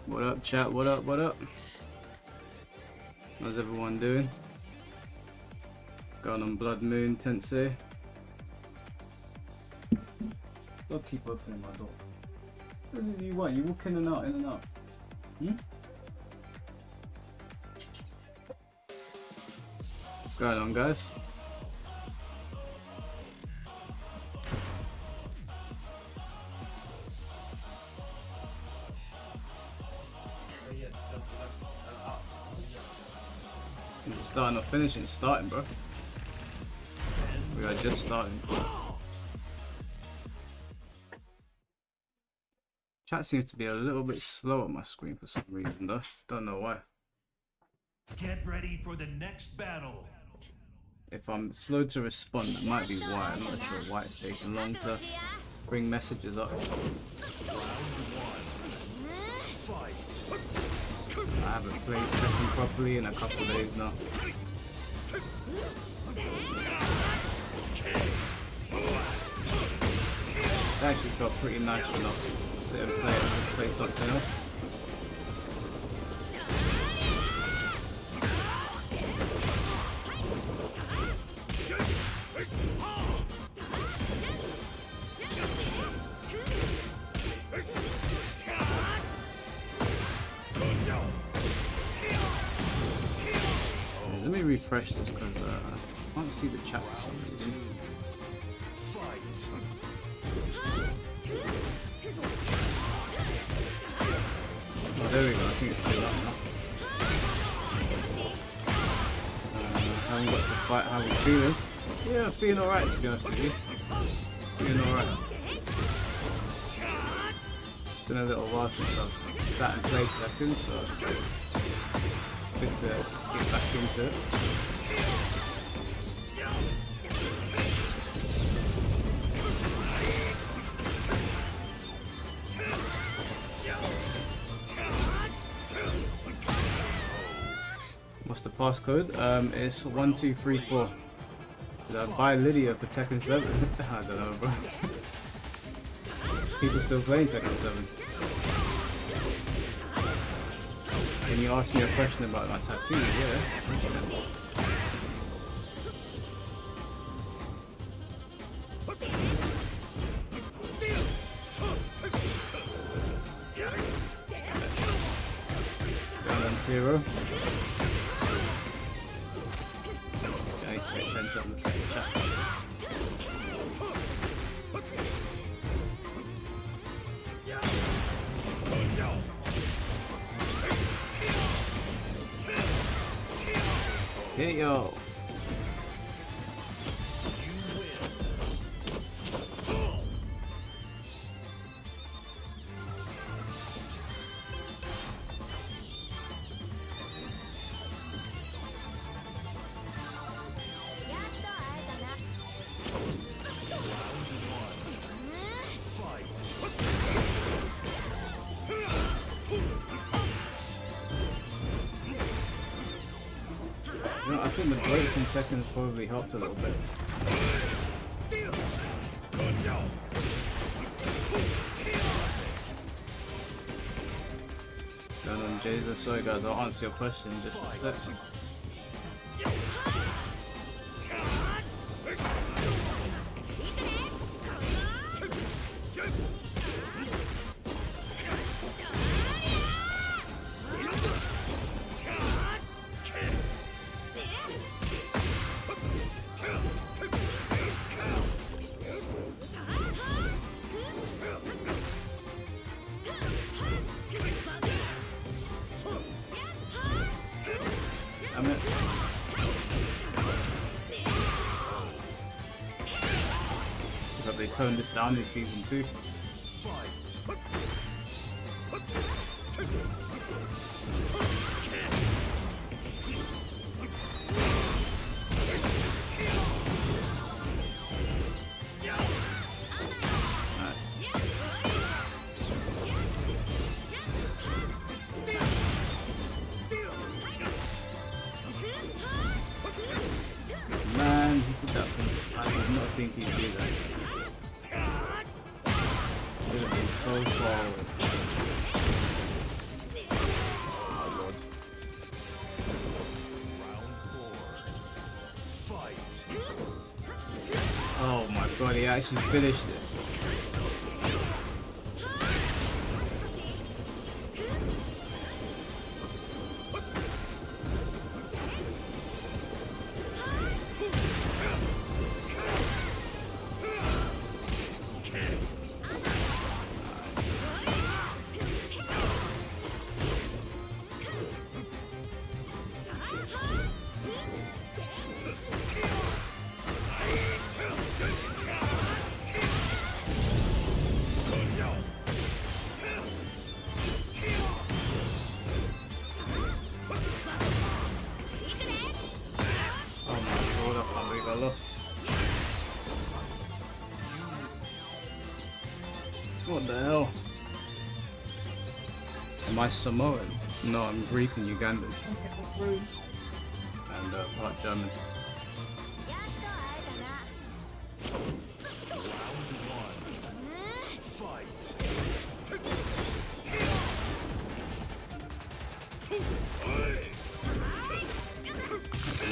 What up, chat? What up? What up? How's everyone doing? What's going on, Blood Moon Tensei? Don't keep opening my door. What is it you want? You walk in and out, in and out. Hmm? What's going on, guys? It's starting or finishing? It's starting, bro. We are just starting. Chat seems to be a little bit slow on my screen for some reason, though. Don't know why. Get ready for the next battle. If I'm slow to respond, that might be why. I'm not sure why it's taking long to bring messages up. I haven't played Tekken properly in a couple of days now. It actually felt pretty nice to not sit and play it and play something else. Let me refresh this because I can't see the chat for some reason. Oh, there we go. I think it's too loud now. Haven't got to fight. How we feeling? Yeah, feeling alright to be honest with you. Feeling alright. It's been a little while since I've sat and played Tekken, so good to get back into it. What's the passcode? It's 1234. Did I buy Lydia for Tekken 7? I don't know, bro. People still playing Tekken 7. Can you ask me a question about my tattoos? Yeah. Going on Tiro. I need to pay attention on the chat. Hey yo. I think the break from Tekken probably helped a little bit. Going on, Jason. Sorry guys, I'll answer your question in just a second. They toned this down in season 2. Man, he did that from, I did not think he'd do that. It would have been so far away. God, he actually finished it. Lost. What the hell? Am I Samoan? No, I'm Greek and Ugandan. And part German.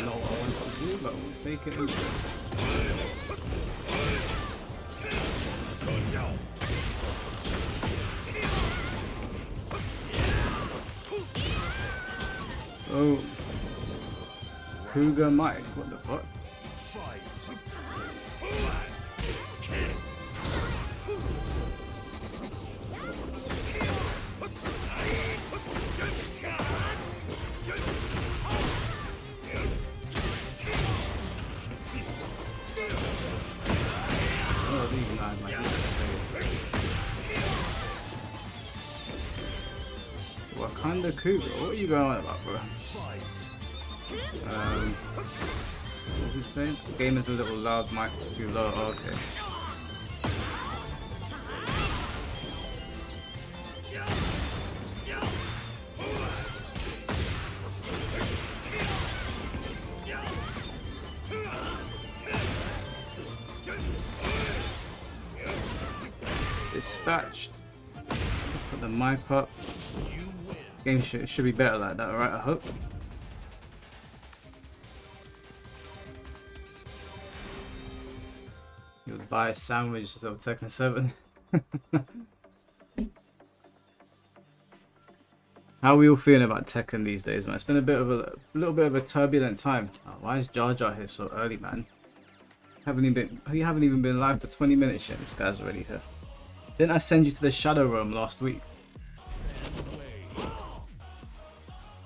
Not what I want to do, but we'll take it anyway. Oh, Cougar Mike, what the fuck? Oh, these guys might be Wakanda Cougar, what are you going on about, bro? What was he saying? The game is a little loud, mic is too low. Oh, okay. Dispatched. Put the mic up. Game should be better like that, alright? I hope. You would buy a sandwich of Tekken 7. How are we all feeling about Tekken these days, man? It's been a little bit of a turbulent time. Oh, why is Jar Jar here so early, man? You haven't even been live for 20 minutes yet. This guy's already here. Didn't I send you to the Shadow Realm last week?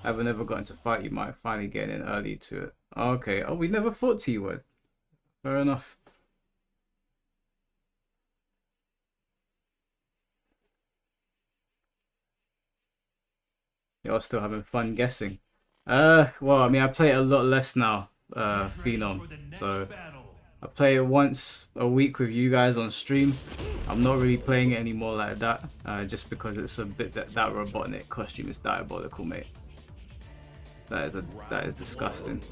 I haven't ever gotten to fight. You might finally get in early to it. Okay. Oh, we never fought T-Word. Fair enough. You're still having fun guessing. Well, I mean, I play it a lot less now, Phenom. So I play it once a week with you guys on stream. I'm not really playing it anymore like that, just because it's a bit that Robotnik costume is diabolical, mate. That is disgusting.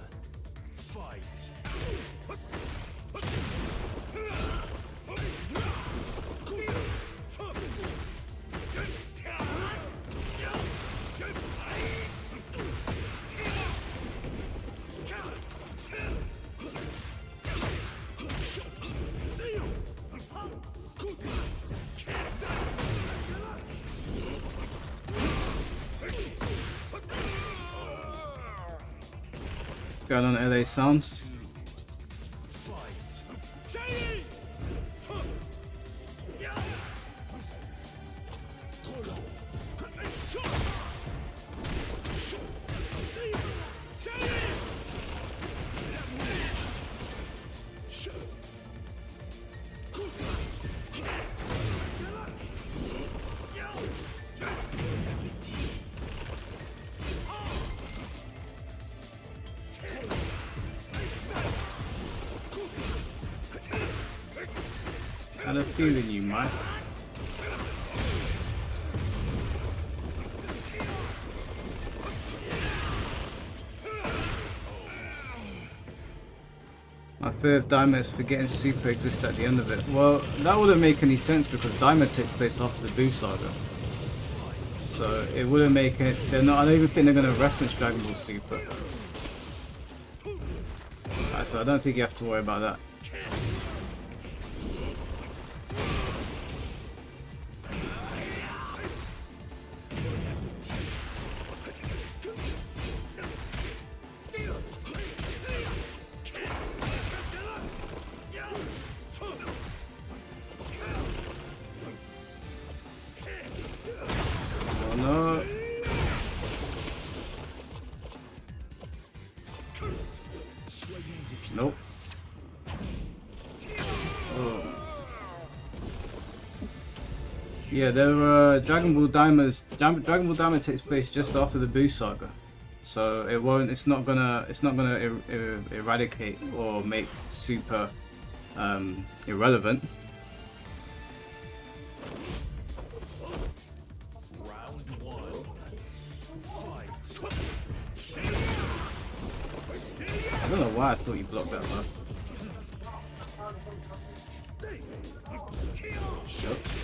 Going on LA Sounds. I had a feeling you might. My fear of Daima is forgetting Super exists at the end of it. Well, that wouldn't make any sense because Daima takes place after the Buu Saga. So it wouldn't make it. I don't even think they're going to reference Dragon Ball Super. So I don't think you have to worry about that. Yeah, there Dragon Ball Dragon Ball Daima takes place just after the Buu saga, so it won't. It's not gonna eradicate or make Super irrelevant. Round one. Fight. I don't know why I thought you blocked that one. Oops.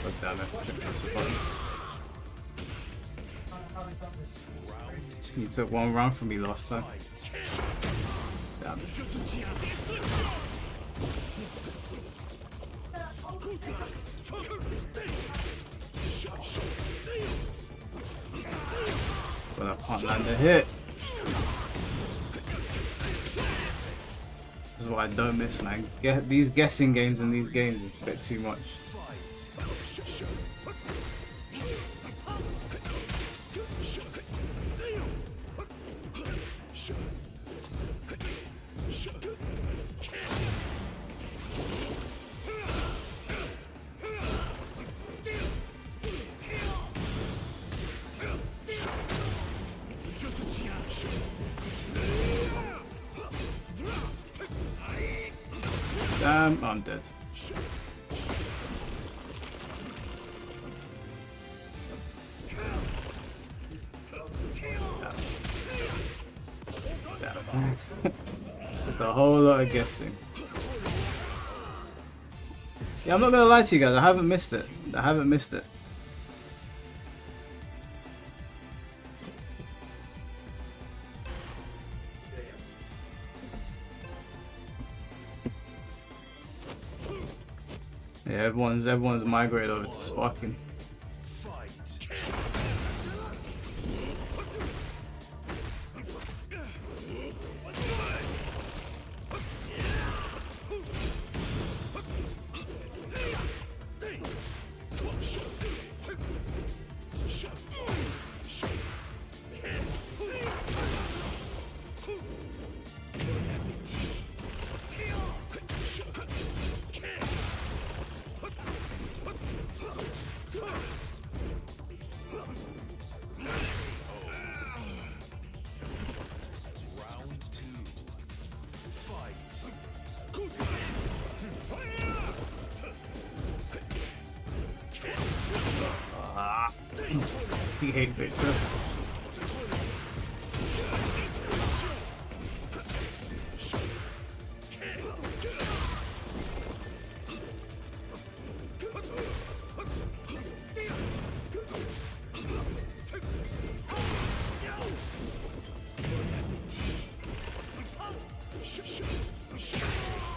Oh, damn it. I couldn't press the button. You took one round from me last time. Damn it. But I can't land a hit. This is what I don't miss, man. These guessing games in these games is a bit too much. Damn, I'm dead. Damn. A whole lot of guessing. Yeah, I'm not gonna lie to you guys, I haven't missed it. I haven't missed it. Yeah, everyone's migrated over to sparking. He hate Victor.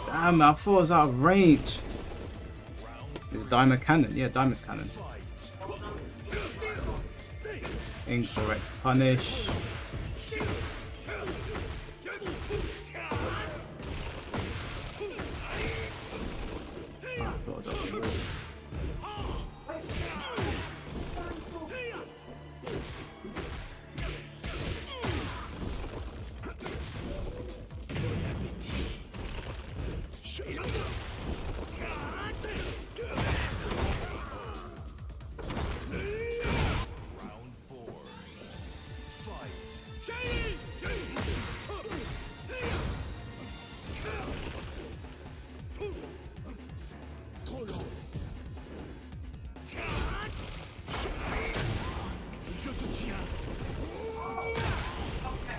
Damn, I thought it was out of range. It's Daima Cannon. Yeah, Daima's Cannon. Incorrect punish. I thought that was a wall.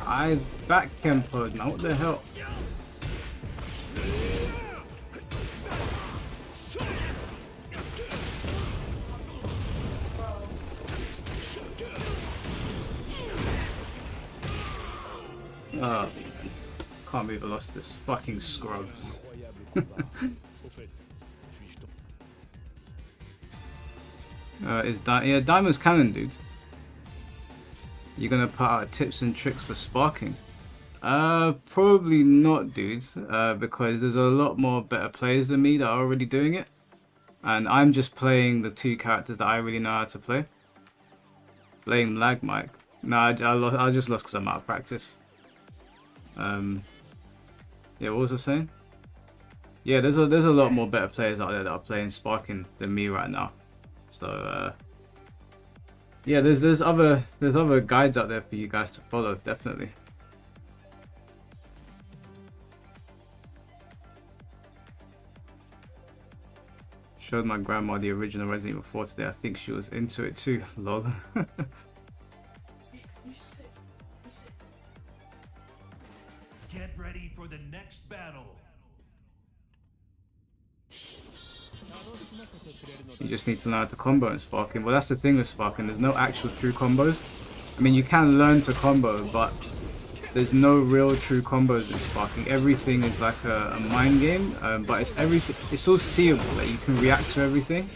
I back tempoed now, what the hell? Oh, can't believe I lost this fucking scrub. Yeah, Diamond's Cannon, dude. You're gonna put out tips and tricks for sparking? Probably not, dude. Because there's a lot more better players than me that are already doing it, and I'm just playing the two characters that I really know how to play. Blame lag, Mike. No, I just lost because I'm out of practice. Yeah, what was I saying? yeah, there's a lot more better players out there that are playing Sparking than me right now. So yeah, there's other guides out there for you guys to follow, definitely. Showed my grandma the original Resident Evil 4 today. I think she was into it too. Lol. Get ready for the next battle. You just need to learn how to combo in Sparking. Well, that's the thing with Sparking. There's no actual true combos. I mean, you can learn to combo, but there's no real true combos in Sparking. Everything is like a mind game, but it's everything. It's all seeable. Like you can react to everything.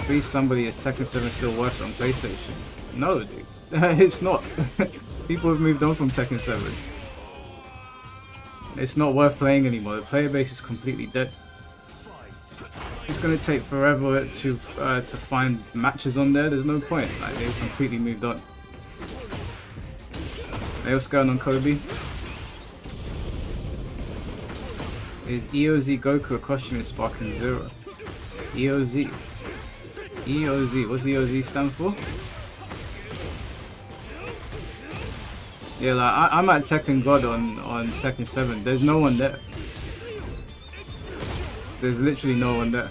Please, somebody, is Tekken 7 still worth it on PlayStation? No, dude, it's not. People have moved on from Tekken 7. It's not worth playing anymore. The player base is completely dead. It's gonna take forever to find matches on there. There's no point. Like they've completely moved on. Hey, what's going on, Kobe? Is EOZ Goku a costume in Sparking Zero? EOZ. EOZ. What's EOZ stand for? Yeah, like I'm at Tekken God on Tekken 7. There's no one there. There's literally no one there.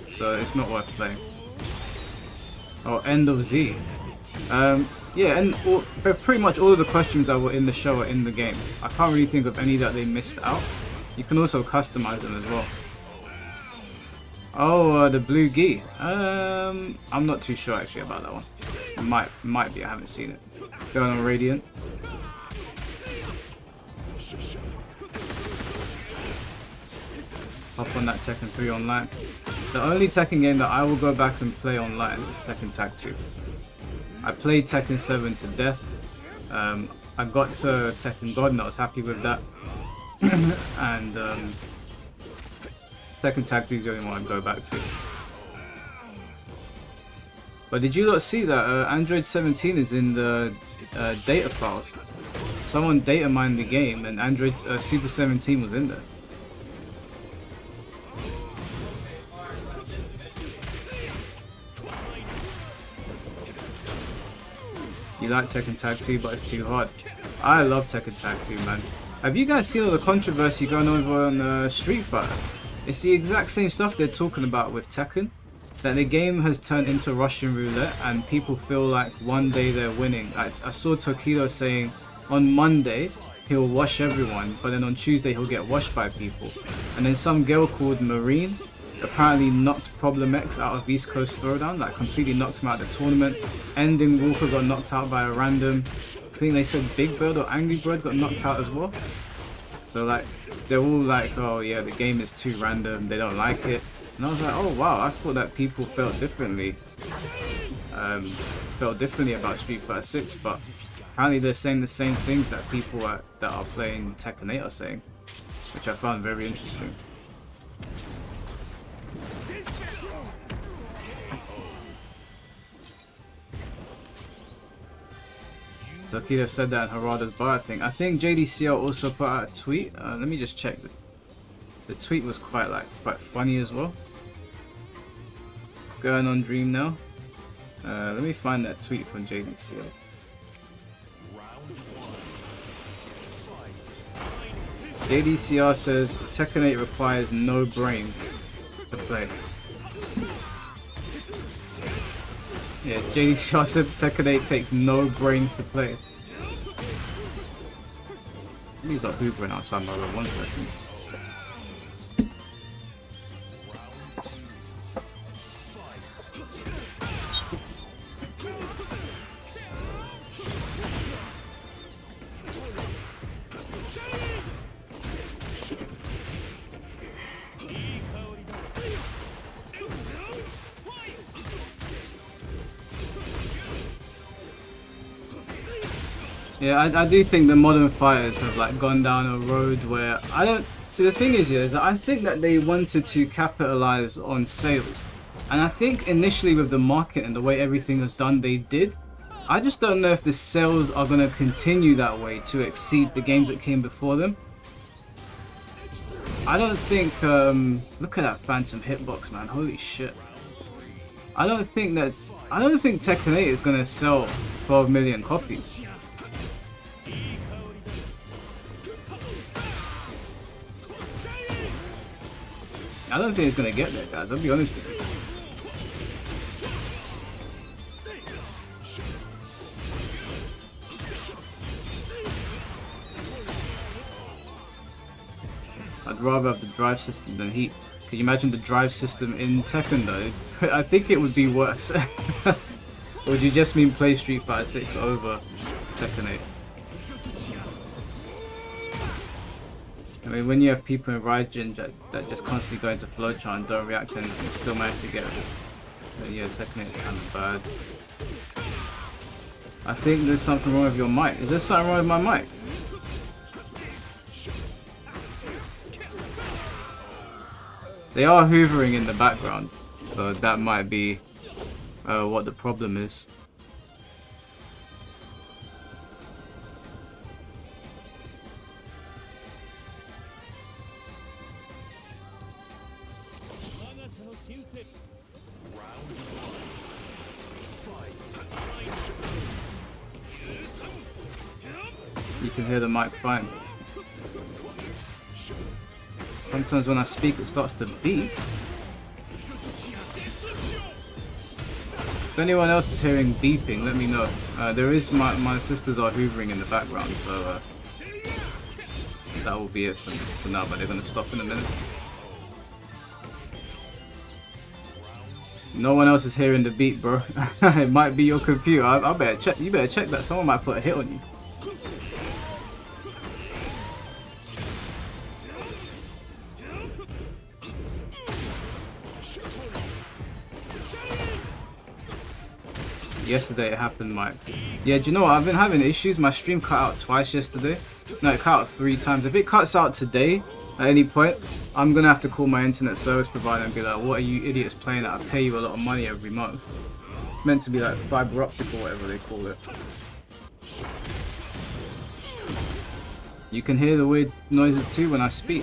So it's not worth playing. Oh, End of Z. Yeah, and pretty much all of the questions that were in the show are in the game. I can't really think of any that they missed out. You can also customize them as well. Oh, the blue gi. I'm not too sure actually about that one. It might be. I haven't seen it. It's going on Radiant. Up on that Tekken 3 online. The only Tekken game that I will go back and play online is Tekken Tag 2. I played Tekken 7 to death. I got to Tekken God and I was happy with that. And Tekken Tag 2 is the only one I'd go back to. But did you not see that Android 17 is in the data files? Someone data mined the game and Android Super 17 was in there. You like Tekken Tag 2, but it's too hard. I love Tekken Tag 2, man. Have you guys seen all the controversy going over on Street Fighter? It's the exact same stuff they're talking about with Tekken. That the game has turned into Russian roulette and people feel like one day they're winning. I saw Tokido saying on Monday he'll wash everyone, but then on Tuesday he'll get washed by people. And then some girl called Marine apparently knocked Problem X out of East Coast Throwdown, like completely knocked him out of the tournament. Ending Walker got knocked out by a random, I think they said Big Bird or Angry Bird got knocked out as well. So like, they're all like, oh yeah, the game is too random, they don't like it. And I was like, oh wow, I thought that people felt differently. About Street Fighter 6, but apparently they're saying the same things that people that are playing Tekken 8 are saying, which I found very interesting. Tokido said that in Harada's bar thing. I think JDCL also put out a tweet. Let me just check. The tweet was quite funny as well. Going on Dream now. Let me find that tweet from JDCL. JDCR says Tekken 8 requires no brains to play. Yeah, JDCR said Tekken 8 takes no brains to play. He's not hoovering outside my room, 1 second. Yeah, I do think the modern fighters have like gone down a road where I don't. So the thing is, yeah, is that I think that they wanted to capitalize on sales, and I think initially with the market and the way everything was done, they did. I just don't know if the sales are gonna continue that way to exceed the games that came before them. I don't think, look at that phantom hitbox, man, holy shit. I don't think Tekken 8 is gonna sell 12 million copies. I don't think it's gonna get there, guys, I'll be honest with you. I'd rather have the drive system than Heat. Can you imagine the drive system in Tekken though? I think it would be worse. Or would you just mean play Street Fighter 6 over Tekken 8? I mean, when you have people in Raijin that just constantly go into flowchart and don't react to anything, and still manage to get it. Yeah, Tekken 8 is kind of bad. I think there's something wrong with your mic. Is there something wrong with my mic? They are hoovering in the background, so that might be what the problem is. You can hear the mic fine. Sometimes when I speak it starts to beep. If anyone else is hearing beeping, let me know. There is my sisters are hoovering in the background, so that will be it for now, but they're going to stop in a minute. No one else is hearing the beep, bro. It might be your computer. I better check. You better check that. Someone might put a hit on you. Yesterday it happened, Mike. Yeah, do you know what? I've been having issues. My stream cut out twice yesterday. No, it cut out 3 times. If it cuts out today, at any point, I'm gonna have to call my internet service provider and be like, what are you idiots playing at? I pay you a lot of money every month. It's meant to be like fiber optic or whatever they call it. You can hear the weird noises too when I speak.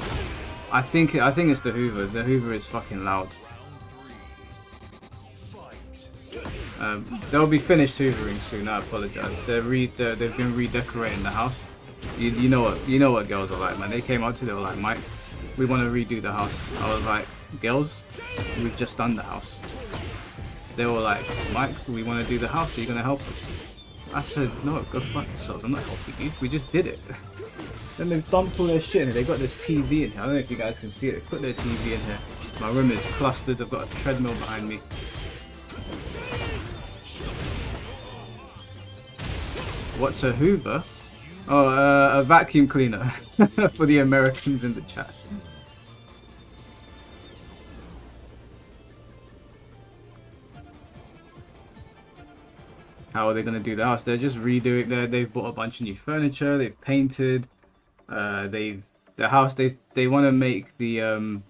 I think it's the Hoover. The Hoover is fucking loud. They'll be finished hoovering soon. I apologize. They've been redecorating the house. You know what girls are like, man. They came up to me, they were like, Mike, we want to redo the house. I was like, girls, we've just done the house. They were like, Mike, we want to do the house. Are you gonna help us? I said, no, go fuck yourselves. I'm not helping you. We just did it. Then they've dumped all their shit in here. They got this TV in here. I don't know if you guys can see it. They put their TV in here. My room is clustered. I've got a treadmill behind me. What's a Hoover? Oh, a vacuum cleaner for the Americans in the chat. How are they gonna do the house? They're just redoing. They've bought a bunch of new furniture. They've painted. They want to make the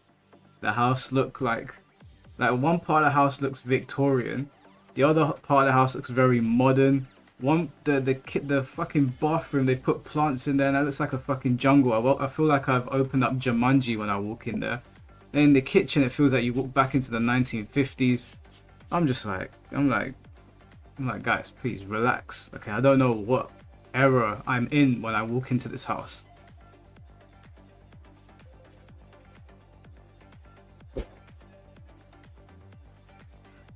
house look like one part of the house looks Victorian, the other part of the house looks very modern. The fucking bathroom, they put plants in there and that looks like a fucking jungle. I feel like I've opened up Jumanji when I walk in there. And in the kitchen it feels like you walk back into the 1950s. I'm like guys, please relax. Okay, I don't know what era I'm in when I walk into this house.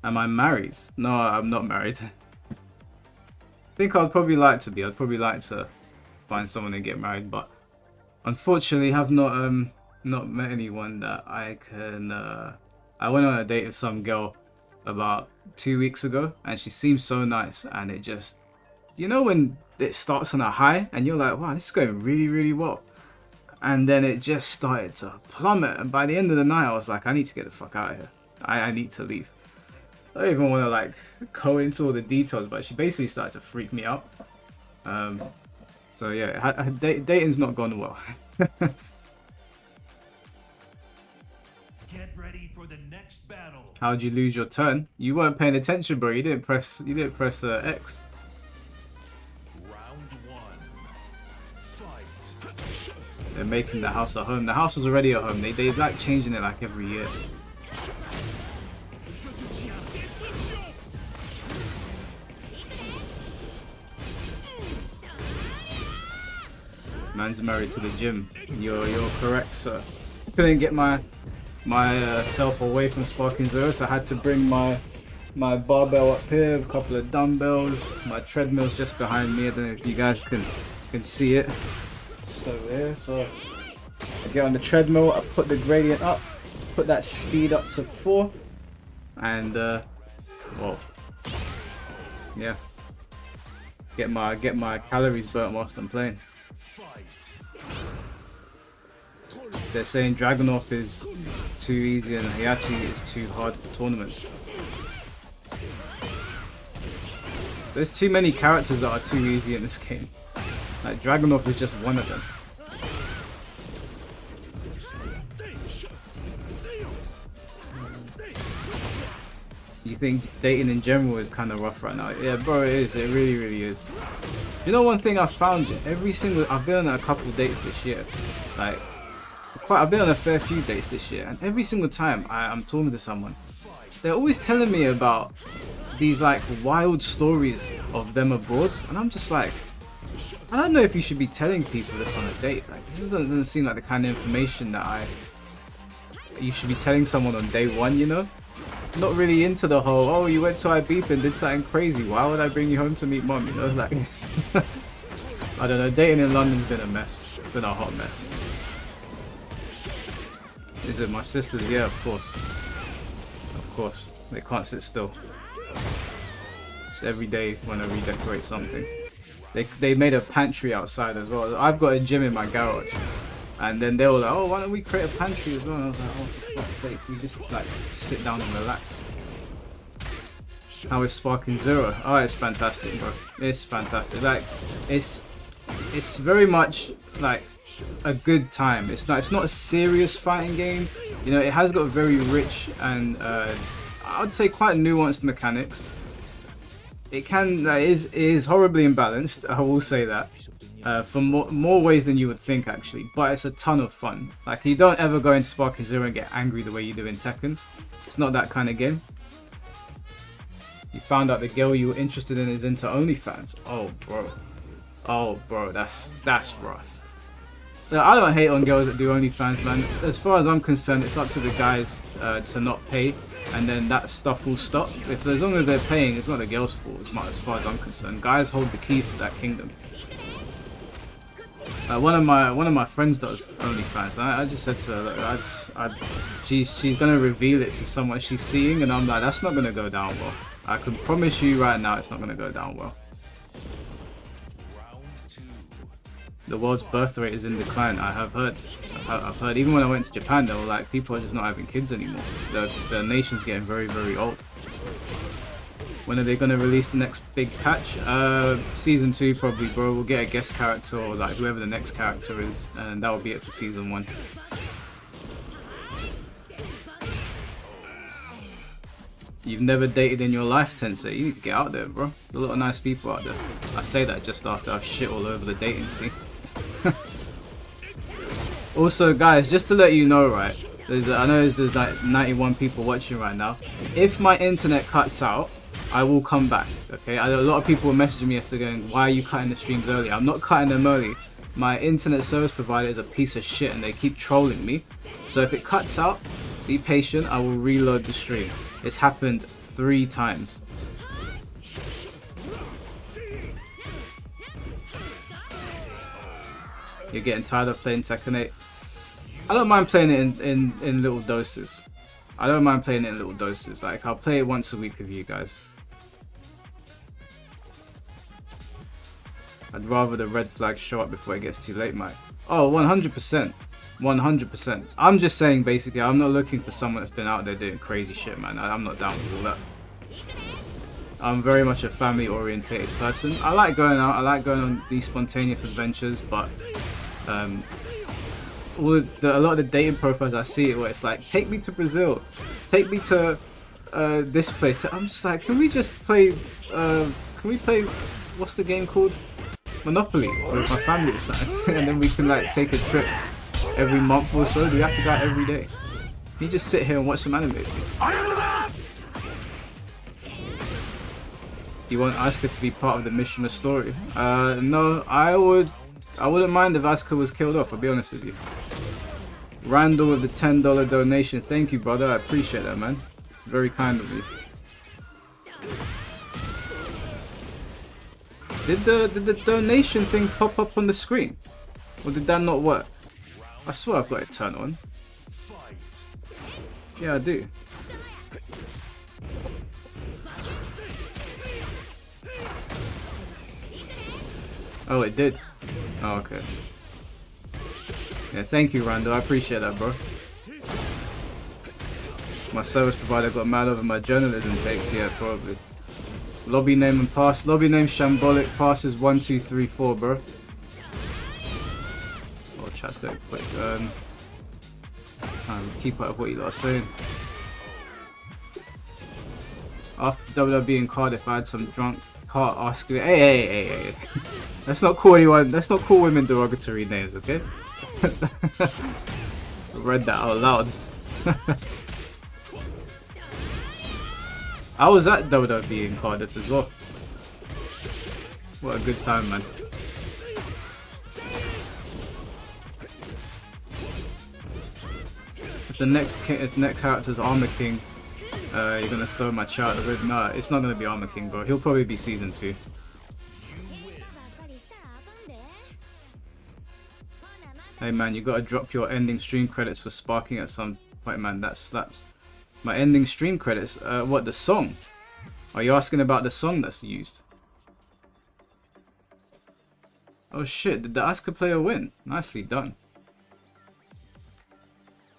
Am I married? No, I'm not married. I think I'd probably like to be. I'd probably like to find someone and get married, but unfortunately have not met anyone that I can I went on a date with some girl about 2 weeks ago and she seemed so nice, and it just, you know when it starts on a high and you're like, wow, this is going really, really well, and then it just started to plummet, and by the end of the night I was like, I need to get the fuck out of here. I need to leave. I don't even want to like go into all the details, but she basically started to freak me out. So yeah, dating's not gone well. Get ready for the next battle. How'd you lose your turn? You weren't paying attention, bro. You didn't press X. They're making the house a home. The house was already a home. They like changing it like every year. Man's married to the gym. You're correct, sir. Couldn't get myself away from Sparking Zero, so I had to bring my barbell up here with a couple of dumbbells. My treadmill's just behind me. I don't know if you guys can see it. Just over here. So I get on the treadmill, I put the gradient up, put that speed up to 4, and well, yeah, get my calories burnt whilst I'm playing. They're saying Dragunov is too easy and he actually is too hard for tournaments. There's too many characters that are too easy in this game. Like Dragunov is just one of them. You think dating in general is kind of rough right now? Yeah, bro, it is. It really, really is. You know, one thing I found, I've been on a couple dates this year. Like, I've been on a fair few dates this year, and every single time I'm talking to someone, they're always telling me about these like wild stories of them abroad, and I'm just like, I don't know if you should be telling people this on a date. Like, this doesn't seem like the kind of information that you should be telling someone on day one, you know? I'm not really into the whole, oh, you went to Ibiza and did something crazy, why would I bring you home to meet mom, you know? Like, I don't know, dating in London's been a mess. It's been a hot mess. Is it my sisters? Yeah, of course. Of course. They can't sit still. Just every day when I redecorate something. They made a pantry outside as well. I've got a gym in my garage. And then they were like, oh, why don't we create a pantry as well? And I was like, oh, for fuck's sake, we just like sit down and relax. How is Sparking Zero? Oh, it's fantastic, bro. It's fantastic. Like, it's very much like a good time. It's not a serious fighting game. You know, it has got very rich and I would say quite nuanced mechanics. It is horribly imbalanced, I will say that, for more ways than you would think actually, but it's a ton of fun. Like, you don't ever go into Sparking Zero and get angry the way you do in Tekken. It's not that kind of game. You found out the girl you were interested in is into OnlyFans. Oh bro, that's rough. I don't hate on girls that do OnlyFans, man. As far as I'm concerned, it's up to the guys to not pay, and then that stuff will stop. As long as they're paying, it's not the girl's fault, as far as I'm concerned. Guys hold the keys to that kingdom. One of my friends does OnlyFans. I just said to her, she's gonna reveal it to someone she's seeing, and I'm like, that's not gonna go down well. I can promise you right now, it's not gonna go down well. The world's birth rate is in decline. I have heard. I've heard. Even when I went to Japan, they were like, people are just not having kids anymore. The nation's getting very, very old. When are they gonna release the next big patch? Season 2 probably, bro. We'll get a guest character or like whoever the next character is, and that will be it for season 1. You've never dated in your life, Tensei. You need to get out there, bro. There's a lot of nice people out there. I say that just after I've shit all over the dating scene. Also, guys, just to let you know, right? I know there's like 91 people watching right now. If my internet cuts out, I will come back. Okay? A lot of people were messaging me yesterday going, "Why are you cutting the streams early?" I'm not cutting them early. My internet service provider is a piece of shit, and they keep trolling me. So if it cuts out, be patient. I will reload the stream. It's happened 3 times. You're getting tired of playing Tekken 8? I don't mind playing it in little doses. I don't mind playing it in little doses. Like, I'll play it once a week with you guys. I'd rather the red flag show up before it gets too late, Mike. Oh, 100%. 100%. I'm just saying, basically, I'm not looking for someone that's been out there doing crazy shit, man. I'm not down with all that. I'm very much a family-orientated person. I like going out. I like going on these spontaneous adventures, but a lot of the dating profiles I see it where it's like, take me to Brazil, take me to this place. I'm just like, can we just play? Can we play? What's the game called? Monopoly with my family or something, and then we can like take a trip every month or so. Do we have to go out every day? You just sit here and watch some anime. You want Asuka to be part of the Mishima story? No, I wouldn't mind if Asuka was killed off, I'll be honest with you. Randall with the $10 donation. Thank you, brother. I appreciate that, man. Very kind of you. Did the donation thing pop up on the screen? Or did that not work? I swear I've got it turned on. Yeah, I do. Oh, it did. Oh, okay. Yeah, thank you, Randall. I appreciate that, bro. My service provider got mad over my journalism takes. Yeah, probably. Lobby name and pass. Lobby name Shambolic. Passes 1, 2, 3, 4, bro. Oh, chat's going quick. Keep up with what you lot are saying. After WWE in Cardiff, I had some drunk heart asking, hey. Let's not call anyone. Let's not call women derogatory names, okay? I read that out loud. I was at WWE in Cardiff as well. What a good time, man. If the next character is Armor King, you're gonna throw my child a bit. No, it's not gonna be Armor King, bro. He'll probably be season 2. Hey man, you gotta drop your ending stream credits for sparking at some point, man. That slaps. My ending stream credits? What, the song? Are you asking about the song that's used? Oh shit, did the Asuka player win? Nicely done.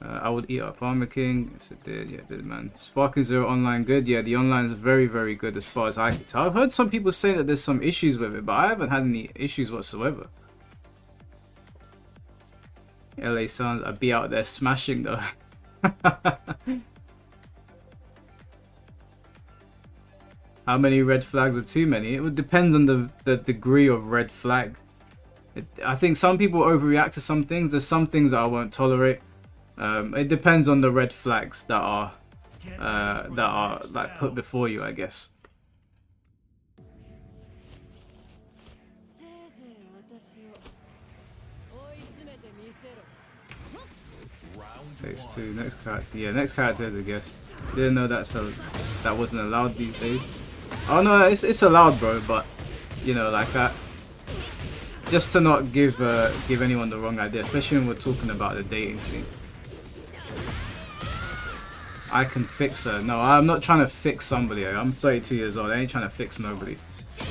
I would eat up Armor King. Yes it did, yeah it did, man. Sparking Zero online good? Yeah, the online is very, very good as far as I can tell. I've heard some people say that there's some issues with it, but I haven't had any issues whatsoever. LA Suns, I'd be out there smashing though. How many red flags are too many? It would depend on the degree of red flag. I think some people overreact to some things. There's some things that I won't tolerate. It depends on the red flags that are like put before you, I guess. Phase 2, next character. Yeah, next character is a guest. Didn't know that wasn't allowed these days. Oh no, it's allowed, bro. But you know, like that, just to not give anyone the wrong idea, especially when we're talking about the dating scene. I can fix her. No, I'm not trying to fix somebody. I'm 32 years old. I ain't trying to fix nobody.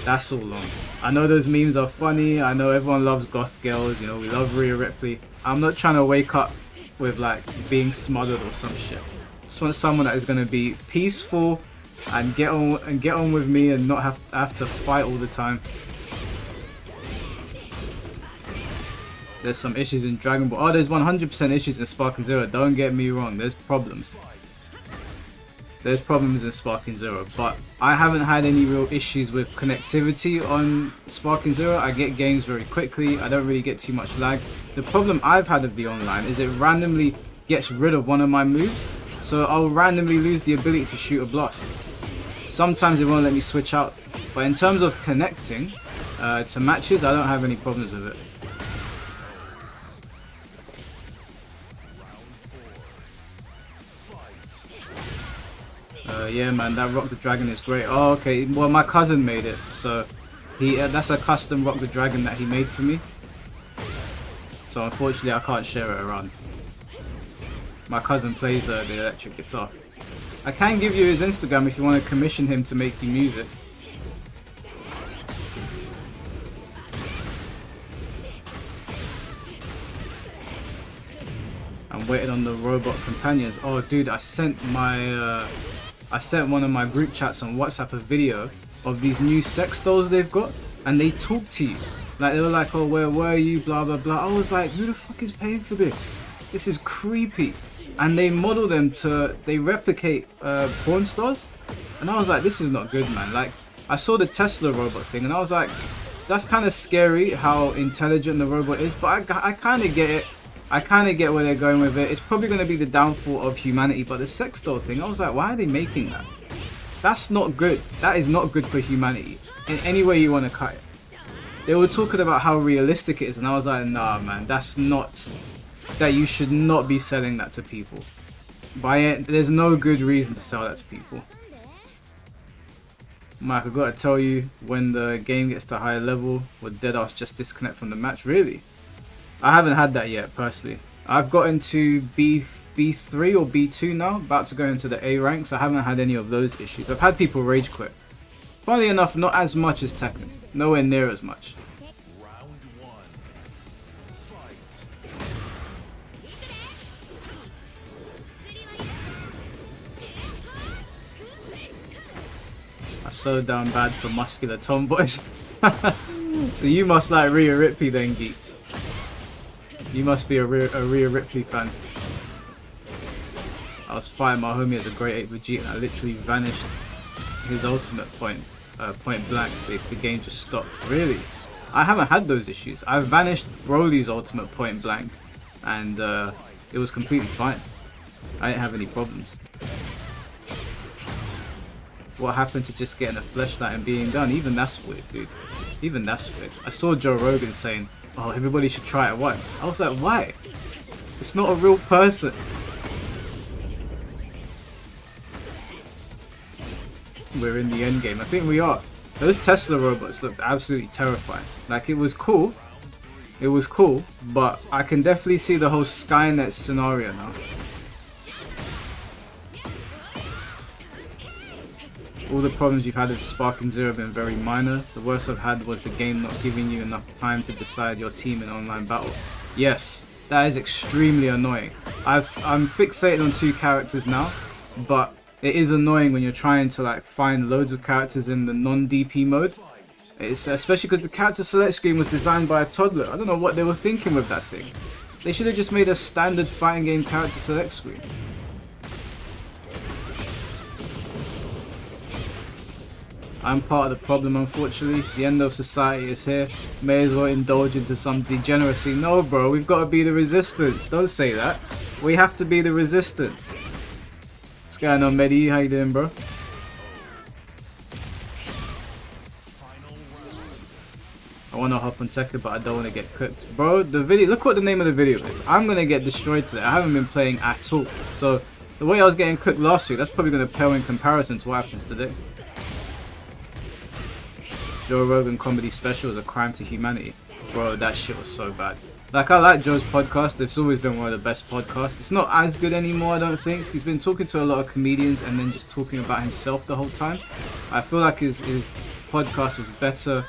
That's all long. I know those memes are funny. I know everyone loves goth girls. You know, we love Rhea Ripley. I'm not trying to wake up with like being smothered or some shit. Just want someone that is going to be peaceful and get on with me and not have to fight all the time. There's some issues in Dragon Ball. Oh, there's 100% issues in Sparking Zero. Don't get me wrong. There's problems. There's problems in Sparking Zero, but I haven't had any real issues with connectivity on Sparking Zero. I get games very quickly. I don't really get too much lag. The problem I've had with the online is it randomly gets rid of one of my moves. So I'll randomly lose the ability to shoot a blast. Sometimes it won't let me switch out. But in terms of connecting to matches, I don't have any problems with it. Yeah, man, that Rock the Dragon is great. Oh, okay. Well, my cousin made it, so that's a custom Rock the Dragon that he made for me. So unfortunately, I can't share it around. My cousin plays the electric guitar. I can give you his Instagram if you want to commission him to make you music. I'm waiting on the robot companions. Oh, dude, I sent one of my group chats on WhatsApp a video of these new sex dolls they've got, and they talk to you. Like, they were like, oh, where were you, blah, blah, blah. I was like, who the fuck is paying for this? This is creepy. And they model them they replicate porn stars. And I was like, this is not good, man. Like, I saw the Tesla robot thing, and I was like, that's kind of scary how intelligent the robot is, but I kind of get it. I kind of get where they're going with it. It's probably going to be the downfall of humanity, but the sex doll thing, I was like, why are they making that? That's not good. That is not good for humanity in any way you want to cut it. They were talking about how realistic it is, and I was like, nah, man, that's not, that you should not be selling that to people. There's no good reason to sell that to people. Mike, I've got to tell you, when the game gets to a higher level, would Deadass just disconnect from the match? Really? I haven't had that yet, personally. I've gotten to B3 or B2 now, about to go into the A ranks. I haven't had any of those issues. I've had people rage quit. Funnily enough, not as much as Tekken. Nowhere near as much. Round one. Fight. I slowed down bad for muscular tomboys. So you must like Rhea Ripley then, Geets. You must be a Rhea Ripley fan. I was fighting my homie as a grade 8 Vegeta and I literally vanished his ultimate point blank. The game just stopped. Really? I haven't had those issues. I've vanished Broly's ultimate point blank and it was completely fine. I didn't have any problems. What happened to just getting a fleshlight and being done? Even that's weird, dude. Even that's weird. I saw Joe Rogan saying, oh, everybody should try it once. I was like, why? It's not a real person. We're in the end game. I think we are. Those Tesla robots looked absolutely terrifying. Like, it was cool. It was cool, but I can definitely see the whole Skynet scenario now. All the problems you've had with Sparking Zero have been very minor. The worst I've had was the game not giving you enough time to decide your team in online battle. Yes, that is extremely annoying. I'm fixated on 2 characters now, but it is annoying when you're trying to like find loads of characters in the non-DP mode. It's especially because the character select screen was designed by a toddler. I don't know what they were thinking with that thing. They should have just made a standard fighting game character select screen. I'm part of the problem, unfortunately. The end of society is here. May as well indulge into some degeneracy. No, bro, we've got to be the resistance. Don't say that. We have to be the resistance. What's going on, Medi? How you doing, bro? I want to hop on Tekken, but I don't want to get cooked. Bro, the video, look what the name of the video is. I'm going to get destroyed today. I haven't been playing at all. So, the way I was getting cooked last week, that's probably going to pale in comparison to what happens today. Joe Rogan comedy special is a crime to humanity. Bro, that shit was so bad. Like, I like Joe's podcast. It's always been one of the best podcasts. It's not as good anymore, I don't think. He's been talking to a lot of comedians and then just talking about himself the whole time. I feel like his podcast was better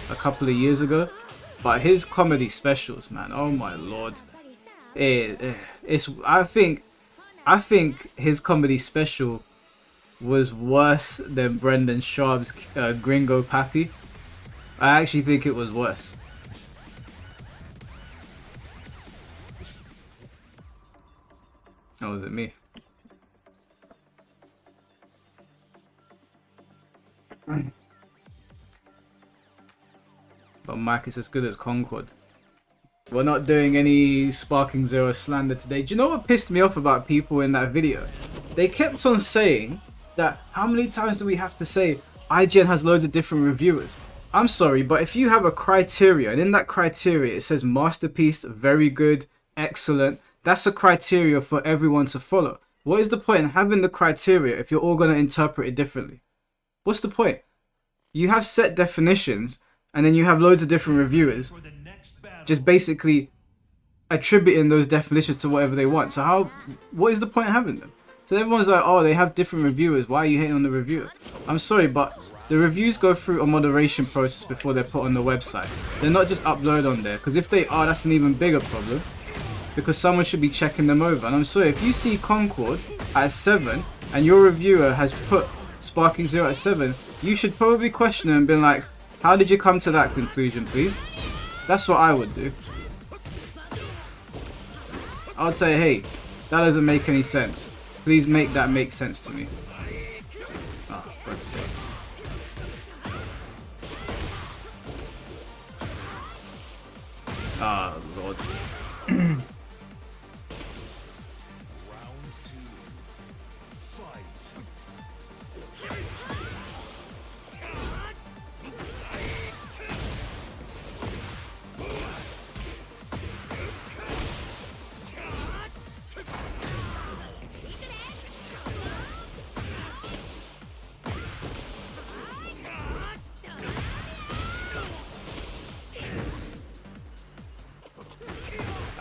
a couple of years ago. But his comedy specials, man, oh my lord. I think his comedy special was worse than Brendan Schaub's Gringo Pappy. I actually think it was worse. Oh, was it me? But Mike is as good as Concord. We're not doing any Sparking Zero slander today. Do you know what pissed me off about people in that video? They kept on saying that, how many times do we have to say IGN has loads of different reviewers? I'm sorry, but if you have a criteria, and in that criteria it says masterpiece, very good, excellent, that's a criteria for everyone to follow. What is the point in having the criteria if you're all going to interpret it differently? What's the point? You have set definitions, and then you have loads of different reviewers just basically attributing those definitions to whatever they want. So what is the point of having them? So everyone's like, oh, they have different reviewers. Why are you hating on the reviewer? I'm sorry, but the reviews go through a moderation process before they're put on the website. They're not just uploaded on there. Because if they are, that's an even bigger problem. Because someone should be checking them over. And I'm sorry, if you see Concord at 7 and your reviewer has put Sparking Zero at 7, you should probably question them and be like, how did you come to that conclusion, please? That's what I would do. I would say, hey, that doesn't make any sense. Please make that make sense to me. Oh, God's sake.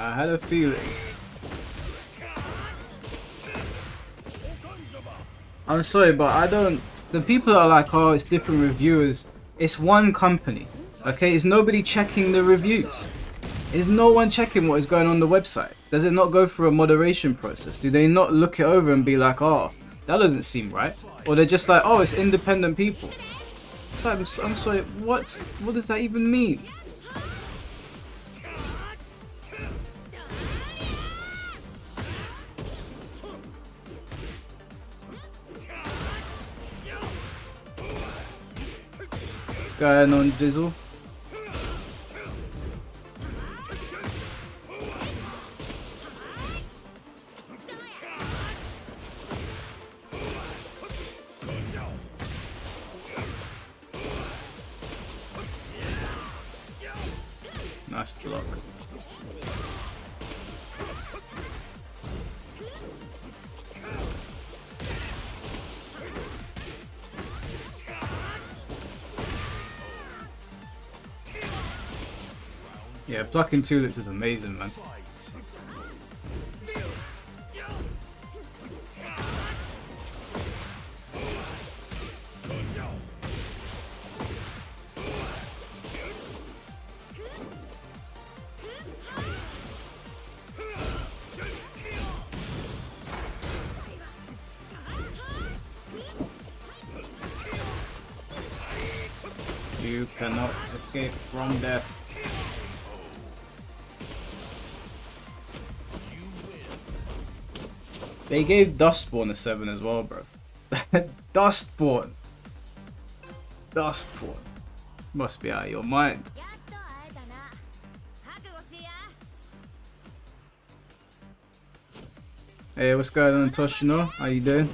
I had a feeling. I'm sorry, but I don't. The people that are like, oh, it's different reviewers. It's one company, okay? Is nobody checking the reviews? Is no one checking what is going on the website? Does it not go through a moderation process? Do they not look it over and be like, oh, that doesn't seem right? Or they're just like, oh, it's independent people. It's like, I'm sorry, what does that even mean? What's going on, Dizzle? Nice block. Yeah, blocking tulips is amazing, man. You cannot escape from death. They gave Dustborn a 7 as well, bro. Dustborn. Dustborn. Must be out of your mind. Hey, what's going on, Toshino? How you doing?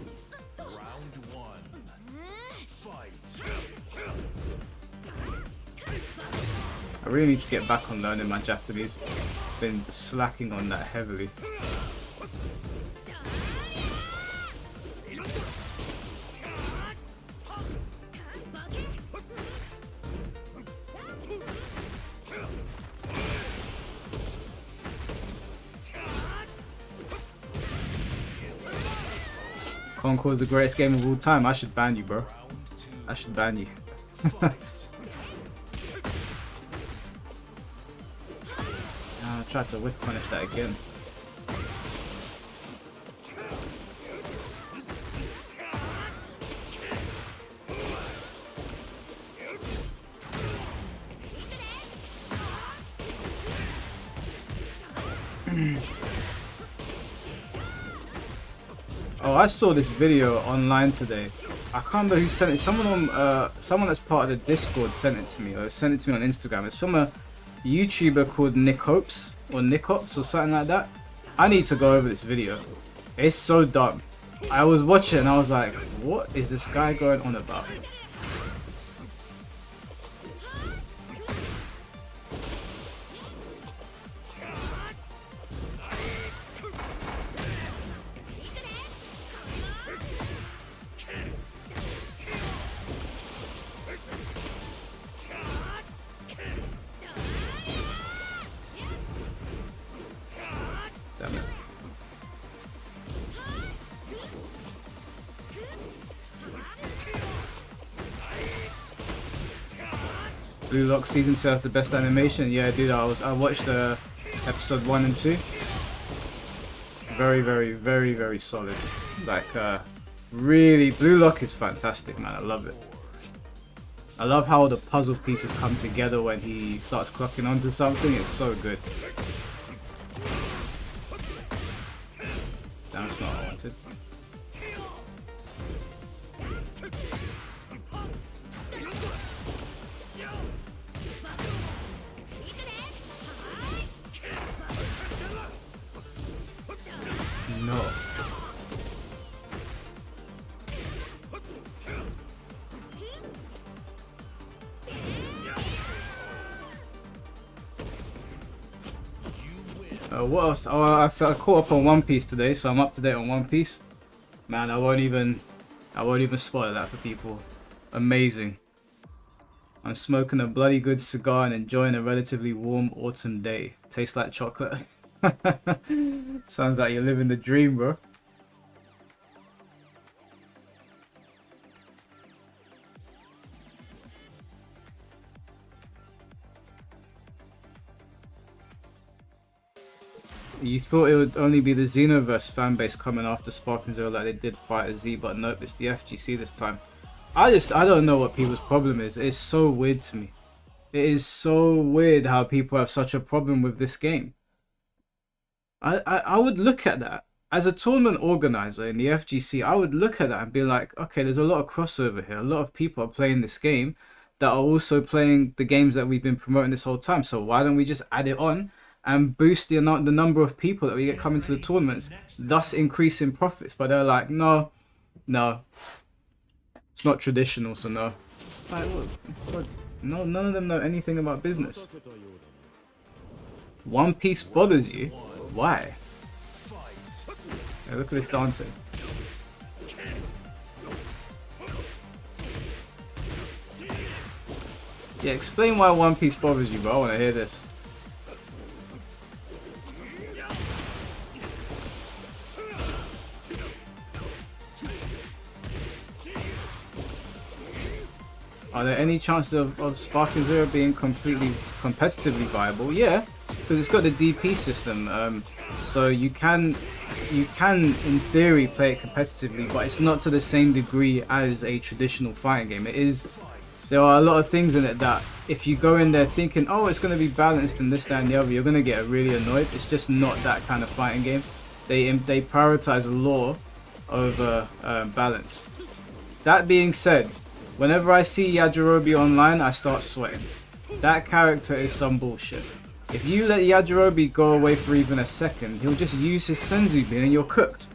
I really need to get back on learning my Japanese. Been slacking on that heavily. Concord is the greatest game of all time. I should ban you, bro. I should ban you. I tried to whip punish that again. Oh, I saw this video online today. I can't remember who sent it. Someone that's part of the Discord sent it to me, or sent it to me on Instagram. It's from a YouTuber called Nicops or something like that. I need to go over this video. It's so dumb. I was watching and I was like, what is this guy going on about? Damn it. Blue Lock Season 2 has the best animation. Yeah, dude, I watched episode 1 and 2. Very, very, very, very solid. Like, really, Blue Lock is fantastic, man. I love it. I love how the puzzle pieces come together when he starts clocking onto something. It's so good. That's not what I wanted. No. What else? Oh, I caught up on One Piece today, so I'm up to date on One Piece. Man, I won't even spoil that for people. Amazing. I'm smoking a bloody good cigar and enjoying a relatively warm autumn day. Tastes like chocolate. Sounds like you're living the dream, bro. You thought it would only be the Xenoverse fanbase coming after Sparking Zero like they did Fighter Z, but nope, it's the FGC this time. I don't know what people's problem is. It's so weird to me. It is so weird how people have such a problem with this game. I would look at that. As a tournament organizer in the FGC, I would look at that and be like, okay, there's a lot of crossover here. A lot of people are playing this game that are also playing the games that we've been promoting this whole time. So why don't we just add it on and boost the number of people that we get coming to the tournaments, thus increasing profits? But they're like, no, it's not traditional, so no. Like, what? No, none of them know anything about business. One Piece bothers you? Why? Hey, look at this dancing. Yeah, explain why One Piece bothers you, bro. I want to hear this. Are there any chances of Sparking Zero being completely competitively viable? Yeah, because it's got the DP system, so you can in theory play it competitively, but it's not to the same degree as a traditional fighting game. There are a lot of things in it that if you go in there thinking, oh, it's going to be balanced and this, that, and the other, you're going to get really annoyed. It's just not that kind of fighting game. They prioritize law over balance. That being said, whenever I see Yajirobe online, I start sweating. That character is some bullshit. If you let Yajirobe go away for even a second, he'll just use his Senzu Bean and you're cooked.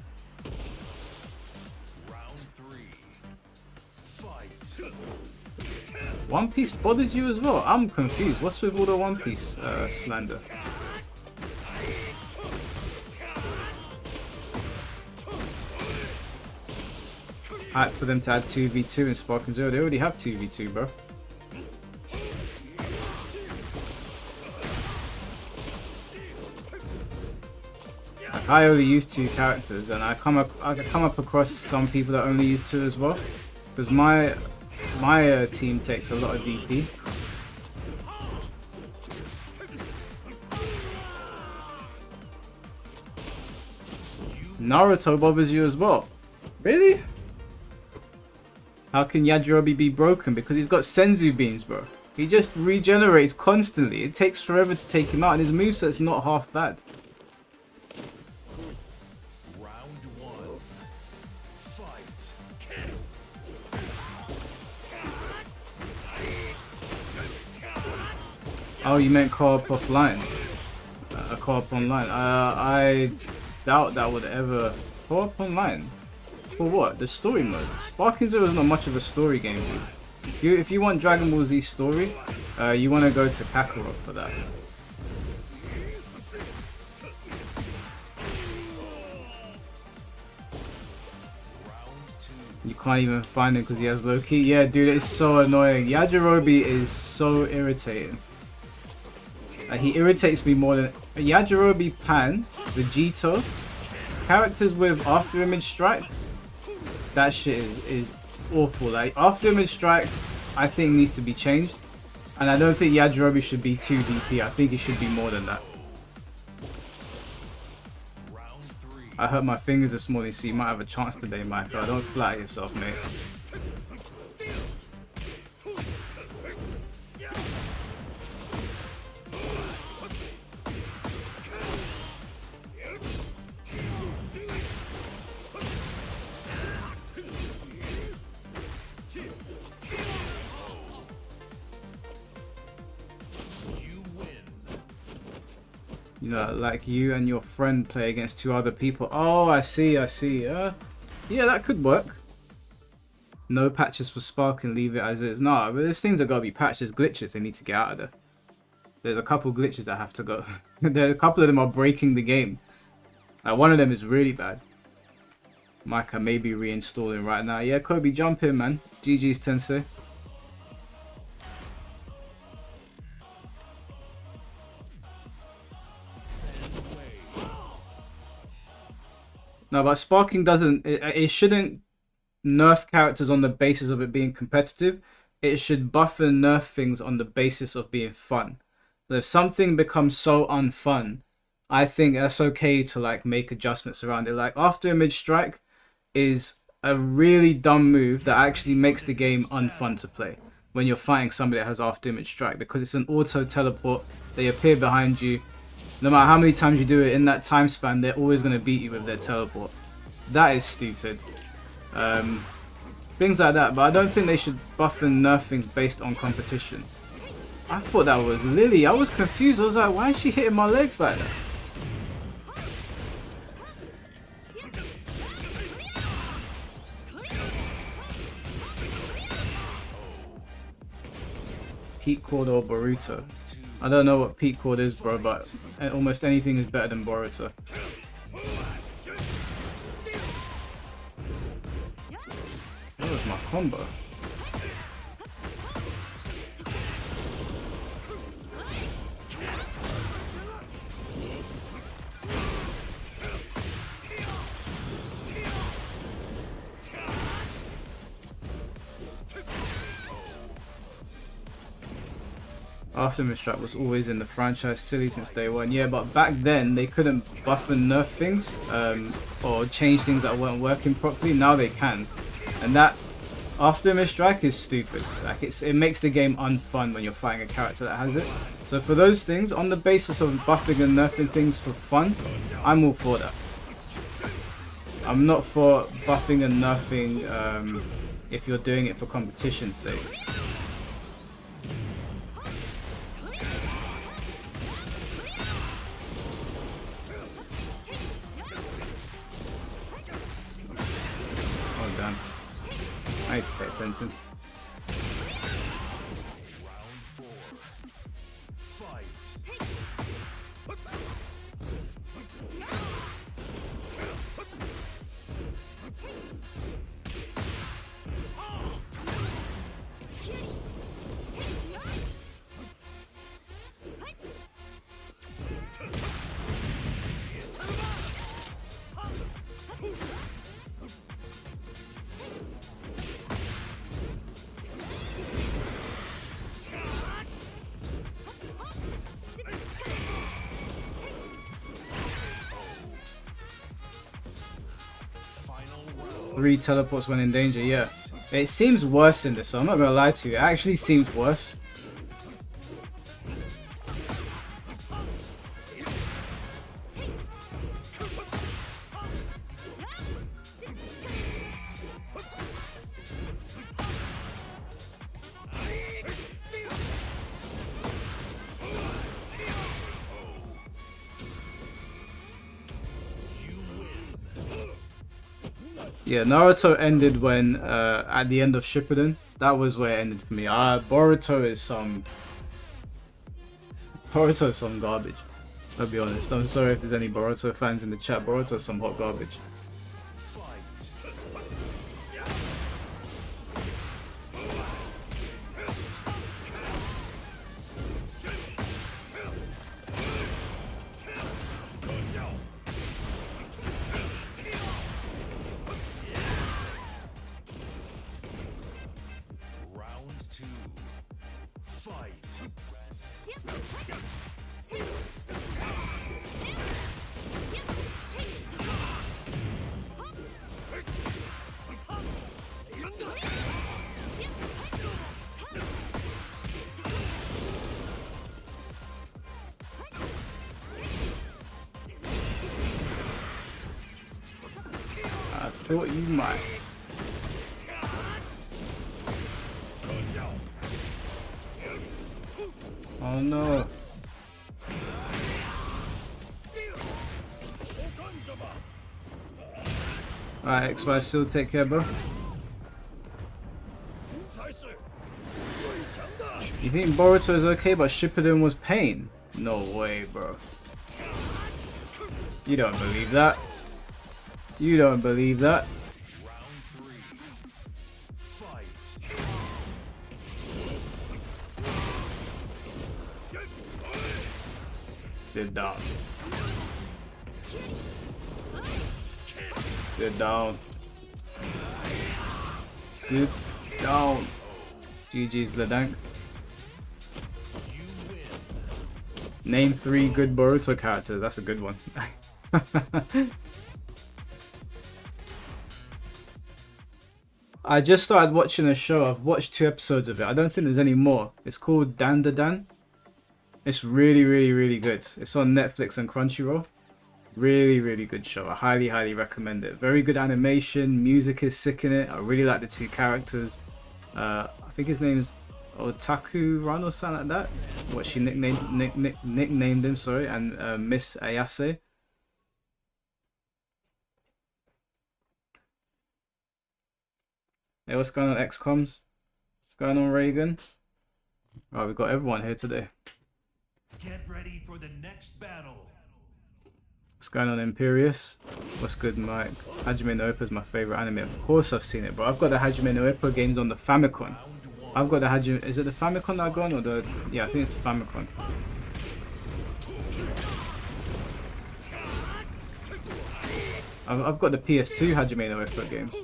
One Piece bothers you as well? I'm confused. What's with all the One Piece slander? Hype for them to add 2v2 in Sparking Zero. They already have 2v2, bro. Like, I only use 2 characters, and I come up across some people that only use 2 as well. Because my team takes a lot of DP. Naruto bothers you as well. Really? How can Yajirobe be broken? Because he's got Senzu beans, bro. He just regenerates constantly. It takes forever to take him out, and his moveset's not half bad. Oh, you meant co-op offline? Co-op online. I doubt that would ever... Co-op online? For what? The story mode? Sparking Zero is not much of a story game, dude. If you want Dragon Ball Z story, you want to go to Kakarot for that. You can't even find him because he has low key. Yeah, dude, it's so annoying. Yajirobe is so irritating. He irritates me more than Yajirobe, Pan, Vegito, characters with after image strike. That shit is awful. Like, after image strike, I think needs to be changed, and I don't think Yajirobe should be 2 DP. I think it should be more than that. I hurt my fingers this morning, so you might have a chance today, Michael. Don't flatter yourself, mate. You know, like you and your friend play against 2 other people. Oh, I see. Yeah, that could work. No patches for Spark and leave it as is. No, but there's things that gotta be patched. There's glitches they need to get out of there. There's a couple glitches that have to go. There's a couple of them are breaking the game. Like, one of them is really bad. Micah may be reinstalling right now. Yeah, Kobe, jump in, man. GG's Tensei. No, but sparking doesn't. It shouldn't nerf characters on the basis of it being competitive. It should buff and nerf things on the basis of being fun. So if something becomes so unfun, I think that's okay to like make adjustments around it. Like after image strike is a really dumb move that actually makes the game unfun to play when you're fighting somebody that has after image strike, because it's an auto teleport. They appear behind you. No matter how many times you do it in that time span, they're always going to beat you with their teleport. That is stupid. Things like that, but I don't think they should buff and nerf things based on competition. I thought that was Lily. I was confused. I was like, why is she hitting my legs like that? Peak Cord or Boruto? I don't know what Peak Cord is, bro, but almost anything is better than Boruto. What was my combo? Aftermath Strike was always in the franchise, silly since day one. Yeah, but back then they couldn't buff and nerf things or change things that weren't working properly. Now they can, and that Aftermath Strike is stupid. Like it makes the game unfun when you're fighting a character that has it. So for those things, on the basis of buffing and nerfing things for fun, I'm all for that. I'm not for buffing and nerfing if you're doing it for competition's sake. I need to pay attention. Three teleports when in danger, yeah. It seems worse in this, so I'm not gonna lie to you. It actually seems worse. Yeah, Naruto ended when at the end of Shippuden. That was where it ended for me. Boruto is some garbage. I'll be honest. I'm sorry if there's any Boruto fans in the chat. Boruto is some hot garbage. I thought you might. Oh no. Alright, XY, still take care, bro. You think Boruto is okay, but Shippuden was pain? No way, bro. You don't believe that. You don't believe that. Sit down. Sit down. Sit down. GG's Ledank. Name 3 good Boruto characters. That's a good one. I just started watching a show. I've watched 2 episodes of it. I don't think there's any more. It's called Dan Da Dan. It's really, really, really good. It's on Netflix and Crunchyroll. Really, really good show. I highly, highly recommend it. Very good animation. Music is sick in it. I really like the 2 characters. I think his name's Otaku Run or something like that. What she nicknamed him, sorry. And Miss Ayase. Hey, what's going on, XComs? What's going on, Reagan? Right, we've got everyone here today. Get ready for the next battle. What's going on, Imperius? What's good, Mike? Hajime no Ippo is my favorite anime. Of course I've seen it, bro. I've got the Hajime no Ippo games on the Famicom. I've got the Hajime... Is it the Famicom that I got on, or the... Yeah, I think it's the Famicom. I've got the PS2 Hajime no Ippo games.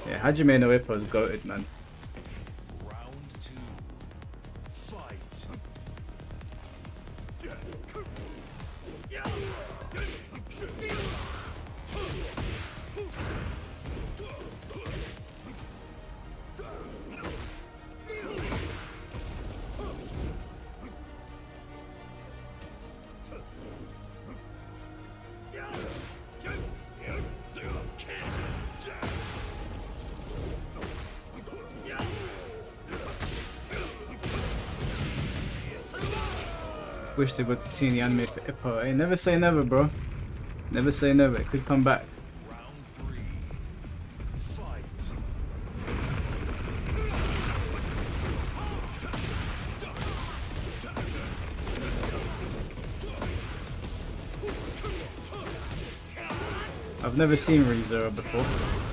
Yeah, Hajime no Ippo is goated, man. Round 2. Fight. Wish they would continue the anime for Ippo. Hey, never say never, bro. Never say never. It could come back. Round 3. Fight. I've never seen ReZero before.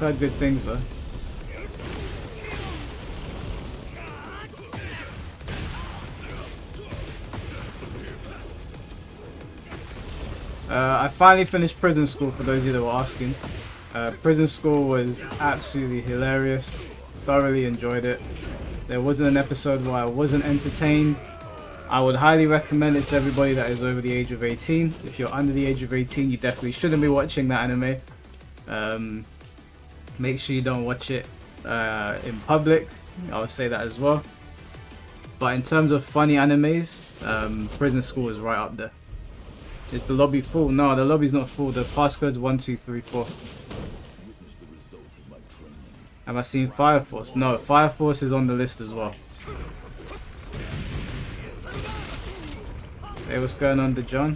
Heard good things though. I finally finished Prison School, for those of you that were asking. Prison School was absolutely hilarious. Thoroughly enjoyed it. There wasn't an episode where I wasn't entertained. I would highly recommend it to everybody that is over the age of 18. If you're under the age of 18, you definitely shouldn't be watching that anime. Make sure you don't watch it in public. I would say that as well. But in terms of funny animes, Prison School is right up there. Is the lobby full? No, the lobby's not full. The passcode's 1, 2, 3, 4. Have I seen Fire Force? No, Fire Force is on the list as well. Hey, what's going on, DeJohn?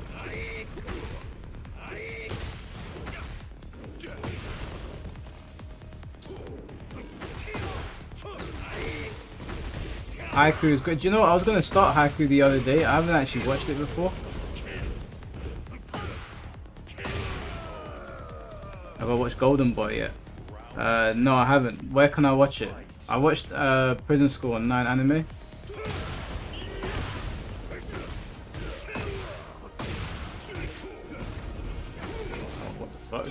Haiku is good. Do you know what? I was going to start Haiku the other day. I haven't actually watched it before. Have I watched Golden Boy yet? No, I haven't. Where can I watch it? I watched Prison School on 9 Anime. Oh, what the fuck?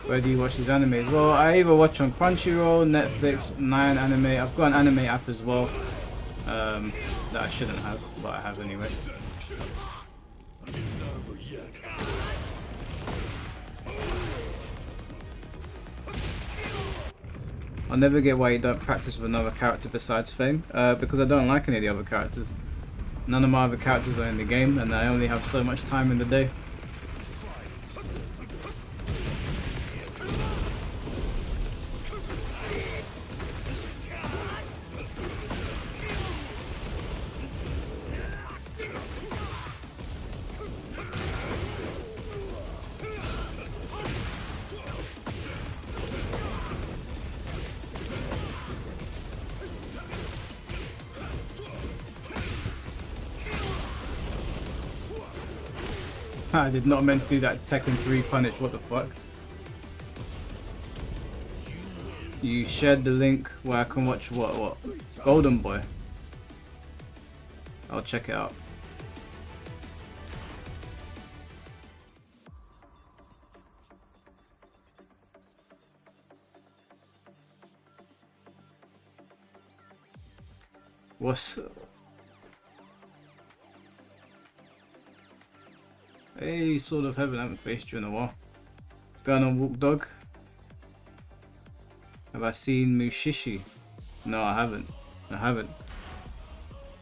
Where do you watch these animes? Well, I either watch on Crunchyroll, Netflix, 9 Anime. I've got an anime app as well that I shouldn't have, but I have anyway. I'll never get why you don't practice with another character besides Fame, because I don't like any of the other characters. None of my other characters are in the game, and I only have so much time in the day. I did not meant to do that Tekken 3 punish, what the fuck. You shared the link where I can watch what? Golden Boy. I'll check it out. What's... Hey, Sword of Heaven, I haven't faced you in a while. What's going on, Walk Dog? Have I seen Mushishi? No, I haven't.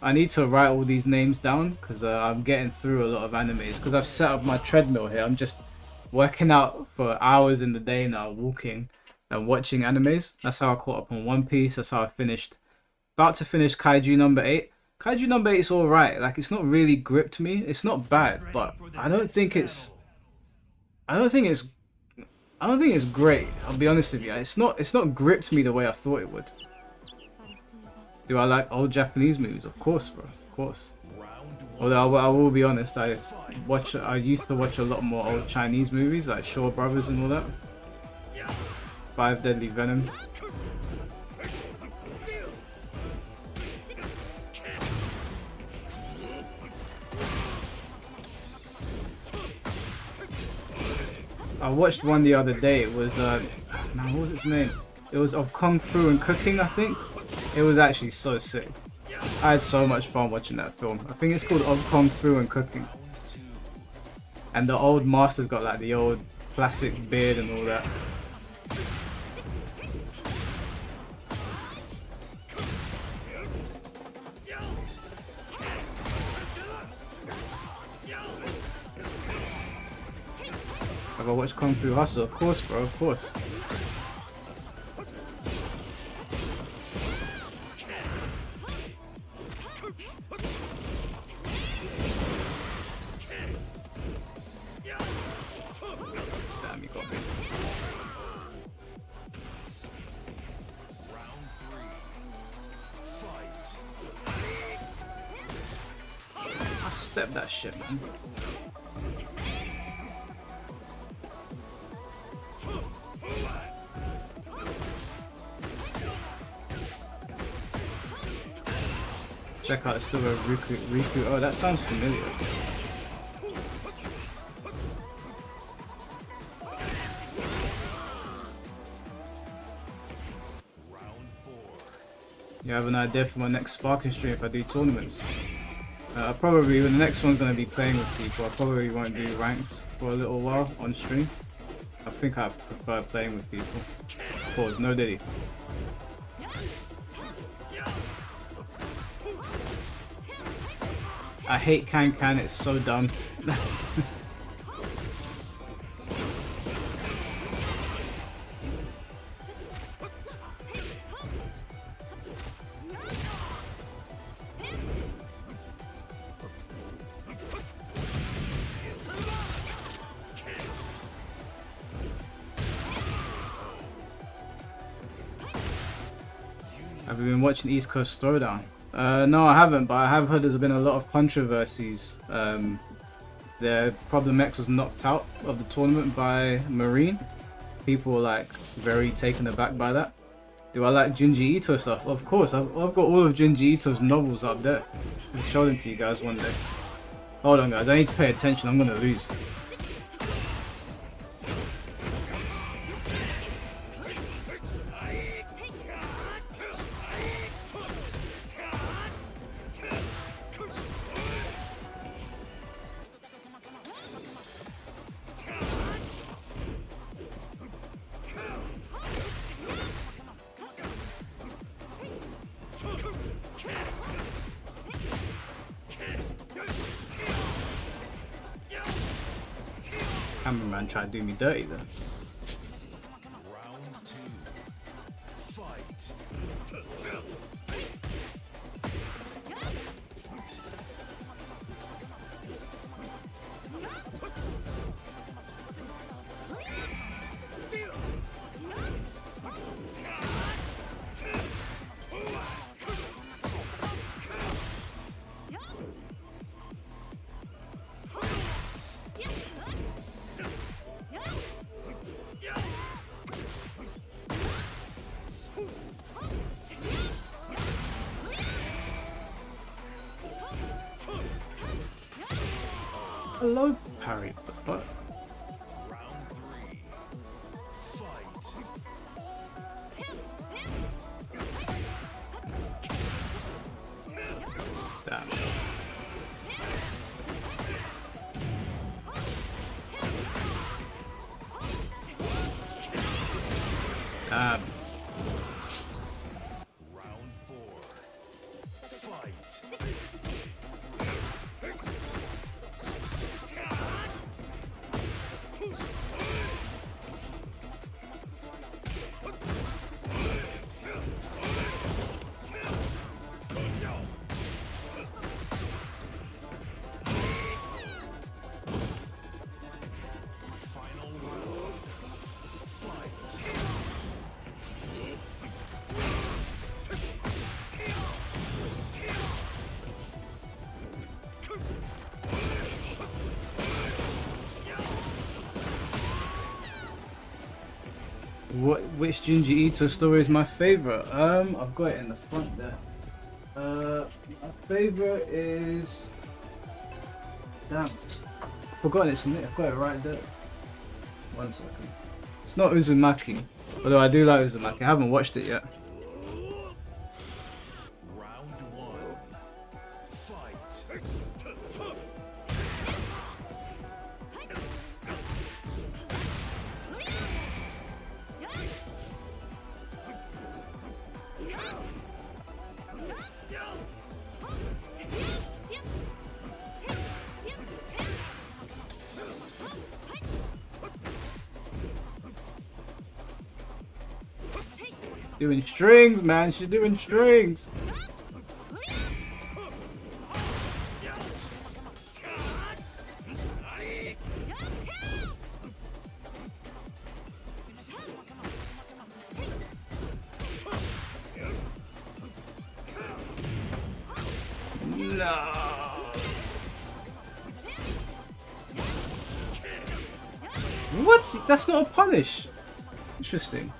I need to write all these names down because I'm getting through a lot of animes. Because I've set up my treadmill here. I'm just working out for hours in the day now, walking and watching animes. That's how I caught up on One Piece. That's how I finished. About to finish Kaiju number 8. Kaiju number 8 is alright. Like, it's not really gripped me. It's not bad, but I don't think it's great. I'll be honest with you. It's not gripped me the way I thought it would. Do I like old Japanese movies? Of course, bro. Of course. Although I will be honest, I used to watch a lot more old Chinese movies like Shaw Brothers and all that. Five Deadly Venoms. I watched one the other day. It was man, what was its name? It was of Kung Fu and Cooking, I think. It was actually so sick. I had so much fun watching that film. I think it's called Of Kung Fu and Cooking. And the old master's got like the old classic beard and all that. Have I watched Kung Fu Hustle? Of course, bro, of course. Damn, you got me. I stepped that shit, man. Check out, it's still a Riku. Oh, that sounds familiar. You have an idea for my next Sparking stream if I do tournaments? Probably the next one's going to be playing with people. I probably won't do ranked for a little while on stream. I think I prefer playing with people. Pause, no Diddy. I hate Can, it's so dumb. Have you been watching East Coast Showdown? No, I haven't, but I have heard there's been a lot of controversies. The Problem X was knocked out of the tournament by Marine. People were like very taken aback by that. Do I like Junji Ito stuff? Of course, I've got all of Junji Ito's novels up there. I'll show them to you guys one day. Hold on guys, I need to pay attention, I'm gonna lose. Cameraman tried to do me dirty then. Round 2. Fight. a low parry, but Round 3. Fight. damn. Damn. Round 4. Fight. Final round. Fight. Which Junji Ito story is my favorite? I've got it in the front there. My favorite is, damn, forgotten it's in it. I've got it right there. 1 second. It's not Uzumaki, although I do like Uzumaki. I haven't watched it yet. Round 1. Fight. Doing strings, man. She's doing strings. No. What? That's not a punish. Interesting.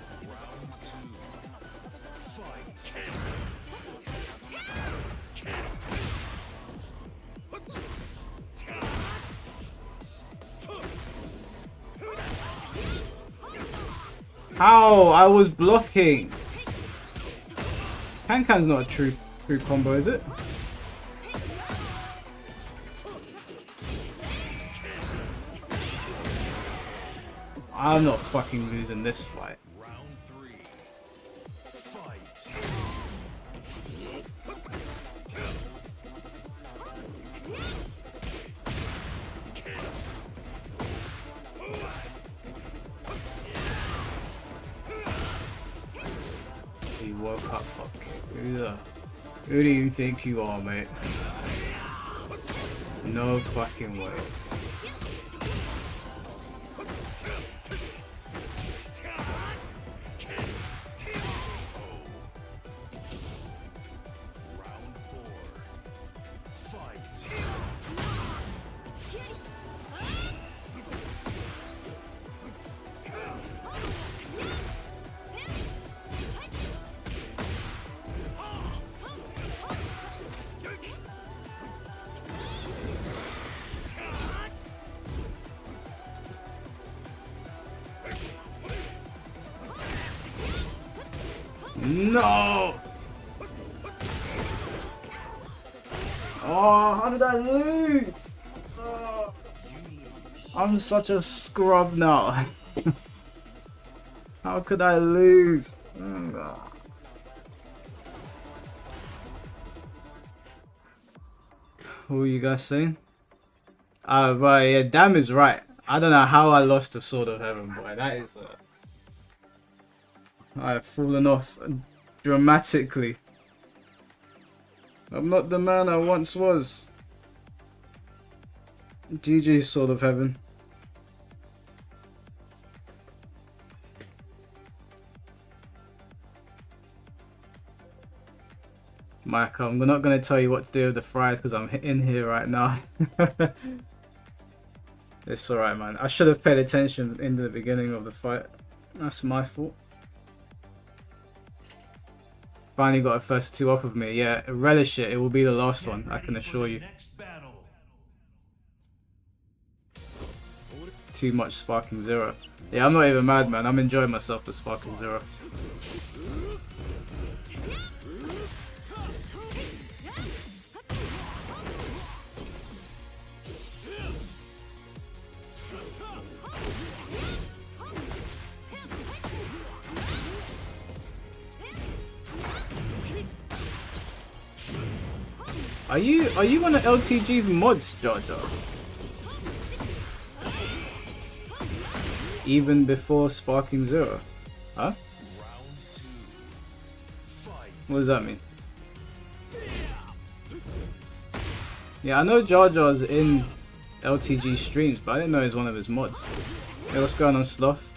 How? I was blocking. Can-Can's not a true combo, is it? I'm not fucking losing this fight. Round 3. Fight. He woke up. Okay. Who do you think you are, mate? No fucking way. Round 4. Fight. No! Oh, how did I lose? Oh, I'm such a scrub now. How could I lose? What were you guys saying? Right, yeah, Dam is right. I don't know how I lost to Sword of Heaven, boy. That is I've fallen off dramatically. I'm not the man I once was. GG, Sword of Heaven. Mike, I'm not going to tell you what to do with the fries because I'm in here right now. It's alright, man. I should have paid attention in the beginning of the fight. That's my fault. Finally got a first two off of me. Yeah, relish it. It will be the last one, I can assure you. Next battle. too much Sparking Zero. Yeah, I'm not even mad, man. I'm enjoying myself with Sparking Zero. Are you on the LTG mods, Jar Jar? Even before Sparking Zero? Huh? What does that mean? Yeah, I know Jar Jar's in LTG streams, but I didn't know he's one of his mods. Hey, what's going on, Sloth?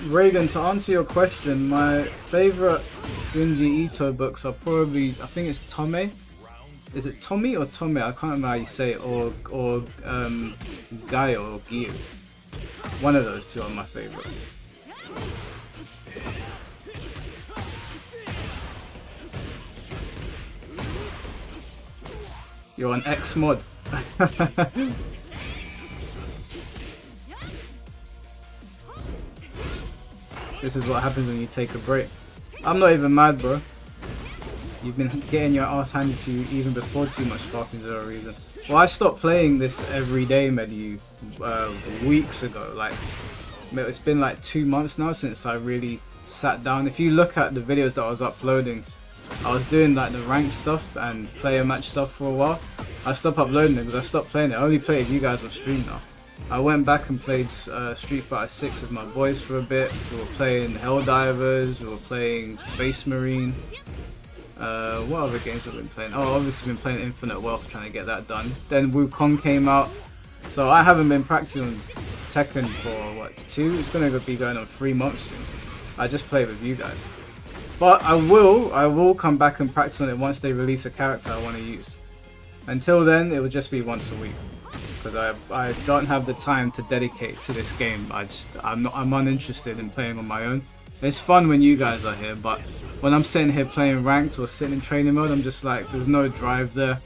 Reagan, to answer your question, my favorite Junji Ito books are probably, I think it's Tome. Is it Tommy or Tome? I can't remember how you say it. Or Gaio or Gyu. One of those two are my favorite. You're an X mod. This is what happens when you take a break. I'm not even mad, bro. You've been getting your ass handed to you even before too much Sparking Zero reason. Well, I stopped playing this every day, Medu, weeks ago. Like, it's been like 2 months now since I really sat down. If you look at the videos that I was uploading, I was doing like the ranked stuff and player match stuff for a while. I stopped uploading it because I stopped playing it. I only play with you guys on stream now. I went back and played Street Fighter 6 with my boys for a bit. We were playing Helldivers, we were playing Space Marine. What other games have we been playing? Oh, obviously been playing Infinite Wealth, trying to get that done. Then Wukong came out. So I haven't been practicing Tekken for, what, 2? It's going to be going on 3 months soon. I just play with you guys. But I will come back and practice on it once they release a character I want to use. Until then, it will just be once a week. Because I don't have the time to dedicate to this game. I'm uninterested in playing on my own. It's fun when you guys are here, but when I'm sitting here playing ranked or sitting in training mode, I'm just like, there's no drive there.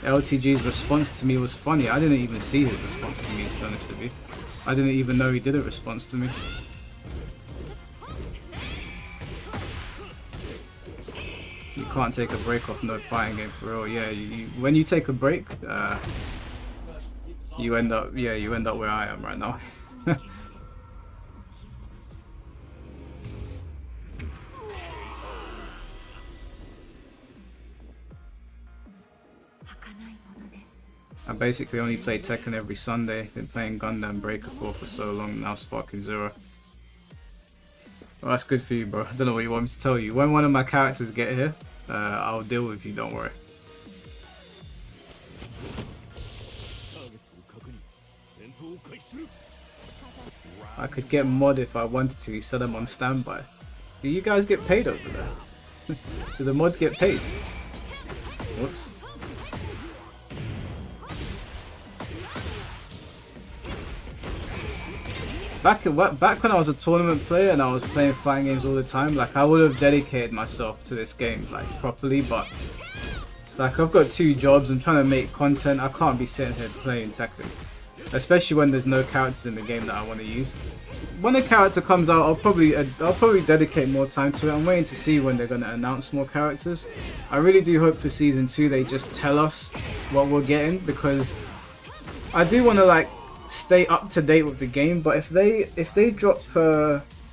LTG's response to me was funny. I didn't even see his response to me, to be honest with you. I didn't even know he did a response to me. You can't take a break off no fighting game for real. Yeah, when you take a break, you end up where I am right now. I basically only play Tekken every Sunday. Been playing Gundam Breaker 4 for so long now. Sparking Zero. Well, that's good for you, bro. I don't know what you want me to tell you. When one of my characters get here, I'll deal with you, don't worry. I could get mod if I wanted to, he said I'm on standby. Do you guys get paid over there? Do the mods get paid? Whoops. Back when I was a tournament player and I was playing fighting games all the time, like I would have dedicated myself to this game like properly, but like I've got 2 jobs, I'm trying to make content, I can't be sitting here playing Tekken. Especially when there's no characters in the game that I want to use. When a character comes out, I'll probably dedicate more time to it. I'm waiting to see when they're going to announce more characters. I really do hope for Season 2 they just tell us what we're getting, because I do want to like stay up to date with the game, but if they drop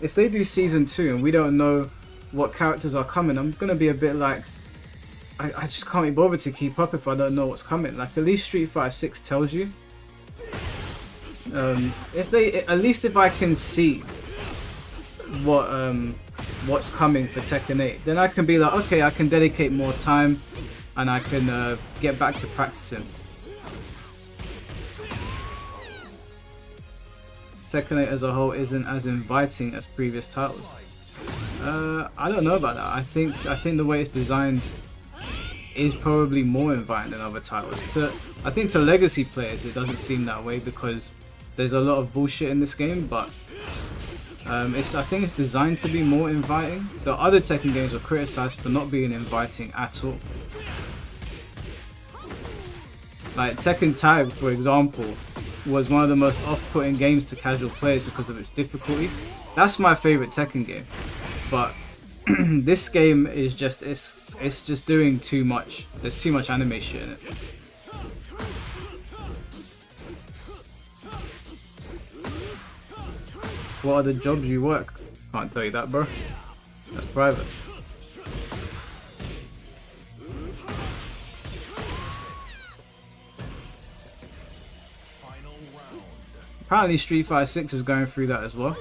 if they do Season 2 and we don't know what characters are coming, I'm gonna be a bit like I just can't be bothered to keep up if I don't know what's coming. Like at least Street Fighter 6 tells you. At least if I can see what's coming for Tekken 8, then I can be like, okay, I can dedicate more time and I can get back to practicing. Tekken 8 as a whole isn't as inviting as previous titles. I don't know about that. I think the way it's designed is probably more inviting than other titles. I think to legacy players it doesn't seem that way because there's a lot of bullshit in this game, but I think it's designed to be more inviting. The other Tekken games were criticized for not being inviting at all. Like Tekken Tag, for example, was one of the most off-putting games to casual players because of its difficulty. That's my favorite Tekken game, but this game is just it's just doing too much. There's too much anime shit in it. What are the jobs you work? Can't tell you that, bro. That's private. Apparently Street Fighter 6 is going through that as well.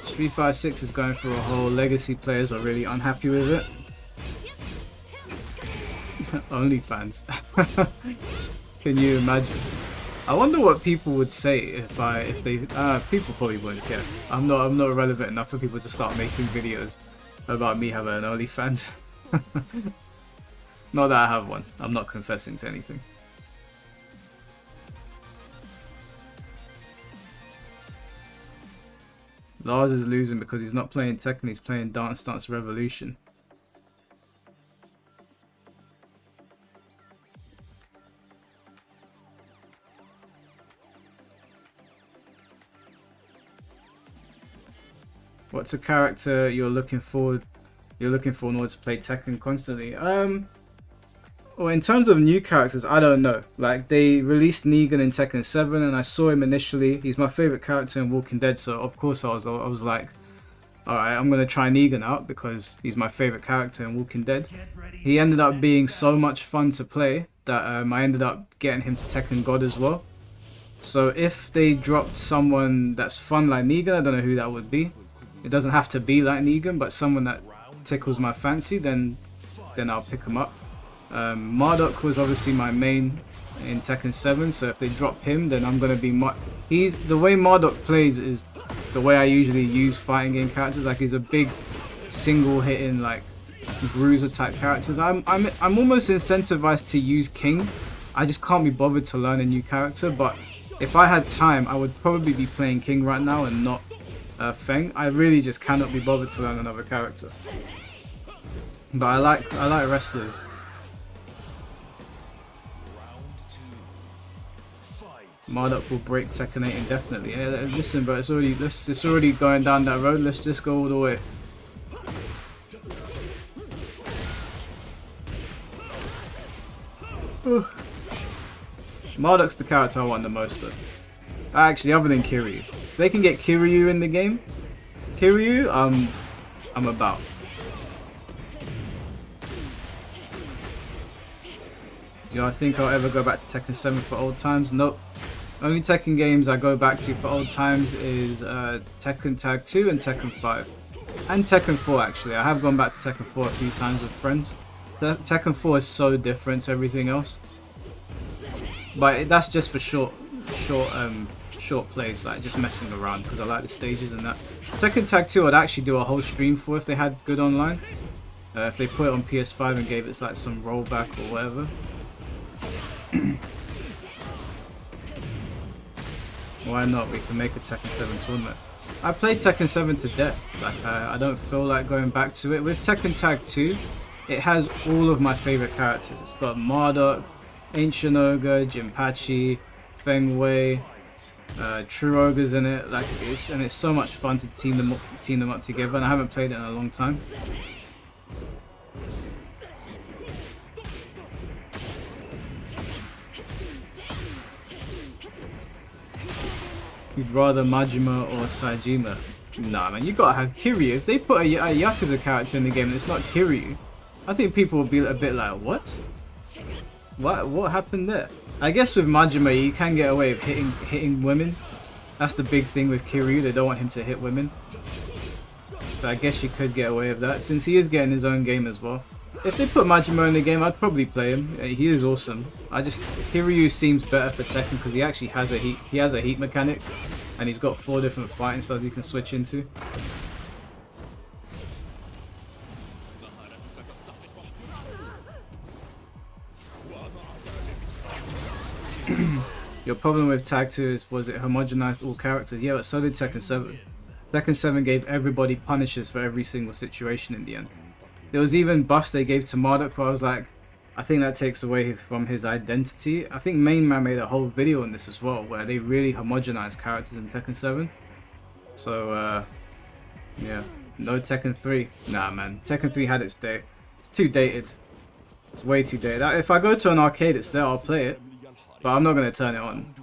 Street Fighter 6 is going through a whole legacy players are really unhappy with it. OnlyFans. Can you imagine? I wonder what people would say if they people probably wouldn't care. I'm not relevant enough for people to start making videos about me having an OnlyFans. Not that I have one. I'm not confessing to anything. Lars is losing because he's not playing Tekken, he's playing Dance Dance Revolution. What's a character you're looking for in order to play Tekken constantly? Well, in terms of new characters, I don't know. Like, they released Negan in Tekken 7 and I saw him initially. He's my favorite character in Walking Dead, so of course I was like, alright, I'm gonna try Negan out because he's my favorite character in Walking Dead. He ended up being so much fun to play that I ended up getting him to Tekken God as well. So if they dropped someone that's fun like Negan, I don't know who that would be. It doesn't have to be like Negan, but someone that tickles my fancy, then I'll pick him up. Marduk was obviously my main in Tekken 7, so if they drop him, then I'm gonna be the way Marduk plays is the way I usually use fighting game characters. Like, he's a big single hitting like bruiser type characters. I'm almost incentivized to use King. I just can't be bothered to learn a new character, but if I had time I would probably be playing King right now and not Feng. I really just cannot be bothered to learn another character. But I like wrestlers. Marduk will break Tekken 8 indefinitely. Yeah, listen, bro, it's already going down that road. Let's just go all the way. Marduk's the character I want the most, though. Actually, other than Kiryu, if they can get Kiryu in the game, I'm about. Do I think I'll ever go back to Tekken 7 for old times? Nope. Only Tekken games I go back to for old times is Tekken Tag 2 and Tekken 5. And Tekken 4 actually. I have gone back to Tekken 4 a few times with friends. Tekken 4 is so different to everything else. But that's just for short plays, like just messing around because I like the stages and that. Tekken Tag 2 I'd actually do a whole stream for if they had good online. If they put it on PS5 and gave it like some rollback or whatever. Why not? We can make a Tekken 7 tournament. I played Tekken 7 to death. Like I don't feel like going back to it. With Tekken Tag 2, it has all of my favorite characters. It's got Marduk, Ancient Ogre, Jinpachi, Feng Wei, True Ogre's in it. Like it's so much fun to team them up together. And I haven't played it in a long time. You'd rather Majima or Saejima? Nah, man, you gotta have Kiryu. If they put a Yakuza character in the game and it's not Kiryu, I think people will be a bit like, what? What happened there? I guess with Majima you can get away with hitting women. That's the big thing with Kiryu, they don't want him to hit women. So I guess you could get away with that, since he is getting his own game as well. If they put Majima in the game, I'd probably play him. He is awesome. Kiryu seems better for Tekken because he actually has a heat mechanic. and he's got 4 different fighting styles you can switch into. Your problem with Tag 2 was it homogenized all characters. Yeah, but so did Tekken 7. Tekken 7 gave everybody punishes for every single situation in the end. There was even buffs they gave to Marduk where I was like, I think that takes away from his identity. I think Main Man made a whole video on this as well, where they really homogenized characters in Tekken 7. So, yeah. No Tekken 3. Nah, man. Tekken 3 had its day. It's too dated. It's way too dated. If I go to an arcade, it's there, I'll play it. But I'm not going to turn it on.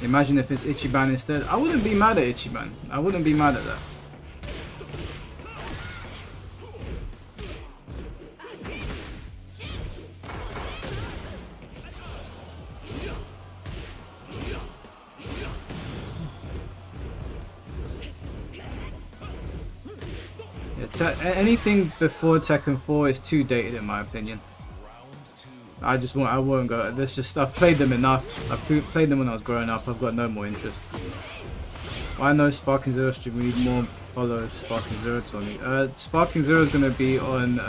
Imagine if it's Ichiban instead. I wouldn't be mad at Ichiban. I wouldn't be mad at that. Yeah, anything before Tekken 4 is too dated in my opinion. I won't go. There's just, I've played them enough. I played them when I was growing up. I've got no more interest. I know Sparking Zero stream. We need more follow Sparking Zero to me. Sparking Zero is gonna be on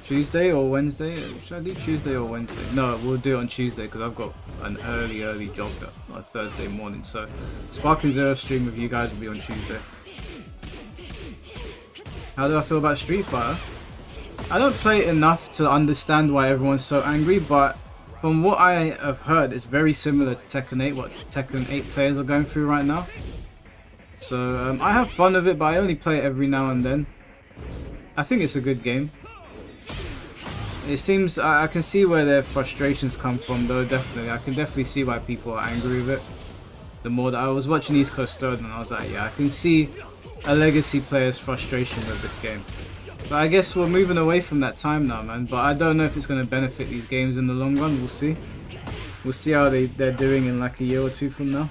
Tuesday or Wednesday. Should I do Tuesday or Wednesday? No, we'll do it on Tuesday because I've got an early job on Thursday morning. So Sparking Zero stream with you guys will be on Tuesday. How do I feel about Street Fighter? I don't play it enough to understand why everyone's so angry, but from what I have heard, it's very similar to Tekken 8, what Tekken 8 players are going through right now. So I have fun with it, but I only play it every now and then. I think it's a good game. It seems, I can see where their frustrations come from though, definitely. I can definitely see why people are angry with it. The more that I was watching East Coast Third and I was like, yeah, I can see a legacy player's frustration with this game. But I guess we're moving away from that time now, man. But I don't know if it's going to benefit these games in the long run. We'll see. We'll see how they're doing in like a year or two from now.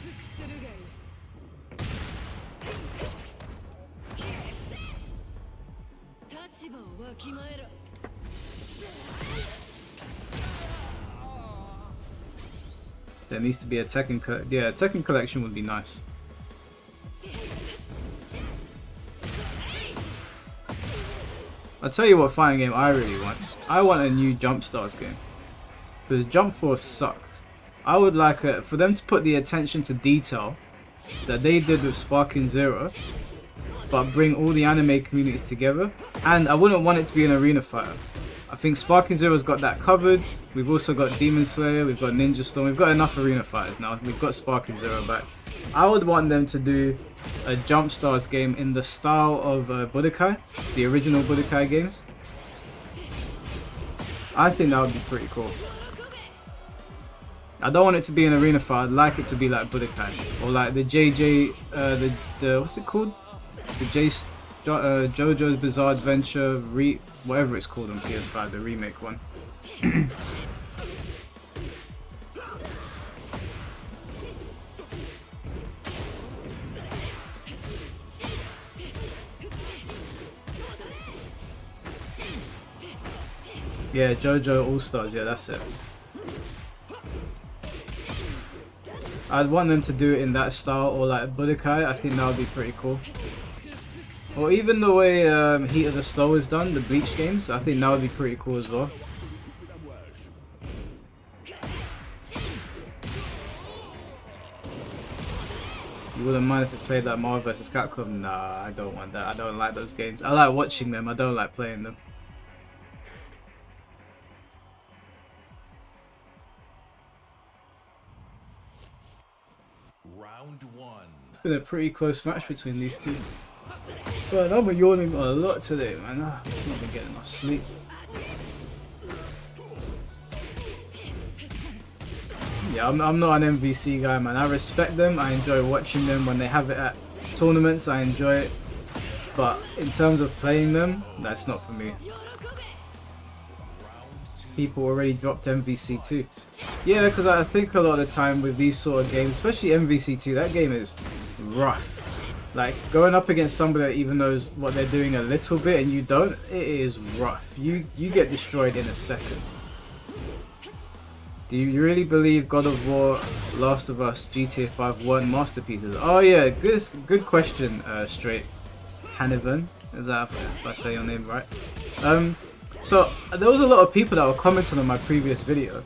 There needs to be a Tekken yeah, a Tekken collection would be nice. I'll tell you what fighting game I really want. I want a new Jump Stars game. Because Jump Force sucked. I would like for them to put the attention to detail that they did with Sparking Zero, but bring all the anime communities together. And I wouldn't want it to be an arena fighter. I think Sparking Zero's got that covered. We've also got Demon Slayer, we've got Ninja Storm, we've got enough arena fighters now. We've got Sparking Zero back. I would want them to do a Jump Stars game in the style of Budokai, the original Budokai games. I think that would be pretty cool. I don't want it to be an arena fight. I'd like it to be like Budokai or like the JJ, the what's it called? The JoJo's Bizarre Adventure whatever it's called on PS5, the remake one. Yeah, JoJo All Stars, yeah, that's it. I'd want them to do it in that style or like Budokai. I think that would be pretty cool. Or even the way Heat of the Slow is done, the Bleach games, I think that would be pretty cool as well. You wouldn't mind if it played like Marvel vs. Capcom? Nah, I don't want that. I don't like those games. I like watching them, I don't like playing them. Round one. It's been a pretty close match between these two. But I've been yawning a lot today, man. I've not been getting enough sleep. Yeah, I'm not an MVC guy, man. I respect them. I enjoy watching them when they have it at tournaments. I enjoy it. But in terms of playing them, that's not for me. People already dropped MVC2. Yeah, because I think a lot of the time with these sort of games, especially MVC2, that game is rough. Like, going up against somebody that even knows what they're doing a little bit and you don't, it is rough. You get destroyed in a second. Do you really believe God of War, Last of Us, GTA 5 weren't masterpieces? Oh yeah, good question, Straight Canavan. Is that if I say your name right? So there was a lot of people that were commenting on my previous video,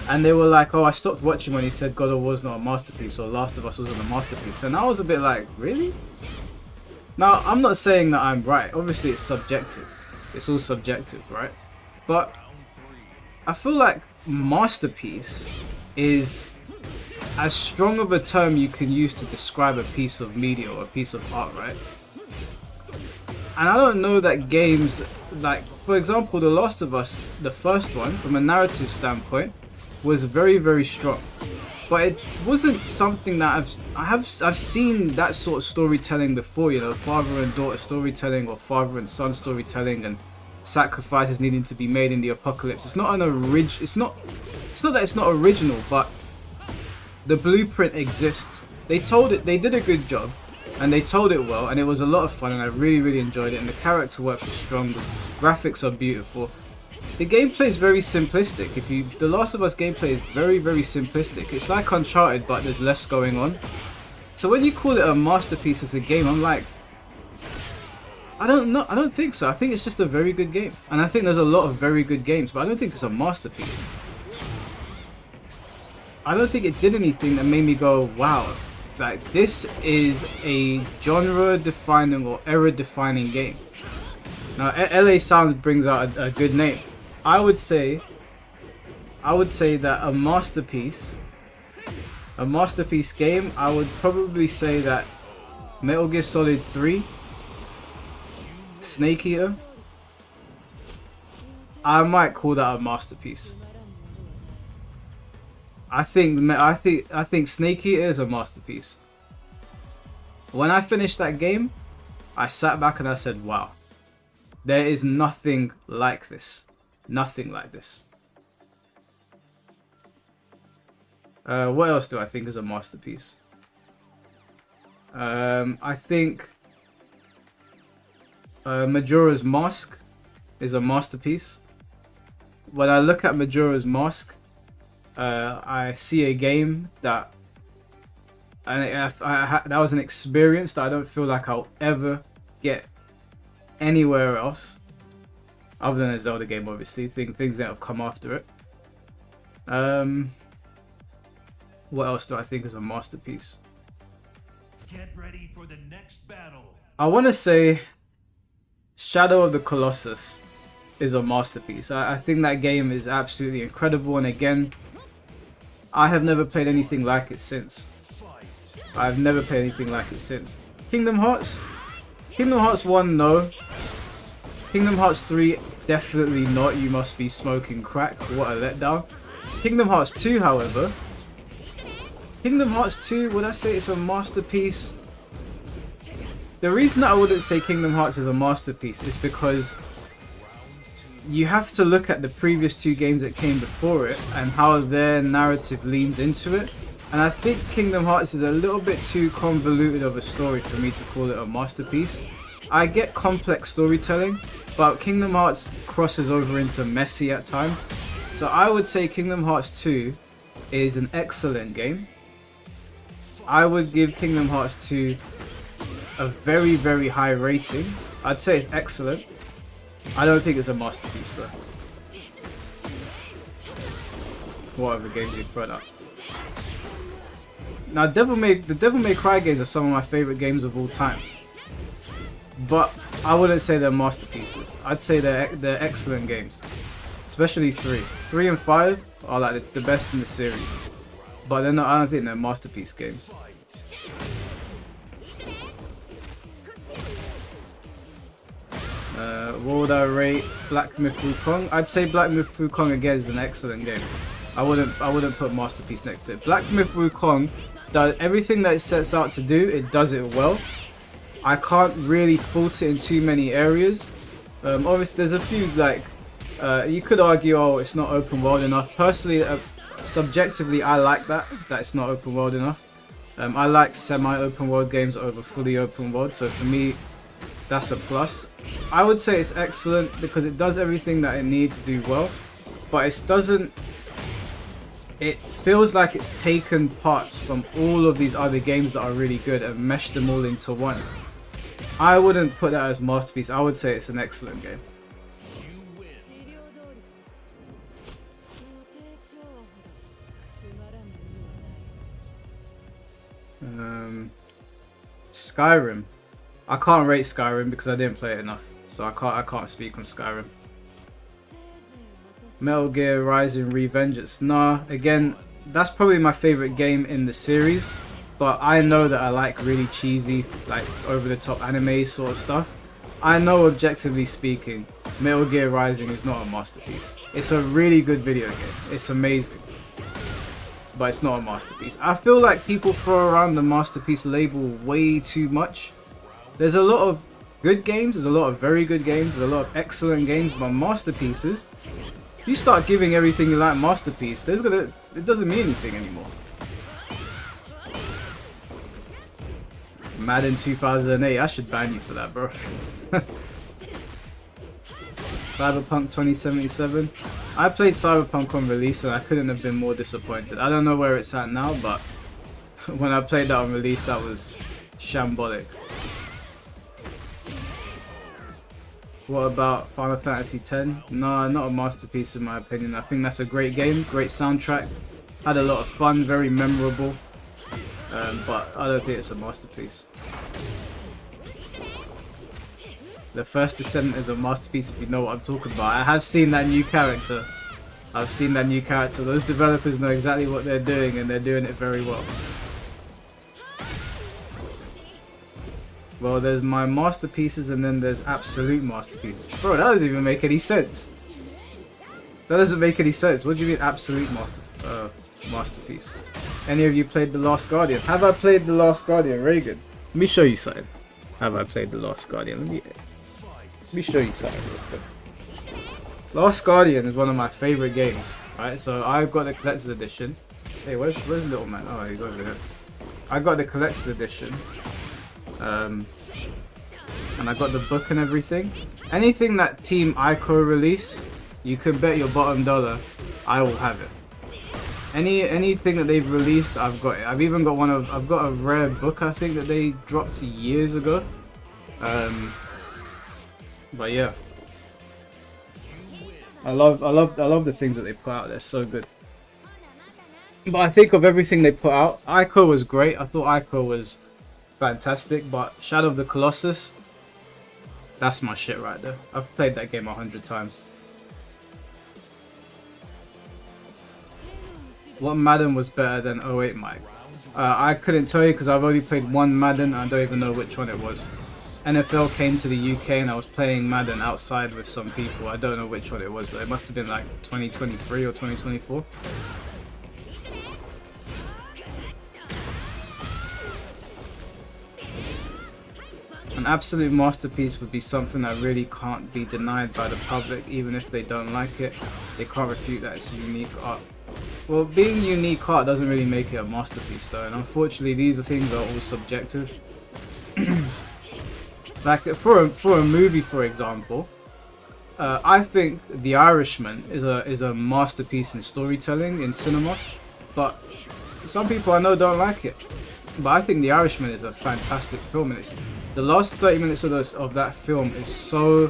and they were like, "Oh, I stopped watching when he said God of War was not a masterpiece or Last of Us wasn't a masterpiece," and I was a bit like, "Really?" Now I'm not saying that I'm right. Obviously, it's subjective. It's all subjective, right? But I feel like masterpiece is as strong of a term you can use to describe a piece of media or a piece of art, right? And I don't know that games, like, for example, The Last of Us, the first one, from a narrative standpoint, was very, very strong. But it wasn't something that I've seen that sort of storytelling before, you know, father and daughter storytelling or father and son storytelling and sacrifices needing to be made in the apocalypse. It's not it's not that it's not original, but the blueprint exists. They did a good job, and they told it well, and it was a lot of fun, and I really, really enjoyed it, and the character work was strong, the graphics are beautiful. The gameplay is very simplistic. The Last of Us gameplay is very, very simplistic. It's like Uncharted, but there's less going on. So when you call it a masterpiece as a game, I'm like, I don't think so. I think it's just a very good game. And I think there's a lot of very good games, but I don't think it's a masterpiece. I don't think it did anything that made me go, wow, like this is a genre-defining or era-defining game. Now, LA Sound brings out a good name. I would say that a masterpiece game, I would probably say that Metal Gear Solid 3, Snake Eater, I might call that a masterpiece. I think Snake Eater is a masterpiece. When I finished that game, I sat back and I said, wow, there is nothing like this. Nothing like this. What else do I think is a masterpiece? I think Majora's Mask is a masterpiece. When I look at Majora's Mask, I see a game that, that was an experience that I don't feel like I'll ever get anywhere else, other than a Zelda game, obviously. Things that have come after it. What else do I think is a masterpiece? Get ready for the next battle. I want to say Shadow of the Colossus is a masterpiece. I think that game is absolutely incredible, and again, I have never played anything like it since. I've never played anything like it since. Kingdom Hearts 1, no. Kingdom Hearts 3, definitely not. You must be smoking crack. What a letdown. Kingdom Hearts 2, however. Kingdom Hearts 2, would I say it's a masterpiece? The reason that I wouldn't say Kingdom Hearts is a masterpiece is because you have to look at the previous two games that came before it and how their narrative leans into it. And I think Kingdom Hearts is a little bit too convoluted of a story for me to call it a masterpiece. I get complex storytelling, but Kingdom Hearts crosses over into messy at times. So I would say Kingdom Hearts 2 is an excellent game. I would give Kingdom Hearts 2 a very, very high rating. I'd say it's excellent. I don't think it's a masterpiece though. What other games you'd throw up? Now, the Devil May Cry games are some of my favorite games of all time, but I wouldn't say they're masterpieces. I'd say they're excellent games, especially 3 and 5 are like the best in the series, but they're not. I don't think they're masterpiece games. What would I rate Black Myth Wukong? I'd say Black Myth Wukong again is an excellent game. I wouldn't put masterpiece next to it. Black Myth Wukong does everything that it sets out to do. It does it well. I can't really fault it in too many areas. Obviously, there's a few like you could argue, oh, it's not open world enough. Personally, subjectively, I like that it's not open world enough. I like semi-open world games over fully open world, so for me, that's a plus. I would say it's excellent because it does everything that it needs to do well, but it doesn't it feels like it's taken parts from all of these other games that are really good and meshed them all into one. I wouldn't put that as masterpiece. I would say it's an excellent game. Skyrim. I can't rate Skyrim because I didn't play it enough, so I can't speak on Skyrim. Metal Gear Rising Revengeance. Nah, again, that's probably my favorite game in the series, but I know that I like really cheesy, like over the top anime sort of stuff. I know, objectively speaking, Metal Gear Rising is not a masterpiece. It's a really good video game. It's amazing, but it's not a masterpiece. I feel like people throw around the masterpiece label way too much. There's a lot of good games, there's a lot of very good games, there's a lot of excellent games, but masterpieces, you start giving everything you like masterpiece, it doesn't mean anything anymore. Madden 2008, I should ban you for that, bro. Cyberpunk 2077. I played Cyberpunk on release and I couldn't have been more disappointed. I don't know where it's at now, but when I played that on release, that was shambolic. What about Final Fantasy X? No, not a masterpiece in my opinion. I think that's a great game, great soundtrack, had a lot of fun, very memorable, but I don't think it's a masterpiece. The First Descendant is a masterpiece if you know what I'm talking about. I have seen that new character. Those developers know exactly what they're doing and they're doing it very well. Well, there's my masterpieces and then there's absolute masterpieces. Bro, that doesn't even make any sense. That doesn't make any sense. What do you mean absolute masterpiece? Any of you played The Last Guardian? Have I played The Last Guardian, Reagan? Let me show you something. Have I played The Last Guardian? Let me show you something real quick. Last Guardian is one of my favorite games, right? So I've got the collector's edition. Hey, where's little man? Oh, he's over here. I got the collector's edition. And I got the book and everything. Anything that Team Ico release, you can bet your bottom dollar I will have it. Anything that they've released, I've got it. I've even got I've got a rare book I think that they dropped years ago. But yeah, I love the things that they put out. They're so good. But I think of everything they put out, Ico was great. I thought Ico was fantastic, but Shadow of the Colossus, that's my shit right there. I've played that game 100 times. What Madden was better than 08, Mike? I couldn't tell you because I've only played one Madden and I don't even know which one it was. NFL came to the UK and I was playing Madden outside with some people. I don't know which one it was though. It must have been like 2023 or 2024. An absolute masterpiece would be something that really can't be denied by the public, even if they don't like it. They can't refute that it's unique art. Well, being unique art doesn't really make it a masterpiece though, and unfortunately these things are all subjective. Like for a movie, for example, I think The Irishman is a masterpiece in storytelling in cinema, but some people I know don't like it. But I think The Irishman is a fantastic film, and the last 30 minutes of that film is so,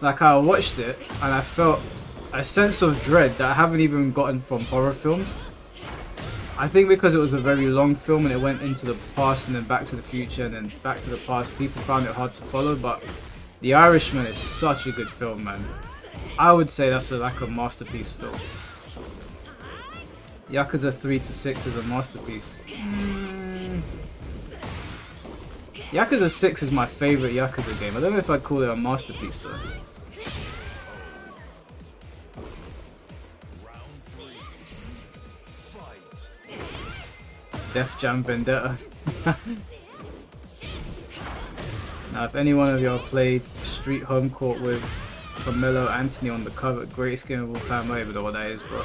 like, I watched it and I felt a sense of dread that I haven't even gotten from horror films. I think because it was a very long film and it went into the past and then back to the future and then back to the past, people found it hard to follow. But The Irishman is such a good film, man. I would say that's like a masterpiece film. Yakuza 3 to 6 is a masterpiece. Yakuza 6 is my favorite Yakuza game. I don't know if I'd call it a masterpiece though. Def Jam Vendetta. Now, if any one of y'all played Street Home Court with Carmelo Anthony on the cover, greatest game of all time, I don't even know what that is, bro.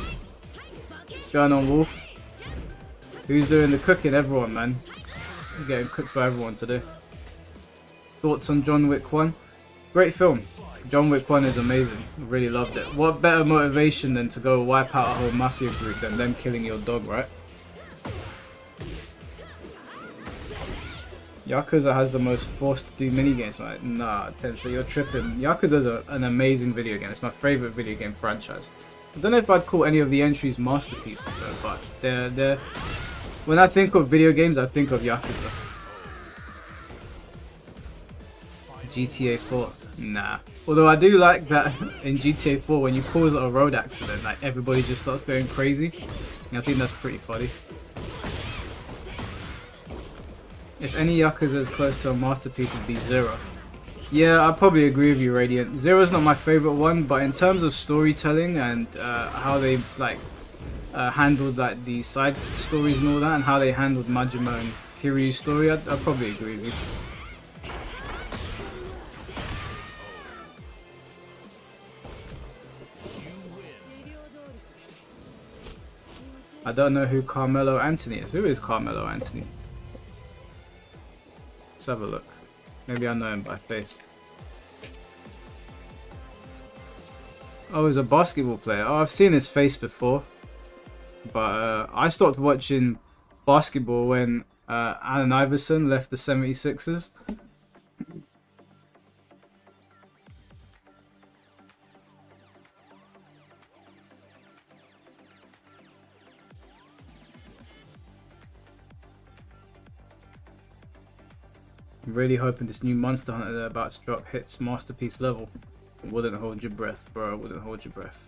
What's going on, Wolf? Who's doing the cooking? Everyone, man. I'm getting cooked by everyone today. Thoughts on John Wick 1? Great film. John Wick 1 is amazing. Really loved it. What better motivation than to go wipe out a whole mafia group than them killing your dog, right? Yakuza has the most forced to do minigames, right? Nah, Tensei, you're tripping. Yakuza is an amazing video game. It's my favorite video game franchise. I don't know if I'd call any of the entries masterpieces though, but they're when I think of video games, I think of Yakuza. GTA 4, nah. Although I do like that in GTA 4 when you cause a road accident, like everybody just starts going crazy. And I think that's pretty funny. If any Yakuza is close to a masterpiece, it'd be Zero. Yeah, I probably agree with you, Radiant. Zero's not my favorite one, but in terms of storytelling and how they like handled like the side stories and all that, and how they handled Majima and Kiryu's story, I'd probably agree with you. I don't know who Carmelo Anthony is. Who is Carmelo Anthony? Let's have a look. Maybe I know him by face. Oh, he's a basketball player. Oh, I've seen his face before. But I stopped watching basketball when Allen Iverson left the 76ers. I'm really hoping this new Monster Hunter they're about to drop hits masterpiece level. Wouldn't hold your breath, bro. Wouldn't hold your breath.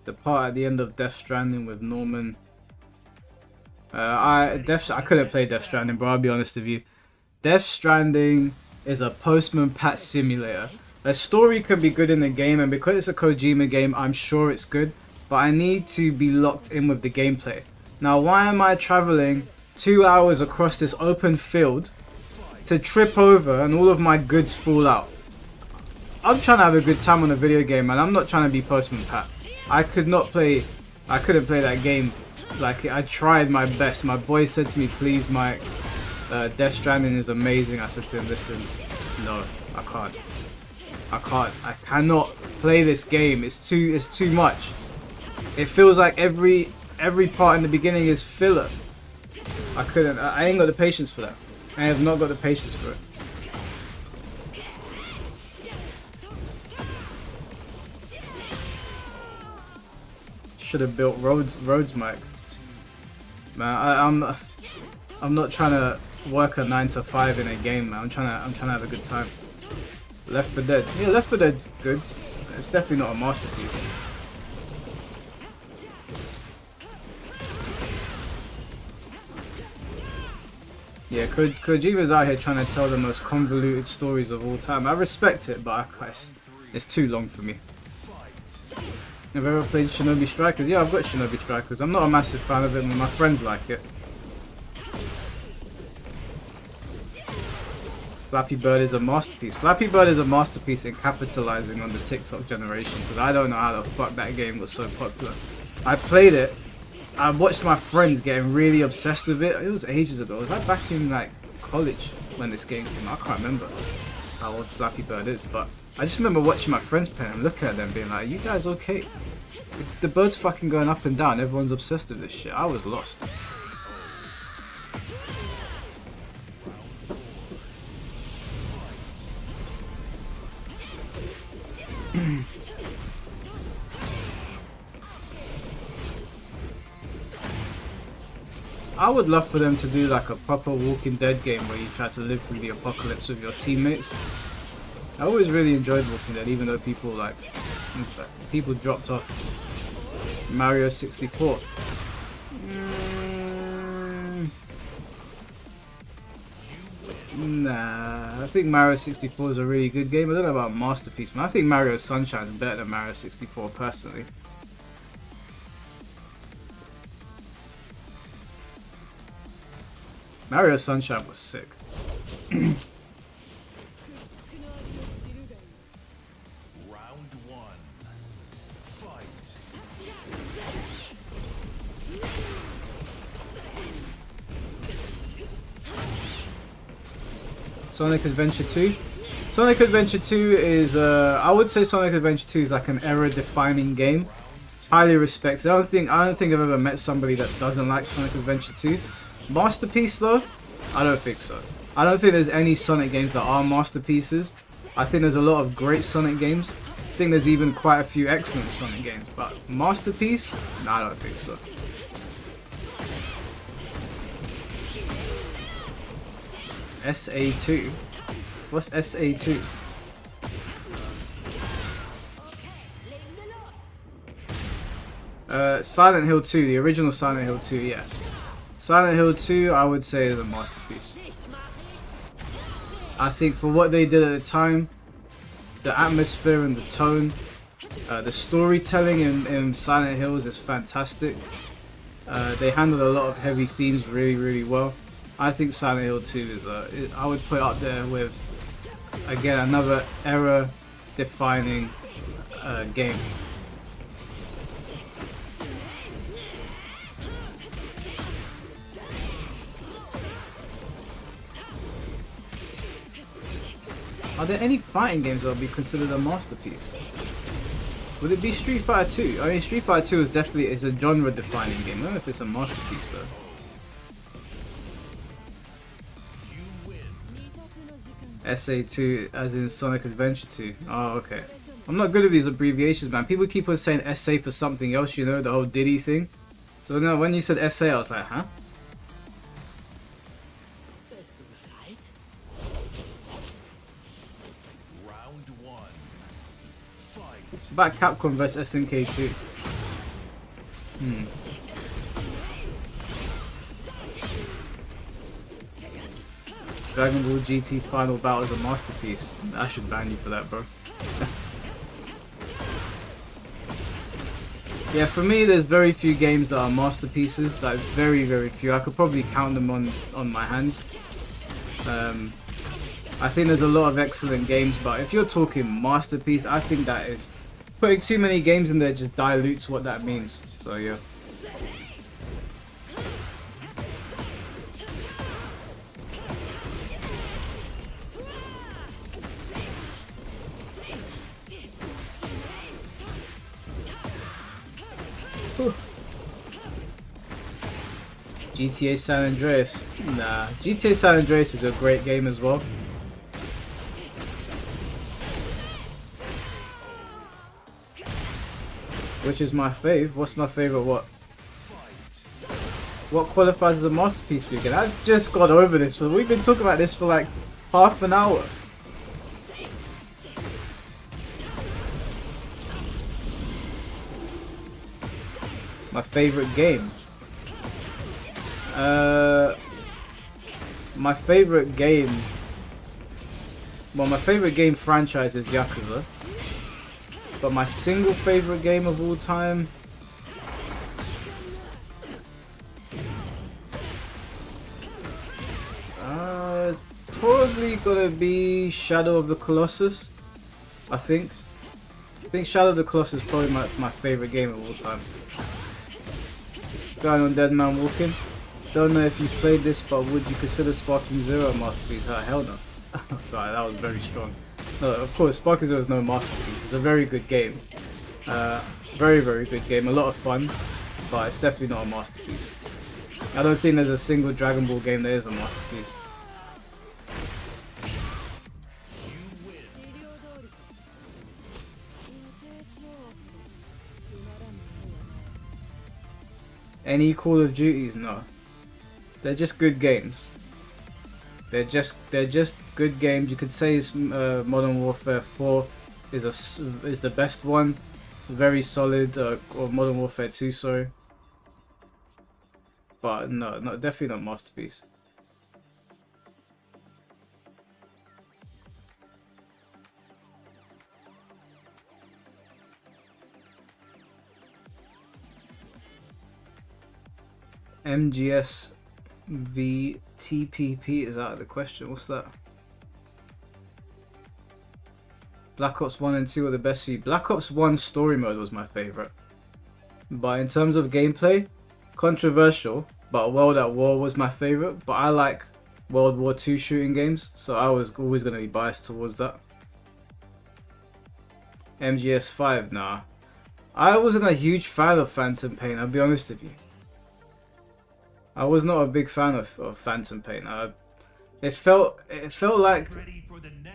The part at the end of Death Stranding with Norman. I couldn't play Death Stranding, bro. I'll be honest with you. Death Stranding is a Postman Pat simulator. The story can be good in the game, and because it's a Kojima game, I'm sure it's good. But I need to be locked in with the gameplay. Now, why am I traveling 2 hours across this open field to trip over and all of my goods fall out? I'm trying to have a good time on a video game, and I'm not trying to be Postman Pat. I couldn't play that game. Like, I tried my best. My boy said to me, please Mike, Death Stranding is amazing. I said to him, listen, no, I can't. I cannot play this game. It's too much. It feels like every part in the beginning is filler. I ain't got the patience for that. I have not got the patience for it. Should have built roads, Mike. Man, I'm not trying to work a 9 to 5 in a game, man. I'm trying to have a good time. Left 4 Dead. Yeah, Left 4 Dead's good. It's definitely not a masterpiece. Yeah, Kojima's out here trying to tell the most convoluted stories of all time. I respect it, but it's too long for me. Have you ever played Shinobi Strikers? Yeah, I've got Shinobi Strikers. I'm not a massive fan of it, but my friends like it. Flappy Bird is a masterpiece. Flappy Bird is a masterpiece in capitalizing on the TikTok generation, because I don't know how the fuck that game was so popular. I played it. I watched my friends getting really obsessed with it. It was ages ago. Was that back in like college when this game came out? I can't remember how old Flappy Bird is, but I just remember watching my friends play and looking at them being like, you guys okay? The bird's fucking going up and down. Everyone's obsessed with this shit. I was lost. I would love for them to do like a proper Walking Dead game where you try to live through the apocalypse with your teammates. I always really enjoyed Walking Dead, even though people dropped off Mario 64. Nah, I think Mario 64 is a really good game. I don't know about Masterpiece, man. I think Mario Sunshine is better than Mario 64 personally. Mario Sunshine was sick. Round 1. Fight. Sonic Adventure 2. Sonic Adventure 2 is, I would say Sonic Adventure 2 is like an era-defining game. Highly respected. I don't think I've ever met somebody that doesn't like Sonic Adventure 2. Masterpiece though? I don't think so. I don't think there's any Sonic games that are masterpieces. I think there's a lot of great Sonic games. I think there's even quite a few excellent Sonic games, but masterpiece? No, I don't think so. SA2? What's SA2? Silent Hill 2, the original Silent Hill 2, yeah. Silent Hill 2, I would say, is a masterpiece. I think for what they did at the time, the atmosphere and the tone, the storytelling in Silent Hills is fantastic. They handled a lot of heavy themes really, really well. I think Silent Hill 2 is, I would put it up there with, again, another era-defining game. Are there any fighting games that would be considered a masterpiece? Would it be Street Fighter 2? I mean, Street Fighter 2 is definitely a genre-defining game. I don't know if it's a masterpiece though. SA2 as in Sonic Adventure 2. Oh, okay. I'm not good at these abbreviations, man. People keep on saying SA for something else, you know, the whole Diddy thing. So no, when you said SA, I was like, huh? It's about Capcom vs SNK2. Dragon Ball GT Final Battle is a masterpiece. I should ban you for that, bro. Yeah, for me, there's very few games that are masterpieces. Like very, very few. I could probably count them on my hands. I think there's a lot of excellent games, but if you're talking masterpiece, I think that is putting too many games in there just dilutes what that means. So yeah. GTA San Andreas. Nah, GTA San Andreas is a great game as well. Which is my fave? What's my favorite what? What qualifies as a masterpiece to you again? I've just got over this. We've been talking about this for like half an hour. My favorite game. My favorite game. Well, my favorite game franchise is Yakuza. But my single favorite game of all time. It's probably gonna be Shadow of the Colossus. I think Shadow of the Colossus is probably my favorite game of all time. Going on Dead Man Walking. Don't know if you played this, but would you consider Sparking Zero a masterpiece? Oh, hell no. Right, that was very strong. No, of course, Sparking Zero is no masterpiece. It's a very good game. Very, very good game. A lot of fun, but it's definitely not a masterpiece. I don't think there's a single Dragon Ball game that is a masterpiece. Any Call of Duties? No. They're just good games. They're just good games. You could say Modern Warfare 4 is the best one. It's very solid, or Modern Warfare 2, sorry. But no, definitely not masterpiece. MGS v TPP is out of the question. What's that? Black Ops 1 and 2 are the best for you. Black Ops 1 story mode was my favorite. But in terms of gameplay, controversial, but World at War was my favorite. But I like World War II shooting games, so I was always going to be biased towards that. MGS5, nah. I wasn't a huge fan of Phantom Pain, I'll be honest with you. I was not a big fan of Phantom Pain. It felt like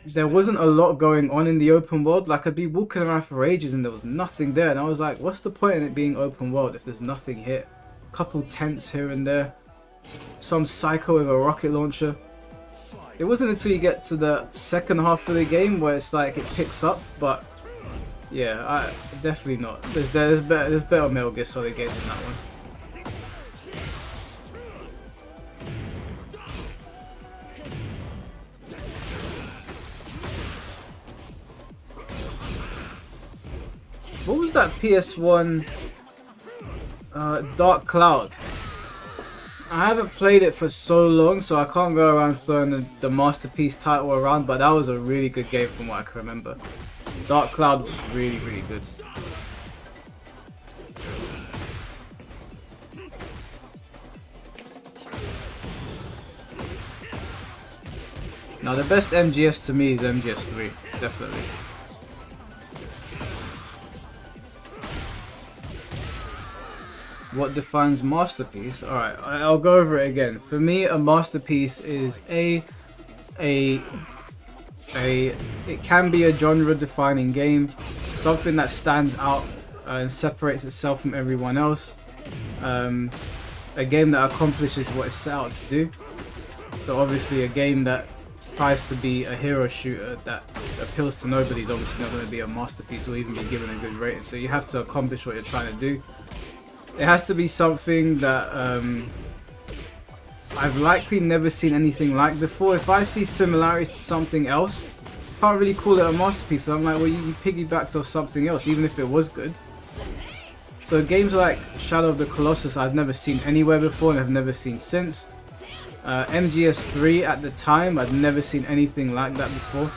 there wasn't a lot going on in the open world. Like, I'd be walking around for ages and there was nothing there, and I was like, what's the point in it being open world if there's nothing here? A couple tents here and there, some psycho with a rocket launcher. It wasn't until you get to the second half of the game where it's like it picks up, but yeah, definitely not. There's better Metal Gear Solid games than that one. What was that PS1 Dark Cloud? I haven't played it for so long, so I can't go around throwing the Masterpiece title around, but that was a really good game from what I can remember. Dark Cloud was really, really good. Now the best MGS to me is MGS3, definitely. What defines masterpiece? Alright, I'll go over it again. For me, a masterpiece is it can be a genre defining game, something that stands out and separates itself from everyone else, a game that accomplishes what it's set out to do. So obviously a game that tries to be a hero shooter that appeals to nobody is obviously not going to be a masterpiece or even be given a good rating. So you have to accomplish what you're trying to do. It has to be something that I've likely never seen anything like before. If I see similarities to something else, I can't really call it a masterpiece. So I'm like, well, you piggybacked off something else, even if it was good. So games like Shadow of the Colossus I've never seen anywhere before and have never seen since. MGS3 at the time, I'd never seen anything like that before.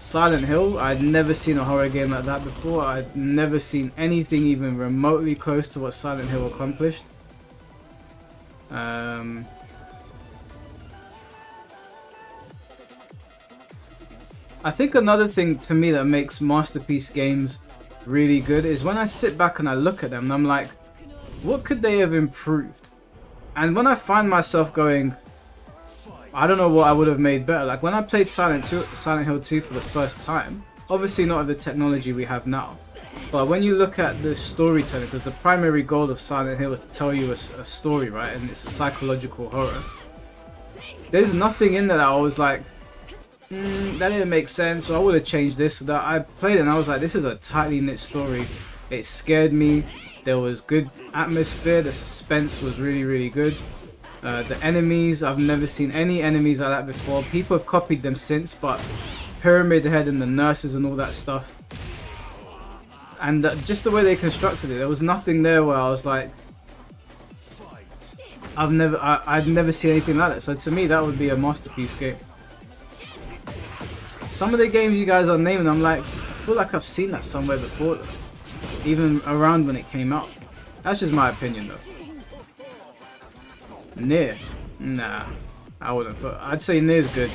Silent Hill, I'd never seen a horror game like that before. I'd never seen anything even remotely close to what Silent Hill accomplished. I think another thing to me that makes masterpiece games really good is when I sit back and I look at them and I'm like, what could they have improved? And when I find myself going, I don't know what I would have made better. Like when I played Silent Hill 2 for the first time, obviously not with the technology we have now, but when you look at the storytelling, because the primary goal of Silent Hill is to tell you a story, right? And it's a psychological horror. There's nothing in there that I was like, that didn't make sense, or I would have changed this or that. I played it and I was like, this is a tightly knit story. It scared me. There was good atmosphere. The suspense was really, really good. The enemies, I've never seen any enemies like that before. People have copied them since, but Pyramid Head and the nurses and all that stuff. And just the way they constructed it, there was nothing there where I was like, I'd never seen anything like that. So to me, that would be a masterpiece game. Some of the games you guys are naming, I'm like, I feel like I've seen that somewhere before, though. Even around when it came out. That's just my opinion, though. Nier? Nah, I wouldn't. But I'd say Nier's good.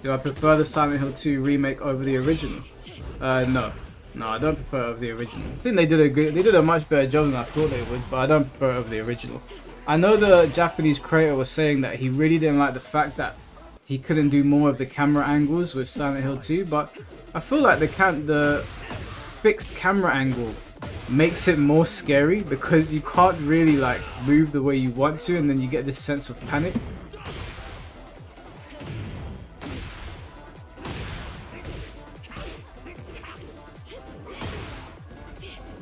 Do I prefer the Silent Hill 2 remake over the original? No, I don't prefer it over the original. I think they did a much better job than I thought they would, but I don't prefer it over the original. I know the Japanese creator was saying that he really didn't like the fact that he couldn't do more of the camera angles with Silent Hill 2, but I feel like the fixed camera angle makes it more scary because you can't really like move the way you want to, and then you get this sense of panic.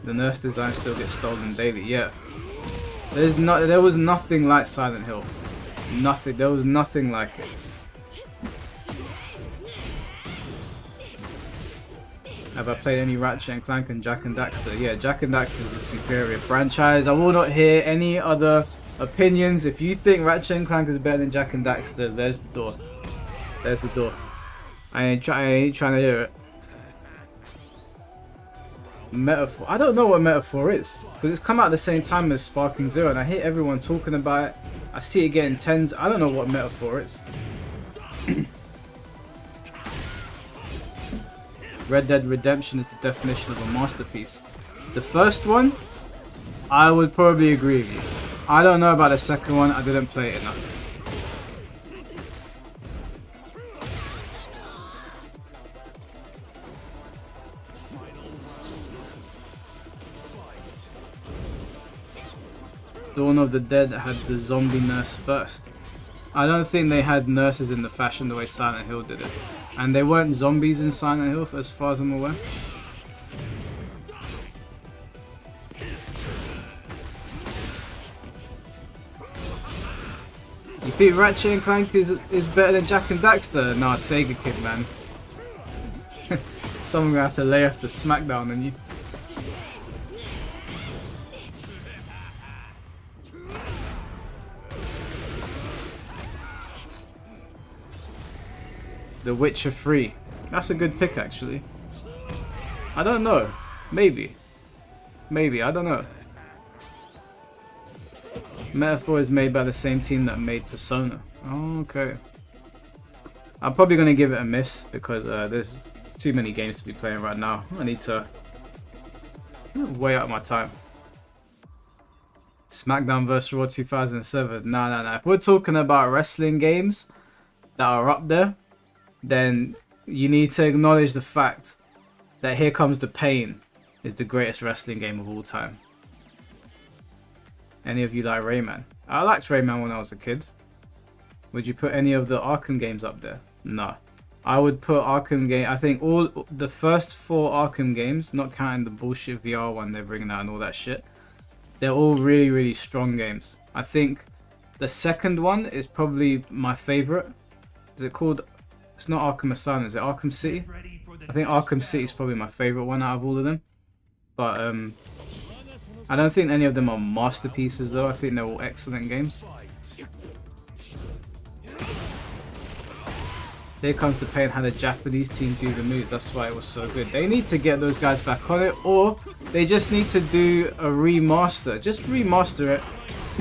The nurse design still gets stolen daily. Yeah, there was nothing like Silent Hill. Nothing. There was nothing like it. Have I played any Ratchet and Clank and Jak and Daxter? Yeah, Jak and Daxter is a superior franchise. I will not hear any other opinions. If you think Ratchet and Clank is better than Jak and Daxter, there's the door. There's the door. I ain't trying to hear it. Metaphor. I don't know what Metaphor is. Because it's come out at the same time as Sparking Zero and I hear everyone talking about it. I see it getting 10s. I don't know what Metaphor is. Red Dead Redemption is the definition of a masterpiece. The first one, I would probably agree with you. I don't know about the second one. I didn't play it enough. Dawn of the Dead had the zombie nurse first. I don't think they had nurses in the fashion the way Silent Hill did it. And they weren't zombies in Silent Hill as far as I'm aware. You think Ratchet and Clank is better than Jak and Daxter? Nah, Sega Kid, man. Someone gonna have to lay off the smackdown on you. The Witcher 3. That's a good pick, actually. I don't know. Maybe. Maybe. I don't know. Metaphor is made by the same team that made Persona. Oh, okay. I'm probably going to give it a miss because there's too many games to be playing right now. I need to weigh out my time. SmackDown vs. Raw 2007. Nah. If we're talking about wrestling games that are up there, then you need to acknowledge the fact that Here Comes the Pain is the greatest wrestling game of all time. Any of you like Rayman? I liked Rayman when I was a kid. Would you put any of the Arkham games up there? No. I would put Arkham game. I think all the first 4 Arkham games, not counting the bullshit VR one they're bringing out and all that shit, they're all really, really strong games. I think the second one is probably my favorite. Is it called? It's not Arkham Asylum, is it Arkham City? I think Arkham City is probably my favorite one out of all of them. But I don't think any of them are masterpieces though. I think they're all excellent games. Here Comes the Pain had a Japanese team do the moves. That's why it was so good. They need to get those guys back on it, or they just need to do a remaster. Just remaster it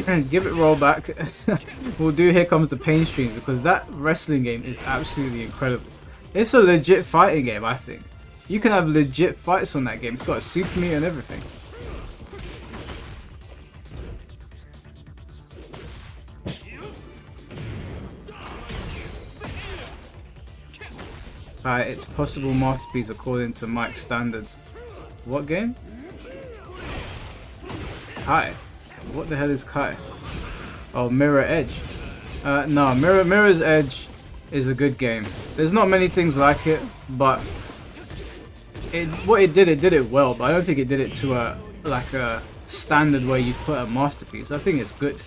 and give it rollback. We'll do Here Comes the Pain streams because that wrestling game is absolutely incredible. It's a legit fighting game, I think. You can have legit fights on that game. It's got a super meter and everything. It's possible masterpiece according to Mike's standards. What game? Kai. What the hell is Kai? Oh, Mirror Edge. No, Mirror's Edge is a good game. There's not many things like it, but it did it well. But I don't think it did it to a standard where you put a masterpiece. I think it's good.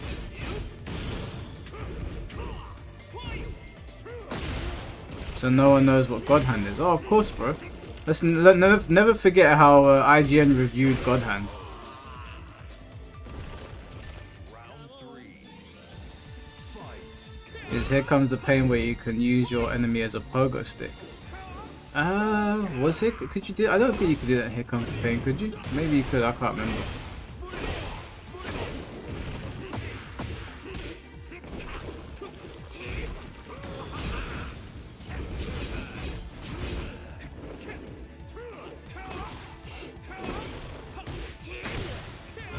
So no one knows what God Hand is. Oh, of course, bro. Listen, never forget how IGN reviewed God Hand. Is Here Comes the Pain where you can use your enemy as a pogo stick? Was it? Could you do? I don't think you could do that in Here Comes the Pain, could you? Maybe you could. I can't remember.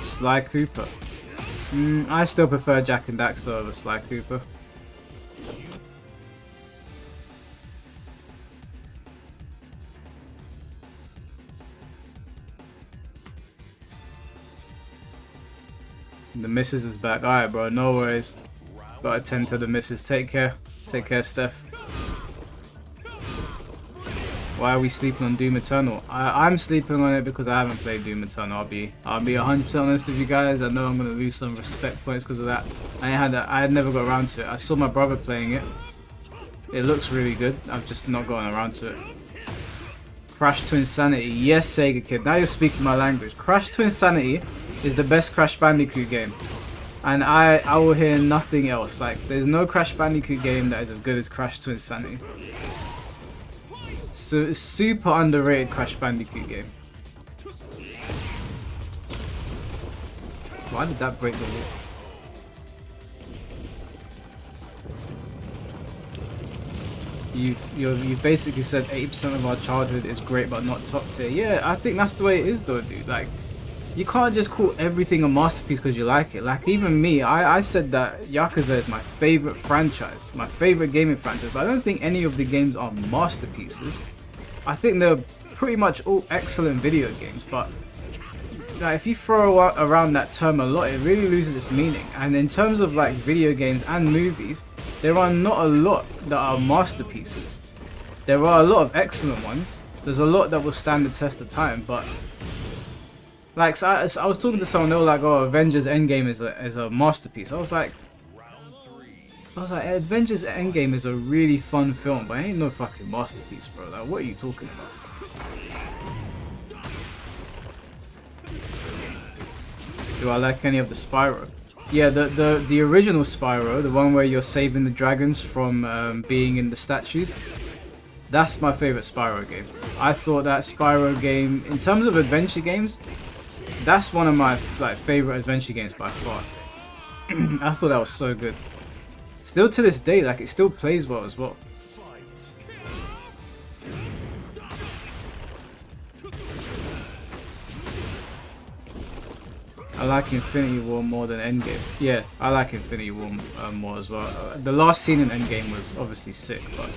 Sly Cooper. I still prefer Jak and Daxter over Sly Cooper. The missus is back. Alright, bro. No worries. Gotta attend to the missus. Take care. Take care, Steph. Why are we sleeping on Doom Eternal? I'm sleeping on it because I haven't played Doom Eternal. I'll be 100% honest with you guys. I know I'm gonna lose some respect points because of that. I had never got around to it. I saw my brother playing it. It looks really good. I've just not gotten around to it. Crash to Insanity. Yes, Sega Kid. Now you're speaking my language. Crash to Insanity is the best Crash Bandicoot game. And I will hear nothing else. Like, there's no Crash Bandicoot game that is as good as Crash to Insanity. So, super underrated Crash Bandicoot game. Why did that break the wall? You've basically said 80% of our childhood is great but not top tier. Yeah, I think that's the way it is though, dude. Like, you can't just call everything a masterpiece because you like it. Like, even me, I said that Yakuza is my favorite franchise, my favorite gaming franchise, but I don't think any of the games are masterpieces. I think they're pretty much all excellent video games, but like, if you throw around that term a lot, it really loses its meaning. And in terms of like video games and movies, there are not a lot that are masterpieces. There are a lot of excellent ones. There's a lot that will stand the test of time, but like, so I was talking to someone, they were like, "Oh, Avengers Endgame is a masterpiece." I was like, Avengers Endgame is a really fun film, but it ain't no fucking masterpiece, bro. Like, what are you talking about? Do I like any of the Spyro? Yeah, the original Spyro, the one where you're saving the dragons from being in the statues. That's my favorite Spyro game. I thought that Spyro game, in terms of adventure games, that's one of my like favorite adventure games by far. I thought that was so good. Still to this day, like, it still plays well as well. I like Infinity War more than Endgame. Yeah, I like Infinity War more as well. The last scene in Endgame was obviously sick, but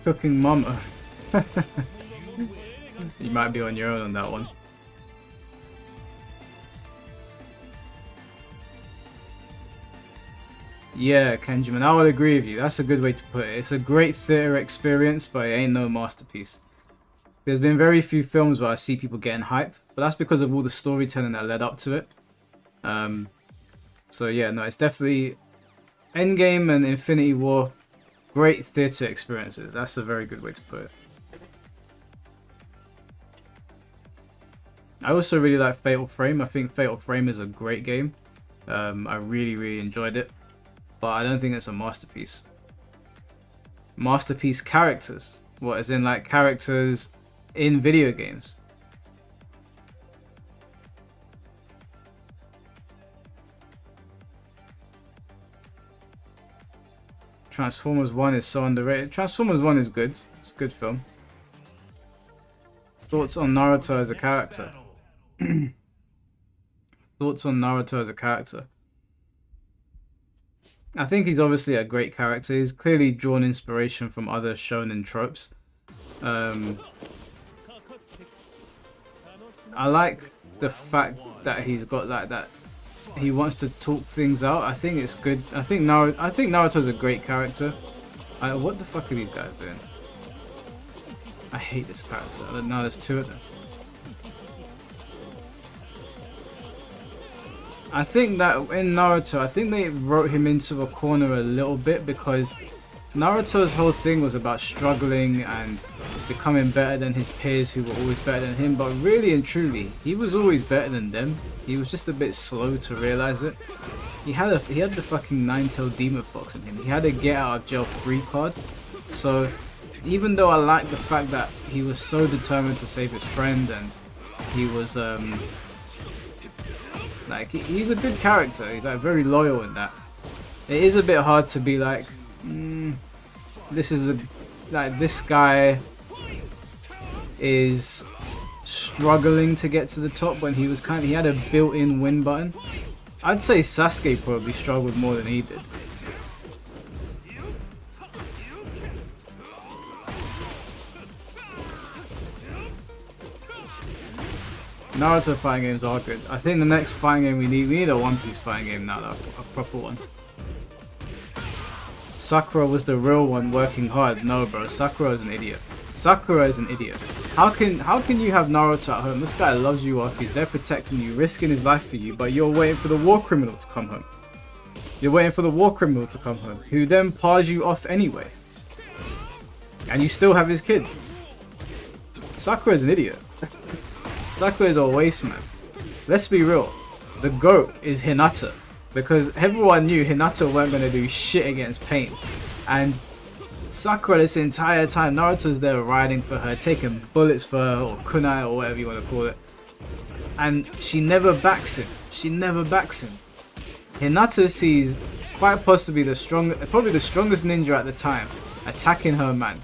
cooking mama. You might be on your own on that one. Yeah, Kenjamin, I would agree with you. That's a good way to put it. It's a great theatre experience, but it ain't no masterpiece. There's been very few films where I see people getting hype, but that's because of all the storytelling that led up to it. So yeah, no, it's definitely Endgame and Infinity War. Great theatre experiences. That's a very good way to put it. I also really like Fatal Frame. I think Fatal Frame is a great game. I really enjoyed it. But I don't think it's a masterpiece. Masterpiece characters. What, as in like characters in video games? Transformers 1 is so underrated. Transformers 1 is good. It's a good film. Thoughts on Naruto as a character? Thoughts on Naruto as a character? I think he's obviously a great character. He's clearly drawn inspiration from other shonen tropes. I like the fact that he's got like that. He wants to talk things out. I think it's good. I think Naruto's a great character. What the fuck are these guys doing? I hate this character. No, there's two of them. I think that in Naruto, I think they wrote him into a corner a little bit because Naruto's whole thing was about struggling and becoming better than his peers who were always better than him, but really and truly, he was always better than them. He was just a bit slow to realize it. He had the fucking nine-tailed demon fox in him. He had a get out of jail free card. So even though I like the fact that he was so determined to save his friend and he was like, he's a good character. He's like very loyal in that. It is a bit hard to be like, this guy is struggling to get to the top when he had a built-in win button. I'd say Sasuke probably struggled more than he did. Naruto fighting games are good. I think the next fighting game we need a One Piece fighting game now, though, a proper one. Sakura was the real one working hard. No, bro, Sakura is an idiot. Sakura is an idiot. How can you have Naruto at home? This guy loves you off. He's there protecting you, risking his life for you, but you're waiting for the war criminal to come home. You're waiting for the war criminal to come home, who then pars you off anyway. And you still have his kid. Sakura is an idiot. Sakura is a waste man. Let's be real. The GOAT is Hinata. because everyone knew Hinata weren't gonna do shit against Pain, and Sakura this entire time, Naruto's there riding for her, taking bullets for her, or kunai, or whatever you want to call it, and she never backs him. She never backs him. Hinata sees quite possibly probably the strongest ninja at the time, attacking her man,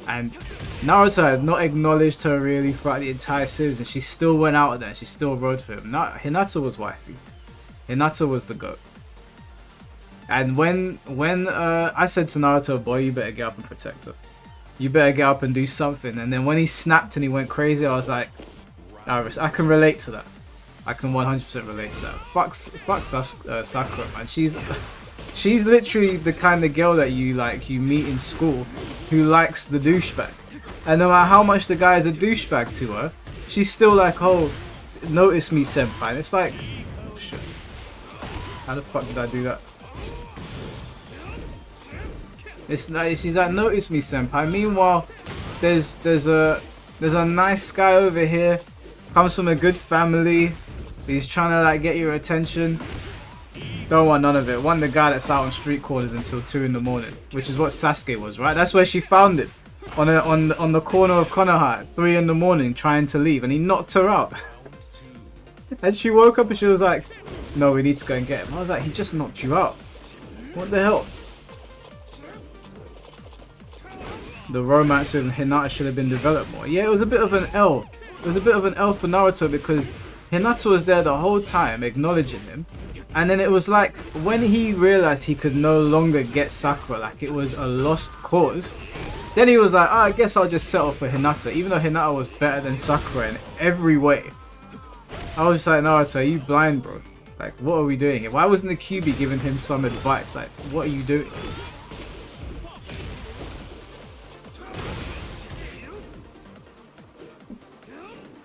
and Naruto had not acknowledged her really throughout the entire series, and she still went out there and she still rode for him. Hinata was wifey. Hinata was the GOAT. And when I said to Naruto, boy, you better get up and protect her. You better get up and do something. And then when he snapped and he went crazy, I was like, I can relate to that. I can 100% relate to that. Fuck Sakura, man. She's literally the kind of girl that you meet in school who likes the douchebag. And no matter how much the guy is a douchebag to her, she's still like, oh, notice me, senpai. And it's like, oh shit. How the fuck did I do that? It's like, she's like, notice me, senpai. Meanwhile, there's a nice guy over here, comes from a good family. He's trying to like get your attention. Don't want none of it. Want the guy that's out on street corners until 2 in the morning, which is what Sasuke was, right? That's where she found it, on the corner of Konoha at 3 in the morning, trying to leave, and he knocked her out. And she woke up and she was like, "No, we need to go and get him." I was like, "He just knocked you out. What the hell?" The romance with Hinata should have been developed more. Yeah, it was a bit of an L. It was a bit of an L for Naruto because Hinata was there the whole time acknowledging him. And then it was like when he realized he could no longer get Sakura, like it was a lost cause, then he was like, oh, I guess I'll just settle for Hinata, even though Hinata was better than Sakura in every way. I was just like, Naruto, are you blind, bro? Like, what are we doing here? Why wasn't the QB giving him some advice? Like, what are you doing?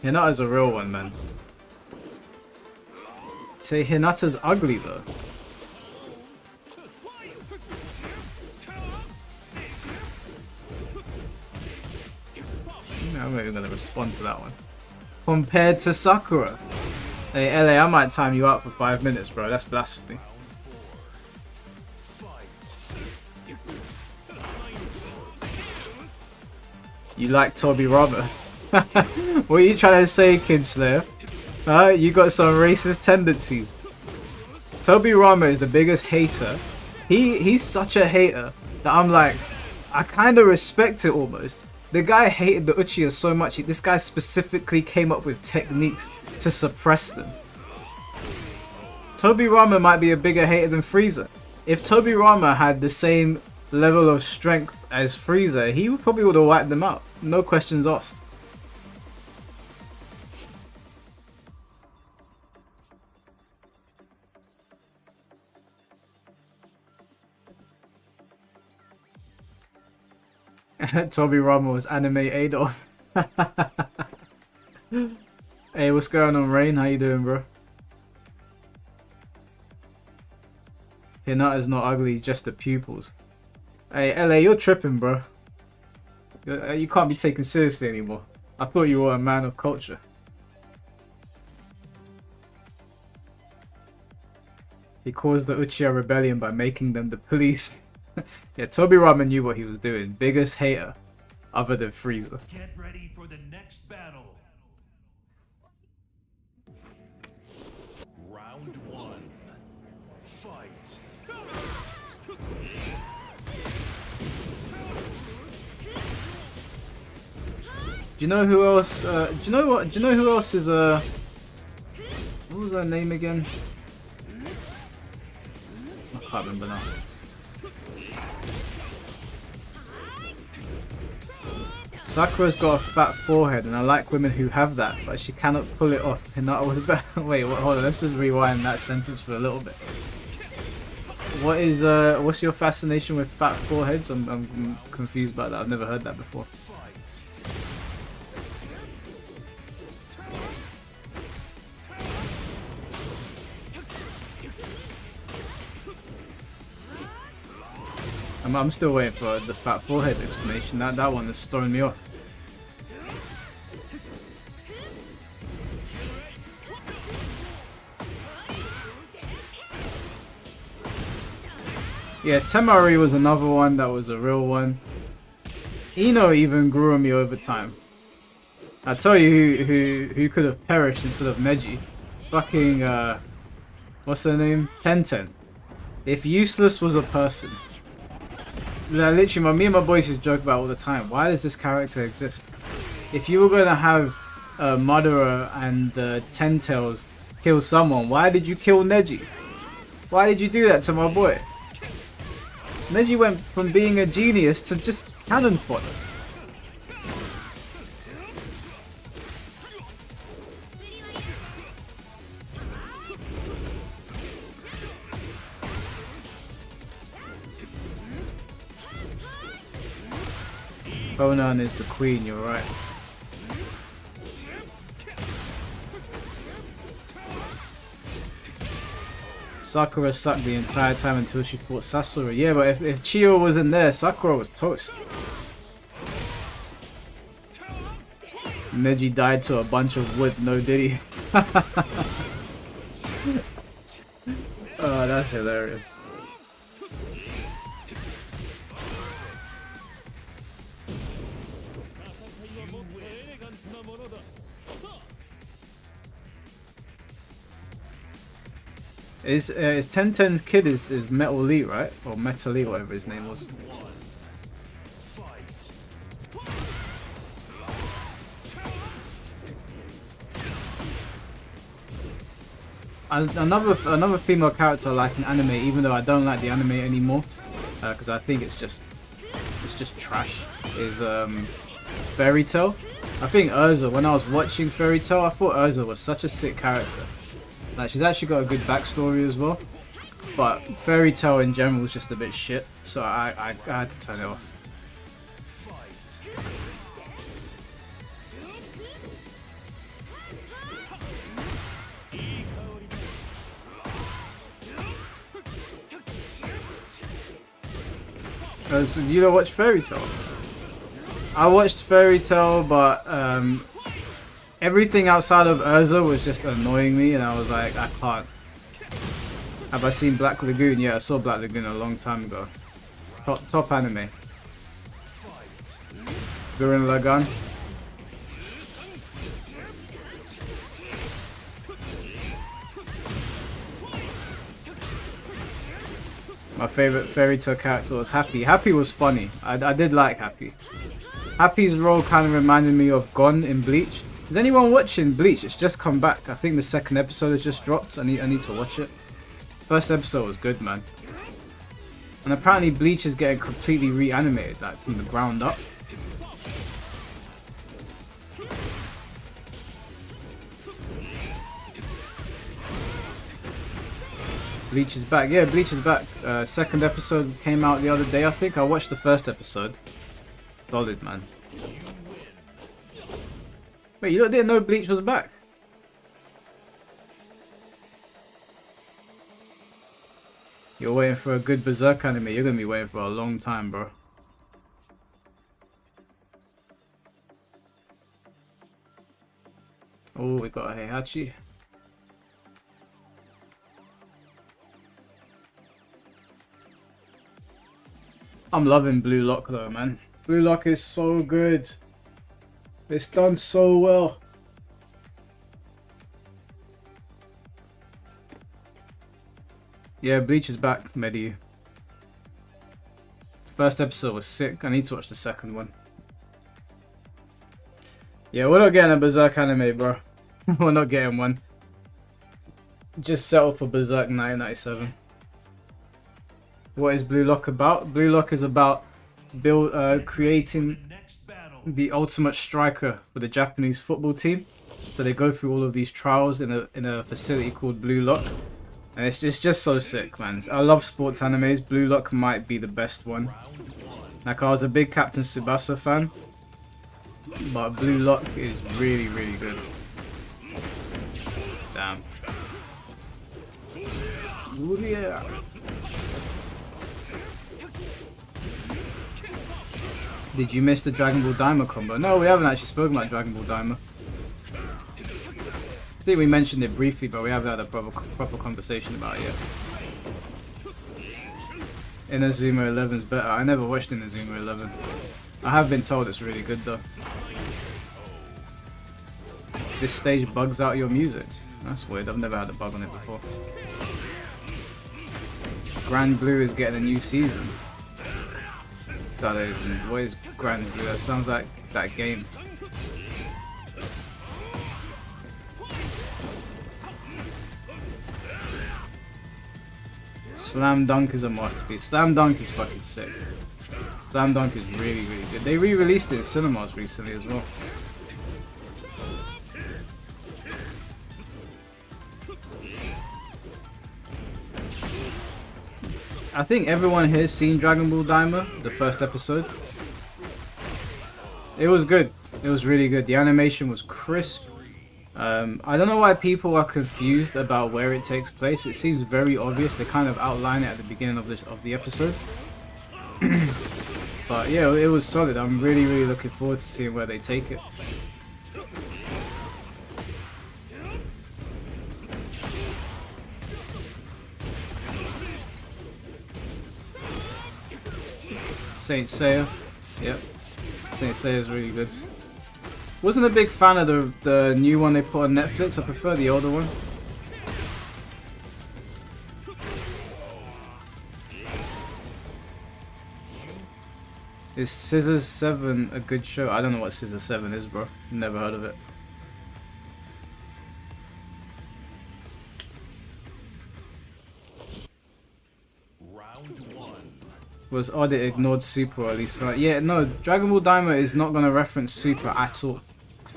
Hinata's a real one, man. Say Hinata's ugly though. I'm not even gonna respond to that one. Compared to Sakura. Hey LA, I might time you out for 5 minutes, bro. That's blasphemy. You like Toby Robert? What are you trying to say, Kidslayer? You got some racist tendencies. Toby Rama is the biggest hater. He's such a hater that I'm like, I kind of respect it almost. The guy hated the Uchiha so much. This guy specifically came up with techniques to suppress them. Toby Rama might be a bigger hater than Frieza. If Toby Rama had the same level of strength as Frieza, he probably would have wiped them out. No questions asked. Toby Rama was anime Adolf. Hey, what's going on, Rain? How you doing, bro? Hinata's not ugly, just the pupils. Hey, LA, you're tripping, bro. You can't be taken seriously anymore. I thought you were a man of culture. He caused the Uchiha rebellion by making them the police. Yeah, Toby Rama knew what he was doing. Biggest hater, other than Frieza. Get ready for the next battle. Round 1. Fight. Do you know who else? Do you know what? Do you know who else is what was her name again? I can't remember now. Sakura's got a fat forehead, and I like women who have that, but she cannot pull it off. Hinata was better. Wait, hold on. Let's just rewind that sentence for a little bit. What is what's your fascination with fat foreheads? I'm confused by that. I've never heard that before. I'm still waiting for the fat forehead explanation. That one is throwing me off. Yeah, Temari was another one that was a real one. Ino even grew on me over time. I tell you who could have perished instead of Neji. Fucking what's her name? Tenten. If Useless was a person. Like, literally, me and my boys just joke about it all the time. Why does this character exist? If you were gonna have Madara and Ten Tails kill someone, why did you kill Neji? Why did you do that to my boy? Neji went from being a genius to just cannon fodder. Conan is the queen, you're right. Sakura sucked the entire time until she fought Sasori. Yeah, but if Chiyo wasn't there, Sakura was toast. Neji died to a bunch of wood, no did he? Oh, that's hilarious. Is Tenten's kid is Metal Lee, right? Or Metal Lee, whatever his name was. Another female character I like in anime, even though I don't like the anime anymore, because I think it's just trash. Is Fairy Tail. I think Urza. When I was watching Fairy Tail, I thought Urza was such a sick character. Like, she's actually got a good backstory as well, but Fairy Tail in general was just a bit shit, so I had to turn it off. So you don't watch Fairy Tail? I watched Fairy Tail, but everything outside of Urza was just annoying me, and I was like, I can't. Have I seen Black Lagoon? Yeah, I saw Black Lagoon a long time ago. Top anime. Gurren Lagann. My favorite Fairy Tail character was Happy. Happy was funny. I did like Happy. Happy's role kind of reminded me of Gon in Bleach. Is anyone watching Bleach? It's just come back. I think the second episode has just dropped. I need to watch it. First episode was good, man. And apparently Bleach is getting completely reanimated, like from the ground up. Bleach is back. Yeah, Bleach is back. Second episode came out the other day, I think. I watched the first episode. Solid, man. Wait, you didn't know Bleach was back? You're waiting for a good Berserk anime. You're gonna be waiting for a long time, bro. Oh, we got a Heihachi. I'm loving Blue Lock though, man. Blue Lock is so good. It's done so well. Yeah, Bleach is back, Medi. First episode was sick. I need to watch the second one. Yeah, we're not getting a Berserk anime, bro. We're not getting one. Just settle for Berserk 1997. What is Blue Lock about? Blue Lock is about creating the ultimate striker for the Japanese football team. So they go through all of these trials in a facility called Blue Lock, and it's just so sick, man. I love sports animes. Blue Lock might be the best one. Like, I was a big Captain Tsubasa fan, but Blue Lock is really, really good. Damn. Ooh, yeah. Did you miss the Dragon Ball Daima combo? No, we haven't actually spoken about Dragon Ball Daima. I think we mentioned it briefly, but we haven't had a proper conversation about it yet. Inazuma 11's better. I never watched Inazuma 11. I have been told it's really good though. This stage bugs out your music. That's weird. I've never had a bug on it before. Grand Blue is getting a new season. What is Grand Blue? That sounds like that game. Slam Dunk is a masterpiece. Slam Dunk is fucking sick. Slam Dunk is really, really good. They re-released it in cinemas recently as well. I think everyone here's seen Dragon Ball Daima, the first episode. It was good. It was really good. The animation was crisp. I don't know why people are confused about where it takes place. It seems very obvious. They kind of outline it at the beginning of the episode. But yeah, it was solid. I'm really, really looking forward to seeing where they take it. Saint Seiya. Yep. Saint Seiya is really good. Wasn't a big fan of the new one they put on Netflix. I prefer the older one. Is Scissors 7 a good show? I don't know what Scissors 7 is, bro. Never heard of it. Was odd it ignored Super, or at least yeah, no, Dragon Ball Daima is not going to reference Super at all.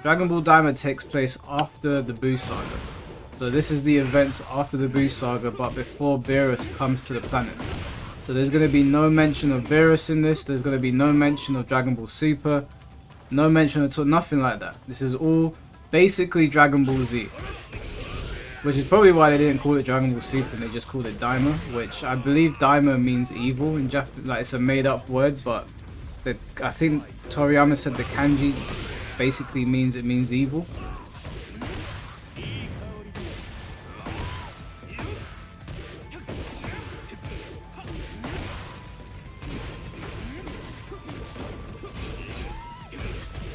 Dragon Ball Daima takes place after the Buu Saga. So this is the events after the Buu Saga, but before Beerus comes to the planet. So there's going to be no mention of Beerus in this, there's going to be no mention of Dragon Ball Super, no mention at all, nothing like that. This is all basically Dragon Ball Z. Which is probably why they didn't call it Dragon Ball Super and they just called it Daima, which I believe Daima means evil in Japanese. Like, it's a made up word, but I think Toriyama said the kanji basically means it means evil.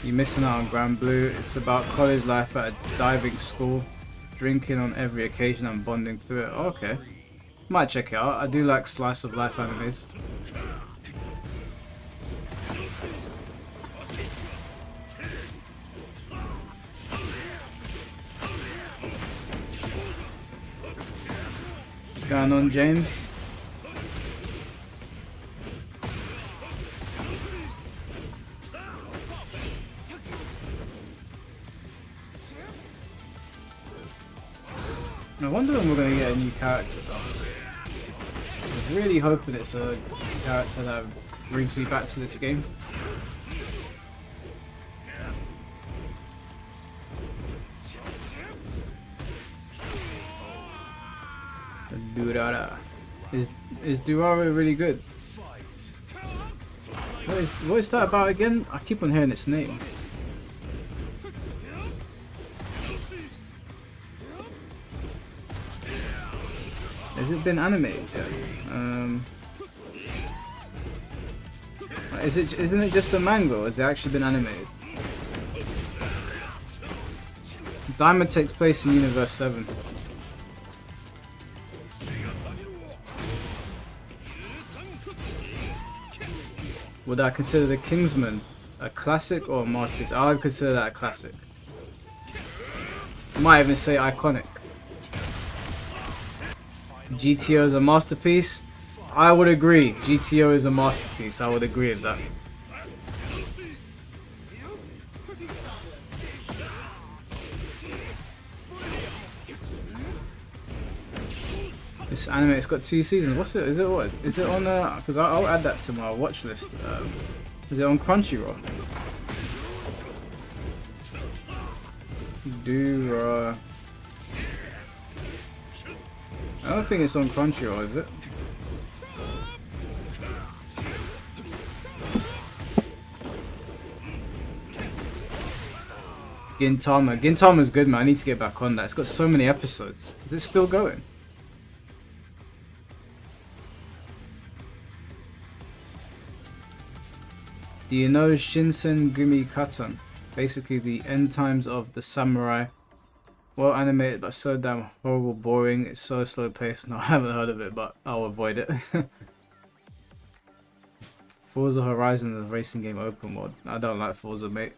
You're missing out on Grand Blue. It's about college life at a diving school. Drinking on every occasion and bonding through it. Oh, okay. Might check it out. I do like slice of life animes. What's going on, James? I wonder when we're going to get a new character though. I'm really hoping it's a character that brings me back to this game. Durara. Is Durara really good? What is that about again? I keep on hearing its name. Has it been animated yet? Isn't it just a manga, or has it actually been animated? Daima takes place in Universe 7. Would I consider The Kingsman a classic or a masterpiece? I would consider that a classic. I might even say iconic. GTO is a masterpiece. I would agree. GTO is a masterpiece. I would agree with that. This anime, it's got 2 seasons. What's it? Is it what? Is it on? Because I'll add that to my watch list. Is it on Crunchyroll? I don't think it's on Crunchyroll, is it? Gintama. Gintama's good, man. I need to get back on that. It's got so many episodes. Is it still going? Do you know Shinsen Gumi Katan? Basically the end times of the samurai. Well animated but so damn horrible, boring. It's so slow paced. No, I haven't heard of it, but I'll avoid it. Forza Horizon is a racing game open world. I don't like Forza, mate.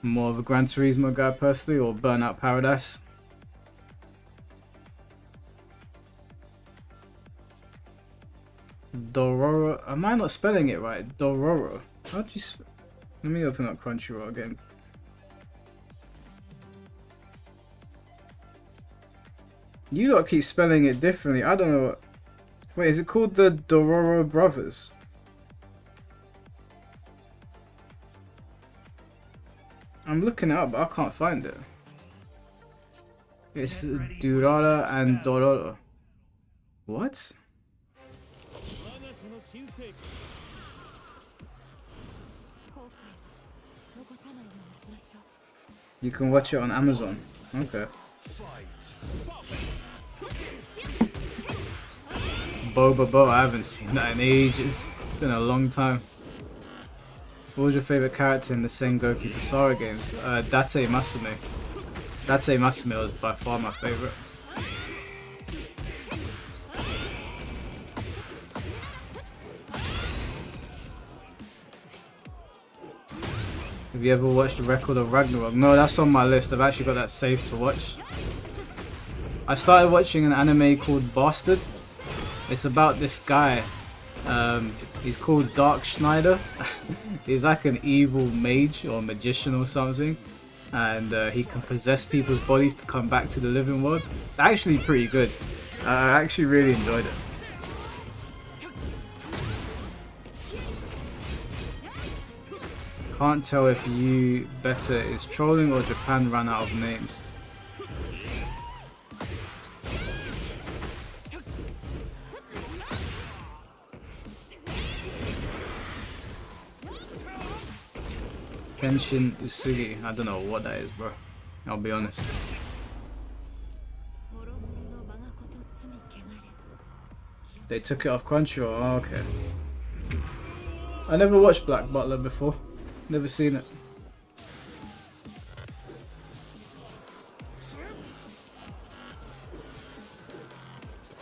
I'm more of a Gran Turismo guy personally, or Burnout Paradise. Dororo. Am I not spelling it right? Dororo. How do you let me open up Crunchyroll again. You lot keep spelling it differently. I don't know what... Wait, is it called the Dororo Brothers? I'm looking it up, but I can't find it. It's Durara and Dororo. What? You can watch it on Amazon. Okay. Boba Bo, I haven't seen that in ages. It's been a long time. What was your favourite character in the Sengoku Basara games? Date Masume. Date Masume was by far my favourite. Have you ever watched The Record of Ragnarok? No, that's on my list. I've actually got that saved to watch. I started watching an anime called Bastard. It's about this guy. He's called Dark Schneider. He's like an evil mage or magician or something. And he can possess people's bodies to come back to the living world. It's actually pretty good. I actually really enjoyed it. Can't tell if you better is trolling or Japan ran out of names. Kenshin Usugi. I don't know what that is, bro. I'll be honest. They took it off Crunchyroll. Oh, okay. I never watched Black Butler before. Never seen it.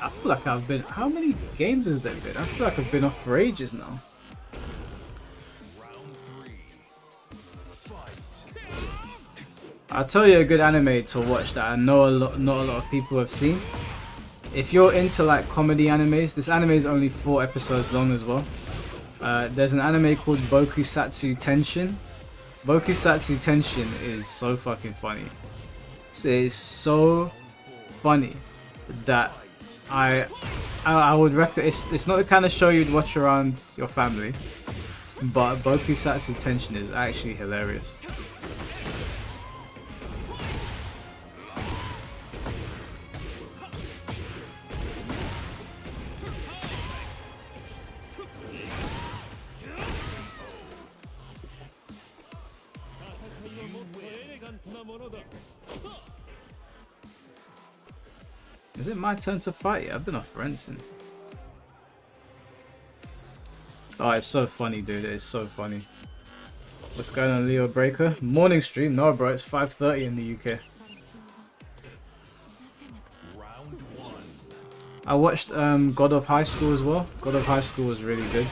I feel like I've been... How many games has there been? I feel like I've been off for ages now. I'll tell you a good anime to watch that I know not a lot of people have seen. If you're into like comedy animes, this anime is only 4 episodes long as well. There's an anime called Bokusatsu Tenshin. Bokusatsu Tenshin is so fucking funny. It is so funny that I would recommend. It's not the kind of show you'd watch around your family, but Bokusatsu Tenshin is actually hilarious. Is it my turn to fight? I've been off for Ensign. Oh, it's so funny, dude. It's so funny. What's going on, Leo Breaker? Morning stream? No, bro. It's 5:30 in the UK. I watched God of High School as well. God of High School was really good.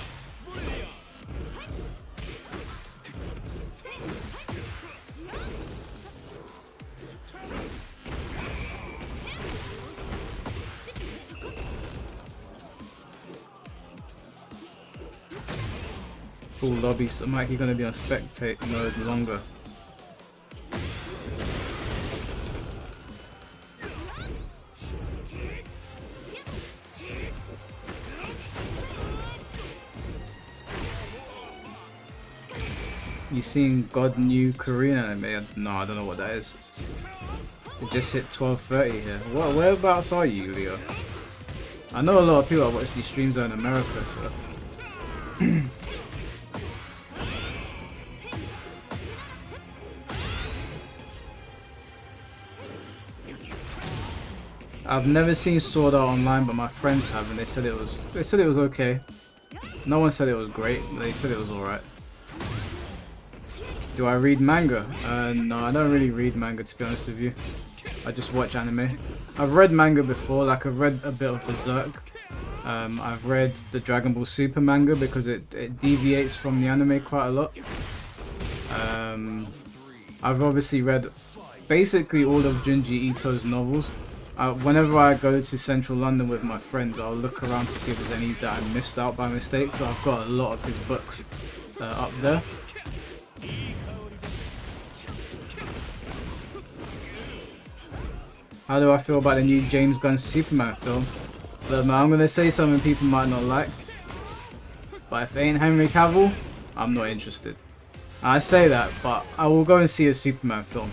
Full lobby, so Mike, you're gonna be on spectate mode longer. You seen God New Korean anime? No, I don't know what that is. It just hit 12:30 here. Whereabouts are you, Leo? I know a lot of people that watch these streams are in America, so. I've never seen Sword Art Online, but my friends have, and they said it was okay. No one said it was great, but they said it was alright. Do I read manga? No, I don't really read manga, to be honest with you. I just watch anime. I've read manga before, like I've read a bit of Berserk. I've read the Dragon Ball Super manga because it deviates from the anime quite a lot. I've obviously read basically all of Junji Ito's novels. Whenever I go to central London with my friends, I'll look around to see if there's any that I missed out by mistake. So I've got a lot of his books up there. How do I feel about the new James Gunn Superman film? Look, man, I'm going to say something people might not like. But if it ain't Henry Cavill, I'm not interested. I say that, but I will go and see a Superman film.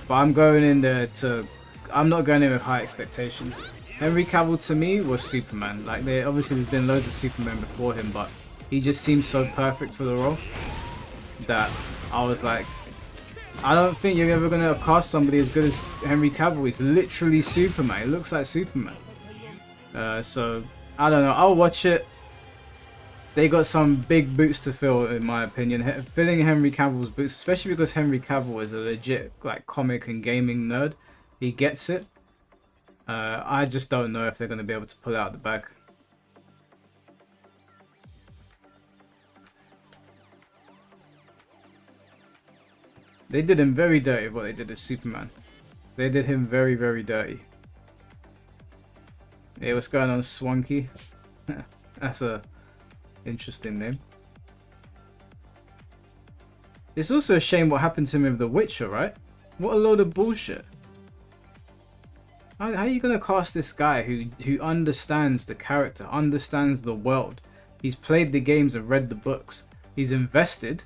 But I'm going in there to... I'm not going in with high expectations. Henry Cavill to me was Superman. Like, obviously there's been loads of Supermen before him, but he just seems so perfect for the role that I was like, I don't think you're ever going to cast somebody as good as Henry Cavill. He's literally Superman. He looks like Superman. So, I don't know. I'll watch it. They got some big boots to fill, in my opinion. Filling Henry Cavill's boots, especially because Henry Cavill is a legit like comic and gaming nerd. He gets it. I just don't know if they're going to be able to pull it out the bag. They did him very dirty what they did to Superman. They did him very, very dirty. Hey, what's going on, Swanky? That's a interesting name. It's also a shame what happened to him with The Witcher, right? What a load of bullshit. How are you going to cast this guy who understands the character, understands the world? He's played the games and read the books. He's invested.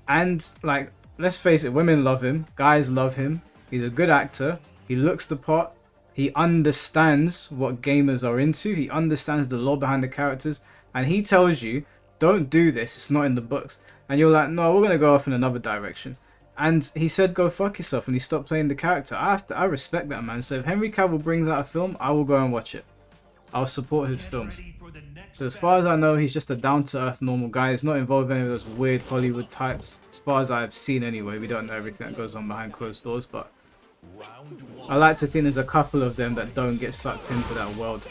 And, like, let's face it, women love him. Guys love him. He's a good actor. He looks the part. He understands what gamers are into. He understands the lore behind the characters. And he tells you, don't do this. It's not in the books. And you're like, no, we're going to go off in another direction. And he said, go fuck yourself. And he stopped playing the character. I respect that, man. So if Henry Cavill brings out a film, I will go and watch it. I'll support his films. So as far as I know, he's just a down-to-earth normal guy. He's not involved in any of those weird Hollywood types. As far as I've seen anyway. We don't know everything that goes on behind closed doors. But I like to think there's a couple of them that don't get sucked into that world.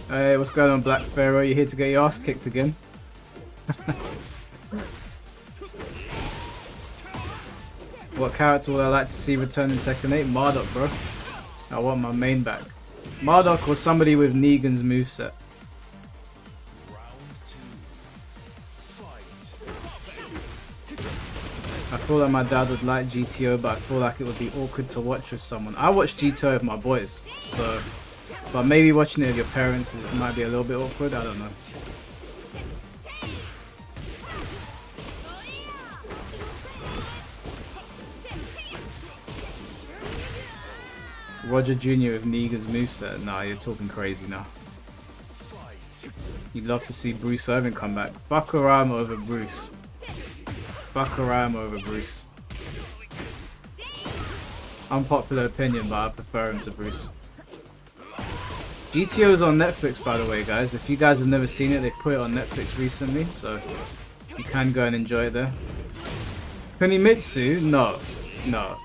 Hey, what's going on, Black Pharaoh? You here to get your ass kicked again? What character would I like to see return in Tekken 8? Marduk, bro. I want my main back. Marduk or somebody with Negan's moveset. I feel like my dad would like GTO, but I feel like it would be awkward to watch with someone. I watch GTO with my boys, so... But maybe watching it with your parents, it might be a little bit awkward, I don't know. Roger Jr. with Negan's moveset. Nah, you're talking crazy now. You'd love to see Bruce Irvin come back. Buckarama over Bruce. Buckarama over Bruce. Unpopular opinion, but I prefer him to Bruce. GTO is on Netflix, by the way, guys. If you guys have never seen it, they put it on Netflix recently, so you can go and enjoy it there. Kunimitsu? No. No.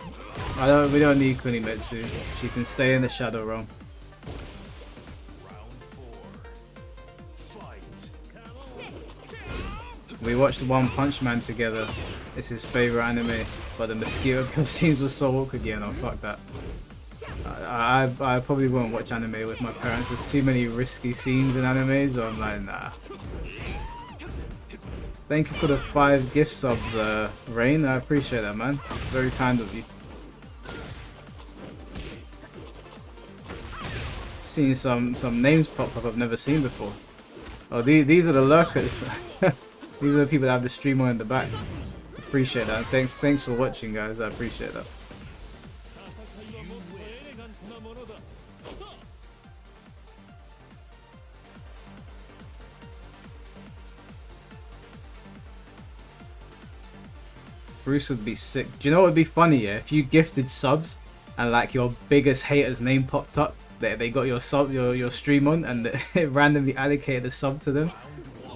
We don't need Kunimitsu. She can stay in the Shadow Realm. We watched One Punch Man together. It's his favorite anime, but the mosquito kill scenes were so awkward. Yeah, no, fuck that. I probably won't watch anime with my parents. There's too many risky scenes in anime, so I'm like, nah. Thank you for the 5 gift subs, Rain. I appreciate that, man. Very kind of you. Seeing some names pop up I've never seen before. Oh, these are the lurkers. These are the people that have the streamer in the back. Appreciate that. Thanks for watching, guys. I appreciate that. Bruce would be sick. Do you know what would be funny, yeah? If you gifted subs and like your biggest hater's name popped up, they got your sub, your stream on, and it randomly allocated a sub to them.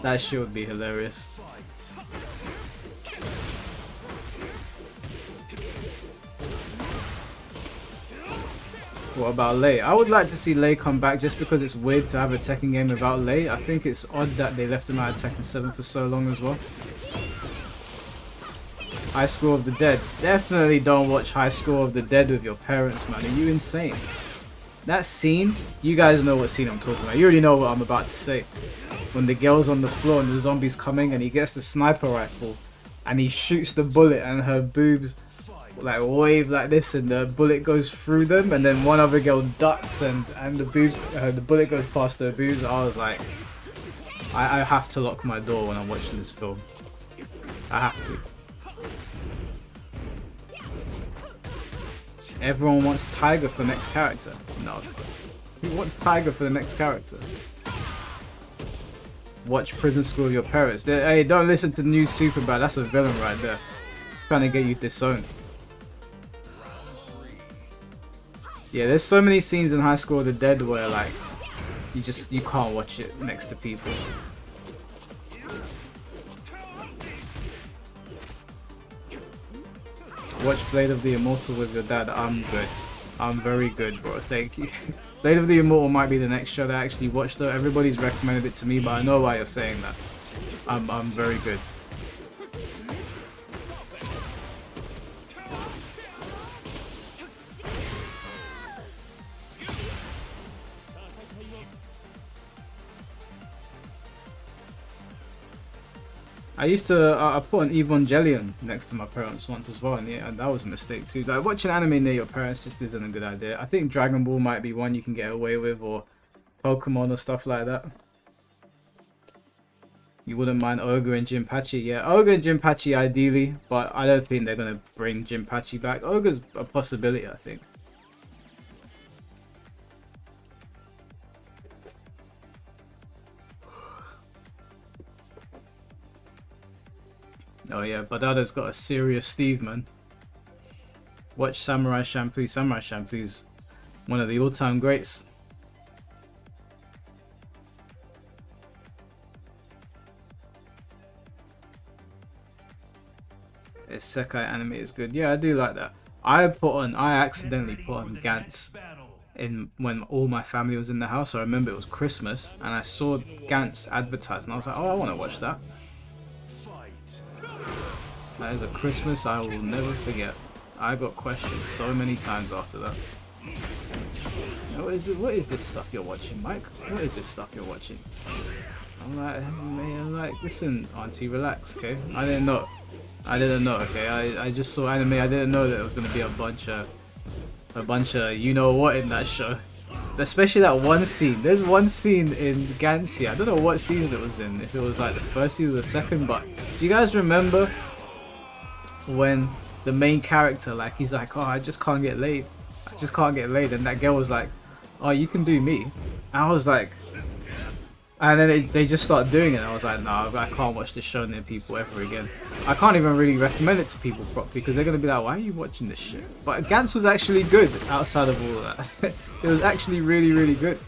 That shit would be hilarious. What about Lei? I would like to see Lei come back just because it's weird to have a Tekken game without Lei. I think it's odd that they left him out of Tekken 7 for so long as well. High School of the Dead. Definitely don't watch High School of the Dead with your parents, man. Are you insane? That scene, you guys know what scene I'm talking about. You already know what I'm about to say. When the girl's on the floor and the zombie's coming and he gets the sniper rifle and he shoots the bullet and her boobs like wave like this and the bullet goes through them and then one other girl ducks and the bullet goes past her boobs. I was like, I have to lock my door when I'm watching this film. I have to. Everyone wants Tiger for next character. No. Who wants Tiger for the next character? Watch Prison School with your parents. Hey, don't listen to new Superbad. That's a villain right there. Trying to get you disowned. Yeah, there's so many scenes in High School of the Dead where like you can't watch it next to people. Watch Blade of the Immortal with your dad. I'm good. I'm very good, bro. Thank you. Blade of the Immortal might be the next show that I actually watched though. Everybody's recommended it to me, but I know why you're saying that. I'm very good. I used to, I put an Evangelion next to my parents once as well, and yeah, that was a mistake too. Like, watching anime near your parents just isn't a good idea. I think Dragon Ball might be one you can get away with, or Pokemon or stuff like that. You wouldn't mind Ogre and Jinpachi? Yeah, Ogre and Jinpachi ideally, but I don't think they're going to bring Jinpachi back. Ogre's a possibility, I think. Oh yeah, Badada's got a serious Steve, man. Watch Samurai Champloo. Samurai Champloo's one of the all-time greats. Isekai anime is good. Yeah, I do like that. I accidentally put on Gantz in when all my family was in the house. I remember it was Christmas and I saw Gantz advertised and I was like, oh, I want to watch that. That is a Christmas I will never forget. I got questioned so many times after that. What is this stuff you're watching, Mike? What is this stuff you're watching? I'm like, listen, auntie, relax, okay? I didn't know, okay? I just saw anime. I didn't know that there was gonna be a bunch of you know what in that show. Especially that one scene. There's one scene in Gantz. I don't know what season it was in. If it was like the first season or the second, but do you guys remember when the main character, like, he's like, oh, I just can't get laid. I just can't get laid. And that girl was like, oh, you can do me. And I was like, and then they just start doing it. And I was like, no, I can't watch this show near people ever again. I can't even really recommend it to people properly because they're going to be like, why are you watching this shit? But Gantz was actually good outside of all of that. It was actually really, really good.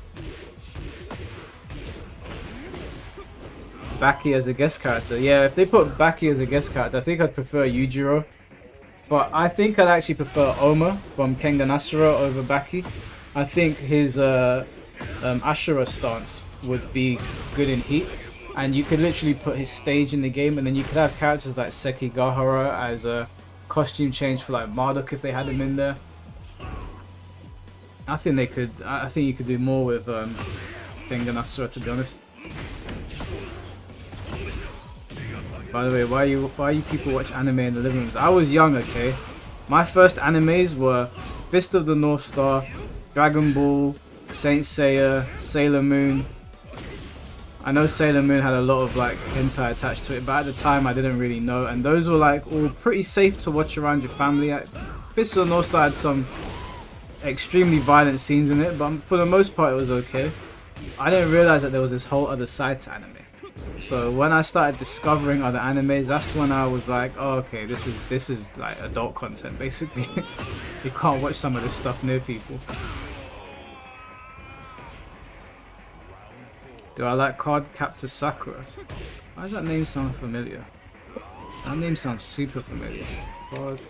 Baki as a guest character. Yeah, if they put Baki as a guest character, I think I'd prefer Yujiro. But I think I'd actually prefer Oma from Kengan Ashura over Baki. I think his Ashura stance would be good in Heat. And you could literally put his stage in the game, and then you could have characters like Sekigahara as a costume change for like Marduk if they had him in there. I think they could. I think you could do more with Kengan Ashura, to be honest. By the way, why you people watch anime in the living rooms? I was young, okay? My first animes were Fist of the North Star, Dragon Ball, Saint Seiya, Sailor Moon. I know Sailor Moon had a lot of like hentai attached to it, but at the time I didn't really know. And those were like all pretty safe to watch around your family. Fist of the North Star had some extremely violent scenes in it, but for the most part it was okay. I didn't realize that there was this whole other side to anime. So when I started discovering other animes, that's when I was like, oh, okay, this is like adult content basically. You can't watch some of this stuff near people. Do I like Card Captor Sakura? Why does that name sound familiar? That name sounds super familiar. Card.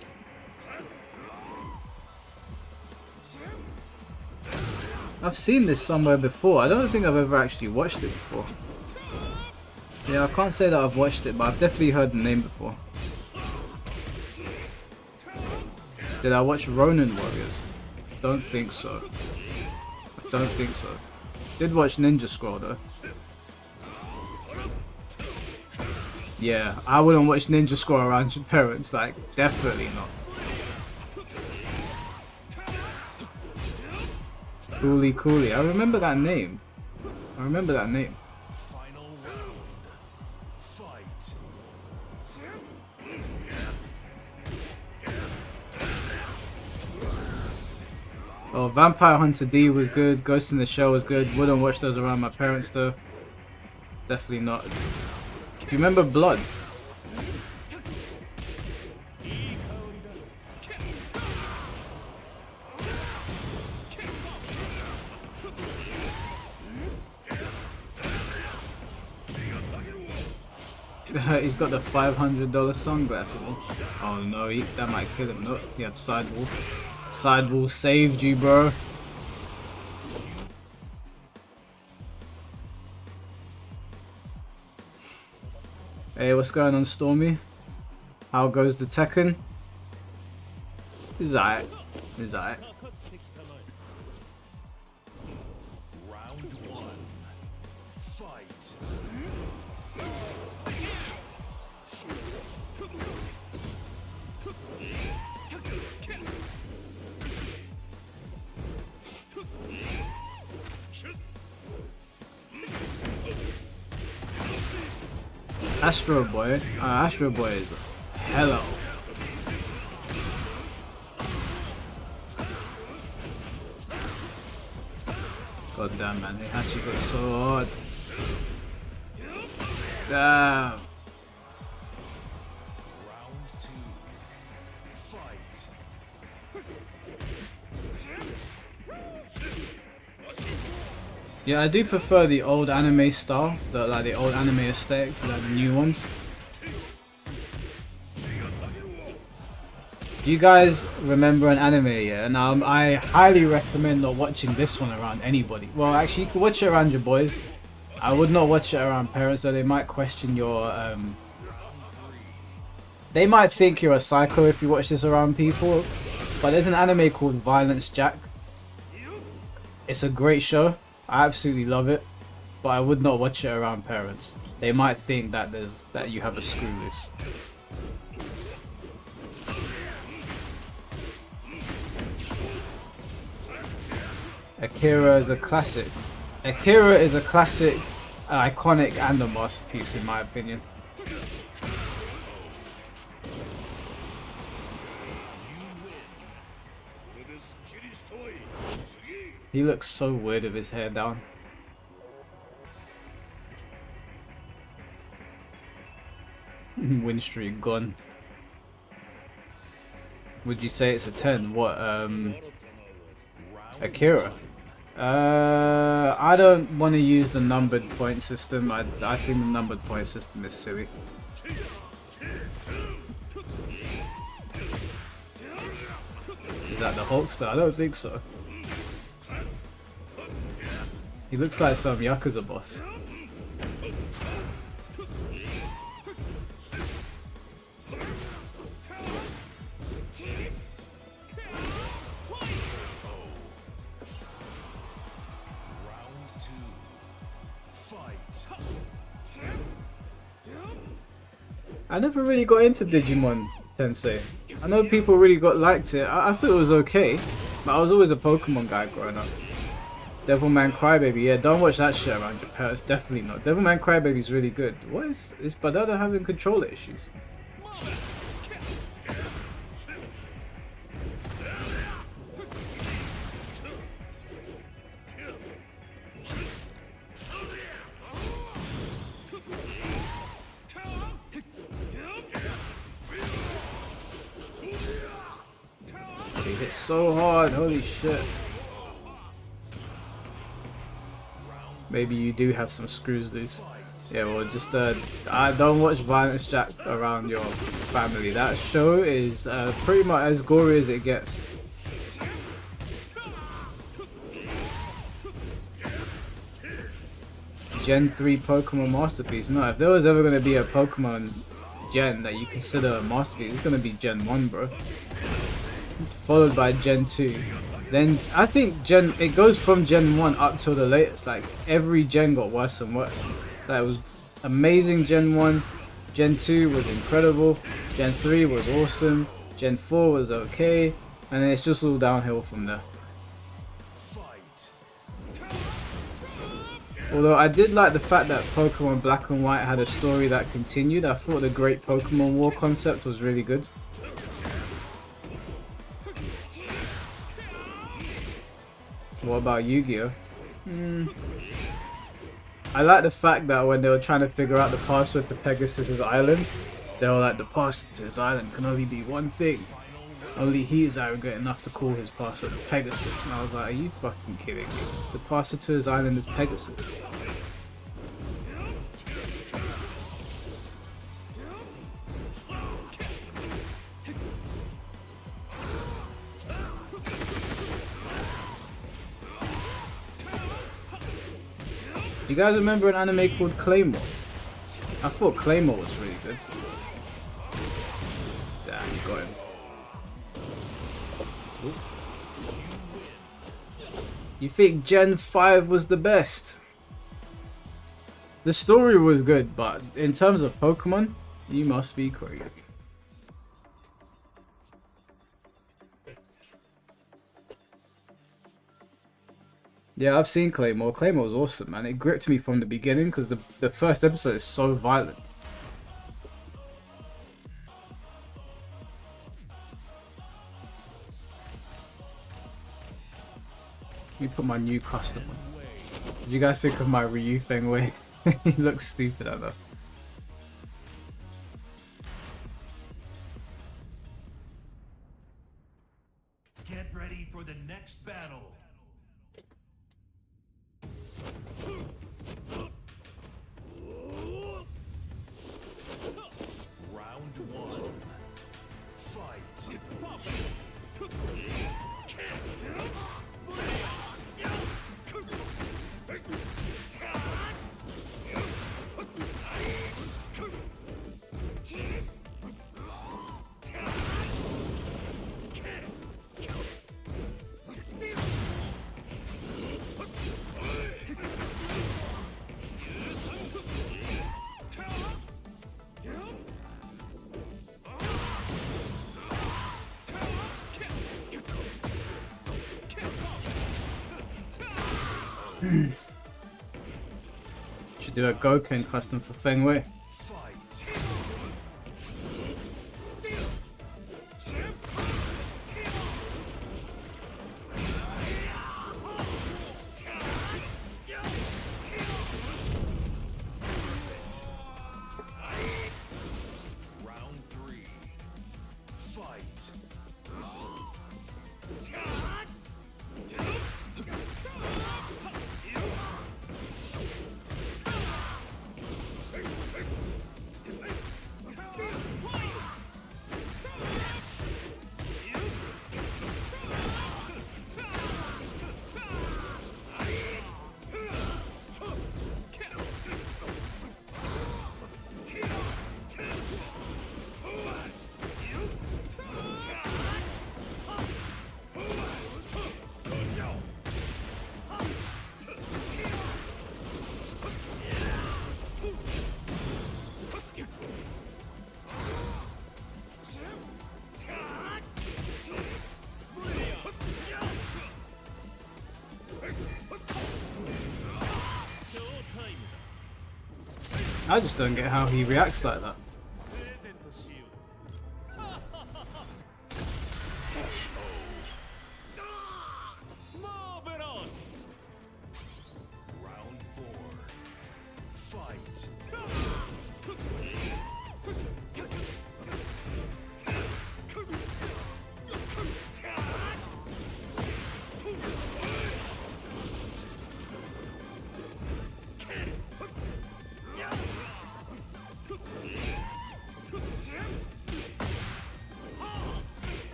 I've seen this somewhere before. I don't think I've ever actually watched it before. Yeah, I can't say that I've watched it, but I've definitely heard the name before. Did I watch Ronin Warriors? Don't think so. I don't think so. Did watch Ninja Scroll though. Yeah, I wouldn't watch Ninja Scroll around your parents, like, definitely not. Cooley Cooley, I remember that name. I remember that name. Final round. Fight. Oh, Vampire Hunter D was good, Ghost in the Shell was good, wouldn't watch those around my parents though. Definitely not. You remember Blood? He's got the $500 sunglasses on. Oh no, that might kill him. No, he had Sidewall. Sidewall saved you, bro. Hey, what's going on, Stormy? How goes the Tekken? It's alright. It's alright. Round one. Fight. Astro Boy. Astro Boy is hello. God damn, man, they actually got so hard. Damn. Round two. Fight. Yeah, I do prefer the old anime style, like the old anime aesthetic to like the new ones. Do you guys remember an anime? Yeah, now I highly recommend not watching this one around anybody. Well, actually, you can watch it around your boys. I would not watch it around parents, though they might question your. They might think you're a psycho if you watch this around people. But there's an anime called Violence Jack. It's a great show. I absolutely love it, but I would not watch it around parents. They might think that you have a screw loose. Akira is a classic. Akira is a classic, iconic, and a masterpiece in my opinion. He looks so weird with his hair down. Win streak gone. Would you say it's a 10? What, Akira? I don't want to use the numbered point system. I think the numbered point system is silly. Is that the Hulkster? I don't think so. He looks like some Yakuza boss. I never really got into Digimon Tensei. I know people really liked it. I thought it was okay, but I was always a Pokemon guy growing up. Devilman Crybaby, yeah, don't watch that shit around your parents, definitely not. Devilman Crybaby's really good. What is Badada having controller issues? He hit so hard, holy shit. Round maybe you do have some screws loose. Yeah, well, just I don't watch Violence Jack around your family. That show is pretty much as gory as it gets. Gen 3 Pokemon masterpiece. No, if there was ever going to be a Pokemon Gen that you consider a masterpiece, it's going to be Gen 1, bro. Followed by Gen 2. Then I think it goes from Gen 1 up till the latest. Like every gen got worse and worse. That was amazing Gen 1. Gen 2 was incredible. Gen 3 was awesome. Gen 4 was okay. And then it's just all downhill from there. Although I did like the fact that Pokemon Black and White had a story that continued. I thought the Great Pokemon War concept was really good. What about Yu-Gi-Oh? I like the fact that when they were trying to figure out the password to Pegasus's island, they were like, the password to his island can only be one thing. Only he is arrogant enough to call his password Pegasus. And I was like, are you fucking kidding me? The password to his island is Pegasus. You guys remember an anime called Claymore? I thought Claymore was really good. Damn, got him. Ooh. You think Gen 5 was the best? The story was good, but in terms of Pokemon, you must be crazy. Yeah, I've seen Claymore. Claymore's awesome, man. It gripped me from the beginning because the first episode is so violent. Let me put my new custom on. What do you guys think of my Ryu Fenway? He looks stupid, I know. Get ready for the next battle. Round 1. Fight. Should do a Goken custom for Fenway. Round 3. Fight. I just don't get how he reacts like that. Round 4. Fight.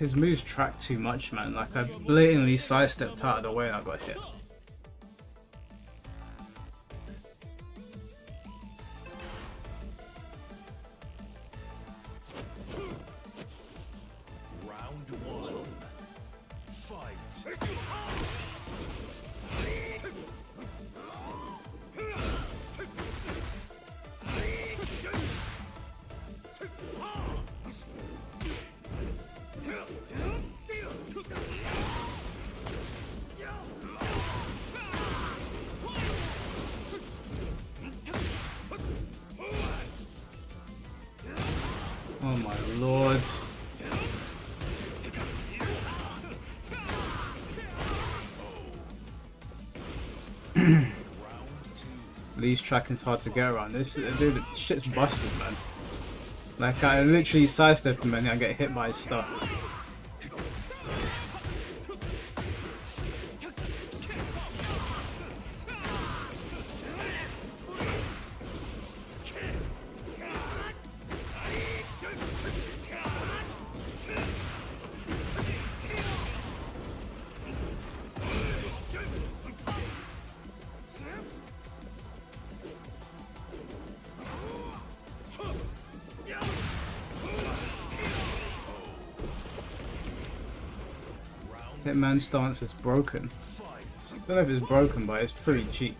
his moves track too much, man. Like, I blatantly sidestepped out of the way and I got hit. Round one. Fight. Oh my lord. Lee's tracking's hard to get around. This dude, shit's busted, man. Like, I literally sidestep him and I get hit by his stuff. Hitman's stance is broken. I don't know if it's broken, but it's pretty cheap.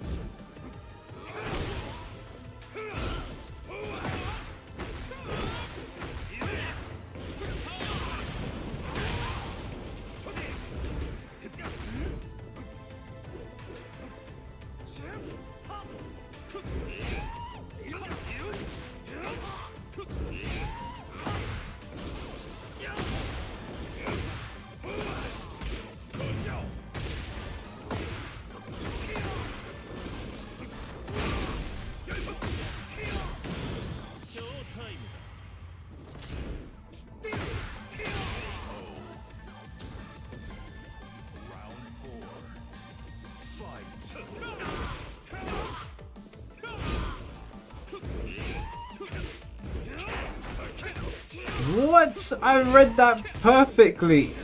What? I read that perfectly.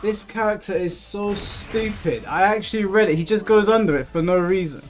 This character is so stupid. I actually read it. He just goes under it for no reason.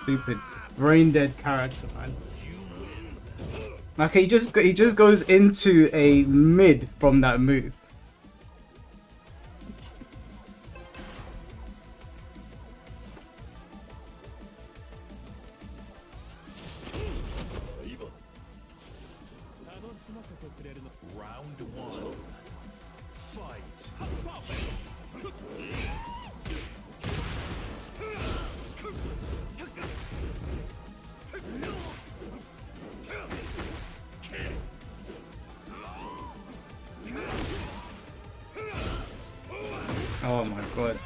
Stupid, brain dead character, man. Like he just goes into a mid from that move. Round one. Fight. Oh my god.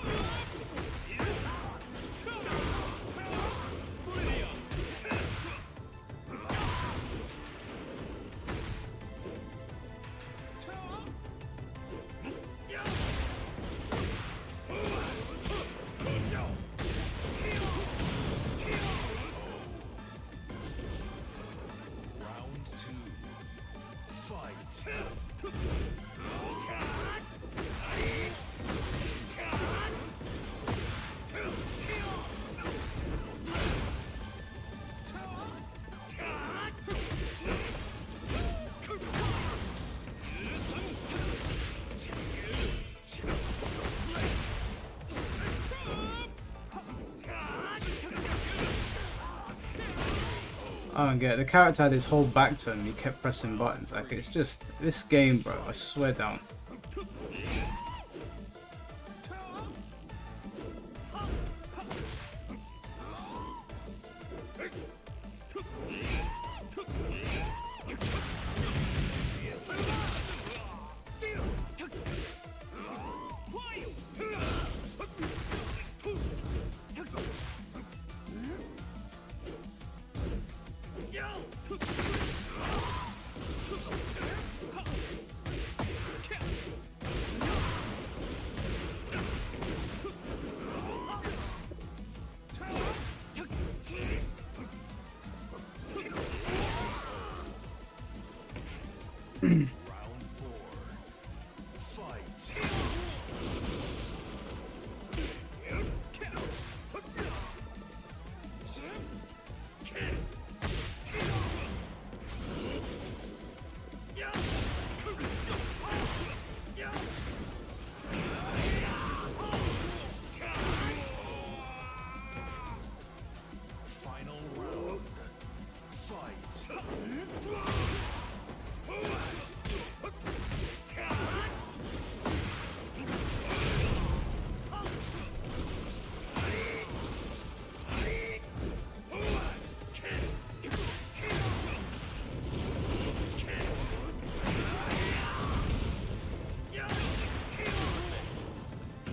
Round two. Fight. I don't get it. The character had his whole back turn and he kept pressing buttons. Like, it's just this game, bro. I swear down.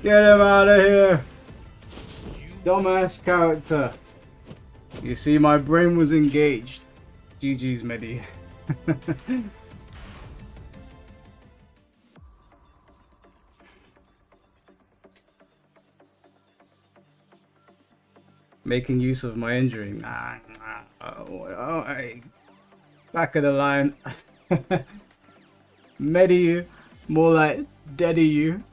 Get him out of here! Dumbass character. You see, my brain was engaged. GG's, Medi. Making use of my injury. Nah. Hey. Back of the line. Medi you. More like Daddy you.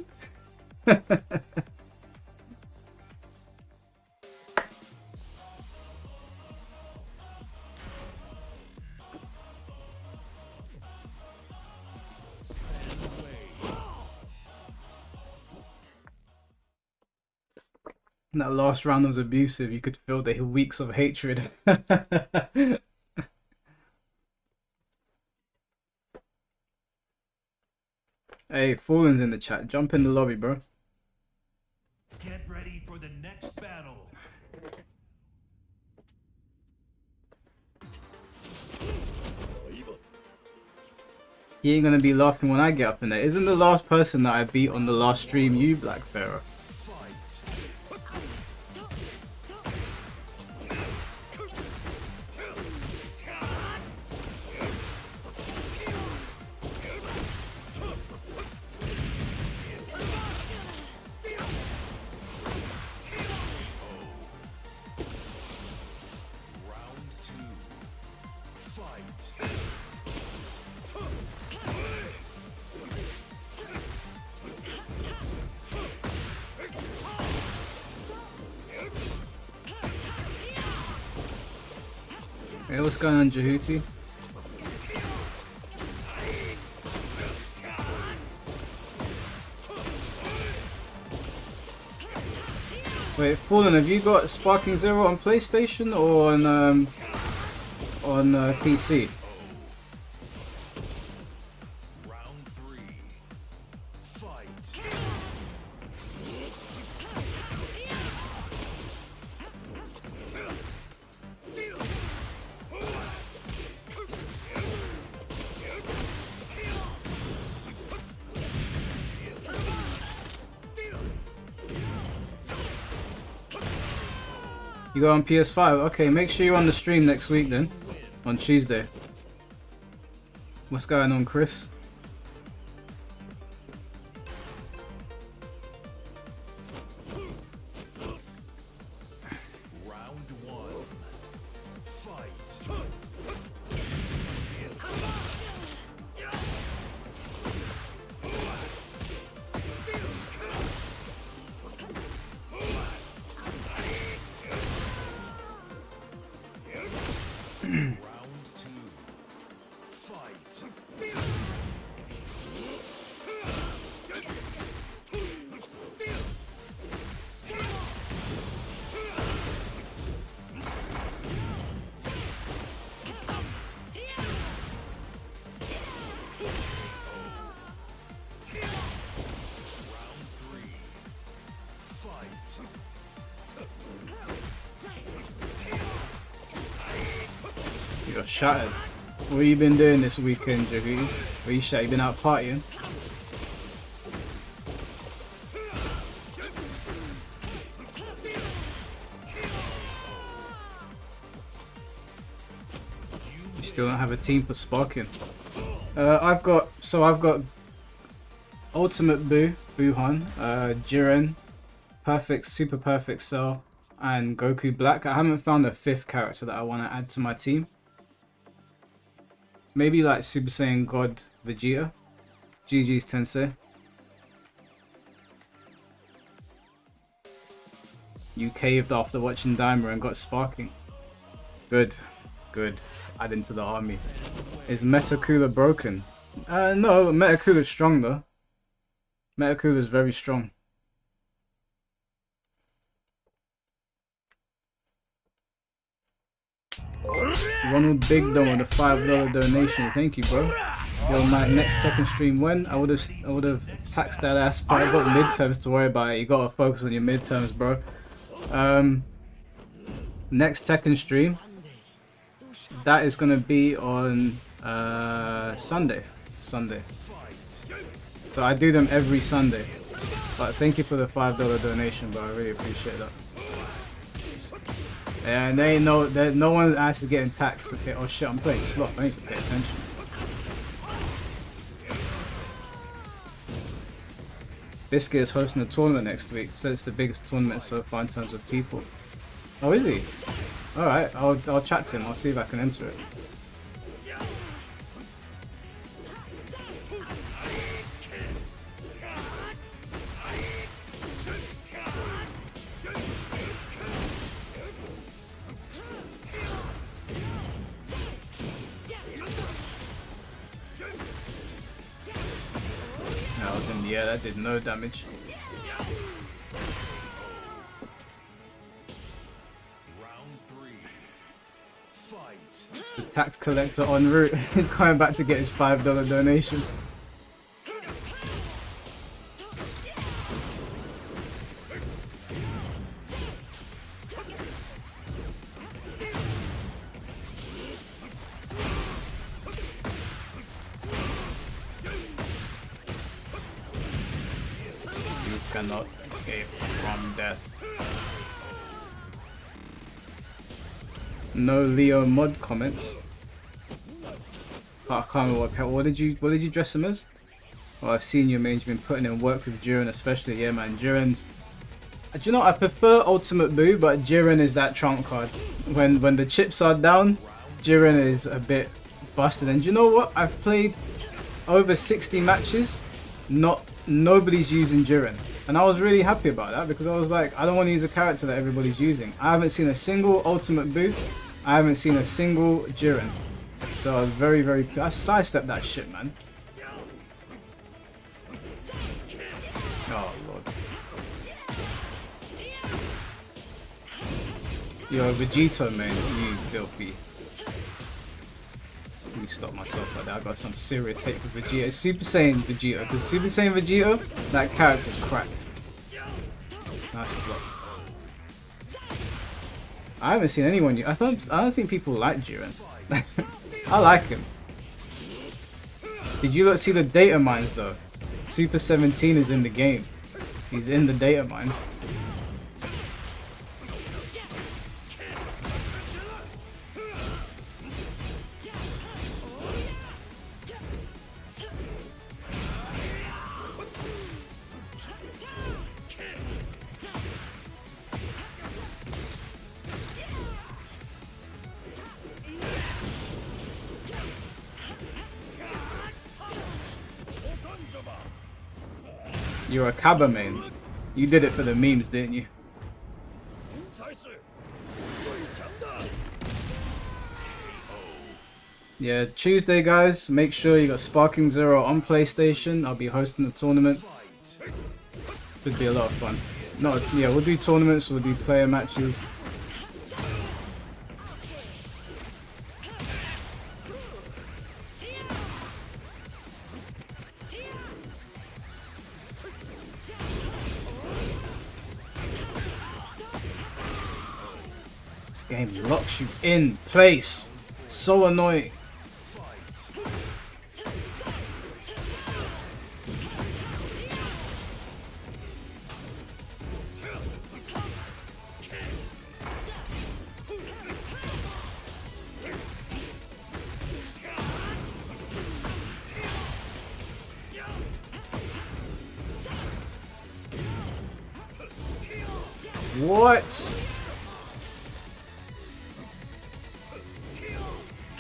That last round was abusive. You could feel the weeks of hatred. Hey, Fallen's in the chat. Jump in the lobby, bro. Get ready for the next battle. He ain't gonna be laughing when I get up in there. Isn't the last person that I beat on the last stream you, Black Pharaoh? Hey, what's going on, Jehuti? Wait, Fallen, have you got Sparking Zero on PlayStation or on PC? Round 3. Fight. You go on PS5? Okay, make sure you're on the stream next week then. On Tuesday. What's going on, Chris? Round 1. Fight. Round 2. Fight. Round 3. Fight. You got shattered. What have you been doing this weekend, Jehuti? Where you shot? You been out partying? You still don't have a team for sparking. I've got Ultimate Boo, Buhan, Jiren, Perfect, Super Perfect Cell, and Goku Black. I haven't found a 5th character that I want to add to my team. Maybe like Super Saiyan God Vegeta. GG's Tensei. You caved after watching Daima and got sparking. Good, good. Add into the army. Is Metacooler broken? No, Metacooler's strong though. Metacooler's very strong. Ronald Big Dome with a $5 donation. Thank you, bro. Yo, my next Tekken stream when? I would have taxed that ass, but I got midterms to worry about. You gotta focus on your midterms, bro. Next Tekken stream, that is gonna be on Sunday. So I do them every Sunday. But thank you for the $5 donation, bro. I really appreciate that. And they know that no one's ass is getting taxed. Okay, oh shit, I'm playing slot. I need to pay attention. Biscuit is hosting a tournament next week. Said it's the biggest tournament so far in terms of people. Oh, is he? Alright, I'll chat to him. I'll see if I can enter it. I was in the air, that did no damage. The tax collector en route is coming back to get his $5 donation. You cannot escape from death. No Leo mod comments. I can't work out. What did you dress him as? Well, I've seen you, man. You've been putting in work with Jiren, especially. Yeah, man. Jiren's. Do you know? I prefer Ultimate Boo, but Jiren is that trump card. When the chips are down, Jiren is a bit busted. And do you know what? I've played over 60 matches. Nobody's using Jiren. And I was really happy about that because I was like, I don't want to use a character that everybody's using. I haven't seen a single Ultimate Boo. I haven't seen a single Jiren. So I was very, I sidestepped that shit, man. Oh, Lord. Yo, Vegito, man, you filthy. Let me stop myself like that. I got some serious hate for Vegeta. Super Saiyan Vegeta. Because Super Saiyan Vegeta, that character's cracked. Nice block. I haven't seen anyone. I don't think people like Jiren. I like him. Did you not see the data mines though? Super 17 is in the game. He's in the data mines. You're a Kaba main. You did it for the memes, didn't you? Yeah, Tuesday, guys. Make sure you got Sparking Zero on PlayStation. I'll be hosting the tournament. Should be a lot of fun. No, yeah, we'll do tournaments. We'll do player matches. This game locks you in place. So annoying. What?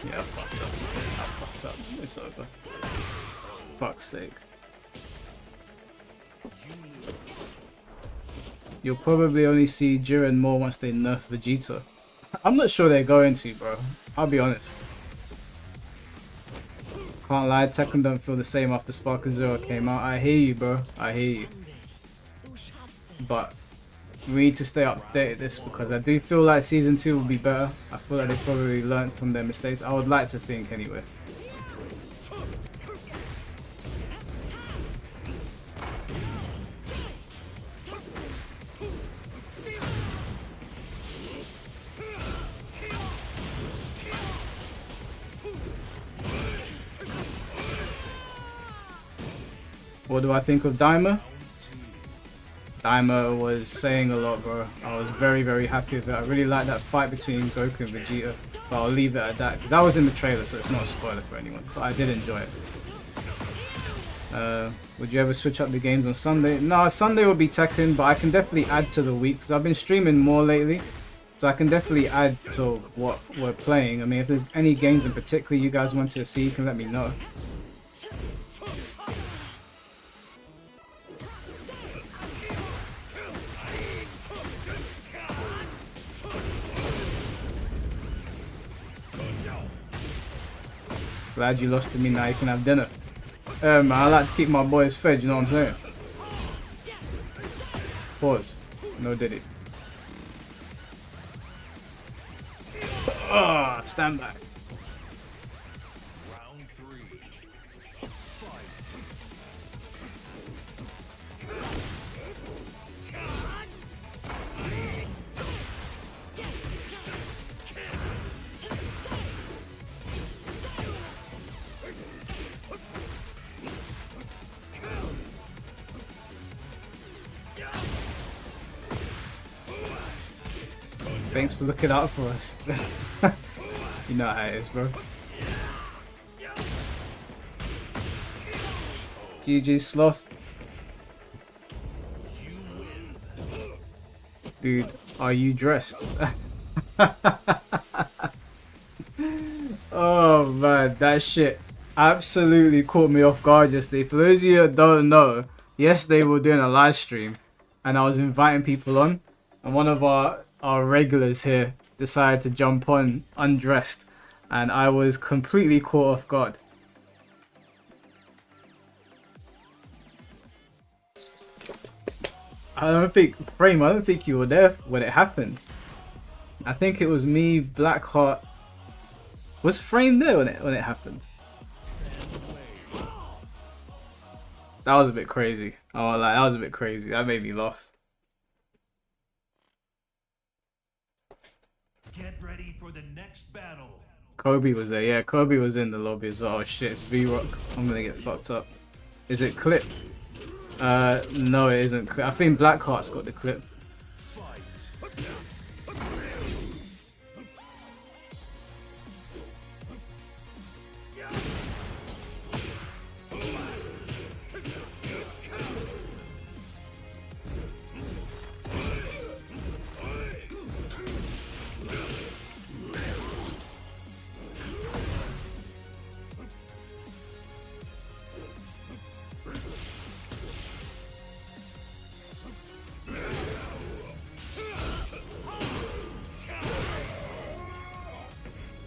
Yeah, I fucked up. I fucked up. It's over. Fuck's sake. You'll probably only see Jiren more once they nerf Vegeta. I'm not sure they're going to, bro. I'll be honest. Can't lie, Tekken don't feel the same after Sparking Zero came out. I hear you, bro. I hear you. But we need to stay updated this because I do feel like Season 2 will be better. I feel like they probably learned from their mistakes. I would like to think anyway. What do I think of Daima? Daima was saying a lot, bro. I was very, very happy with it. I really liked that fight between Goku and Vegeta. But I'll leave it at that, because that was in the trailer, so it's not a spoiler for anyone. But I did enjoy it. Would you ever switch up the games on Sunday? No, Sunday will be Tekken, but I can definitely add to the week, because I've been streaming more lately. So I can definitely add to what we're playing. I mean, if there's any games in particular you guys want to see, you can let me know. Glad you lost to me, now you can have dinner. Man, I like to keep my boys fed, you know what I'm saying? Pause. No diddy. Ah, stand back. Round 3. Fight. Thanks for looking out for us. You know how it is, bro. GG Sloth. Dude, are you dressed? Oh man, that shit absolutely caught me off guard yesterday. For those of you that don't know, yesterday we were doing a live stream and I was inviting people on, and one of our regulars here decided to jump on undressed, and I was completely caught off guard. I don't think you were there when it happened. I think it was me, Blackheart. Was Frame there when it happened? That was a bit crazy. Oh, like that was a bit crazy. That made me laugh. Get ready for the next battle. Kobe was there. Yeah, Kobe was in the lobby as well. Oh shit, it's V-Rock. I'm gonna get fucked up. Is it clipped? No, it isn't clipped. I think Blackheart's got the clip. Fight.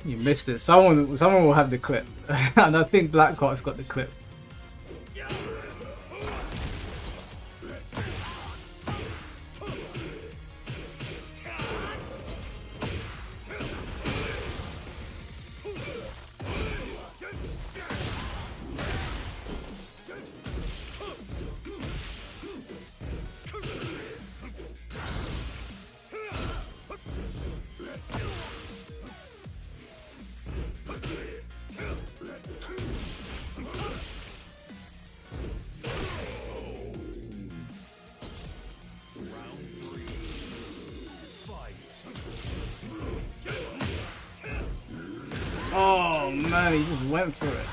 You missed it. Someone will have the clip, and I think Blackheart's got the clip. Oh man, he just went for it.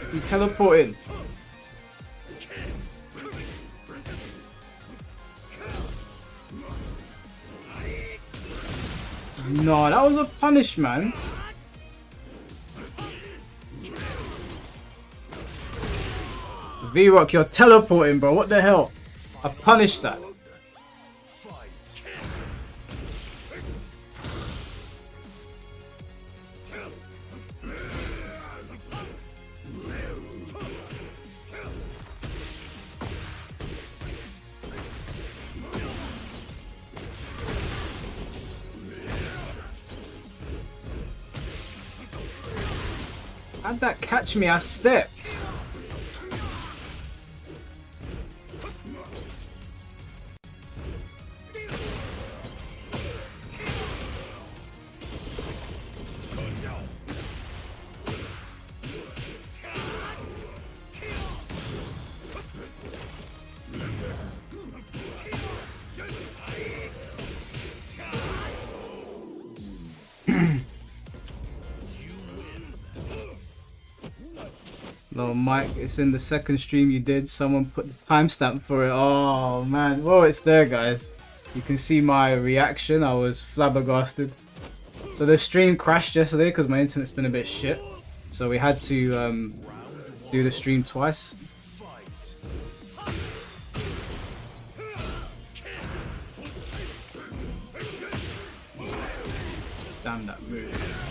Is he teleporting? No, that was a punish, man. V-Rock, you're teleporting, bro. What the hell? I punished that. How'd that catch me? I stepped. No, Mike, it's in the second stream you did. Someone put the timestamp for it. Oh, man. Well, it's there, guys. You can see my reaction. I was flabbergasted. So the stream crashed yesterday because my internet's been a bit shit. So we had to do the stream twice. Damn that move.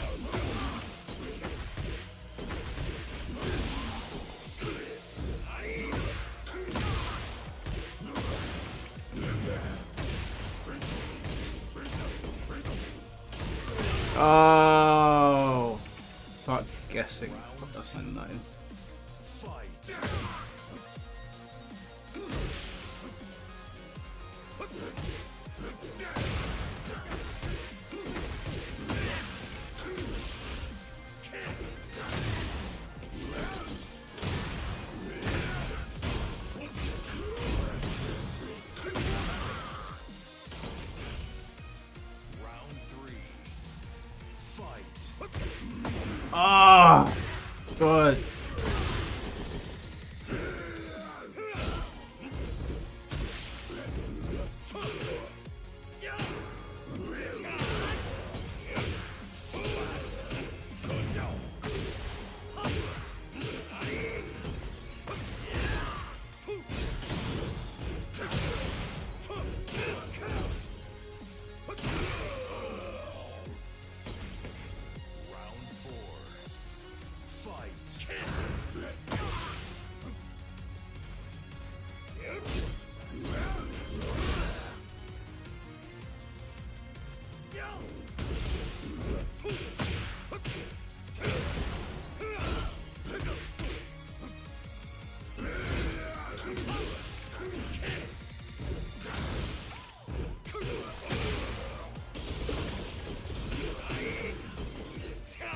Oh, start guessing. That's my 9. Ah, good.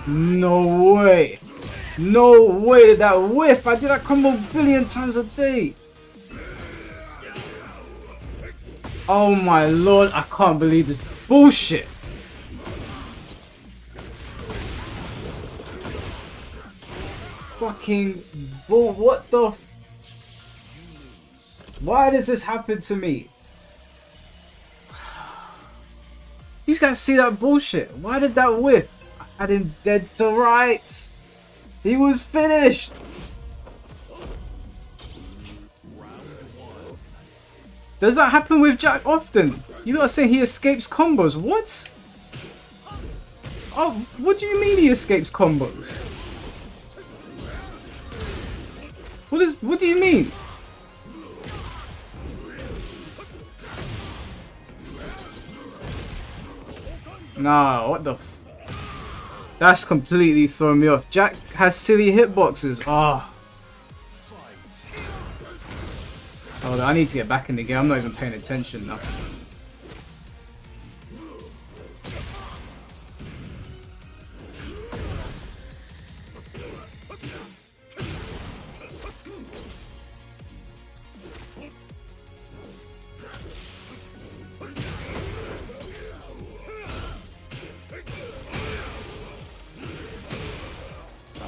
No way. No way did that whiff. I do that combo a billion times a day. Oh my lord, I can't believe this bullshit. Fucking bull. What the? Why does this happen to me? You guys see that bullshit? Why did that whiff? I had him dead to rights. He was finished. Does that happen with Jack often? You lot are saying he escapes combos. What? Oh, what do you mean he escapes combos? What do you mean? Nah, what the f... That's completely thrown me off. Jack has silly hitboxes. Oh. Hold on, I need to get back in the game. I'm not even paying attention now.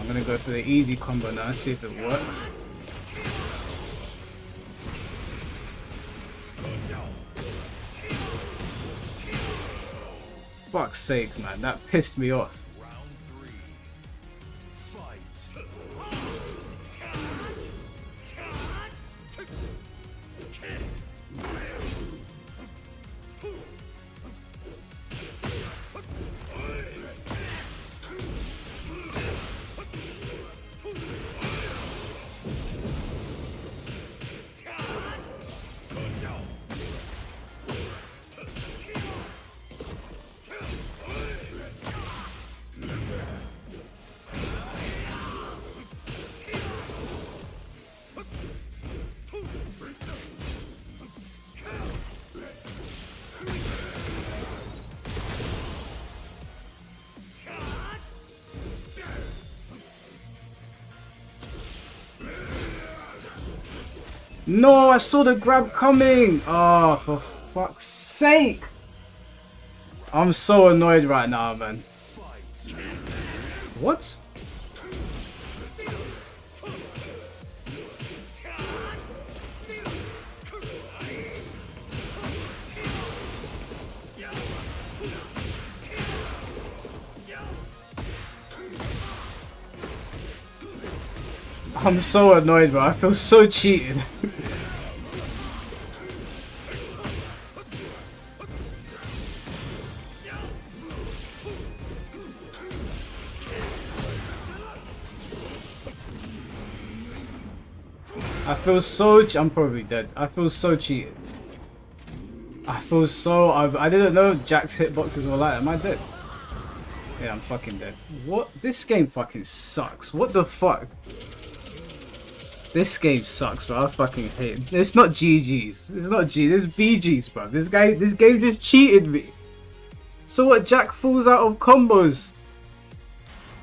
I'm gonna go for the easy combo now, see if it works. Fuck's sake, man, that pissed me off. No, I saw the grab coming! Oh, for fuck's sake! I'm so annoyed right now, man. What? I'm so annoyed, bro. I feel so cheated. I feel so I'm probably dead. I feel so cheated. I feel so I didn't know Jack's hitboxes were like that. Am I dead? Yeah, I'm fucking dead. What? This game fucking sucks. What the fuck? This game sucks, bro. I fucking hate it. It's not GG's. It's not G. It's BG's, bro. This game just cheated me. So what? Jack falls out of combos.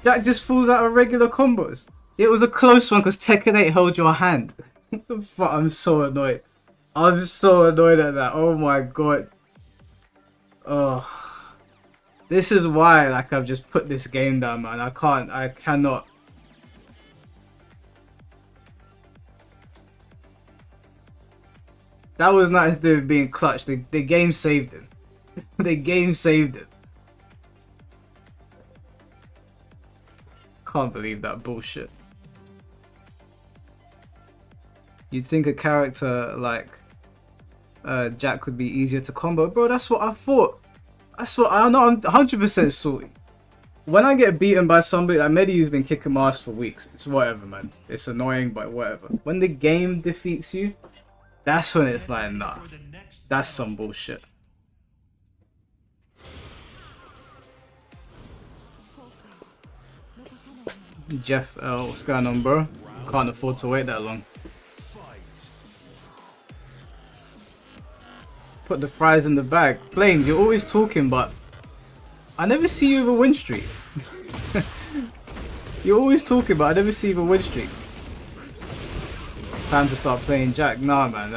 Jack just falls out of regular combos. It was a close one because Tekken 8 held your hand. But I'm so annoyed. I'm so annoyed at that. Oh my god. Oh. This is why, like, I've just put this game down, man. I cannot. That was nice dude being clutch. The game saved him. The game saved him. Can't believe that bullshit. You'd think a character like Jack would be easier to combo. Bro, that's what I thought. That's what I know. I'm 100% salty. When I get beaten by somebody, like Medi's been kicking my ass for weeks. It's whatever, man. It's annoying, but whatever. When the game defeats you, that's when it's like, nah. That's some bullshit. Jeff L, what's going on, bro? Can't afford to wait that long. Put the fries in the bag. Flames, you're always talking, but I never see you with a win streak. You're always talking, but I never see you with a win streak. It's time to start playing Jack. Nah, man.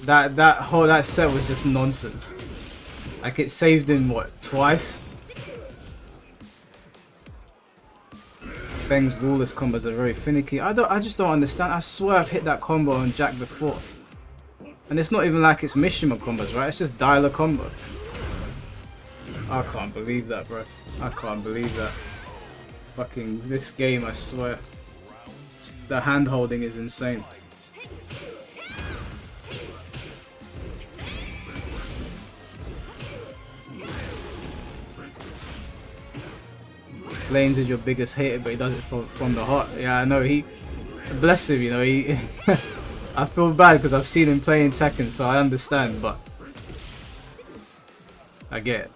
That set was just nonsense. Like, it saved him what, twice? Beng's ruleless combos are very finicky. I just don't understand. I swear I've hit that combo on Jack before. And it's not even like it's Mishima combos, right? It's just dialer combo. I can't believe that, bro. I can't believe that. Fucking this game, I swear. The hand holding is insane. Flames is your biggest hater, but he does it from the heart. Yeah, I know. Bless him, you know. I feel bad because I've seen him playing Tekken, so I understand, but I get it.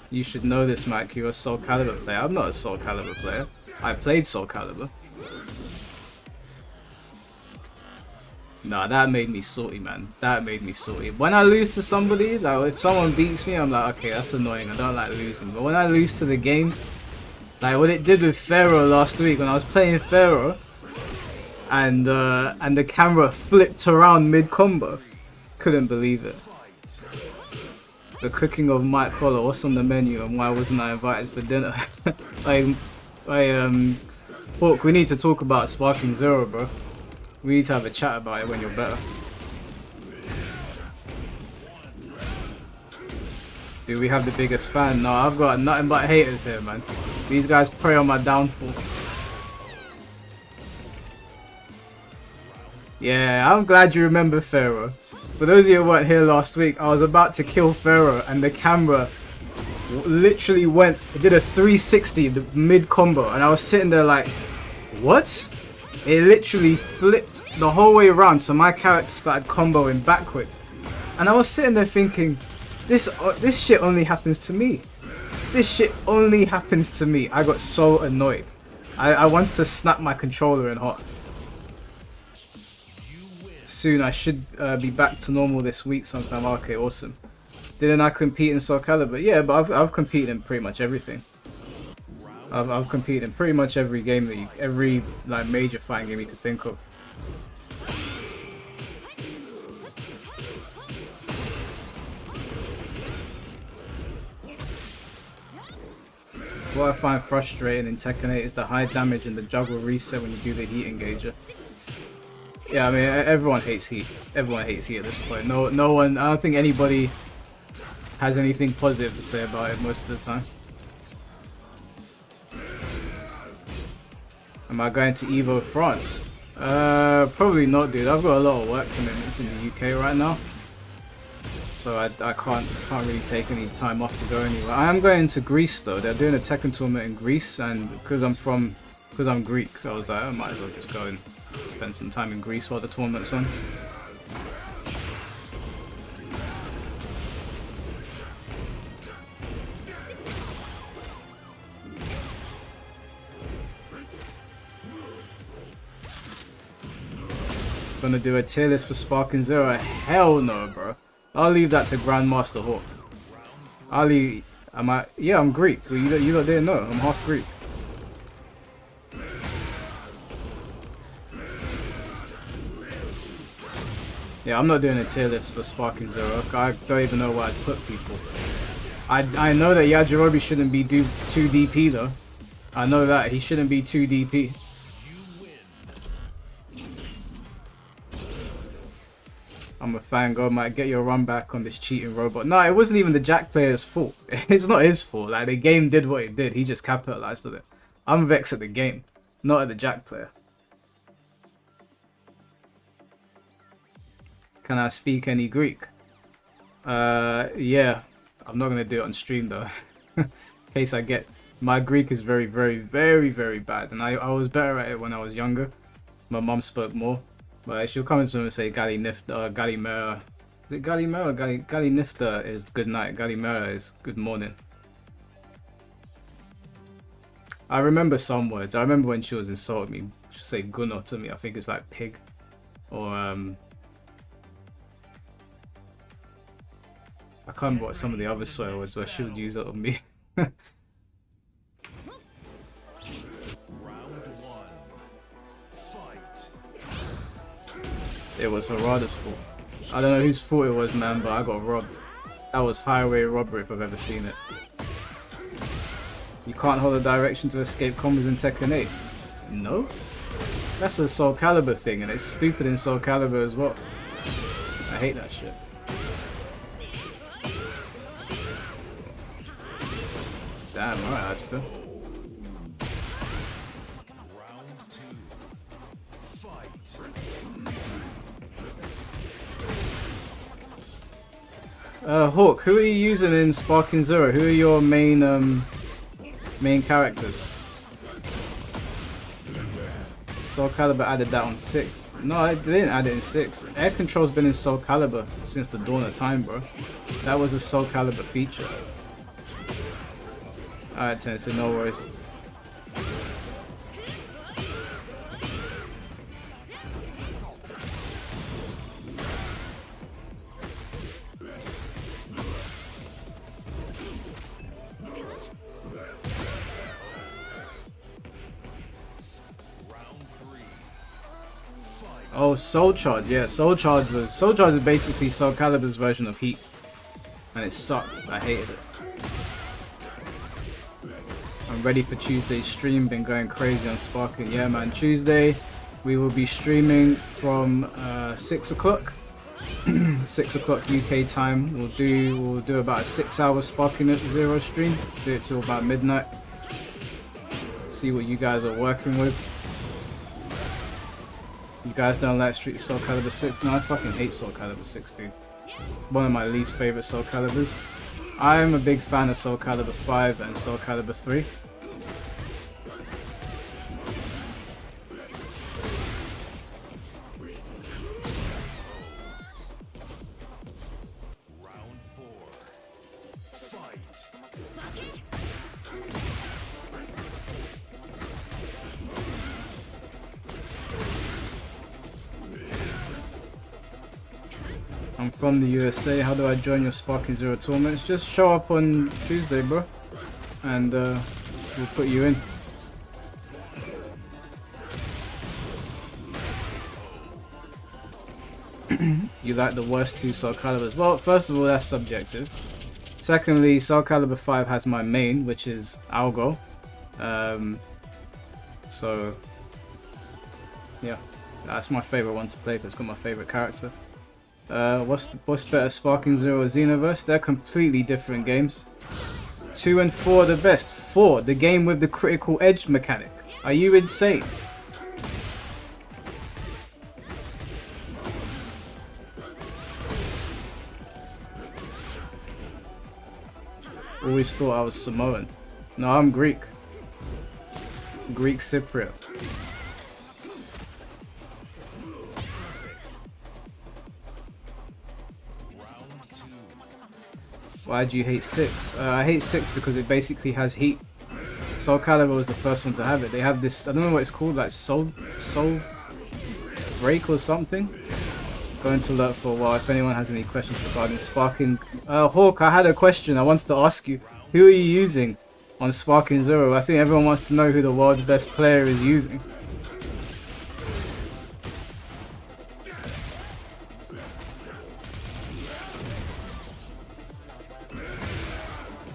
You should know this, Mike. You're a Soul Calibur player. I'm not a Soul Calibur player. I played Soul Calibur. Nah, that made me salty, man. That made me salty. When I lose to somebody, like if someone beats me, I'm like, okay, that's annoying. I don't like losing. But when I lose to the game, like what it did with Pharaoh last week when I was playing Pharaoh, and the camera flipped around mid combo, couldn't believe it. the cooking of Mike Collar, what's on the menu, and why wasn't I invited for dinner? Hawk, we need to talk about Sparking Zero, bro. We need to have a chat about it when you're better. Do we have the biggest fan? No, I've got nothing but haters here, man. These guys prey on my downfall. Yeah, I'm glad you remember Pharaoh. For those of you who weren't here last week, I was about to kill Pharaoh and the camera literally went, it did a 360 mid combo, and I was sitting there like, what? It literally flipped the whole way around, so my character started comboing backwards. And I was sitting there thinking, this shit only happens to me. This shit only happens to me. I got so annoyed. I wanted to snap my controller in half. Soon I should be back to normal this week sometime. Okay, awesome. Didn't I compete in Soul Calibur? Yeah, but I've competed in pretty much everything. I've competed in pretty much every game that every like major fighting game you could think of. What I find frustrating in Tekken 8 is the high damage and the juggle reset when you do the heat engager. Yeah, I mean, everyone hates heat. Everyone hates heat at this point. No one, I don't think anybody has anything positive to say about it most of the time. Am I going to Evo France? Probably not, dude. I've got a lot of work commitments in the UK right now, so I can't really take any time off to go anywhere. I am going to Greece though. They're doing a Tekken tournament in Greece, and because I'm Greek, I was like, I might as well just go and spend some time in Greece while the tournament's on. Gonna do a tier list for Sparking Zero? Hell no, bro. I'll leave that to Grandmaster Hawk. Yeah, I'm Greek. So you lot didn't know. I'm half Greek. Yeah, I'm not doing a tier list for Sparking Zero. I don't even know where I'd put people. I know that Yajirobe shouldn't be 2 DP though. I know that. He shouldn't be 2 DP. I'm a fan, God, might get your run back on this cheating robot. No, it wasn't even the Jack player's fault. It's not his fault. Like, the game did what it did. He just capitalized on it. I'm vexed at the game, not at the Jack player. Can I speak any Greek? Yeah. I'm not gonna do it on stream though. In case I get... My Greek is very, very, very, very bad. And I was better at it when I was younger. My mum spoke more. But she'll come into him and say Gali Nifta, Gali Mera. Is it Gali Mera? Gali Nifta is good night. Gali Mera is good morning. I remember some words. I remember when she was insulting me. She'll say Gunno to me. I think it's like pig. Or I can't remember what some of the other swear words were. She would use it on me. It was Harada's fault. I don't know whose fault it was, man, but I got robbed. That was highway robbery if I've ever seen it. You can't hold a direction to escape combos in Tekken 8. No? That's a Soul Calibur thing, and it's stupid in Soul Calibur as well. I hate that shit. Damn, alright, that's good. Hawk, who are you using in Sparking Zero? Who are your main characters? Soul Calibur added that on 6. No, they didn't add it in 6. Air Control's been in Soul Calibur since the dawn of time, bro. That was a Soul Calibur feature. Alright, Tennessee, no worries. Oh, Soul Charge, yeah, Soul Charge is basically Soul Calibur's version of Heat. and it sucked. I hated it. I'm ready for Tuesday's stream. Been going crazy on Sparking. Yeah, man. Tuesday, we will be streaming from 6 o'clock. 6 o'clock UK time. We'll do about a 6-hour Sparking Zero stream. Do it till about midnight. See what you guys are working with. You guys don't like Street Soul Calibur 6? No, I fucking hate Soul Calibur 6, dude. It's one of my least favorite Soul Caliburs. I'm a big fan of Soul Calibur 5 and Soul Calibur 3. I'm from the USA. How do I join your Sparking Zero tournaments? Just show up on Tuesday, bro, and we'll put you in. You like the worst two Soul Caliburs? Well, first of all, that's subjective. Secondly, Soul Calibur 5 has my main, which is Algo. So yeah, that's my favorite one to play because it's got my favorite character. What's better, Sparking Zero or Xenoverse? They're completely different games. 2 and 4 are the best. 4, the game with the critical edge mechanic. Are you insane? Always thought I was Samoan. No, I'm Greek. Greek Cypriot. Why do you hate 6? I hate 6 because it basically has heat. Soul Calibur was the first one to have it. They have this, I don't know what it's called, like Soul Break or something. Going to look for a while if anyone has any questions regarding Sparking. Hawk, I had a question I wanted to ask you. Who are you using on Sparking Zero? I think everyone wants to know who the world's best player is using.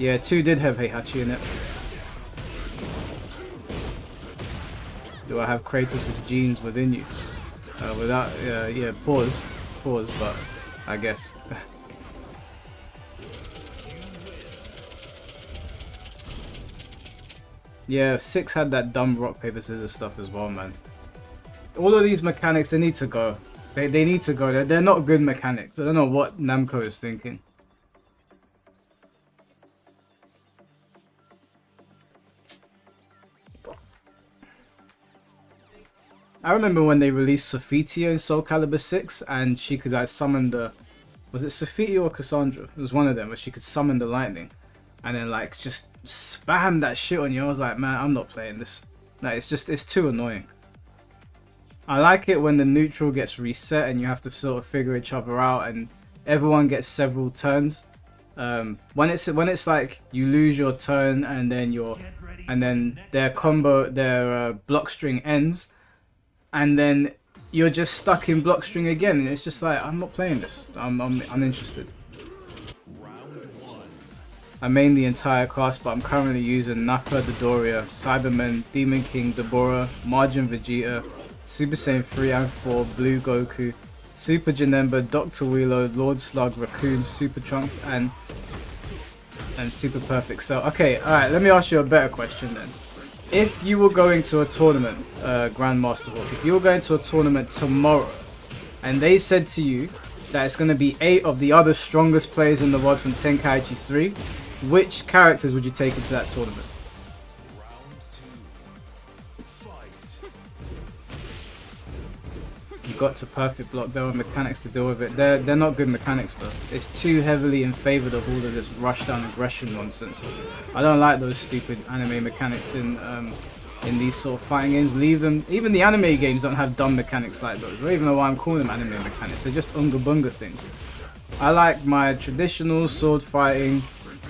Yeah, 2 did have Heihachi in it. Do I have Kratos' genes within you? Without, yeah, pause, but I guess. Yeah, 6 had that dumb rock, paper, scissors stuff as well, man. All of these mechanics, they need to go. They need to go. They're not good mechanics. I don't know what Namco is thinking. I remember when they released Sophitia in Soul Calibur 6 and she could like summon the... Was it Sophitia or Cassandra? It was one of them where she could summon the lightning. And then like just spam that shit on you. I was like, man, I'm not playing this. Like, it's too annoying. I like it when the neutral gets reset and you have to sort of figure each other out and everyone gets several turns. When it's like you lose your turn and then their combo, their block string ends. And then you're just stuck in block string again, and it's just like, I'm not playing this. I'm uninterested. I main the entire class, but I'm currently using Nappa, Dodoria, Cyberman, Demon King, Deborah, Margin Vegeta, Super Saiyan 3 and 4, Blue Goku, Super Janemba, Dr. Wheelo, Lord Slug, Raccoon, Super Trunks, and Super Perfect Cell. Okay, alright, let me ask you a better question then. If you were going to a tournament, Grandmaster Hawk, if you were going to a tournament tomorrow, and they said to you that it's going to be 8 of the other strongest players in the world from Tenkaichi 3, which characters would you take into that tournament? You got to perfect block. There are mechanics to deal with it. They're not good mechanics though. It's too heavily in favor of all of this rush down aggression nonsense. I don't like those stupid anime mechanics in these sort of fighting games. Leave them. Even the anime games don't have dumb mechanics like those. I don't even know why I'm calling them anime mechanics. They're just unga bunga things. I like my traditional sword fighting.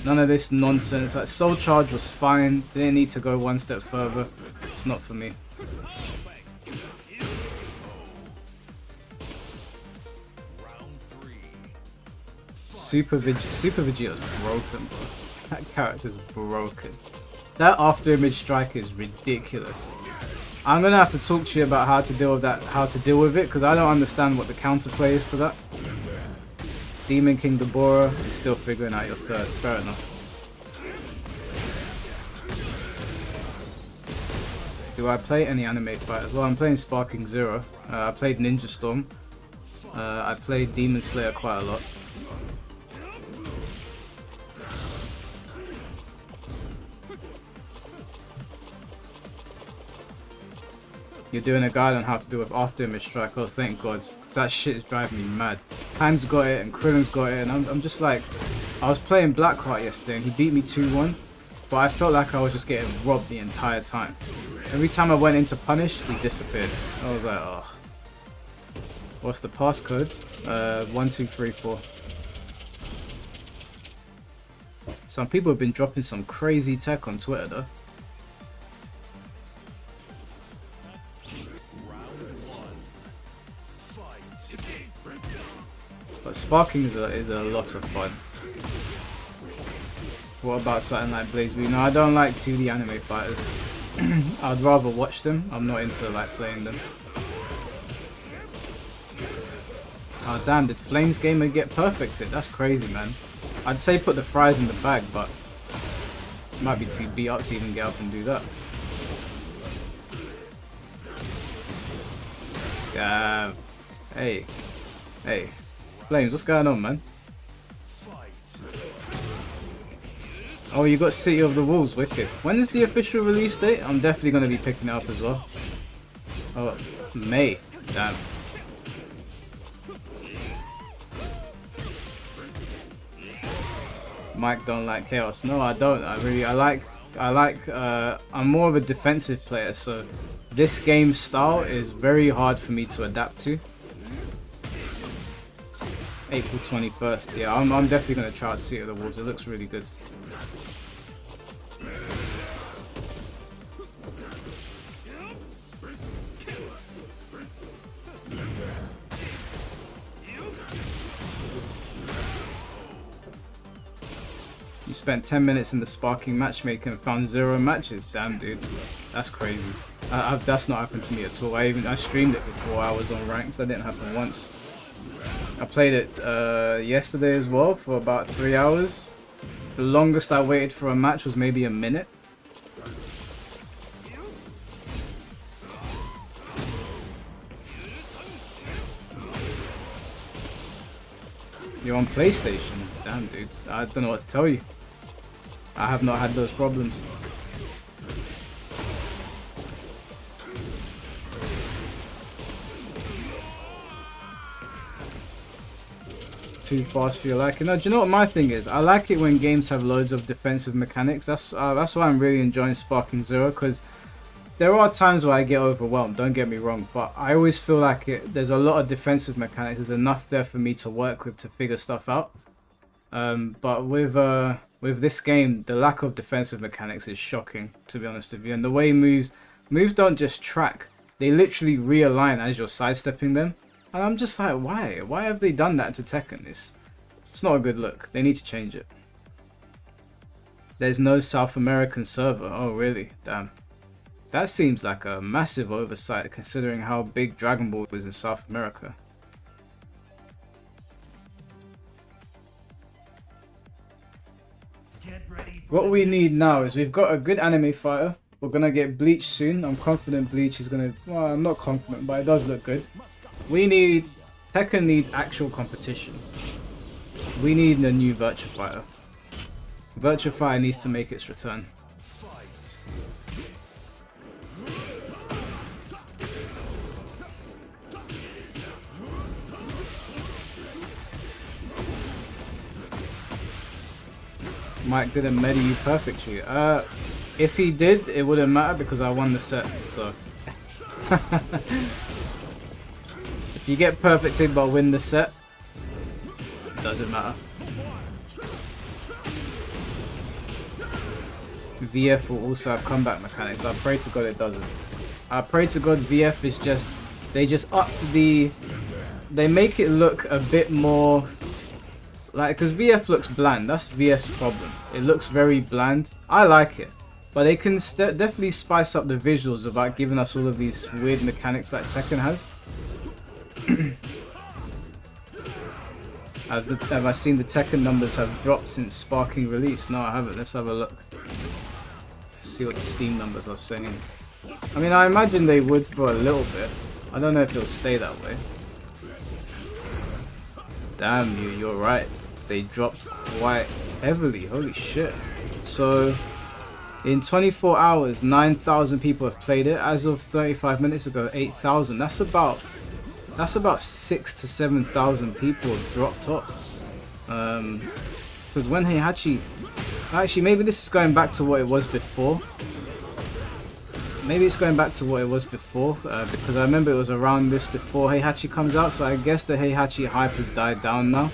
None of this nonsense. Like Soul Charge was fine. Didn't need to go one step further. It's not for me. Super Vegeta's broken, bro. That character's broken. That after image strike is ridiculous. I'm gonna have to talk to you about how to deal with that, it, because I don't understand what the counterplay is to that. Demon King Deborah is still figuring out your third. Fair enough. Do I play any anime fighters? Well, I'm playing Sparking Zero. I played Ninja Storm. I played Demon Slayer quite a lot. You're doing a guide on how to do with after image strike. Oh, thank God, because that shit is driving me mad. Han's got it and Krillin's got it, and I'm just like, I was playing Blackheart yesterday and he beat me 2-1, but I felt like I was just getting robbed the entire time. Every time I went into punish, he disappeared. I was like, oh. What's the passcode? 1234. Some people have been dropping some crazy tech on Twitter though. But Sparking is a lot of fun. What about something like Blaze V? No, I don't like 2D anime fighters. I'd rather watch them. I'm not into like playing them. Oh damn, did Flames Gamer get perfected? That's crazy, man. I'd say put the fries in the bag, but it might be too beat up to even get up and do that. Damn. Hey. Hey. Flames, what's going on, man? Oh, you got City of the Wolves, wicked. When is the official release date? I'm definitely going to be picking it up as well. Oh, May. Damn. Mike don't like chaos. No, I don't. I'm more of a defensive player, so this game style is very hard for me to adapt to. April 21st, yeah, I'm definitely going to try out City of the Wolves. It looks really good. You spent 10 minutes in the Sparking matchmaking and found 0 matches. Damn, dude, that's crazy. That's not happened to me at all. I streamed it before I was on ranks. That didn't happen once. I played it yesterday as well for about 3 hours. The longest I waited for a match was maybe a minute. You're on PlayStation? Damn, dude. I don't know what to tell you. I have not had those problems. Too fast for your liking. No, do you know what my thing is? I like it when games have loads of defensive mechanics. That's why I'm really enjoying Sparking Zero, because there are times where I get overwhelmed, don't get me wrong, but I always feel like there's a lot of defensive mechanics. There's enough there for me to work with to figure stuff out. But with this game, the lack of defensive mechanics is shocking, to be honest with you. And the way moves don't just track, they literally realign as you're sidestepping them. And I'm just like, why? Why have they done that to Tekken? It's not a good look. They need to change it. There's no South American server. Oh, really? Damn. That seems like a massive oversight considering how big Dragon Ball was in South America. What we need now is we've got a good anime fighter. We're going to get Bleach soon. I'm confident Bleach is going to... Well, I'm not confident, but it does look good. Tekken needs actual competition. We need a new Virtua Fighter. Virtua Fighter needs to make its return. Mike didn't meta you perfectly. If he did, it wouldn't matter because I won the set, so... If you get perfected but win the set, it doesn't matter. VF will also have comeback mechanics. I pray to God it doesn't. I pray to God VF is just... They just up the... They make it look a bit more Like, because VF looks bland. That's VF's problem. It looks very bland. I like it. But they can definitely spice up the visuals without giving us all of these weird mechanics that Tekken has. Have I seen the Tekken numbers have dropped since Sparking release? No, I haven't. Let's have a look. See what the Steam numbers are saying. I mean, I imagine they would for a little bit. I don't know if it'll stay that way. Damn you, you're right. They dropped quite heavily. Holy shit. So, in 24 hours, 9,000 people have played it. As of 35 minutes ago, 8,000. That's about 6,000 to 7,000 people have dropped off. Because when Heihachi... Actually, maybe this is going back to what it was before. Maybe it's going back to what it was before, because I remember it was around this before Heihachi comes out, so I guess the Heihachi hype has died down now.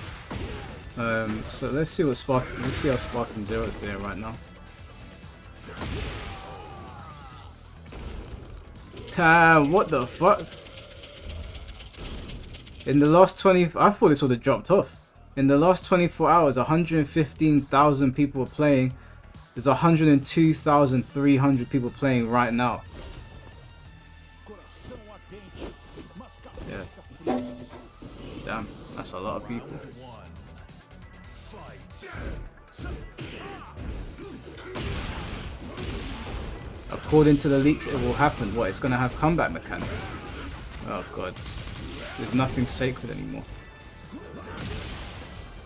So let's see what let's see how Sparking Zero is doing right now. What the fuck? In the last 20, I thought this would have dropped off. In the last 24 hours, 115,000 people were playing. There's 102,300 people playing right now. Yeah. Damn, that's a lot of people. According to the leaks, it will happen. What? It's gonna have comeback mechanics. Oh god. There's nothing sacred anymore.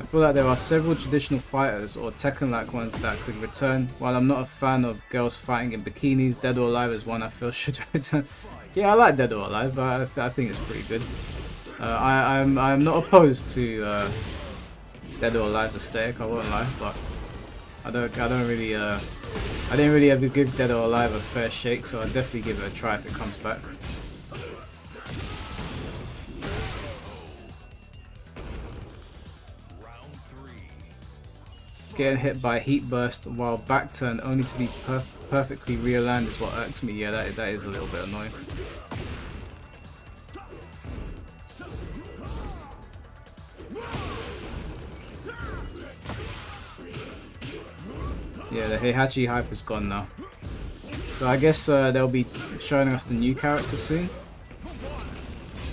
I feel like there are several traditional fighters or Tekken-like ones that could return. While I'm not a fan of girls fighting in bikinis, Dead or Alive is one I feel should return. Yeah, I like Dead or Alive, but I think it's pretty good. I'm not opposed to Dead or Alive's aesthetic. I won't lie, but I didn't really ever give Dead or Alive a fair shake, so I'll definitely give it a try if it comes back. Getting hit by a heat burst while back turn only to be perfectly realigned is what irks me. Yeah, that is a little bit annoying. Yeah, the Heihachi hype is gone now. So I guess they'll be showing us the new character soon.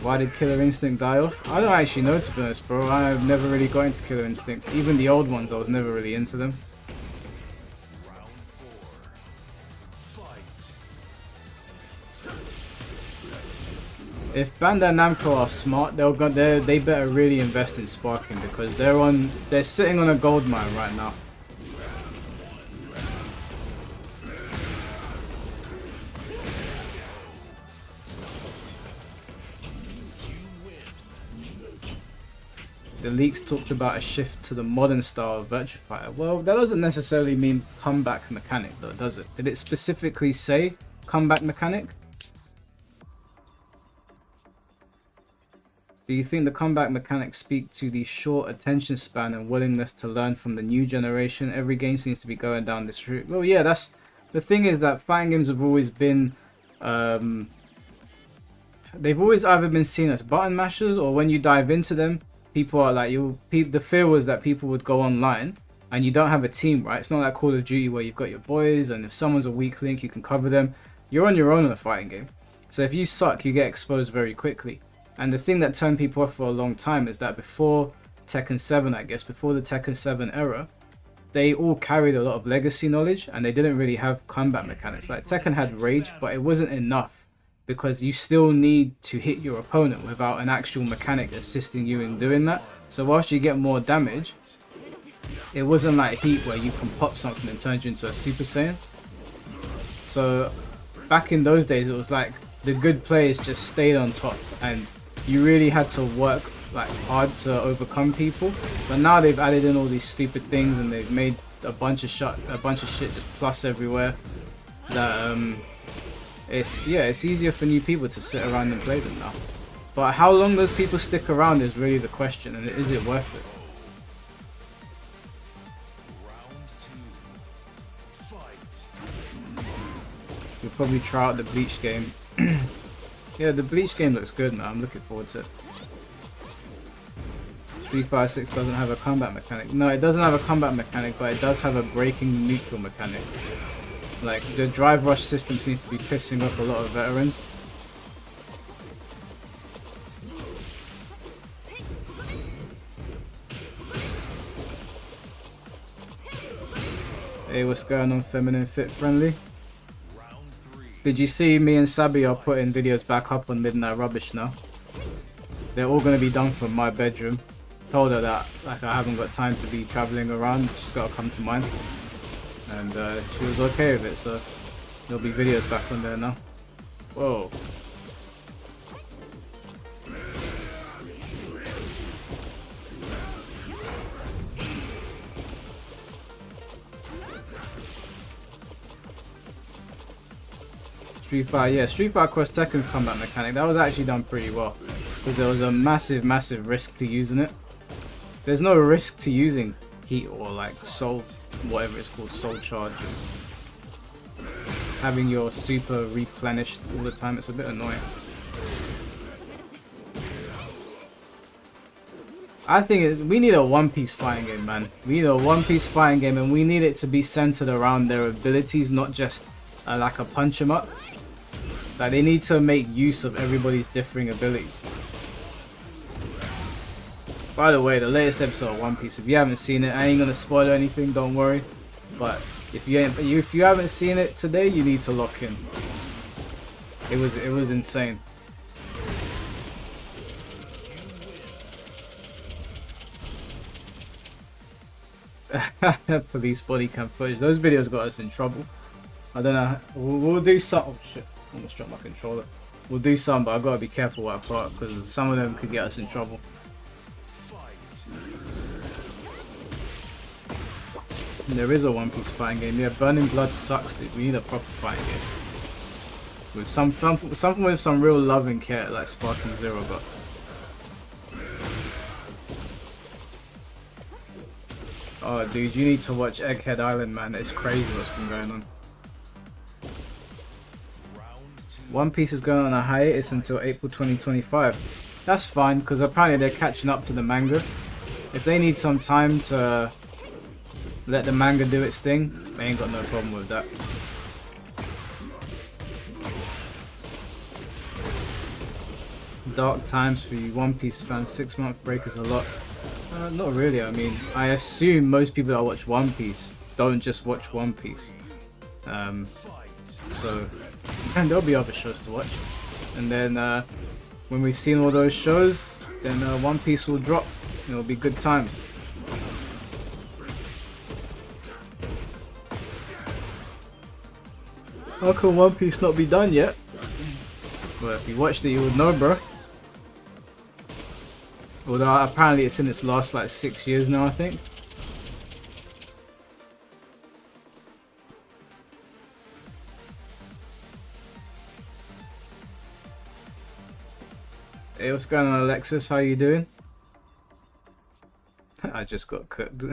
Why did Killer Instinct die off? I don't actually know, to be honest, bro. I've never really got into Killer Instinct. Even the old ones, I was never really into them. If Bandai Namco are smart, they better really invest in Sparking, because they're sitting on a gold mine right now. The leaks talked about a shift to the modern style of Virtua Fighter. Well, that doesn't necessarily mean comeback mechanic though, does it? Did it specifically say comeback mechanic? Do you think the comeback mechanics speak to the short attention span and willingness to learn from the new generation? Every game seems to be going down this route. Well, yeah, that's the thing, is that fighting games have always been they've always either been seen as button mashers, or when you dive into them, people are like, the fear was that people would go online and you don't have a team, right? It's not like Call of Duty where you've got your boys, and if someone's a weak link, you can cover them. You're on your own in a fighting game. So if you suck, you get exposed very quickly. And the thing that turned people off for a long time is that before Tekken 7, I guess, before the Tekken 7 era, they all carried a lot of legacy knowledge, and they didn't really have combat mechanics. Like Tekken had Rage, but it wasn't enough, because you still need to hit your opponent without an actual mechanic assisting you in doing that. So whilst you get more damage, it wasn't like Heat where you can pop something and turn you into a Super Saiyan. So back in those days, it was like the good players just stayed on top, and you really had to work like hard to overcome people. But now they've added in all these stupid things, and they've made a bunch of shit just plus everywhere. That it's easier for new people to sit around and play them now. But how long those people stick around is really the question, and is it worth it? You'll probably try out the Bleach game. Yeah, the Bleach game looks good, man. I'm looking forward to it. Street Fighter 6 doesn't have a combat mechanic. No, it doesn't have a combat mechanic, but it does have a breaking neutral mechanic. Like, the drive rush system seems to be pissing off a lot of veterans. Hey, what's going on, Feminine Fit Friendly? Did you see me and Sabi are putting videos back up on Midnight Rubbish now? They're all going to be done from my bedroom. Told her that like I haven't got time to be travelling around, she's got to come to mine. And she was okay with it, so there'll be videos back on there now. Whoa. Street Fighter, yeah, Street Fighter Cross Tekken's combat mechanic, that was actually done pretty well. Because there was a massive risk to using it. There's no risk to using heat or like soul, whatever it's called, soul charge. Having your super replenished all the time, it's a bit annoying. I think we need a one-piece fighting game, man. We need a one-piece fighting game, and we need it to be centered around their abilities, not just like a punch 'em up. Like, they need to make use of everybody's differing abilities. By the way, the latest episode of One Piece, if you haven't seen it, I ain't gonna spoil anything, don't worry. But if you haven't seen it today, you need to lock in. It was insane. Police body cam footage. Those videos got us in trouble. I don't know. We'll do something. Oh shit! Almost dropped my controller. We'll do some, but I've got to be careful what I put because some of them could get us in trouble. And there is a One Piece fighting game. Yeah, Burning Blood sucks, dude. We need a proper fighting game with something with some real love and care, like Sparking Zero, but. Oh, dude, you need to watch Egghead Island, man. It's crazy what's been going on. One Piece is going on a hiatus until April 2025. That's fine, because apparently they're catching up to the manga. If they need some time to let the manga do its thing, they ain't got no problem with that. Dark times for you One Piece fans. 6-month break is a lot. Not really. I mean, I assume most people that watch One Piece don't just watch One Piece. So, and there'll be other shows to watch. And then when we've seen all those shows, then One Piece will drop. It'll be good times. How can One Piece not be done yet? Well, if you watched it, you would know, bro. Although apparently it's in its last like 6 years now, I think. Hey, what's going on, Alexis? How you doing? I just got cooked.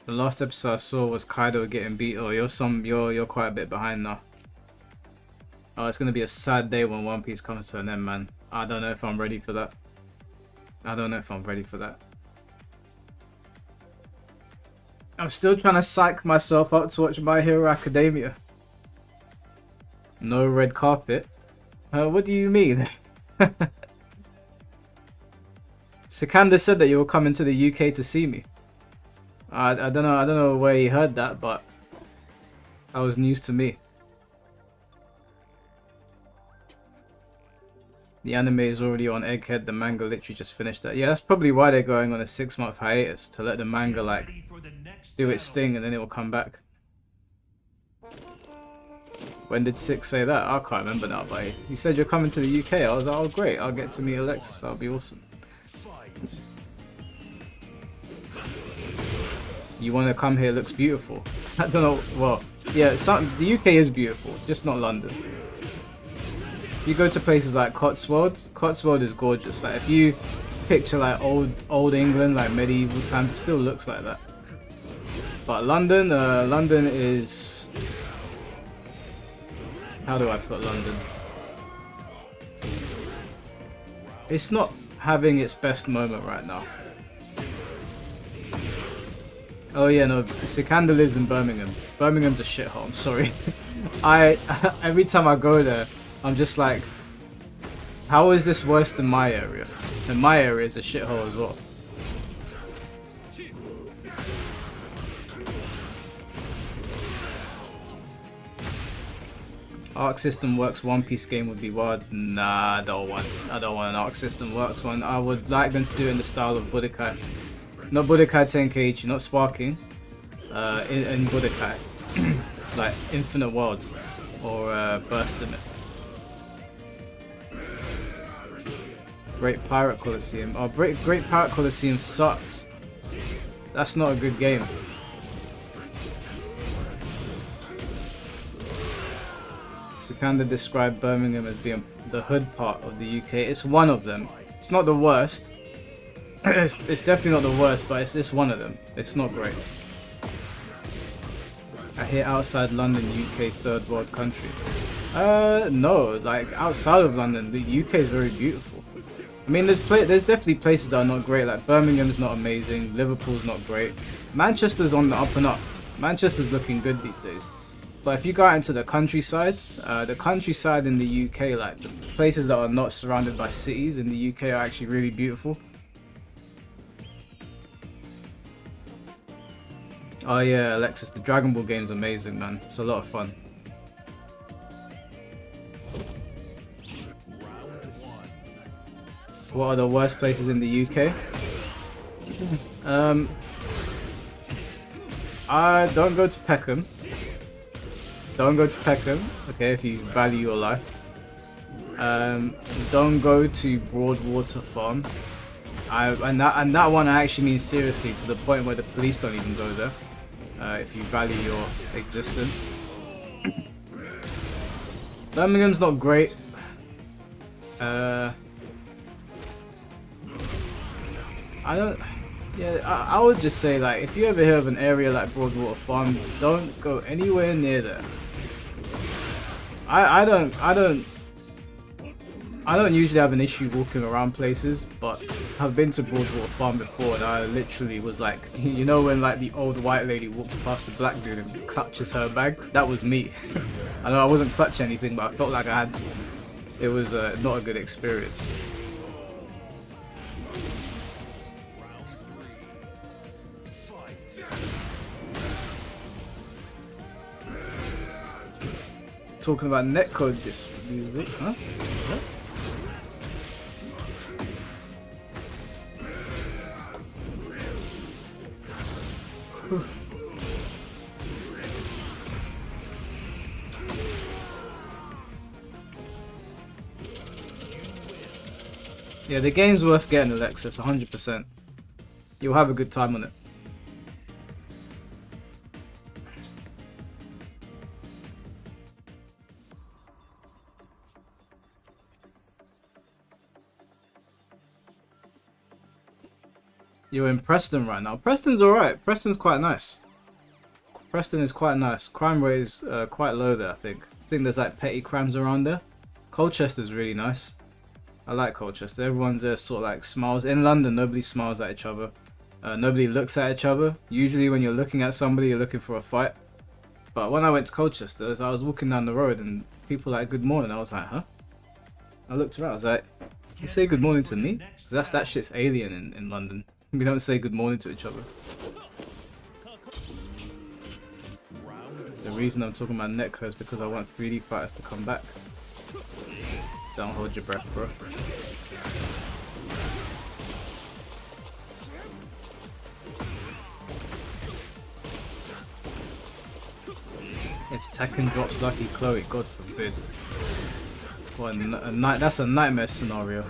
The last episode I saw was Kaido getting beat. Oh, you're quite a bit behind now. Oh, it's gonna be a sad day when One Piece comes to an end, man. I don't know if I'm ready for that. I don't know if I'm ready for that. I'm still trying to psych myself up to watch My Hero Academia. No red carpet? What do you mean? Sikander said that you were coming to the UK to see me. I don't know where he heard that, but that was news to me. The anime is already on Egghead, the manga literally just finished that. Yeah, that's probably why they're going on a 6-month hiatus, to let the manga like do its thing and then it will come back. When did Six say that? I can't remember now, but he said you're coming to the UK. I was like, oh great, I'll get to meet Alexis, that'll be awesome. You want to come here, looks beautiful. I don't know, well, yeah, the UK is beautiful, just not London. You go to places like Cotswold is gorgeous. Like if you picture like old England, like medieval times, it still looks like that. But London is How do I put London? It's not having its best moment right now. Oh yeah, no, Sikander lives in Birmingham. Birmingham's a shithole, I'm sorry. Every time I go there, I'm just like, how is this worse than my area? And my area is a shithole as well. Arc System Works One Piece game would be wild. Nah, I don't want an Arc System Works one. I would like them to do it in the style of Budokai. Not Budokai Tenkaichi, not Sparking. In Budokai. Like Infinite World or Burst Limit. Great Pirate Coliseum. Oh, Great Pirate Coliseum sucks. That's not a good game. Sikander described Birmingham as being the hood part of the UK. It's one of them. It's not the worst. It's definitely not the worst, but it's one of them. It's not great. I hear outside London, UK third world country. No, like outside of London, the UK is very beautiful. I mean, there's definitely places that are not great. Like Birmingham's not amazing, Liverpool's not great. Manchester's on the up and up. Manchester's looking good these days. But if you go out into the countryside in the UK, like the places that are not surrounded by cities in the UK are actually really beautiful. Oh yeah, Alexis, the Dragon Ball game's amazing, man. It's a lot of fun. What are the worst places in the UK? I don't go to Peckham. Don't go to Peckham, okay, if you value your life. Don't go to Broadwater Farm. And that one I actually mean seriously, to the point where the police don't even go there. If you value your existence. Birmingham's not great. I would just say, like, if you ever hear of an area like Broadwater Farm, don't go anywhere near there. I don't usually have an issue walking around places, but I've been to Broadwater Farm before and I literally was like, you know when like the old white lady walks past the black dude and clutches her bag? That was me. I know I wasn't clutching anything, but I felt like I had to. It was not a good experience. Talking about netcode these week, huh? What? Yeah, the game's worth getting, Alexis, 100%. You'll have a good time on it. You're in Preston right now. Preston's alright. Preston's quite nice. Preston is quite nice. Crime rate is quite low there, I think. I think there's like petty crimes around there. Colchester's really nice. I like Colchester. Everyone's there sort of like smiles. In London, nobody smiles at each other. Nobody looks at each other. Usually when you're looking at somebody, you're looking for a fight. But when I went to Colchester, I was walking down the road and people were like, good morning. I was like, huh? I looked around. I was like, you say good morning to me? Because that shit's alien in London. We don't say good morning to each other. The reason I'm talking about netcode is because I want 3D fighters to come back. Don't hold your breath, bro. If Tekken drops Lucky Chloe, God forbid. What that's a nightmare scenario.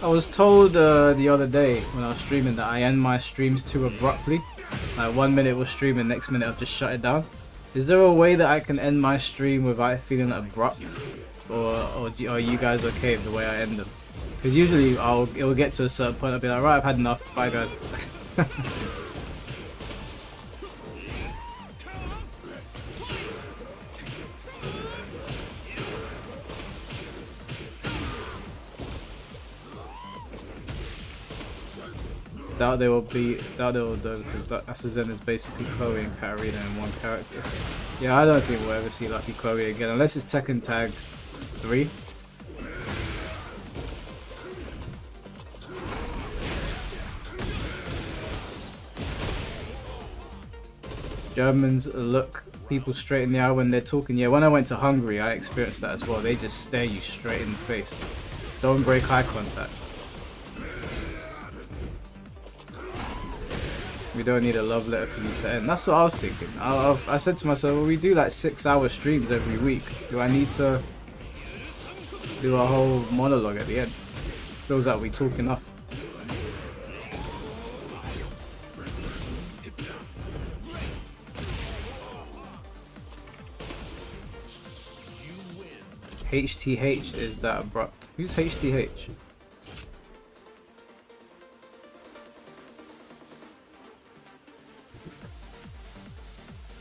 I was told the other day when I was streaming that I end my streams too abruptly. Like 1 minute we'll stream and next minute I'll just shut it down. Is there a way that I can end my stream without feeling abrupt? Or are you guys okay with the way I end them? Because usually it will get to a certain point, I'll be like, right, I've had enough, bye guys. Doubt they will do because Asazen is basically Chloe and Katarina in one character. Yeah, I don't think we'll ever see Lucky Chloe again unless it's Tekken Tag 3. Germans look people straight in the eye when they're talking. Yeah, when I went to Hungary, I experienced that as well. They just stare you straight in the face. Don't break eye contact. We don't need a love letter for you to end. That's what I was thinking. I said to myself, well, we do like 6-hour streams every week. Do I need to do a whole monologue at the end? Feels like we talk enough. HTH is that abrupt? Who's HTH?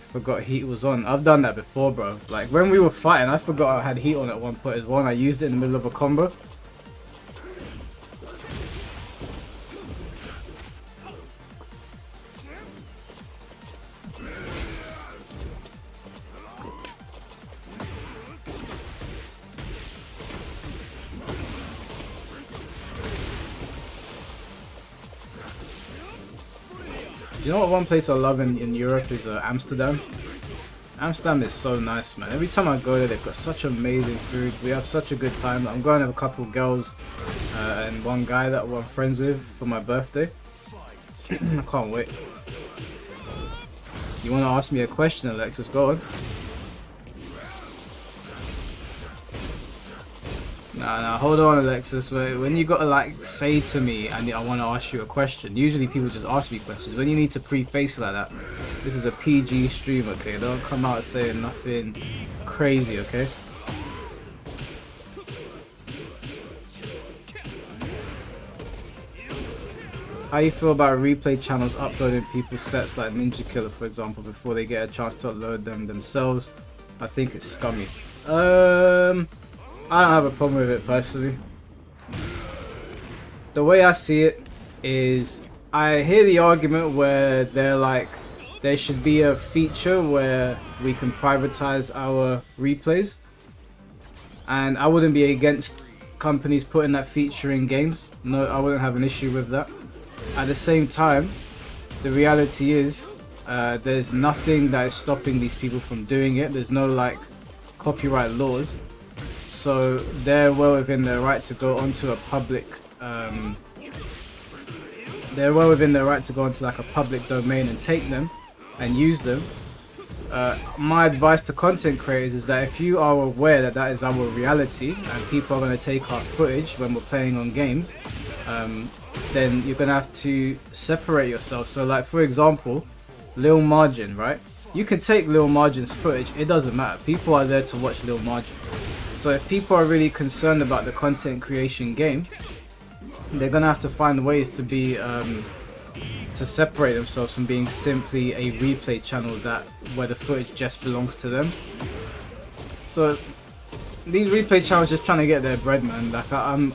Forgot heat was on. I've done that before, bro. Like when we were fighting, I forgot I had heat on at one point as well, and I used it in the middle of a combo. You know what one place I love in Europe is Amsterdam. Amsterdam is so nice, man. Every time I go there, they've got such amazing food. We have such a good time. I'm going to have a couple girls and one guy that I'm friends with for my birthday. I can't wait. You want to ask me a question, Alexis? Go on. Nah, hold on, Alexis. When you gotta like say to me and I want to ask you a question, usually people just ask me questions. When you need to preface like that, this is a PG stream, okay? Don't come out saying nothing crazy, okay? How you feel about replay channels uploading people's sets like Ninja Killer, for example, before they get a chance to upload them themselves? I think it's scummy. I don't have a problem with it personally. The way I see it is, I hear the argument where they're like, there should be a feature where we can privatize our replays, and I wouldn't be against companies putting that feature in games. No, I wouldn't have an issue with that. At the same time, the reality is there's nothing that is stopping these people from doing it. There's no like copyright laws. So they're well within their right to go onto a public like a public domain and take them and use them. My advice to content creators is that if you are aware that that is our reality and people are going to take our footage when we're playing on games, then you're going to have to separate yourself. So like for example, Lil Margin, right? You can take Lil Margin's footage, it doesn't matter. People are there to watch Lil Margin. So if people are really concerned about the content creation game, they're gonna have to find ways to be to separate themselves from being simply a replay channel where the footage just belongs to them. So these replay channels just trying to get their bread, man. Like I'm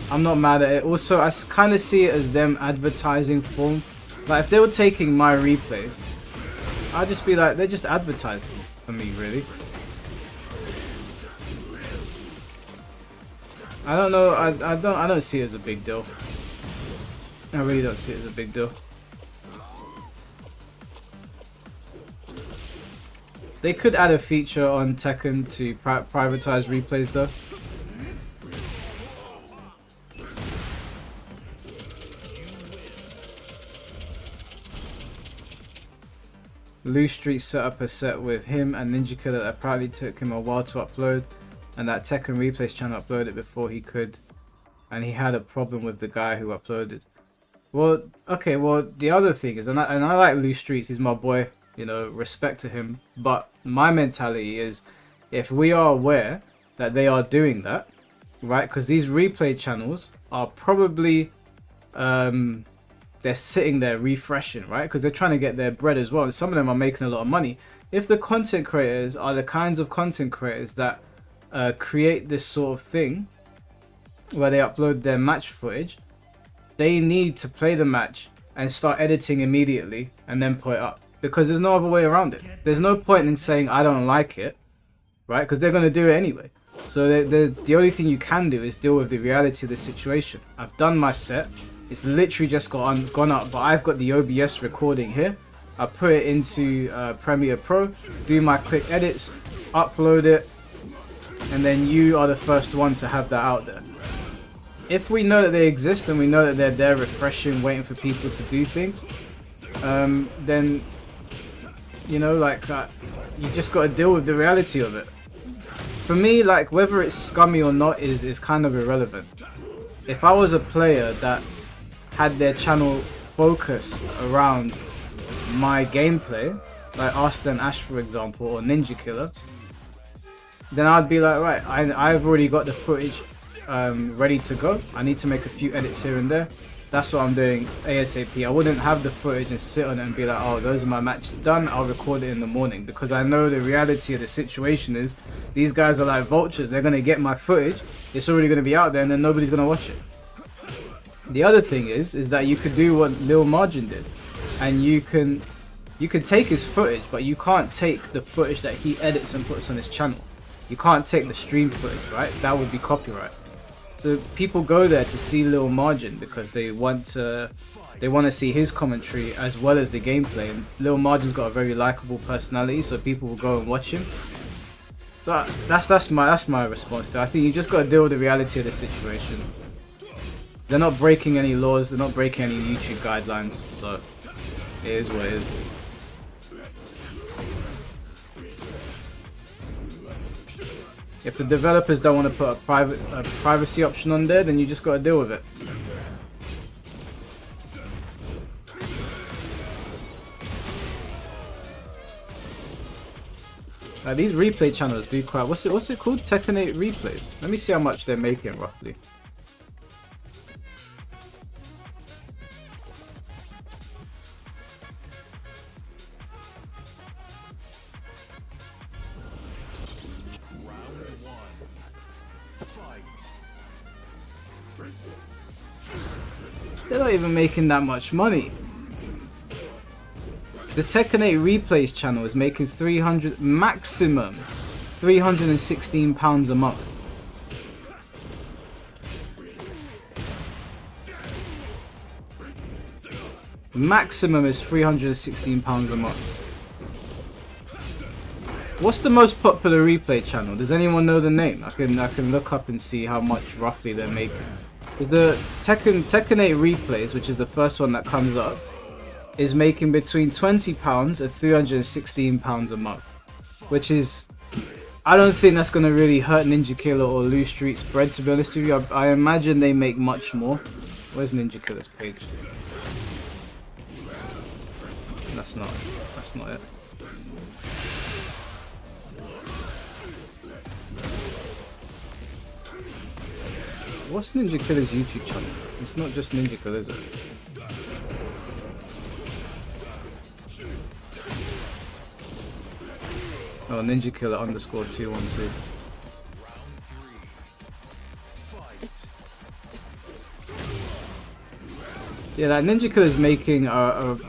not mad at it. Also, I kind of see it as them advertising form. Like if they were taking my replays, I'd just be like, they're just advertising for me, really. I don't know. I don't see it as a big deal. I really don't see it as a big deal. They could add a feature on Tekken to privatize replays, though. Lou Street set up a set with him and Ninja Killer that apparently took him a while to upload, and that Tekken Replays channel uploaded before he could, and he had a problem with the guy who uploaded. Well, okay, well the other thing is, and I like Lou Streets, he's my boy, you know, respect to him, but my mentality is, if we are aware that they are doing that, right, because these replay channels are probably they're sitting there refreshing, right? Because they're trying to get their bread as well. And some of them are making a lot of money. If the content creators are the kinds of content creators that create this sort of thing where they upload their match footage, they need to play the match and start editing immediately and then put it up, because there's no other way around it. There's no point in saying I don't like it, right? Because they're going to do it anyway. So the only thing you can do is deal with the reality of the situation. I've done my set. It's literally just gone up, but I've got the OBS recording here. I put it into Premiere Pro, do my quick edits, upload it, and then you are the first one to have that out there. If we know that they exist and we know that they're there refreshing, waiting for people to do things, then, you know, like, you just got to deal with the reality of it. For me, like, whether it's scummy or not is kind of irrelevant. If I was a player that had their channel focus around my gameplay, like Arslan Ash for example, or Ninja Killer, then I'd be like, right, I've already got the footage ready to go. I need to make a few edits here and there. That's what I'm doing ASAP. I wouldn't have the footage and sit on it and be like, oh, those are my matches done, I'll record it in the morning, because I know the reality of the situation is these guys are like vultures. They're going to get my footage, it's already going to be out there, and then nobody's going to watch it. The other thing is that you could do what Lil Margin did, and you can take his footage, but you can't take the footage that he edits and puts on his channel. You can't take the stream footage, right? That would be copyright. So people go there to see Lil Margin because they want to see his commentary as well as the gameplay. And Lil Margin's got a very likable personality, so people will go and watch him. So that's my response to it. I think you just got to deal with the reality of the situation. They're not breaking any laws, they're not breaking any YouTube guidelines, so it is what it is. If the developers don't want to put a privacy option on there, then you just got to deal with it. These replay channels do quite. What's it called? Tekken 8 replays. Let me see how much they're making roughly. They're not even making that much money. The Tekken 8 Replays channel is making maximum £316 a month. Maximum is £316 a month. What's the most popular replay channel? Does anyone know the name? I can look up and see how much roughly they're making. Because the Tekken 8 Replays, which is the first one that comes up, is making between £20 and £316 a month. Which is, I don't think that's going to really hurt Ninja Killer or Lou Street's bread, to be honest with you. I imagine they make much more. Where's Ninja Killer's page? That's not it. What's Ninja Killer's YouTube channel? It's not just Ninja Killer, is it? Oh, Ninja Killer _212. Yeah, that Ninja Killer's making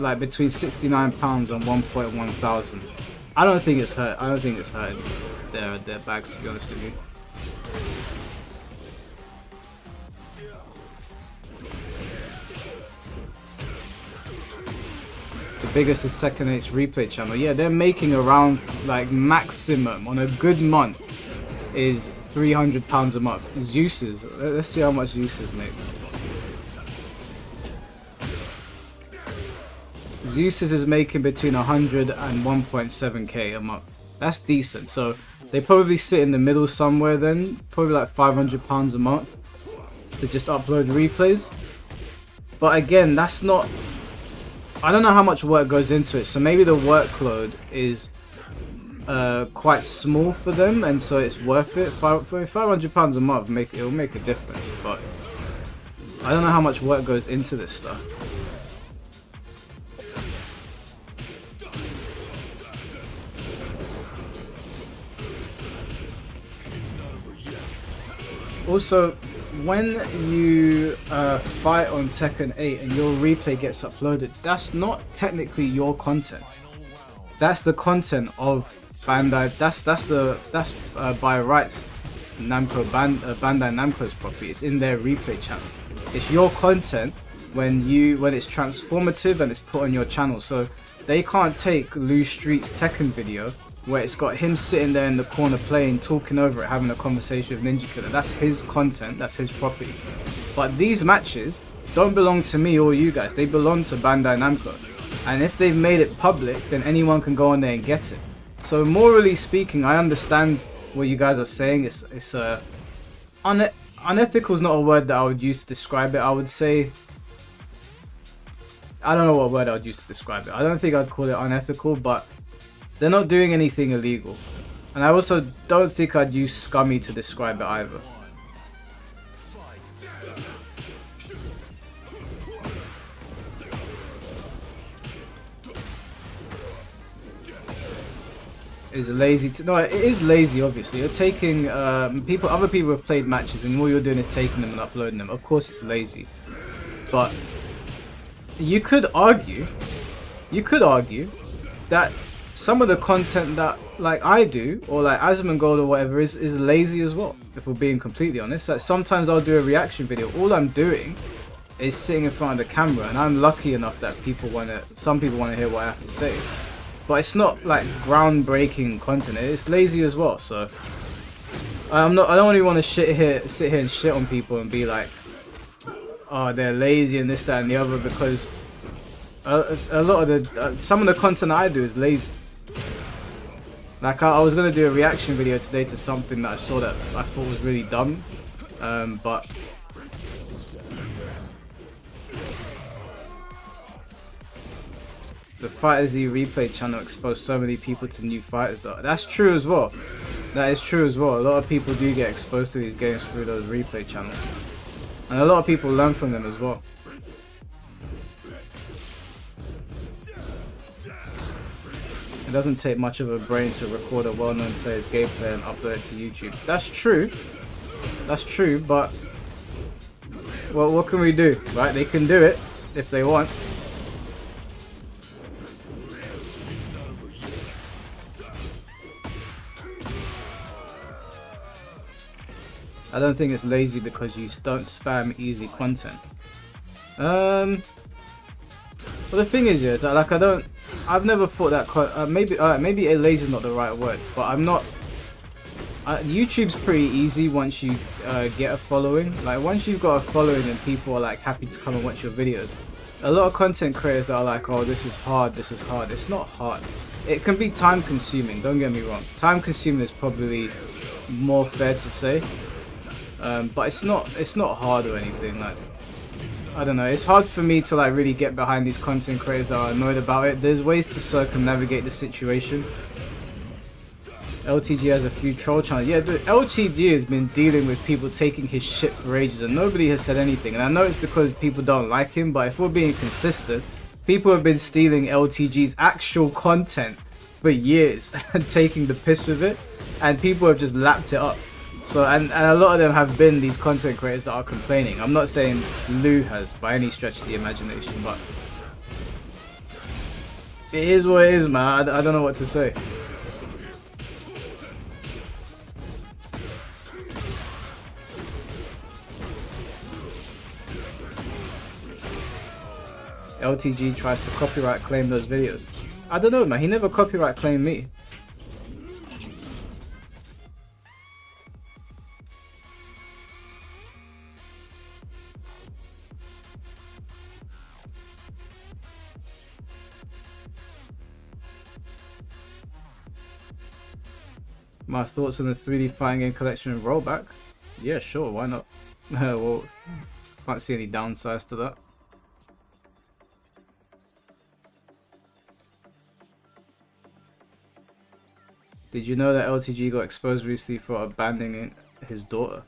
like between £69 and 1.1 thousand. I don't think it's hurting their bags, to be honest with you. The biggest is Tekken 8's replay channel. Yeah, they're making around, like, maximum on a good month is £300 a month. Zeus's, let's see how much Zeus's makes. Zeus's is making between 100 and 1.7k a month. That's decent. So they probably sit in the middle somewhere then, probably like £500 a month to just upload replays. But again, that's not, I don't know how much work goes into it, so maybe the workload is quite small for them, and so it's worth it. £500 a month, it'll make a difference, but I don't know how much work goes into this stuff. Also, when you fight on Tekken 8 and your replay gets uploaded, that's not technically your content. That's the content of Bandai. That's by rights Bandai Namco's property. It's in their replay channel. It's your content when it's transformative and it's put on your channel. So they can't take Lou Street's Tekken video where it's got him sitting there in the corner playing, talking over it, having a conversation with Ninja Killer. That's his content, that's his property. But these matches don't belong to me or you guys, they belong to Bandai Namco. And if they've made it public, then anyone can go on there and get it. So morally speaking, I understand what you guys are saying. It's unethical is not a word that I would use to describe it. I would say, I don't know what word I would use to describe it. I don't think I'd call it unethical, but they're not doing anything illegal. And I also don't think I'd use scummy to describe it either. Is lazy to... No, it is lazy, obviously. You're taking... other people have played matches and all you're doing is taking them and uploading them. Of course it's lazy. But you could argue that some of the content that like I do, or like Asmongold or whatever, is lazy as well, if we're being completely honest. Like sometimes I'll do a reaction video, all I'm doing is sitting in front of the camera, and I'm lucky enough that some people want to hear what I have to say. But it's not like groundbreaking content, it's lazy as well. So I don't really want to sit here and shit on people and be like, oh, they're lazy and this, that and the other, because a lot of some of the content I do is lazy. Like I was gonna do a reaction video today to something that I saw that I thought was really dumb, but the FighterZ replay channel exposed so many people to new fighters though. That's true as well. That is true as well. A lot of people do get exposed to these games through those replay channels. And a lot of people learn from them as well. It doesn't take much of a brain to record a well-known player's gameplay and upload it to YouTube. That's true. That's true, but well, what can we do, right? They can do it if they want. I don't think it's lazy because you don't spam easy content. Well, the thing is, yeah, is that like I've never thought that maybe lazy is not the right word, but I'm not. YouTube's pretty easy once you get a following. Like once you've got a following and people are like happy to come and watch your videos. A lot of content creators that are like, oh, this is hard, this is hard. It's not hard. It can be time consuming. Don't get me wrong. Time consuming is probably more fair to say. But it's not hard or anything. Like I don't know, it's hard for me to like really get behind these content creators that are annoyed about it. There's ways to circumnavigate the situation. LTG has a few troll channels. Yeah, dude, LTG has been dealing with people taking his shit for ages and nobody has said anything. And I know it's because people don't like him, but if we're being consistent, people have been stealing LTG's actual content for years and taking the piss with it, and people have just lapped it up. So and a lot of them have been these content creators that are complaining. I'm not saying Lou has by any stretch of the imagination, but it is what it is, man. I don't know what to say. LTG tries to copyright claim those videos. I don't know, man. He never copyright claimed me. My thoughts on the 3D fighting game collection and rollback? Yeah, sure, why not? Well, can't see any downsides to that. Did you know that LTG got exposed recently for abandoning his daughter?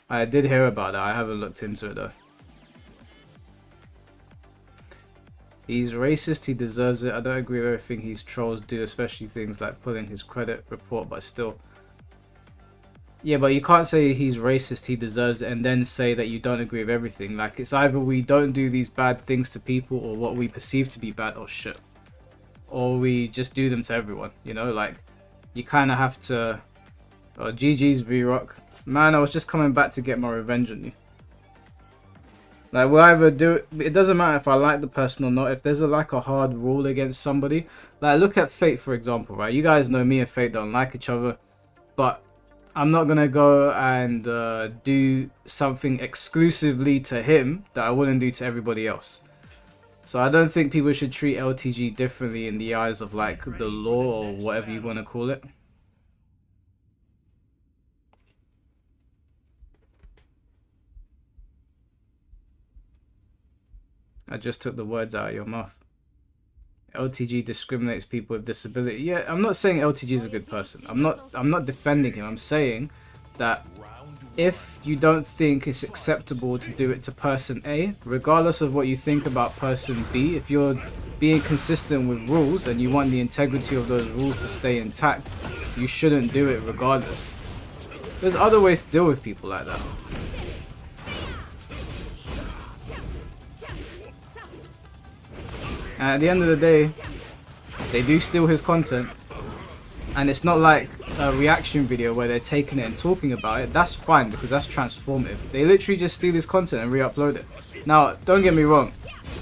I did hear about that, I haven't looked into it though. He's racist, he deserves it. I don't agree with everything his trolls do, especially things like pulling his credit report, but still. Yeah, but you can't say he's racist, he deserves it, and then say that you don't agree with everything. Like, it's either we don't do these bad things to people, or what we perceive to be bad, or shit. Or we just do them to everyone, you know? Like, you kind of have to... Oh, GG's V-Rock. Man, I was just coming back to get my revenge on you. Like, we'll either do it... It doesn't matter if I like the person or not. If there's like a hard rule against somebody... Like, look at Fate, for example, right? You guys know me and Fate don't like each other. But I'm not going to go and do something exclusively to him that I wouldn't do to everybody else. So I don't think people should treat LTG differently in the eyes of, like, the law or whatever you want to call it. I just took the words out of your mouth. LTG discriminates people with disability. Yeah, I'm not saying LTG is a good person. I'm not defending him. I'm saying that if you don't think it's acceptable to do it to person A, regardless of what you think about person B, if you're being consistent with rules and you want the integrity of those rules to stay intact, you shouldn't do it regardless. There's other ways to deal with people like that. And at the end of the day, they do steal his content, and it's not like a reaction video where they're taking it and talking about it. That's fine because that's transformative. They literally just steal his content and re-upload it. Now, don't get me wrong,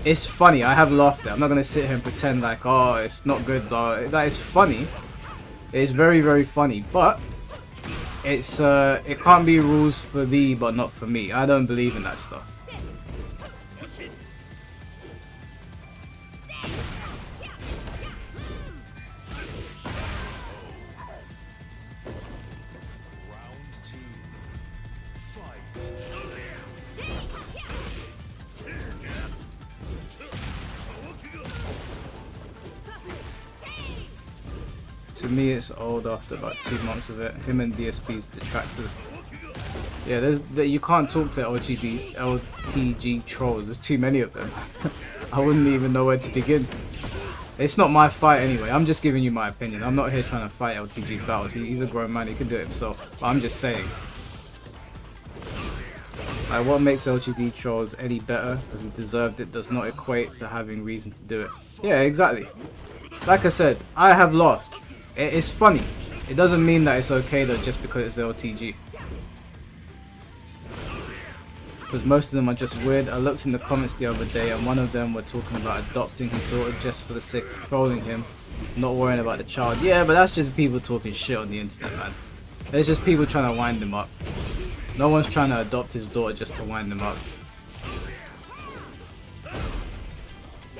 it's funny. I have laughed at it. I'm not gonna sit here and pretend like, oh, it's not good. That is funny. It's very, very funny, but it's it can't be rules for thee but not for me. I don't believe in that stuff. To me, it's old after about 2 months of it. Him and DSP's detractors. Yeah, you can't talk to LTG trolls. There's too many of them. I wouldn't even know where to begin. It's not my fight anyway. I'm just giving you my opinion. I'm not here trying to fight LTG's battles. He's a grown man. He can do it himself. But I'm just saying. Like, what makes LGD trolls any better because he deserved it does not equate to having reason to do it. Yeah, exactly. Like I said, I have laughed. It's funny. It doesn't mean that it's okay though just because it's LTG. Because most of them are just weird. I looked in the comments the other day and one of them were talking about adopting his daughter just for the sake of trolling him, not worrying about the child. Yeah, but that's just people talking shit on the internet, man. It's just people trying to wind him up. No one's trying to adopt his daughter just to wind him up.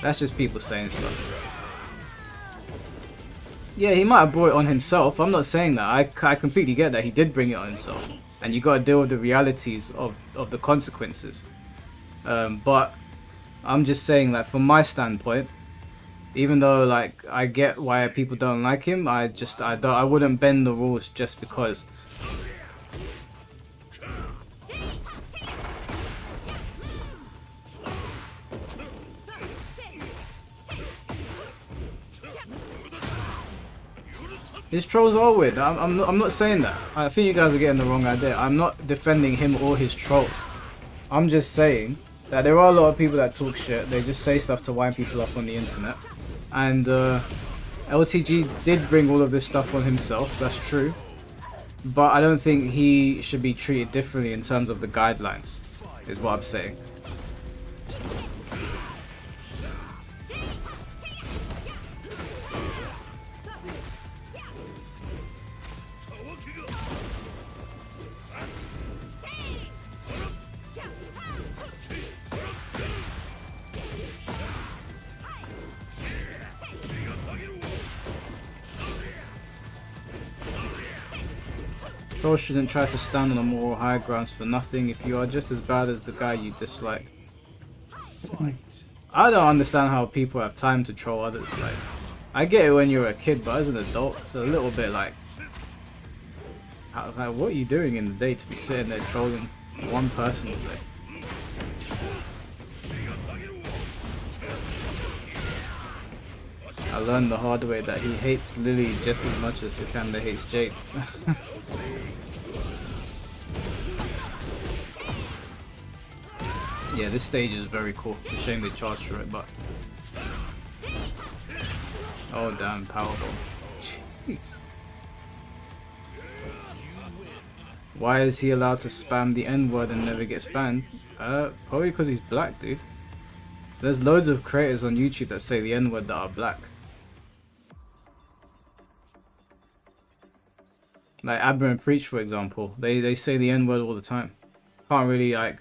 That's just people saying stuff. Yeah, he might have brought it on himself. I'm not saying that. I completely get that he did bring it on himself. And you got to deal with the realities of the consequences. But I'm just saying that from my standpoint, even though like I get why people don't like him, I wouldn't bend the rules just because. His trolls are weird. I'm not saying that. I think you guys are getting the wrong idea. I'm not defending him or his trolls. I'm just saying that there are a lot of people that talk shit. They just say stuff to wind people up on the internet. And LTG did bring all of this stuff on himself. That's true. But I don't think he should be treated differently in terms of the guidelines, is what I'm saying. Trolls shouldn't try to stand on a moral high grounds for nothing if you are just as bad as the guy you dislike. I don't understand how people have time to troll others. Like, I get it when you're a kid, but as an adult, it's a little bit like, what are you doing in the day to be sitting there trolling one person all day? I learned the hard way that he hates Lily just as much as Sikander hates Jake. Yeah, this stage is very cool. It's a shame they charged for it, but... Oh damn, powerbomb. Jeez. Why is he allowed to spam the N-word and never gets banned? Probably because he's black, dude. There's loads of creators on YouTube that say the N-word that are black. Like Aberrant Preach, for example. They say the N-word all the time. Can't really, like...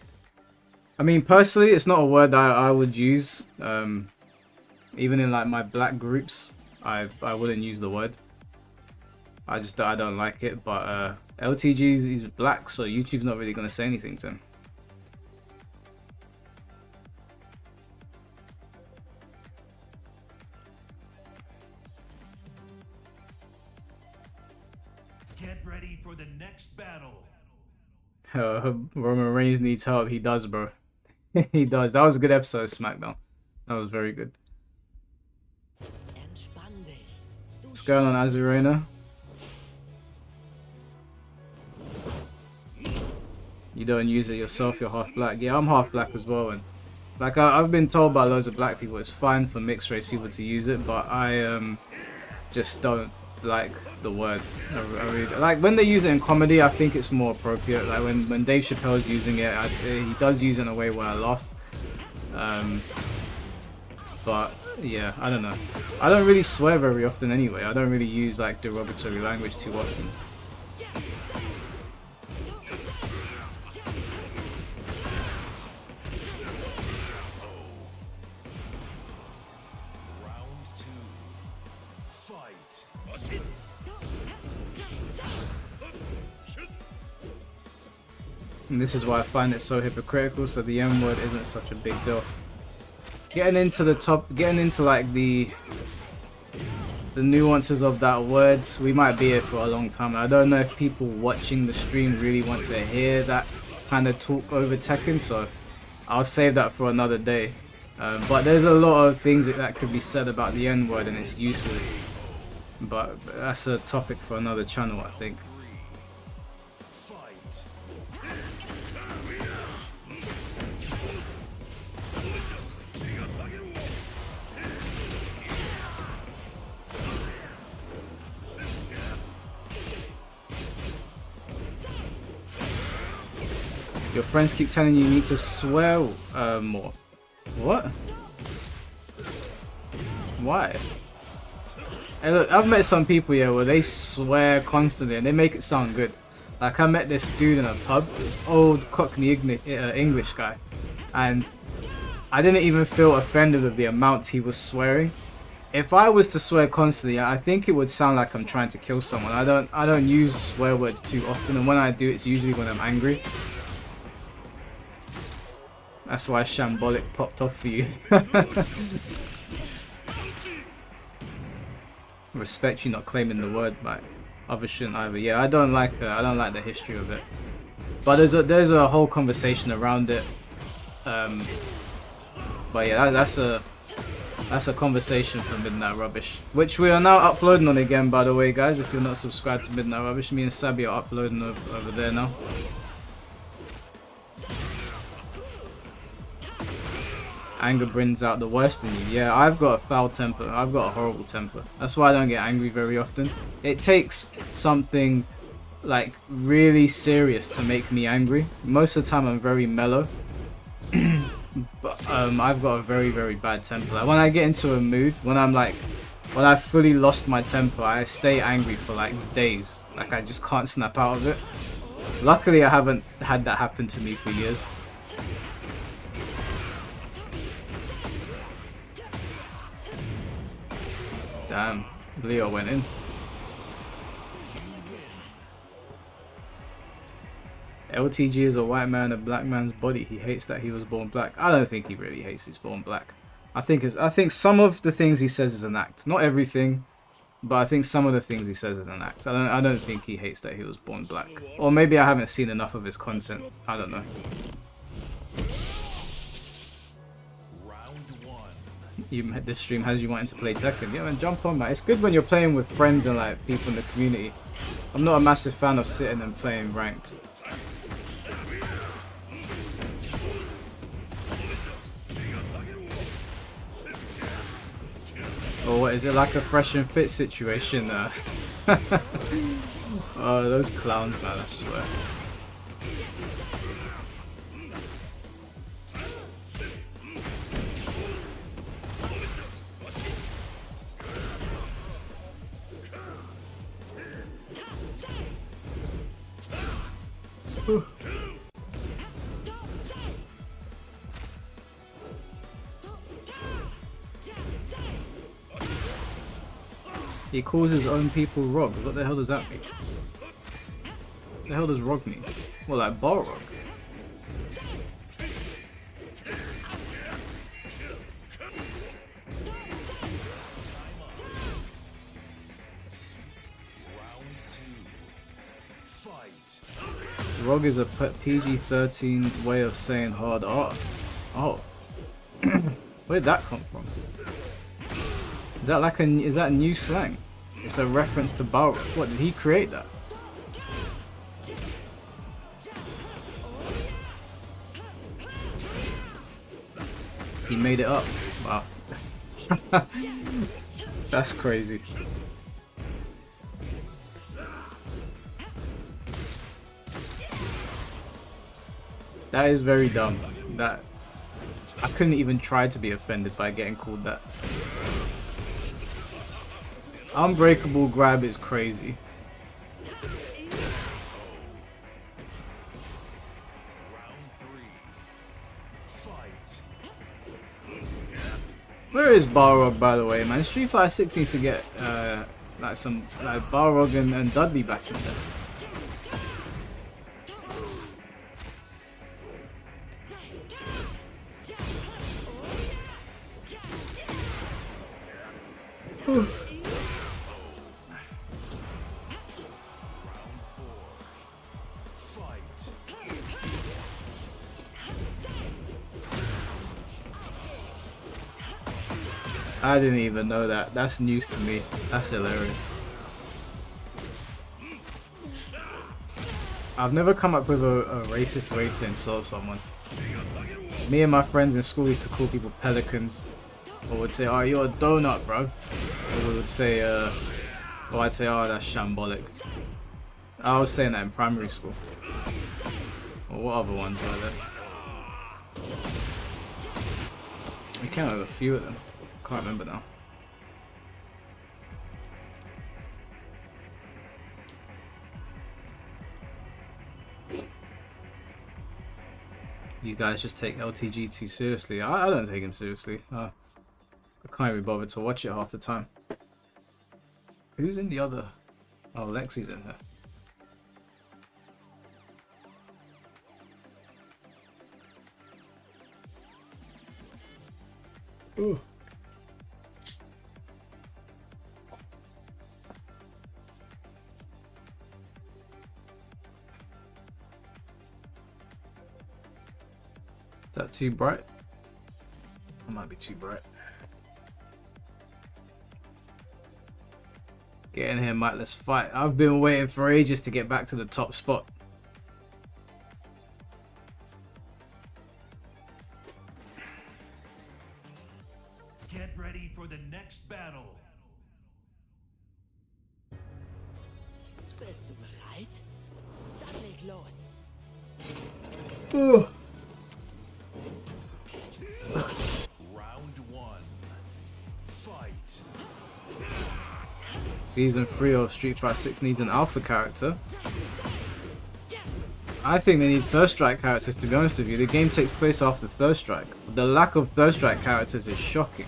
I mean, personally, it's not a word that I would use. Even in like my black groups, I wouldn't use the word. I don't like it, but LTG he's black, so YouTube's not really gonna say anything to him. Get ready for the next battle. Roman Reigns needs help. He does, bro. He does. That was a good episode of SmackDown. That was very good. What's going on, Azurena? You don't use it yourself, you're half black. Yeah, I'm half black as well, and like I've been told by loads of black people it's fine for mixed race people to use it, but I just don't like the words. I really, like when they use it in comedy, I think it's more appropriate. Like when Dave Chappelle's using it, he does use it in a way where I laugh. But yeah, I don't know. I don't really swear very often anyway. I don't really use like derogatory language too often. And this is why I find it so hypocritical, so the M word isn't such a big deal. Getting into like the nuances of that word, we might be here for a long time. I don't know if people watching the stream really want to hear that kind of talk over Tekken, so I'll save that for another day. But there's a lot of things that could be said about the N word and its uses, but that's a topic for another channel, I think. Your friends keep telling you need to swear more. What? Why? Hey look, I've met some people here where they swear constantly and they make it sound good. Like I met this dude in a pub, this old Cockney English guy, and I didn't even feel offended with the amount he was swearing. If I was to swear constantly, I think it would sound like I'm trying to kill someone. I don't use swear words too often, and when I do, it's usually when I'm angry. That's why Shambolic popped off for you. Respect you not claiming the word, but others shouldn't either. Yeah, I don't like the history of it. But there's a whole conversation around it. But yeah, that's a conversation for Midnight Rubbish, which we are now uploading on again, by the way, guys. If you're not subscribed to Midnight Rubbish, me and Sabi are uploading over there now. Anger brings out the worst in you. Yeah, I've got a foul temper. I've got a horrible temper. That's why I don't get angry very often. It takes something like really serious to make me angry. Most of the time I'm very mellow. But I've got a very, very bad temper. Like when I get into a mood, when I've fully lost my temper, I stay angry for like days. Like I just can't snap out of it. Luckily I haven't had that happen to me for years. Damn, Leo went in. LTG is a white man, a black man's body. He hates that he was born black. I don't think he really hates he's born black. I think some of the things he says is an act. Not everything, but I think some of the things he says is an act. I don't think he hates that he was born black. Or maybe I haven't seen enough of his content. I don't know. This stream has you wanting to play Tekken. Yeah man, jump on man. It's good when you're playing with friends and like people in the community. I'm not a massive fan of sitting and playing ranked. Or what, is it like a fresh and fit situation? Oh, those clowns, man, I swear. Whew. He calls his own people Rog. What the hell does that mean? What the hell does Rog mean? Well, like Balrog. Rog is a PG-13 way of saying hard R. Oh. Where'd that come from? Is that like is that new slang? It's a reference to Balrog. What, did he create that? He made it up. Wow. That's crazy. That is very dumb. That I couldn't even try to be offended by getting called that. Unbreakable grab is crazy. Where is Balrog, by the way, man? Street Fighter 6 needs to get like some like Balrog and Dudley back in there. Whew. I didn't even know that. That's news to me. That's hilarious. I've never come up with a racist way to insult someone. Me and my friends in school used to call people pelicans. Or would say, oh, you're a donut, bro. Or we would say, or I'd say, oh, that's shambolic. I was saying that in primary school. Or what other ones were there? We came up with a few of them. Can't remember now. You guys just take LTG too seriously. I don't take him seriously. I can't even bother to watch it half the time. Who's in the other? Oh, Lexi's in there. Ooh. Is that too bright? It might be too bright. Get in here, Mike, let's fight. I've been waiting for ages to get back to the top spot. Get ready for the next battle. Bist du bereit? Dann leg los. Round one. Fight. Season 3 of Street Fighter 6 needs an alpha character. I think they need Third Strike characters, to be honest with you. The game takes place after Third Strike. The lack of Third Strike characters is shocking.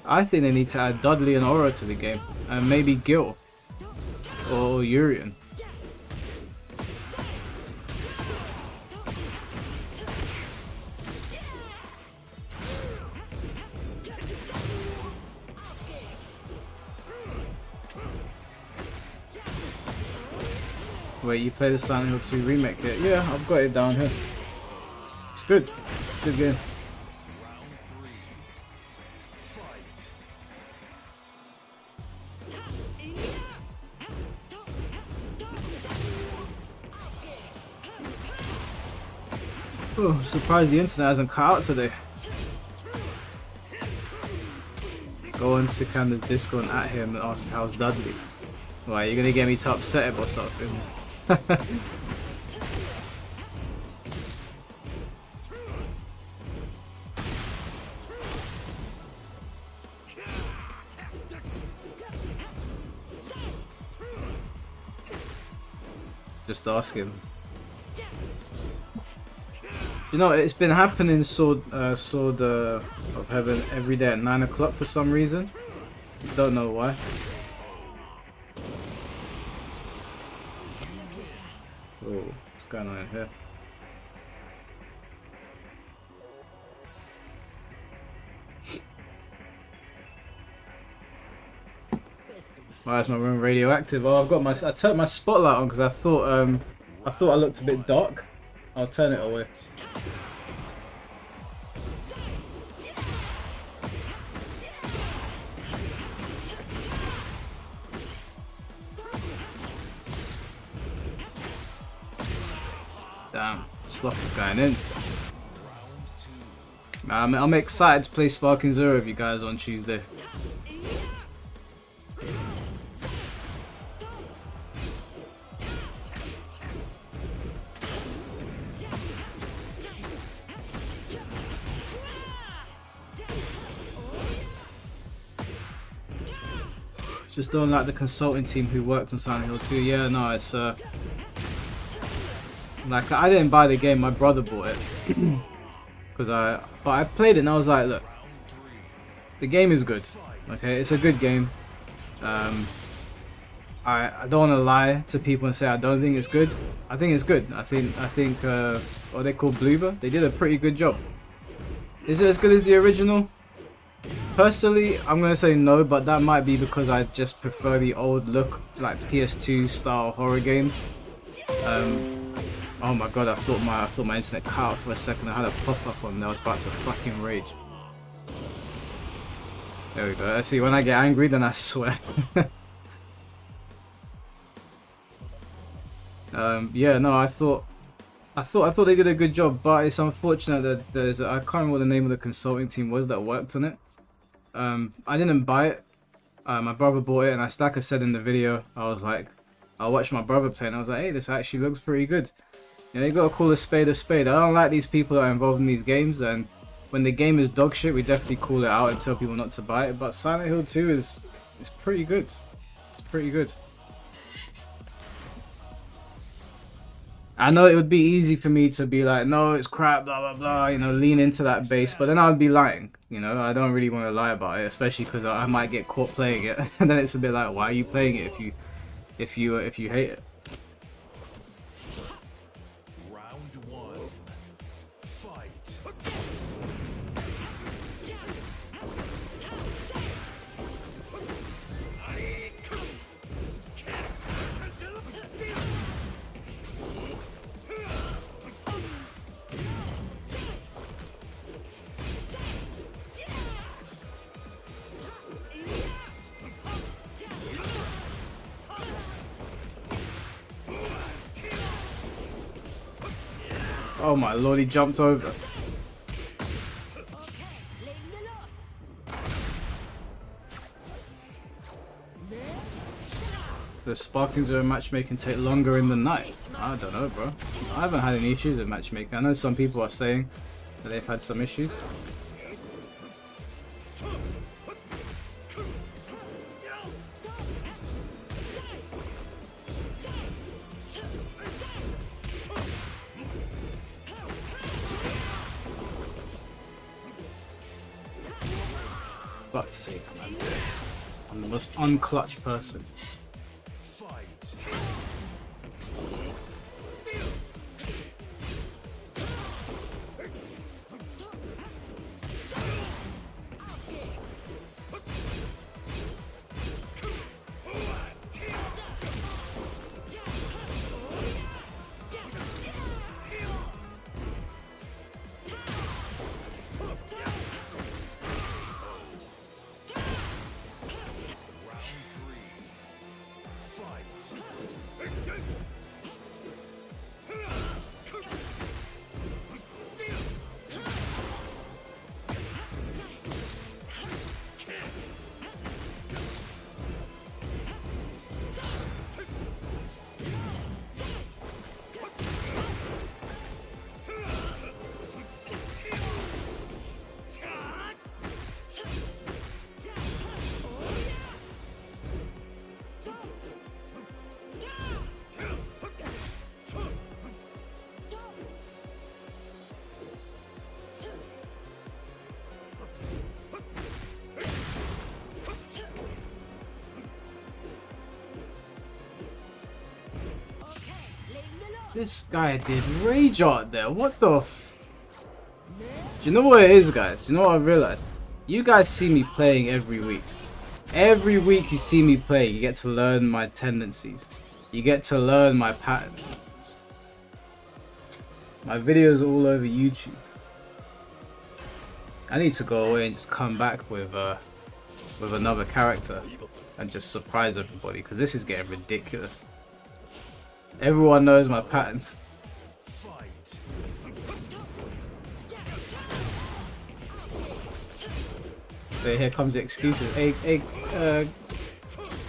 I think they need to add Dudley and Aura to the game, and maybe Gil or Urian. Wait, you play the Silent Hill 2 remake yet? Yeah, I've got it down here. It's good. Good game. Oh, I'm surprised the internet hasn't cut out today. Go on Sikander's Discord and at him and ask how's Dudley. Why, you're gonna get me to upset him or something? Just ask him. You know, it's been happening Sword of Heaven every day at 9 o'clock for some reason. Don't know why. Oh, what's going on in here? Why is my room radioactive? Oh, I turned my spotlight on because I thought I looked a bit dark. I'll turn it away. Damn, Sloth is going in. I'm excited to play Sparking Zero with you guys on Tuesday. Just don't like the consulting team who worked on Silent Hill 2. Yeah, no, it's like I didn't buy the game, my brother bought it. But I played it and I was like, look, the game is good. Okay, it's a good game. I don't want to lie to people and say I don't think it's good. I think it's good. I think what they call Bloober, they did a pretty good job. Is it as good as the original? Personally, I'm gonna say no, but that might be because I just prefer the old look, like PS2 style horror games. Oh my god, I thought my internet cut out for a second. I had a pop-up on there. I was about to fucking rage. There we go. See, when I get angry, then I swear. Yeah, no, I thought they did a good job, but it's unfortunate that I can't remember what the name of the consulting team was that worked on it. I didn't buy it. My brother bought it, and like I said in the video, I was like, I watched my brother play, and I was like, hey, this actually looks pretty good. You know, you gotta call a spade a spade. I don't like these people that are involved in these games, and when the game is dog shit, we definitely call it out and tell people not to buy it. But Silent Hill 2 is pretty good. It's pretty good. I know it would be easy for me to be like, no, it's crap, blah blah blah, you know, lean into that base, but then I'd be lying. You know, I don't really want to lie about it, especially because I might get caught playing it, and then it's a bit like, why are you playing it if you hate it? Round one. Fight. Oh my lord, he jumped over. The Sparking Zero matchmaking take longer in the night? I don't know, bro. I haven't had any issues with matchmaking. I know some people are saying that they've had some issues. Fuck's sake, man. I'm the most unclutch person. This guy did rage art there. What the f... Do you know what it is, guys? Do you know what I've realized? You guys see me playing every week. Every week you see me play, you get to learn my tendencies. You get to learn my patterns. My videos are all over YouTube. I need to go away and just come back with another character and just surprise everybody, because this is getting ridiculous. Everyone knows my patterns. So here comes the excuses. Hey,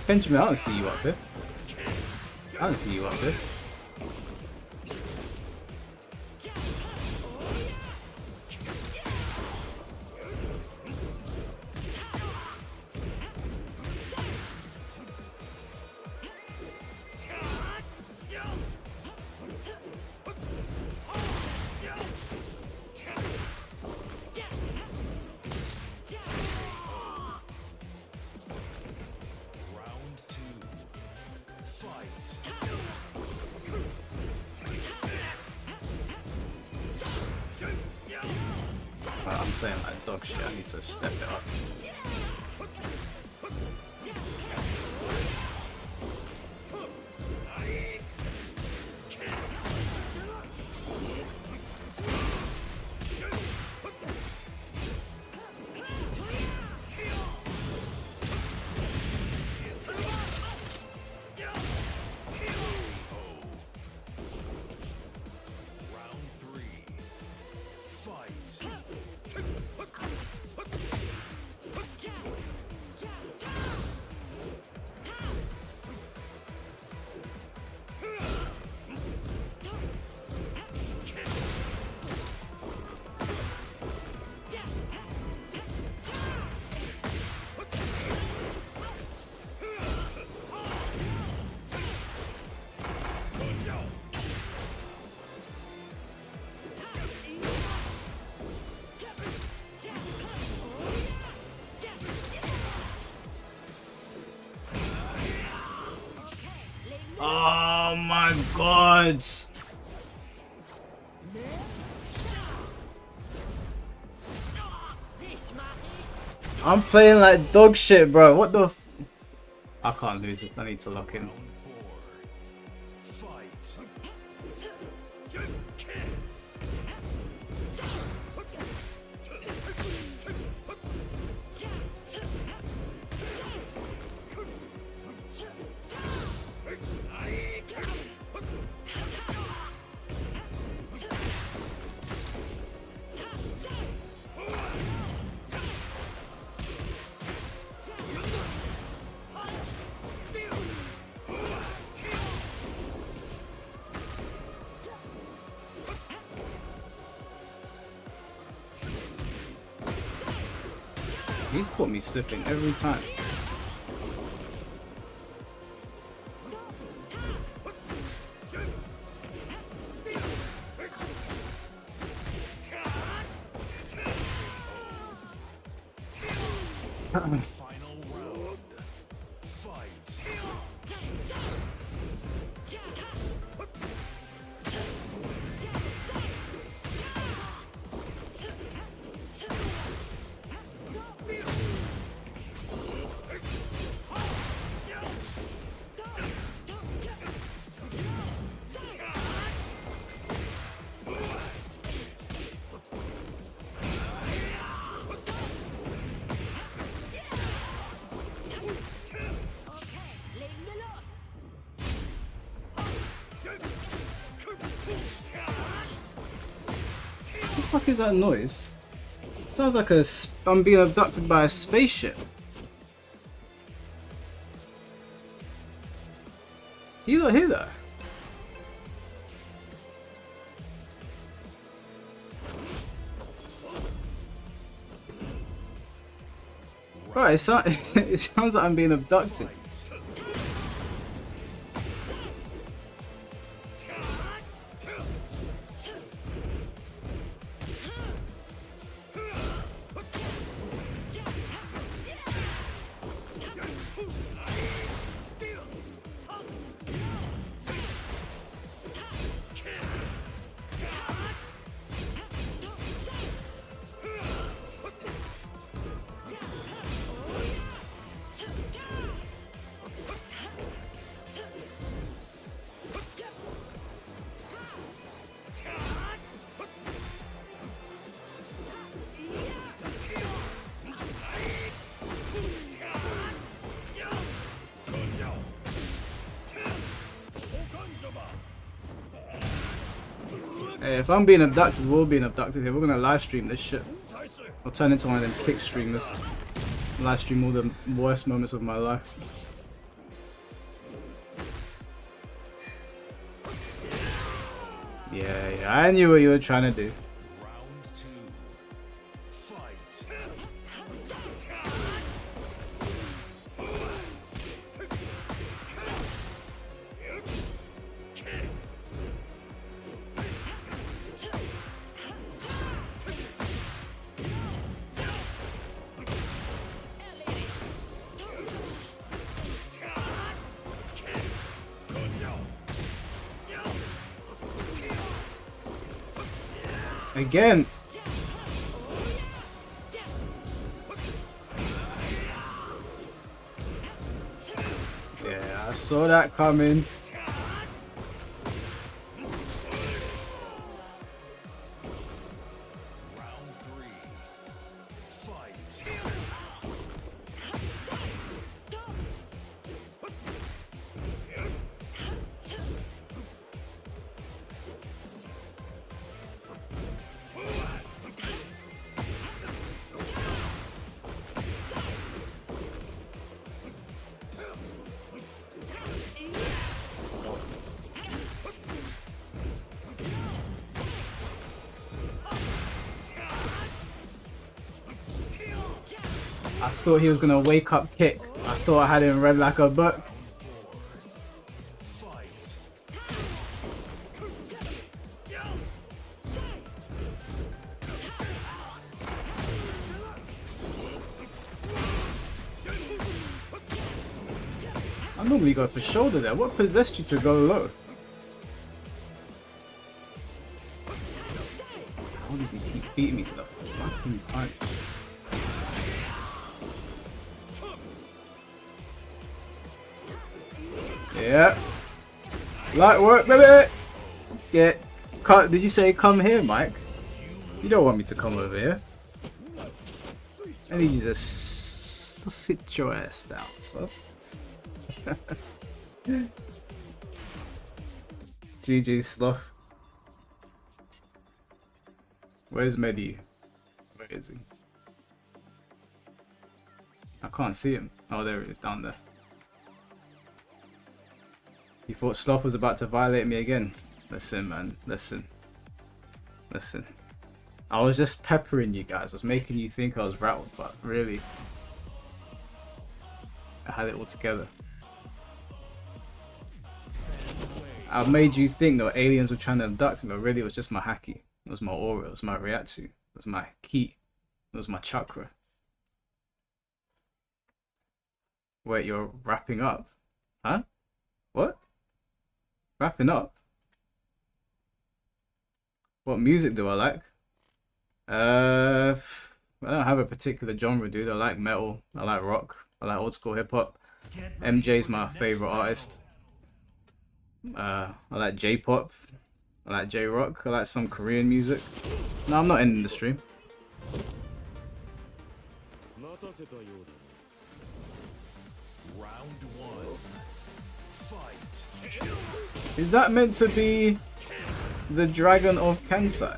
Benjamin, I don't see you up here. I don't see you up here. I'm playing like dog shit, I need to step it up. Oh my god! I'm playing like dog shit, bro. What the f— I can't lose this. I need to lock in. He's caught me slipping every time. What the fuck is that noise? Sounds like I'm being abducted by a spaceship. You don't hear that? Right, it sounds like I'm being abducted. Hey, if I'm being abducted, we're all being abducted here. We're gonna live stream this shit. I'll turn into one of them kick streamers. Live stream all the worst moments of my life. Yeah, I knew what you were trying to do. Again. Yeah, I saw that coming. I thought he was gonna wake up kick. I thought I had him read like a book. I normally go for shoulder there. What possessed you to go low? How does he keep beating me to the fucking punch? Yeah. Light work, baby! Yeah. Did you say come here, Mike? You don't want me to come over here. I need you to sit your ass down, son. GG stuff. Where's Medi? Where is he? I can't see him. Oh, there he is, down there. You thought Sloth was about to violate me again? Listen, man. Listen. I was just peppering you guys. I was making you think I was rattled, but really, I had it all together. I made you think that aliens were trying to abduct me, but really it was just my haki. It was my aura. It was my Ryatsu. It was my ki. It was my chakra. Wait, you're wrapping up? Huh? What? Wrapping up? What music do I like? I don't have a particular genre, dude. I like metal. I like rock. I like old school hip hop. MJ's my favorite artist. I like J-pop. I like J-rock. I like some Korean music. No, I'm not ending the stream. Round one. Fight. Is that meant to be the Dragon of Kansai?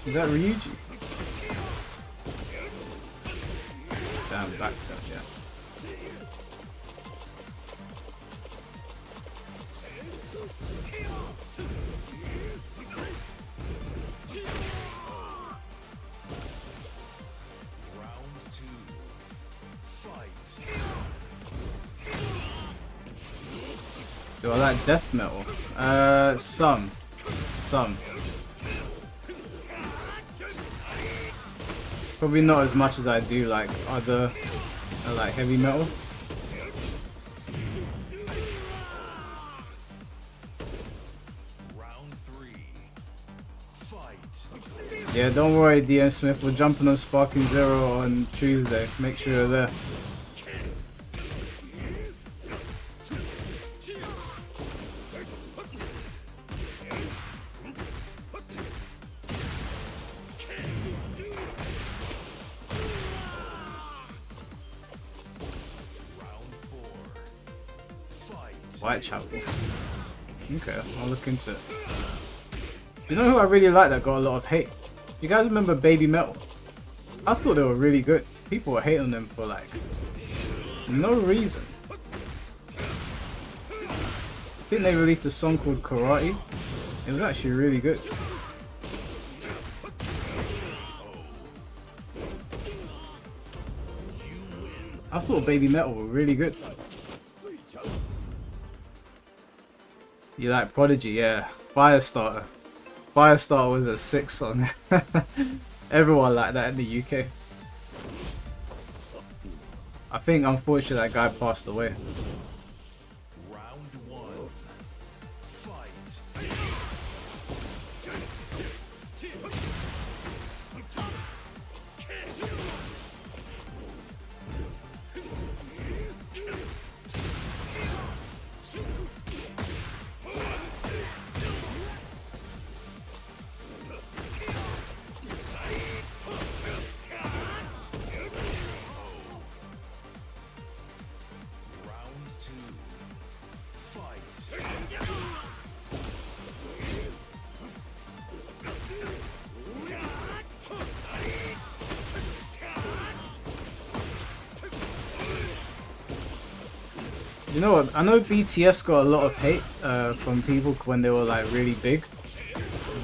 Is that Ryuji? Damn, back tap, yeah. Do I like death metal? Some. Probably not as much as I do like other, like heavy metal. Round three. Fight. Yeah, don't worry, DM Smith. We're jumping on Sparking Zero on Tuesday. Make sure you're there. Round Whitechapel. Okay, I'll look into it. You know who I really like that got a lot of hate? You guys remember Baby Metal? I thought they were really good. People were hating on them for like no reason. I think they released a song called Karate. It was actually really good. I thought Baby Metal were really good. You like Prodigy? Yeah. Firestarter. Firestarter was a sick song. Everyone liked that in the UK. I think unfortunately that guy passed away. Round one. Fight. Round two. Fight. You know what? I know BTS got a lot of hate from people when they were like really big,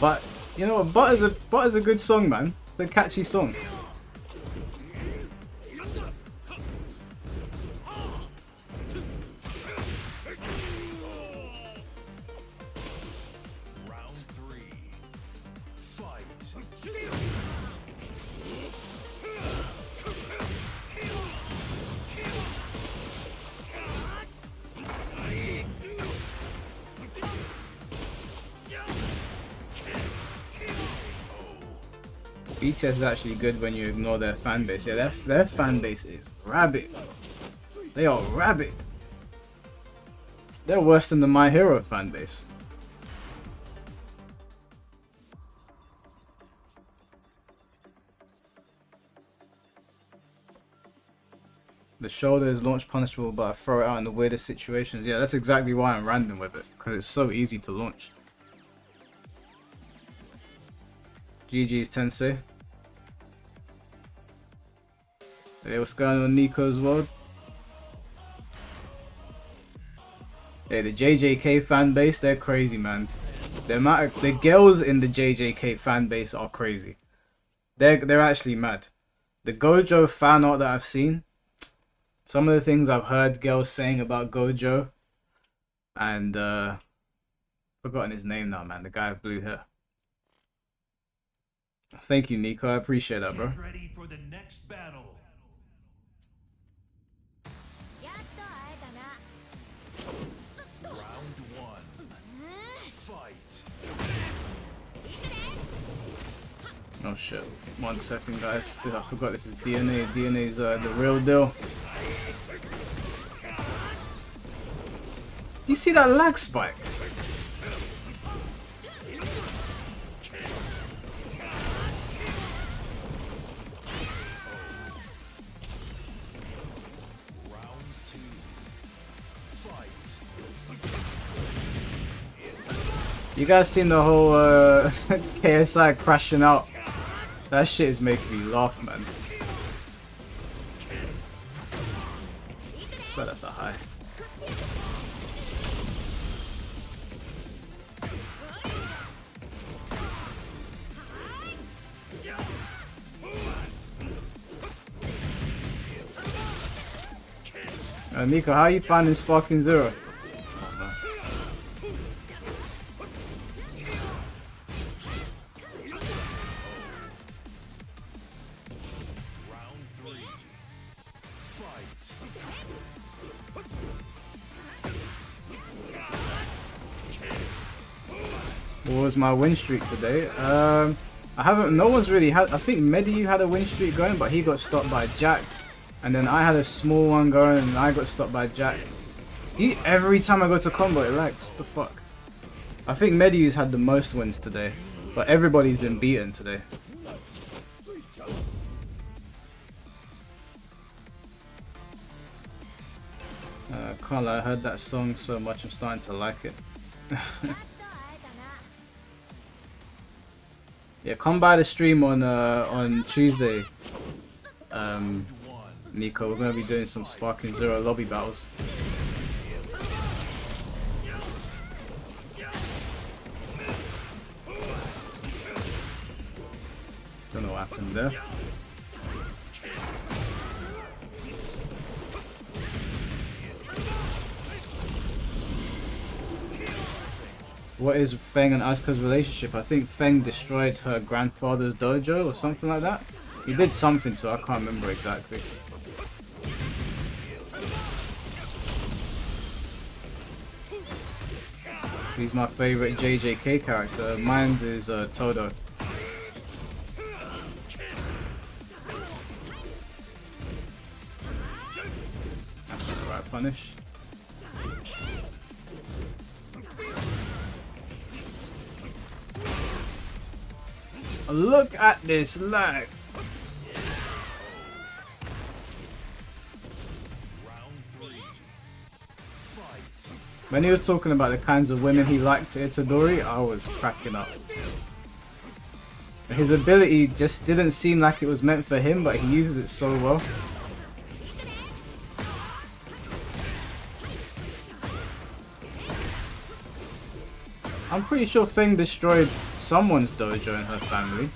but you know what? Butter's a good song, man. It's a catchy song. Round three. Fight. BTS is actually good when you ignore their fan base. Yeah, their fan base is rabid. They are rabid. They're worse than the My Hero fan base. The shoulder is launch punishable, but I throw it out in the weirdest situations. Yeah, that's exactly why I'm random with it, because it's so easy to launch. GG's Tensei. Hey, what's going on, Nico's world? Hey, the JJK fan base, they're crazy, man. The girls in the JJK fan base are crazy. They're actually mad. The Gojo fan art that I've seen, some of the things I've heard girls saying about Gojo, and forgotten his name now, man. The guy with blue hair. Thank you, Nico. I appreciate that, bro. Get ready for the next battle. Round one. Fight. Oh shit. 1 second, guys. Dude, I forgot this is DNA. DNA's the real deal. You see that lag spike? Round two. Fight. You guys seen the whole KSI crashing out? That shit is making me laugh, man. I swear that's a high. Nico, how are you finding Sparking Zero? Round three. Fight. What was my win streak today? I haven't. No one's really had. I think Mediu had a win streak going, but he got stopped by Jack. And then I had a small one going, and I got stopped by Jack. Every time I go to combo, it lags. What the fuck? I think Mediu's had the most wins today, but everybody's been beaten today. can't lie, I heard that song so much I'm starting to like it. Yeah, come by the stream on Tuesday. Nico, we're gonna be doing some Sparking Zero lobby battles. Don't know what happened there. What is Feng and Asuka's relationship? I think Feng destroyed her grandfather's dojo or something like that. He did something to her, I can't remember exactly. He's my favorite JJK character. Mine is Todo. That's not the right punish. Look at this lag. When he was talking about the kinds of women he liked to Itadori, I was cracking up. His ability just didn't seem like it was meant for him, but he uses it so well. I'm pretty sure Feng destroyed someone's dojo in her family.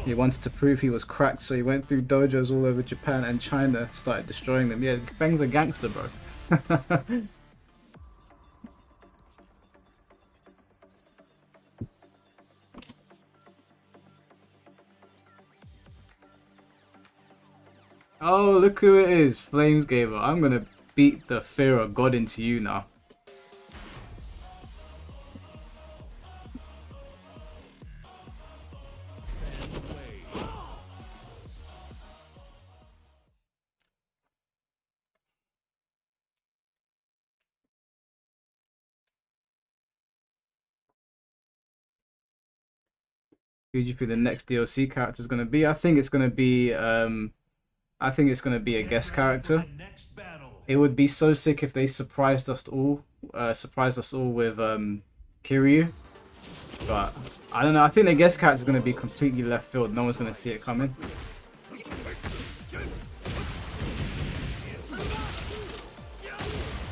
He wanted to prove he was cracked, so he went through dojos all over Japan and China, started destroying them. Yeah, Feng's a gangster, bro. Oh, look who it is, Flames Gamer. I'm gonna beat the fear of God into you now. Who do you think the next DLC character is going to be? I think it's going to be a guest character. It would be so sick if they surprised us all with Kiryu. But I don't know. I think the guest character is going to be completely left field. No one's going to see it coming.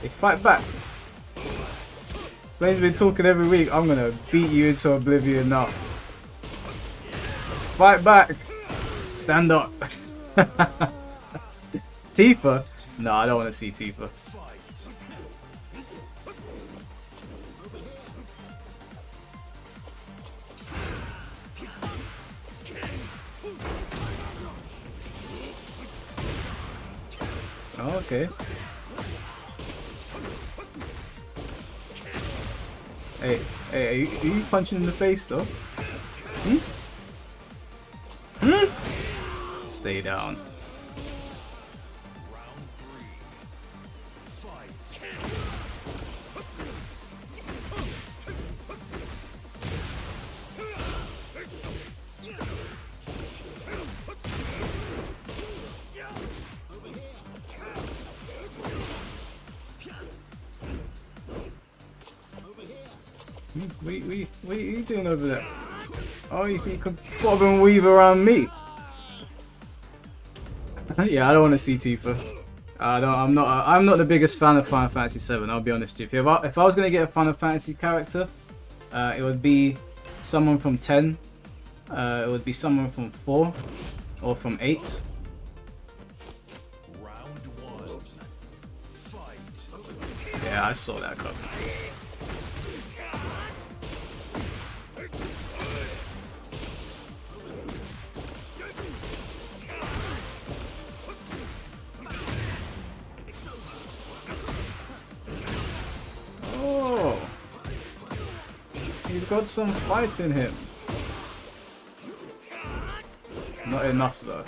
They fight back. Blane's been talking every week. I'm going to beat you into oblivion now. Fight back! Stand up! Tifa? No, I don't want to see Tifa. Oh, okay. Hey, are you punching in the face though? Hmm? Stay down. What are you doing over there? Oh, you think you can bob and weave around me? Yeah, I don't want to see Tifa. I'm not the biggest fan of Final Fantasy 7. I'll be honest with you. If I was gonna get a Final Fantasy character, it would be someone from 10. It would be someone from 4 or from 8. Yeah, I saw that coming. He's got some fight in him. Not enough though.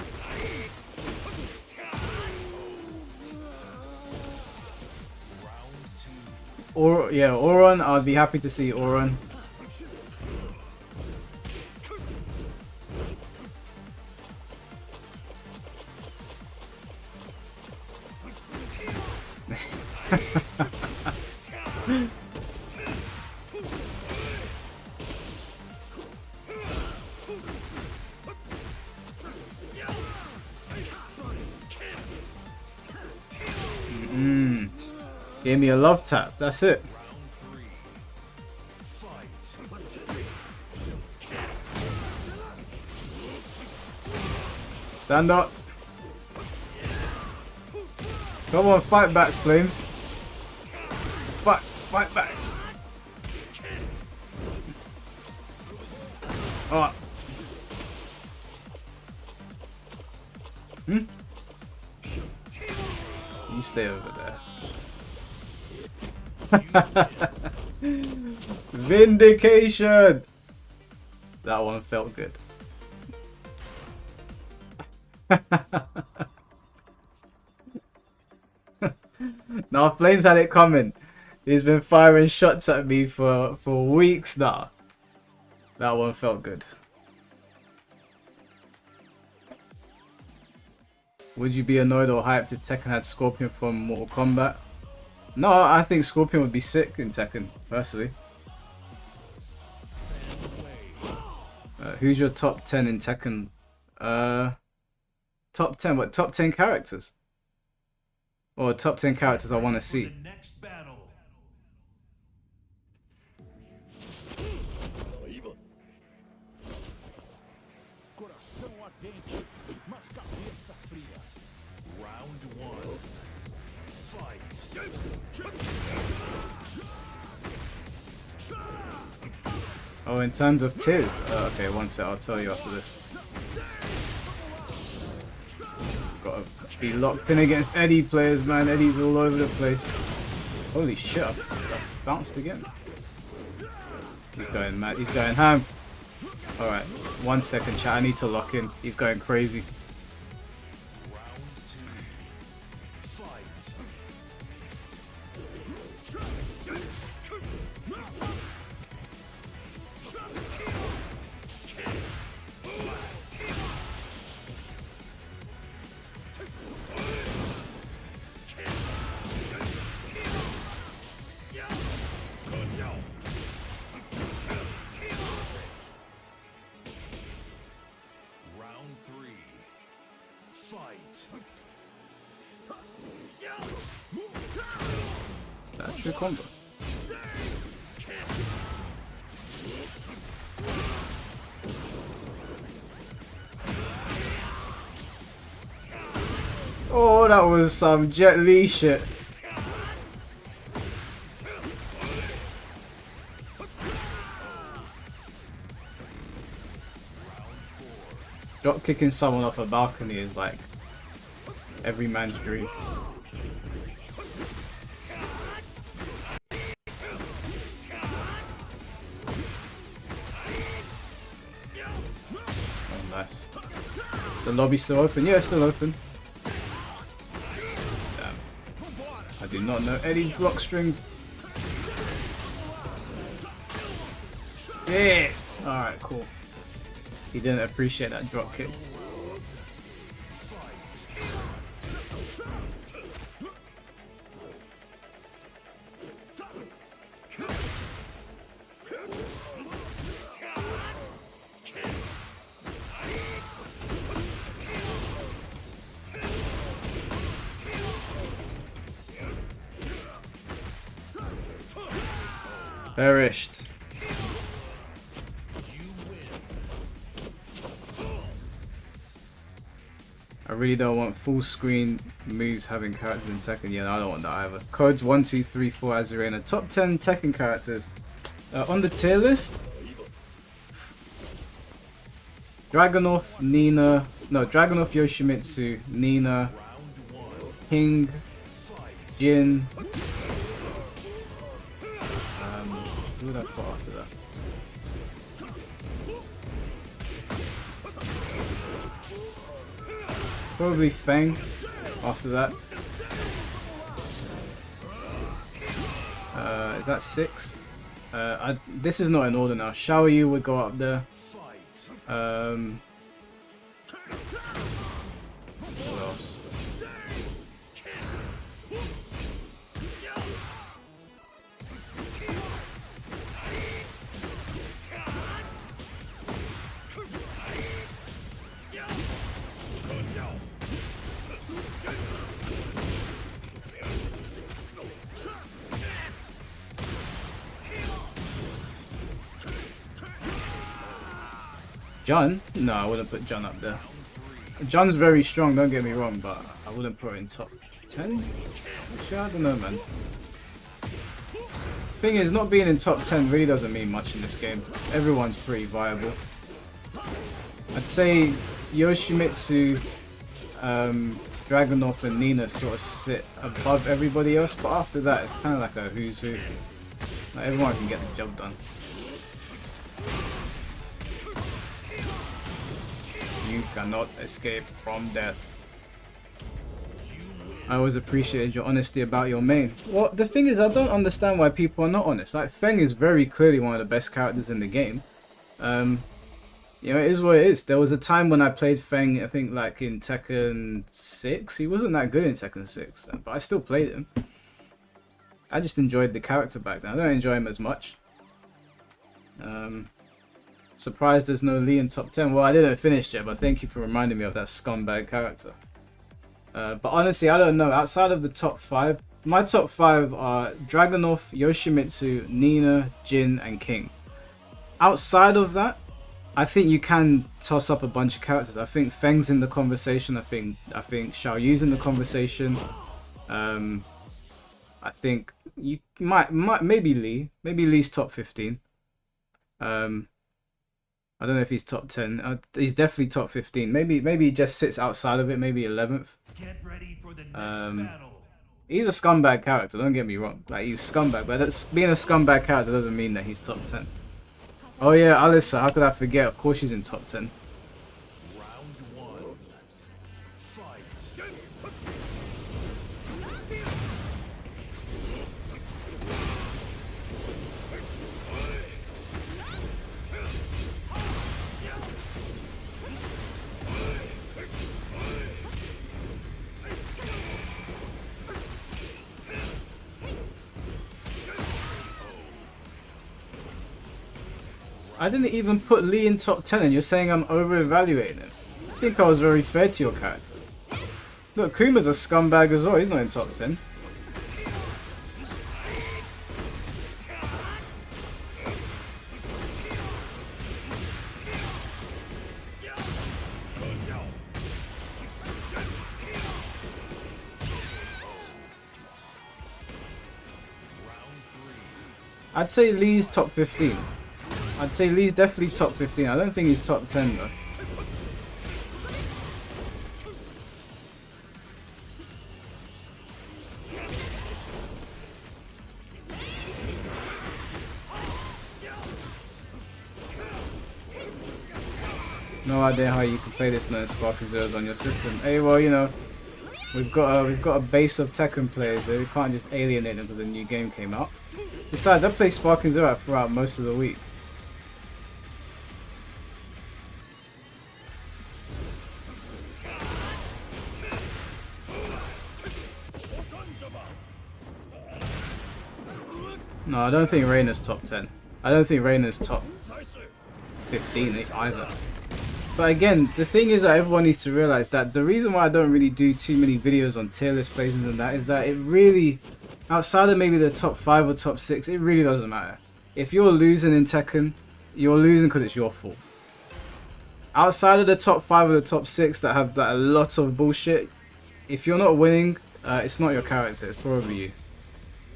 Or yeah, Auron. I'd be happy to see Auron. Gave me a love tap. That's it. Stand up. Come on, fight back, Flames. Fight back. Oh. You stay over there. Vindication! That one felt good. Now Flames had it coming. He's been firing shots at me for weeks now. That one felt good. Would you be annoyed or hyped if Tekken had Scorpion from Mortal Kombat? No, I think Scorpion would be sick in Tekken, personally. Who's your top 10 in Tekken? Top 10? What? Top 10 characters? Or top 10 characters I want to see? Oh, in terms of tiers? Okay, one sec, I'll tell you after this. Gotta be locked in against Eddie players, man. Eddie's all over the place. Holy shit, I bounced again. He's going mad, he's going ham. Alright, 1 second, chat, I need to lock in. He's going crazy. That's your combo. Oh, that was some Jet Li shit. Drop kicking someone off a balcony is like every man's dream. Oh, nice. Is the lobby still open? Yeah, it's still open. Damn. I do not know Eddie's block strings. Shit! Alright, cool. He didn't appreciate that drop kick. Perished. I really don't want full screen moves having characters in Tekken. Yeah, I don't want that either. Codes 1, 2, 3, 4 Azurena. Top 10 Tekken characters. On the tier list, Dragunov, Nina. No, Dragunov, Yoshimitsu, Nina, King, Jin. Who would I put after that? Probably Feng after that. Is that 6? This is not in order now. Xiao Yu would go up there. What else? Jun? No, I wouldn't put Jun up there. Jun's very strong, don't get me wrong, but I wouldn't put her in top 10? Actually, I don't know, man. Thing is, not being in top 10 really doesn't mean much in this game. Everyone's pretty viable. I'd say Yoshimitsu, Dragunov and Nina sort of sit above everybody else, but after that it's kind of like a who's who. Like, everyone can get the job done. You cannot escape from death. I always appreciated your honesty about your main. Well, the thing is, I don't understand why people are not honest. Like, Feng is very clearly one of the best characters in the game. You know, it is what it is. There was a time when I played Feng, I think like in Tekken 6. He wasn't that good in Tekken 6, but I still played him. I just enjoyed the character back then. I don't enjoy him as much. Surprised there's no Lee in top 10. Well, I didn't finish yet, but thank you for reminding me of that scumbag character. But honestly, I don't know. Outside of the top 5, my top 5 are Dragunov, Yoshimitsu, Nina, Jin, and King. Outside of that, I think you can toss up a bunch of characters. I think Feng's in the conversation. I think Xiao Yu's in the conversation. I think you might maybe Lee. Maybe Lee's top 15. I don't know if he's top 10. He's definitely top 15. Maybe he just sits outside of it. Maybe 11th. Get ready for the next battle. He's a scumbag character. Don't get me wrong. Like, he's scumbag, but being a scumbag character doesn't mean that he's top 10. Oh yeah, Alyssa. How could I forget? Of course she's in top 10. Round 1. Fight. I didn't even put Lee in top 10 and you're saying I'm over-evaluating him. I think I was very fair to your character. Look, Kuma's a scumbag as well. He's not in top 10. I'd say Lee's top 15. I'd say Lee's definitely top 15. I don't think he's top 10 though. No idea how you can play this no Sparking Zeros on your system. Hey, well, you know, we've got a base of Tekken players, so we can't just alienate them because a new game came out. Besides, I play Sparking Zero throughout most of the week. No, I don't think Reina's top 10. I don't think Reina's top 15 either. But again, the thing is that everyone needs to realize that the reason why I don't really do too many videos on tier list places and that is that it really, outside of maybe the top 5 or top 6, it really doesn't matter. If you're losing in Tekken, you're losing because it's your fault. Outside of the top 5 or the top 6 that have like, a lot of bullshit, if you're not winning, it's not your character, it's probably you.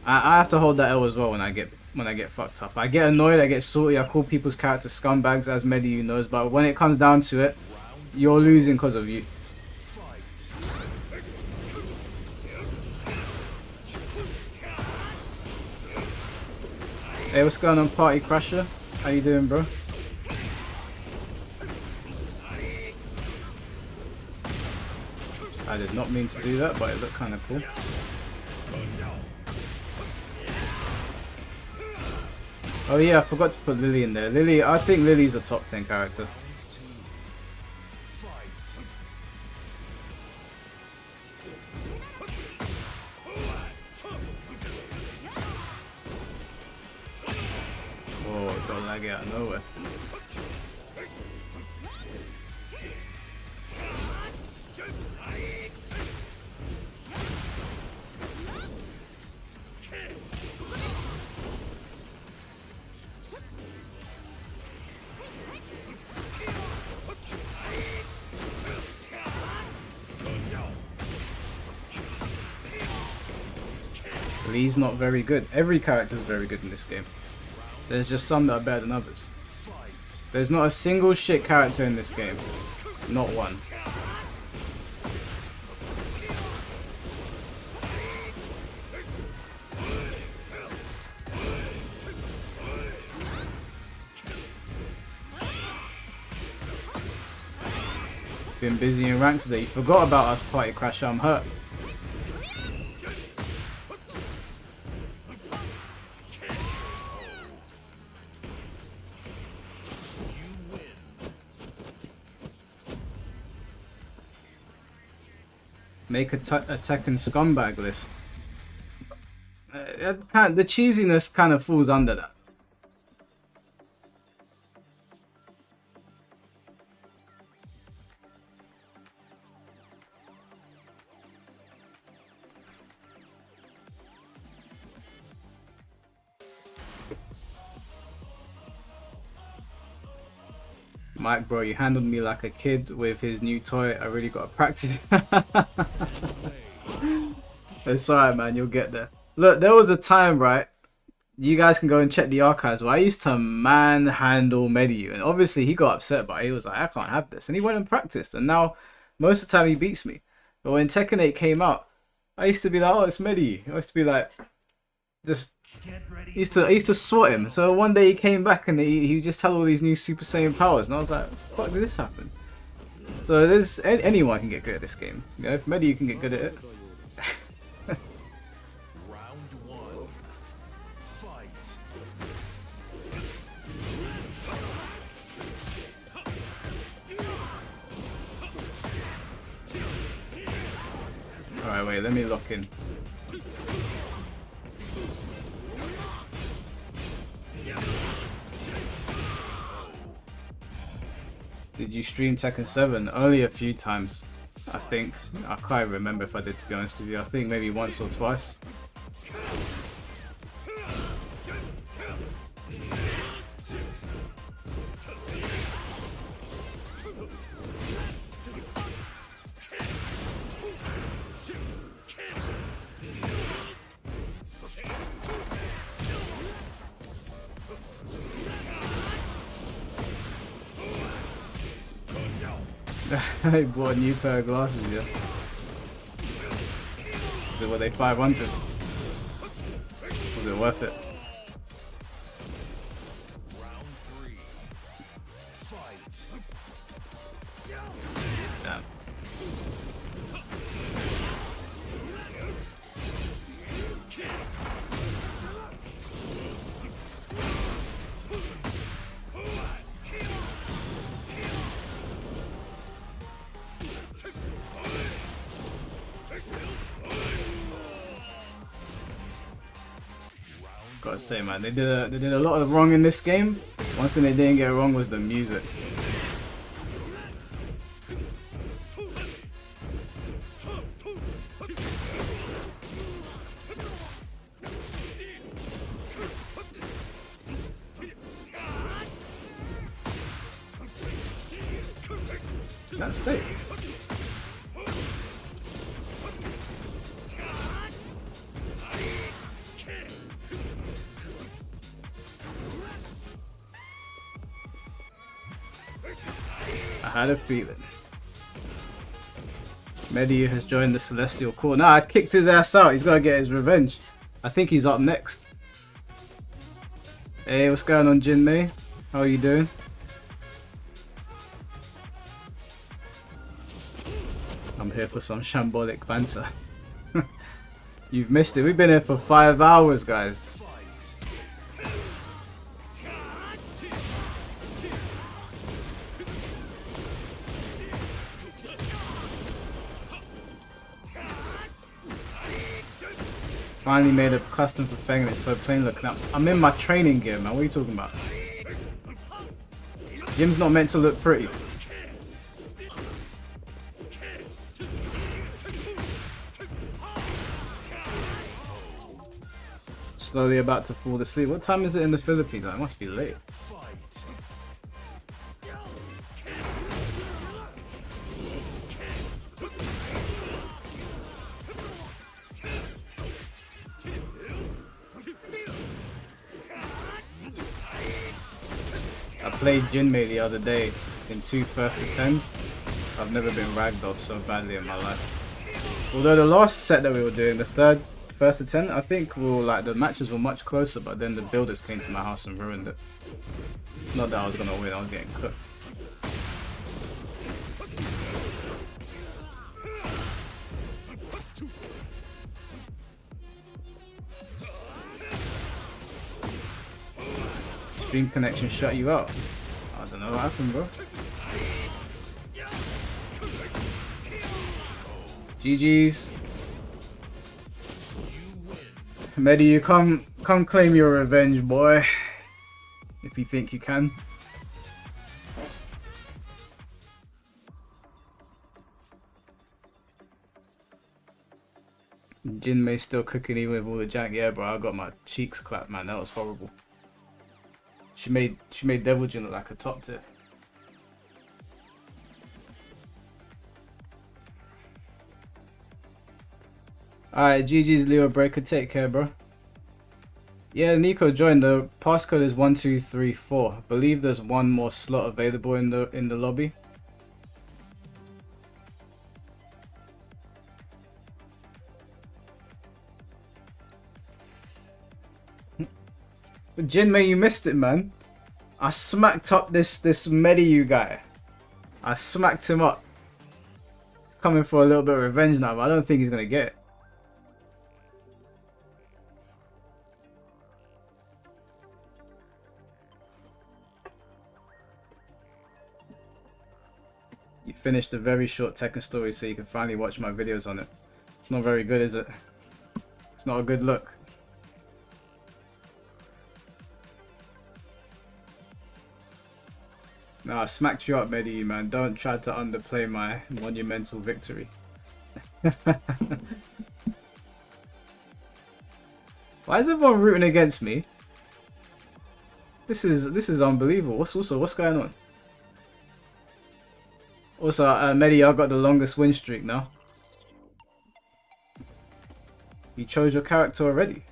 I have to hold that L as well when I get fucked up. I get annoyed, I get salty, I call people's characters scumbags, as many of you knows, but when it comes down to it, you're losing because of you. Hey, what's going on, Party Crasher? How you doing, bro? I did not mean to do that, but it looked kind of cool. Oh yeah, I forgot to put Lily in there. Lily, I think Lily's a top 10 character. Oh, it got laggy out of nowhere. Lee's not very good. Every character is very good in this game. There's just some that are better than others. There's not a single shit character in this game. Not one. Been busy in ranks today. You forgot about us, Party Crasher. I'm hurt. Make a Tekken scumbag list. The cheesiness kind of falls under that. Mike, bro, you handled me like a kid with his new toy. I really got to practice. It's alright, man. You'll get there. Look, there was a time, right? You guys can go and check the archives where I used to manhandle Mediu. And obviously he got upset by it. He was like, I can't have this. And he went and practiced. And now, most of the time he beats me. But when Tekken 8 came out, I used to be like, oh, it's Mediu. I used to be like, just... I used to swat him. So one day he came back and he just had all these new Super Saiyan powers, and I was like, "Fuck, did this happen?" So there's anyone can get good at this game. You know, if Medi can get good at it. Round one. Fight. All right, wait. Let me lock in. Did you stream Tekken 7? Only a few times, I think. I can't remember if I did, to be honest with you. I think maybe once or twice. I bought a new pair of glasses, yeah. Were they 500? Was it worth it? Round three. Fight. Damn. Gotta say, man, they did a lot of wrong in this game. One thing they didn't get wrong was the music. That's sick. I had a feeling. Medi has joined the Celestial Court. Nah, I kicked his ass out. He's got to get his revenge. I think he's up next. Hey, what's going on, Jinmei? How are you doing? here for some shambolic banter. You've missed it. We've been here for 5 hours, guys. Finally made a custom for Feng and it's so plain looking up. I'm in my training gear, man. What are you talking about? Gym's not meant to look pretty. Slowly about to fall asleep. What time is it in the Philippines? It must be late. I played Jinmei the other day in 2 first attempts. I've never been ragdolled so badly in my life. Although the last set that we were doing, the first attempt, I think the matches were much closer, but then the builders came to my house and ruined it. Not that I was gonna win, I was getting cooked. Stream connection shut you out. I don't know what happened, bro. GG's. Medi, you come claim your revenge, boy. If you think you can. Jinmei still cooking even with all the jank. Yeah, bro, I got my cheeks clapped, man. That was horrible. She made Devil Jin look like a top tip. Alright, GG's Leo Breaker, take care, bro. Yeah, Nico joined. The passcode is 1234. I believe there's one more slot available in the lobby. Jinmei, you missed it, man. I smacked up this Mediu guy. I smacked him up. He's coming for a little bit of revenge now, but I don't think he's gonna get it. You finished a very short Tekken story so you can finally watch my videos on it. It's not very good, is it? It's not a good look. No, I smacked you up, Medi, man. Don't try to underplay my monumental victory. Why is everyone rooting against me? This is unbelievable. What's going on? Also, Medi, I've got the longest win streak now. You chose your character already.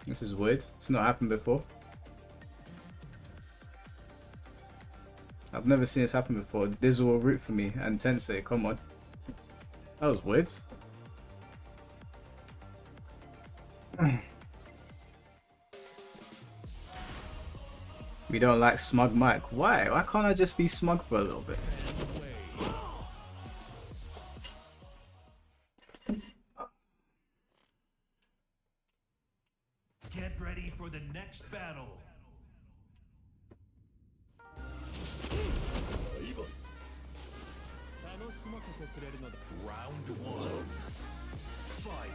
This is weird. It's not happened before. I've never seen this happen before. Dizzle will root for me and Tensei, come on. That was weird. We don't like smug Mike. Why? Why can't I just be smug for a little bit? Get ready for the next battle. Round 1. Fight.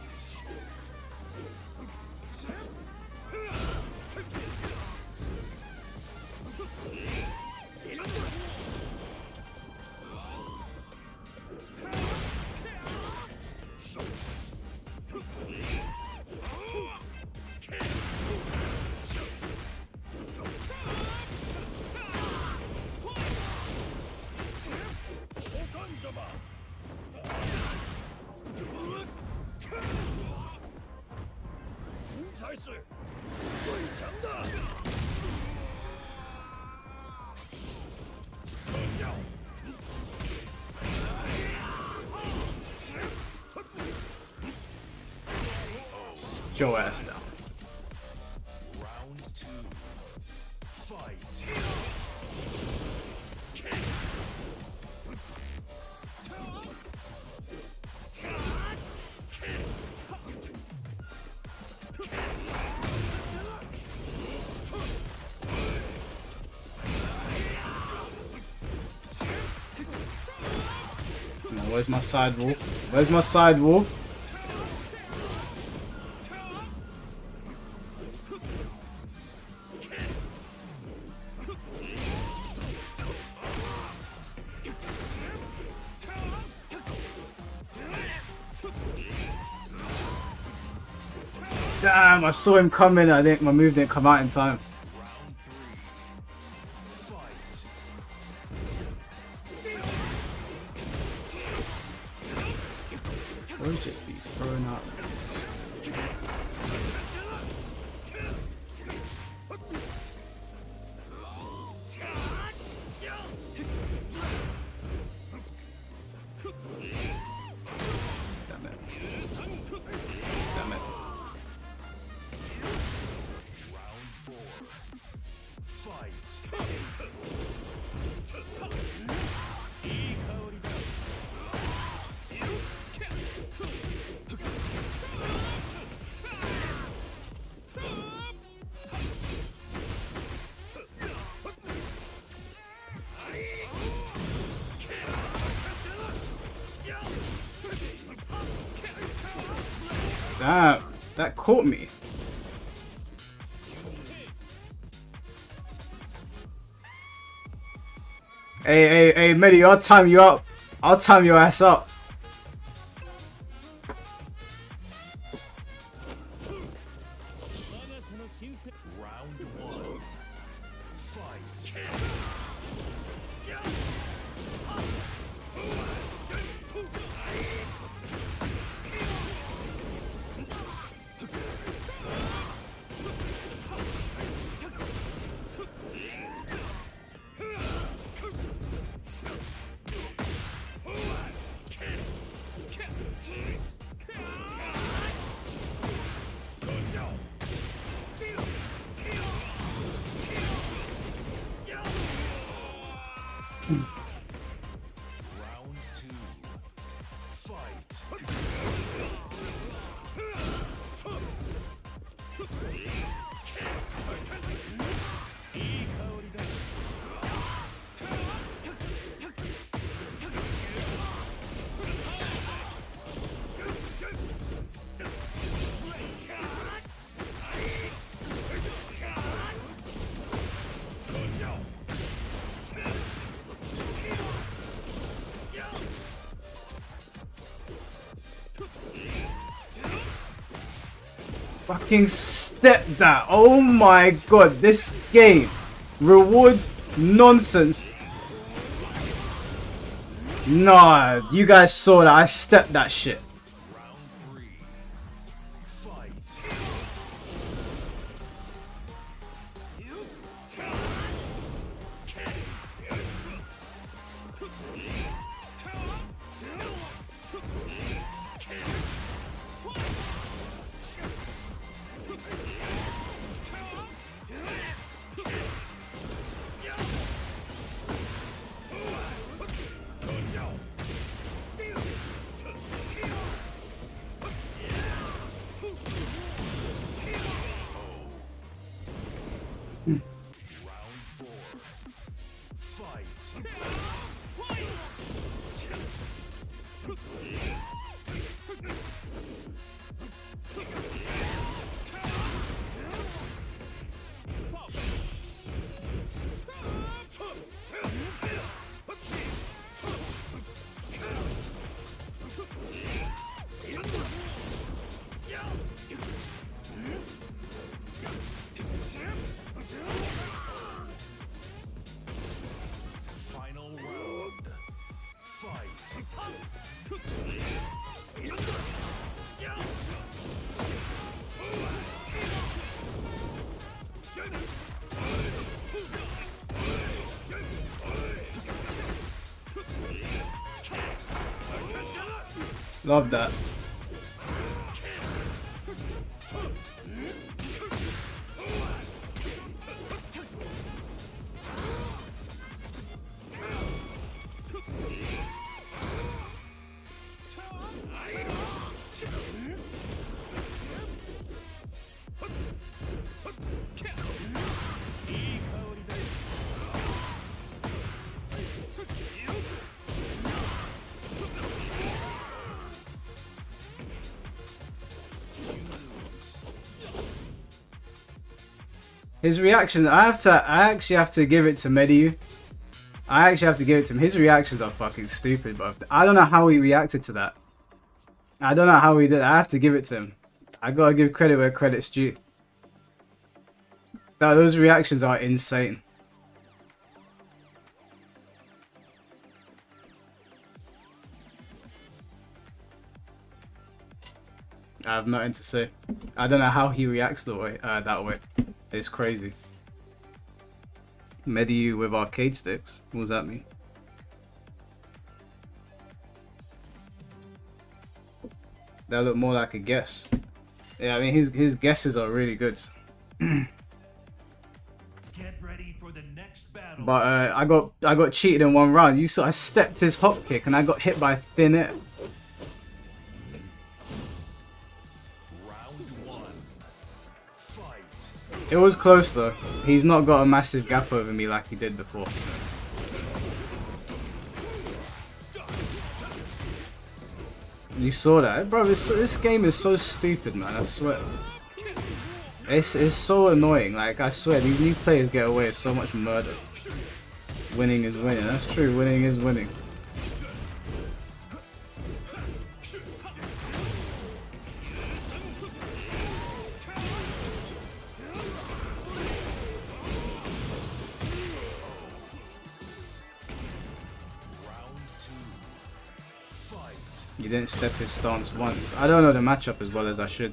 Sit your ass down. Where's my side wall? Where's my side wall? Damn, I saw him coming. I think my move didn't come out in time. Or just be throwing out. Damn it. Damn it. That caught me. Hey, Medi, I'll time you up. I'll time your ass up. Round one. Fight. Round two. Fight. Fucking step that. Oh my god, this game rewards nonsense. Nah, you guys saw that. I stepped that shit. Round three. Fight. Round four. Fight. Final round. Fight. Love that. His reaction, I actually have to give it to Mediu. I actually have to give it to him. His reactions are fucking stupid, but I don't know how he reacted to that. I don't know how he did. I have to give it to him. I gotta give credit where credit's due. Those reactions are insane. I have nothing to say. I don't know how he reacts that way. It's crazy. Mediu with arcade sticks. What does that mean? That look more like a guess. Yeah, I mean his guesses are really good. Get ready for the next battle. But I got cheated in one round. You saw I stepped his hop kick and I got hit by thin air. It was close though. He's not got a massive gap over me like he did before. You saw that? Bro, this game is so stupid, man. I swear. It's so annoying. Like, I swear, these new players get away with so much murder. Winning is winning. That's true. Winning is winning. You didn't step his stance once. I don't know the matchup as well as I should.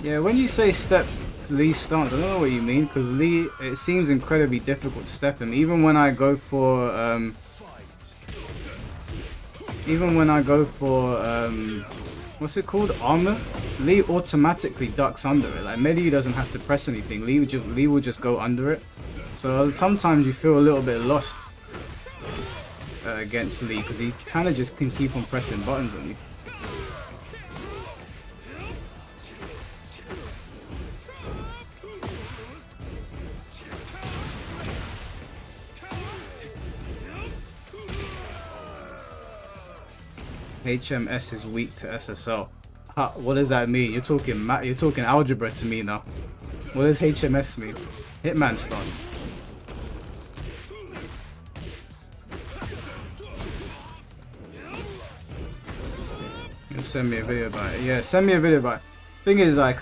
Yeah, when you say step Lee's stance, I don't know what you mean, because Lee, it seems incredibly difficult to step him. Even when I go for what's it called? Armor? Lee automatically ducks under it. Like Mediu doesn't have to press anything. Lee will just go under it. So sometimes you feel a little bit lost against Lee, because he kind of just can keep on pressing buttons on you. HMS is weak to SSL. What does that mean? You're talking algebra to me now. What does HMS mean? Hitman stance. Send me a video about it. Yeah, send me a video about it. Thing is, like,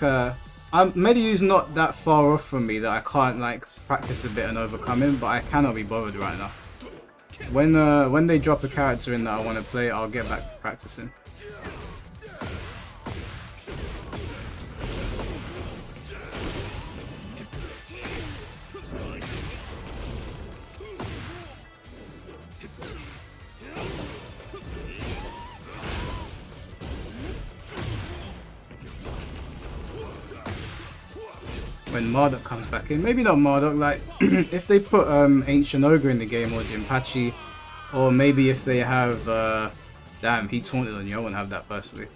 Mediu's not that far off from me that I can't like practice a bit and overcome him, but I cannot be bothered right now. When they drop a character in that I want to play, I'll get back to practicing. When Marduk comes back in, maybe not Marduk, like if they put Ancient Ogre in the game or Jinpachi, or maybe if they have damn, he taunted on you, I wouldn't have that personally.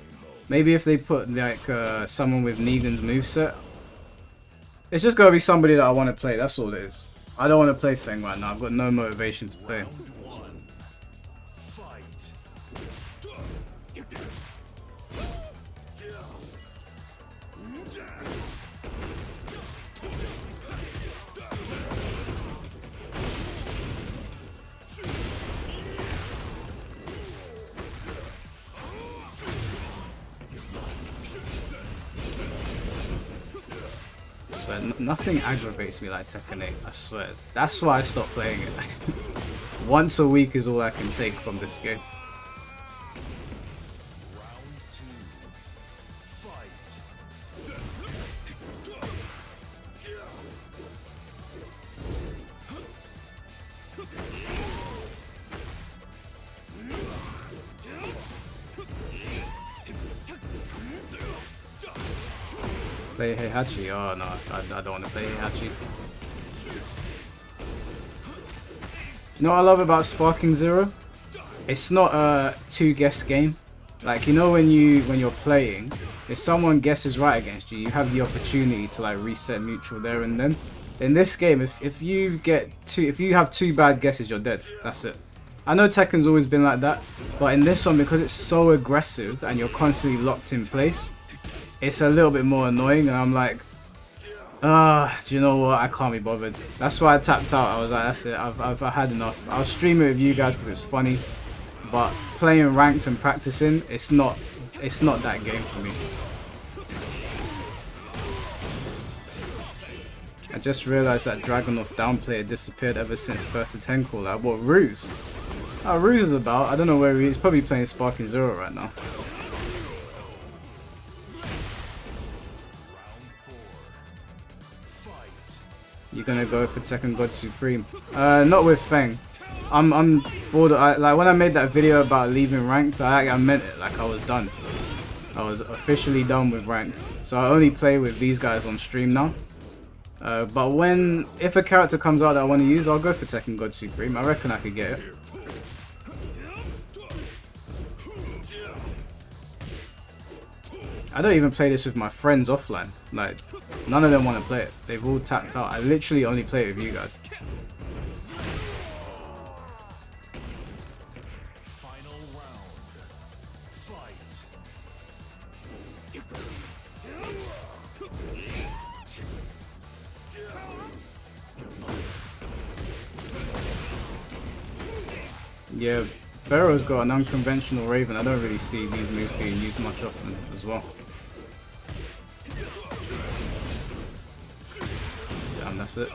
Maybe if they put like someone with Negan's moveset. It's just gotta be somebody that I want to play, that's all it is. I don't want to play Feng right now, I've got no motivation to play. Nothing aggravates me like Tekken 8, I swear. That's why I stopped playing it. Once a week is all I can take from this game. Play Heihachi? Oh no, I don't want to play Heihachi. You know what I love about Sparking Zero? It's not a two-guess game. Like, you know when you're playing, if someone guesses right against you, you have the opportunity to like reset neutral there and then. In this game, if you have two bad guesses, you're dead. That's it. I know Tekken's always been like that, but in this one, because it's so aggressive and you're constantly locked in place, it's a little bit more annoying, and I'm like, do you know what? I can't be bothered. That's why I tapped out. I was like, that's it. I've had enough. I'll stream it with you guys because it's funny, but playing ranked and practicing, it's not that game for me. I just realized that Dragunov downplayer disappeared ever since first to 10 call out. What, Ruse? Oh, Ruse is about. I don't know where he is. He's probably playing Sparking Zero right now. You're gonna go for Tekken God Supreme? Not with Feng. I'm bored. Like when I made that video about leaving ranked, I meant it. Like I was done. I was officially done with ranked. So I only play with these guys on stream now. But if a character comes out that I want to use, I'll go for Tekken God Supreme. I reckon I could get it. I don't even play this with my friends offline. Like, none of them want to play it. They've all tapped out. I literally only play it with you guys. Final round. Fight. Yeah, Pharaoh's got an unconventional Raven. I don't really see these moves being used much often as well. And that's it.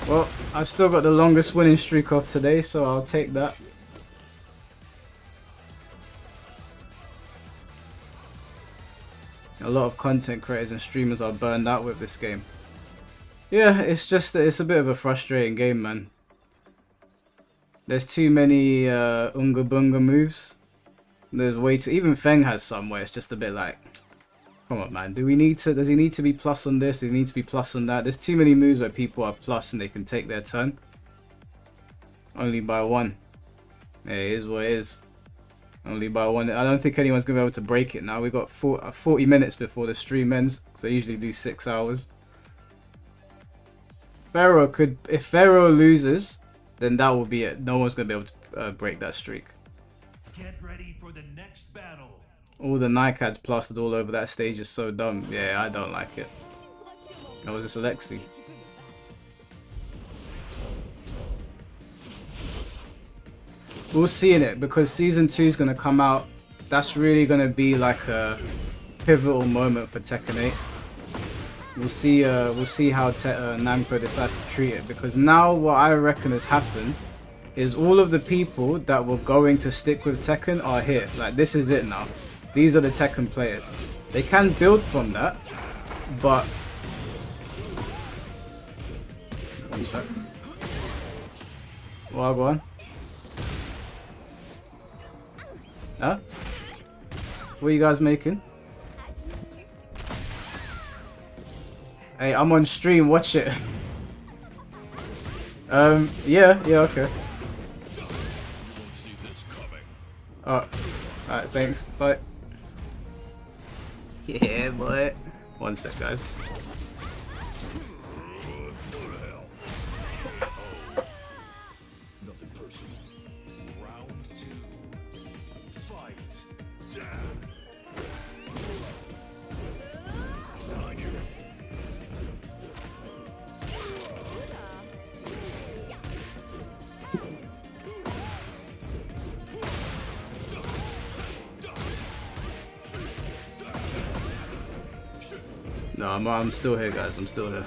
Well, I've still got the longest winning streak of today, so I'll take that. A lot of content creators and streamers are burned out with this game. Yeah, it's a bit of a frustrating game, man. There's too many Unga Bunga moves. There's way too... Even Feng has some where it's just a bit like... Come on, man. Does he need to be plus on this? Does he need to be plus on that? There's too many moves where people are plus and they can take their turn. Only by one. Yeah, it is what it is. Only by one. I don't think anyone's going to be able to break it now. We've got 40 minutes before the stream ends. Because I usually do 6 hours. Pharaoh could... If Pharaoh loses, then that will be it. No one's going to be able to break that streak. Get ready for the next battle. All the Nikads plastered all over that stage is so dumb. Yeah, I don't like it. Oh, is this Alexi? We'll see in it because season 2 is going to come out. That's really going to be like a pivotal moment for Tekken 8. We'll see how Namco decides to treat it, because now what I reckon has happened is all of the people that were going to stick with Tekken are here. Like, this is it now. These are the Tekken players. They can build from that, but... One sec. Well, go on. Huh? What are you guys making? Hey, I'm on stream, watch it. Yeah, okay. Oh, alright, thanks, bye. Yeah, boy. One sec, guys. Nothing personal. Round 2. Fight. No, I'm still here, guys. I'm still here.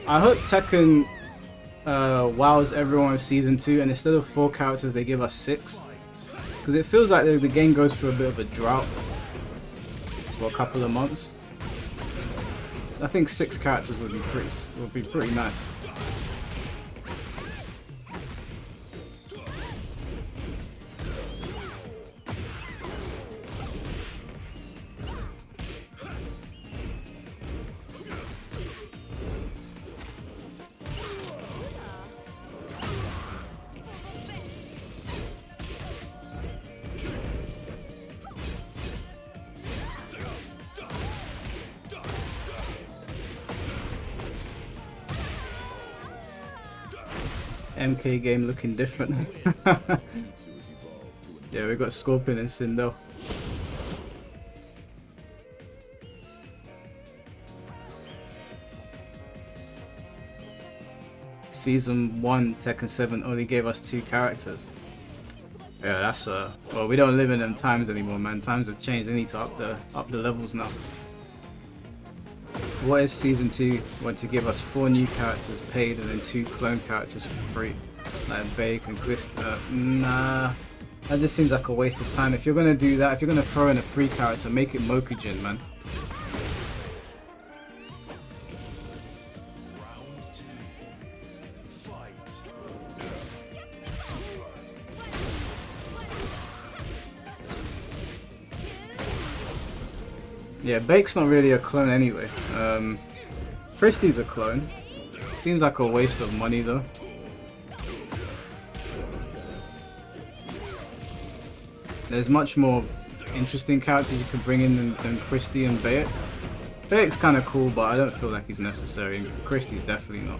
I hope Tekken wows everyone with Season 2, and instead of 4 characters, they give us 6. Because it feels like the game goes through a bit of a drought for a couple of months. I think 6 characters would be pretty nice. MK game looking different. Yeah, we got Scorpion and Sindel. Season 1 Tekken 7 only gave us 2 characters. Yeah, that's well, we don't live in them times anymore, man. Times have changed. They need to up the levels now. What if Season 2 went to give us 4 new characters paid and then 2 clone characters for free? Like Bake and Chris. Nah. That just seems like a waste of time. If you're gonna do that, if you're gonna throw in a free character, make it Mokujin, man. Yeah, Bake's not really a clone anyway. Christie's a clone. Seems like a waste of money though. There's much more interesting characters you can bring in than Christie and Baek. Baek's kind of cool, but I don't feel like he's necessary. Christie's definitely not.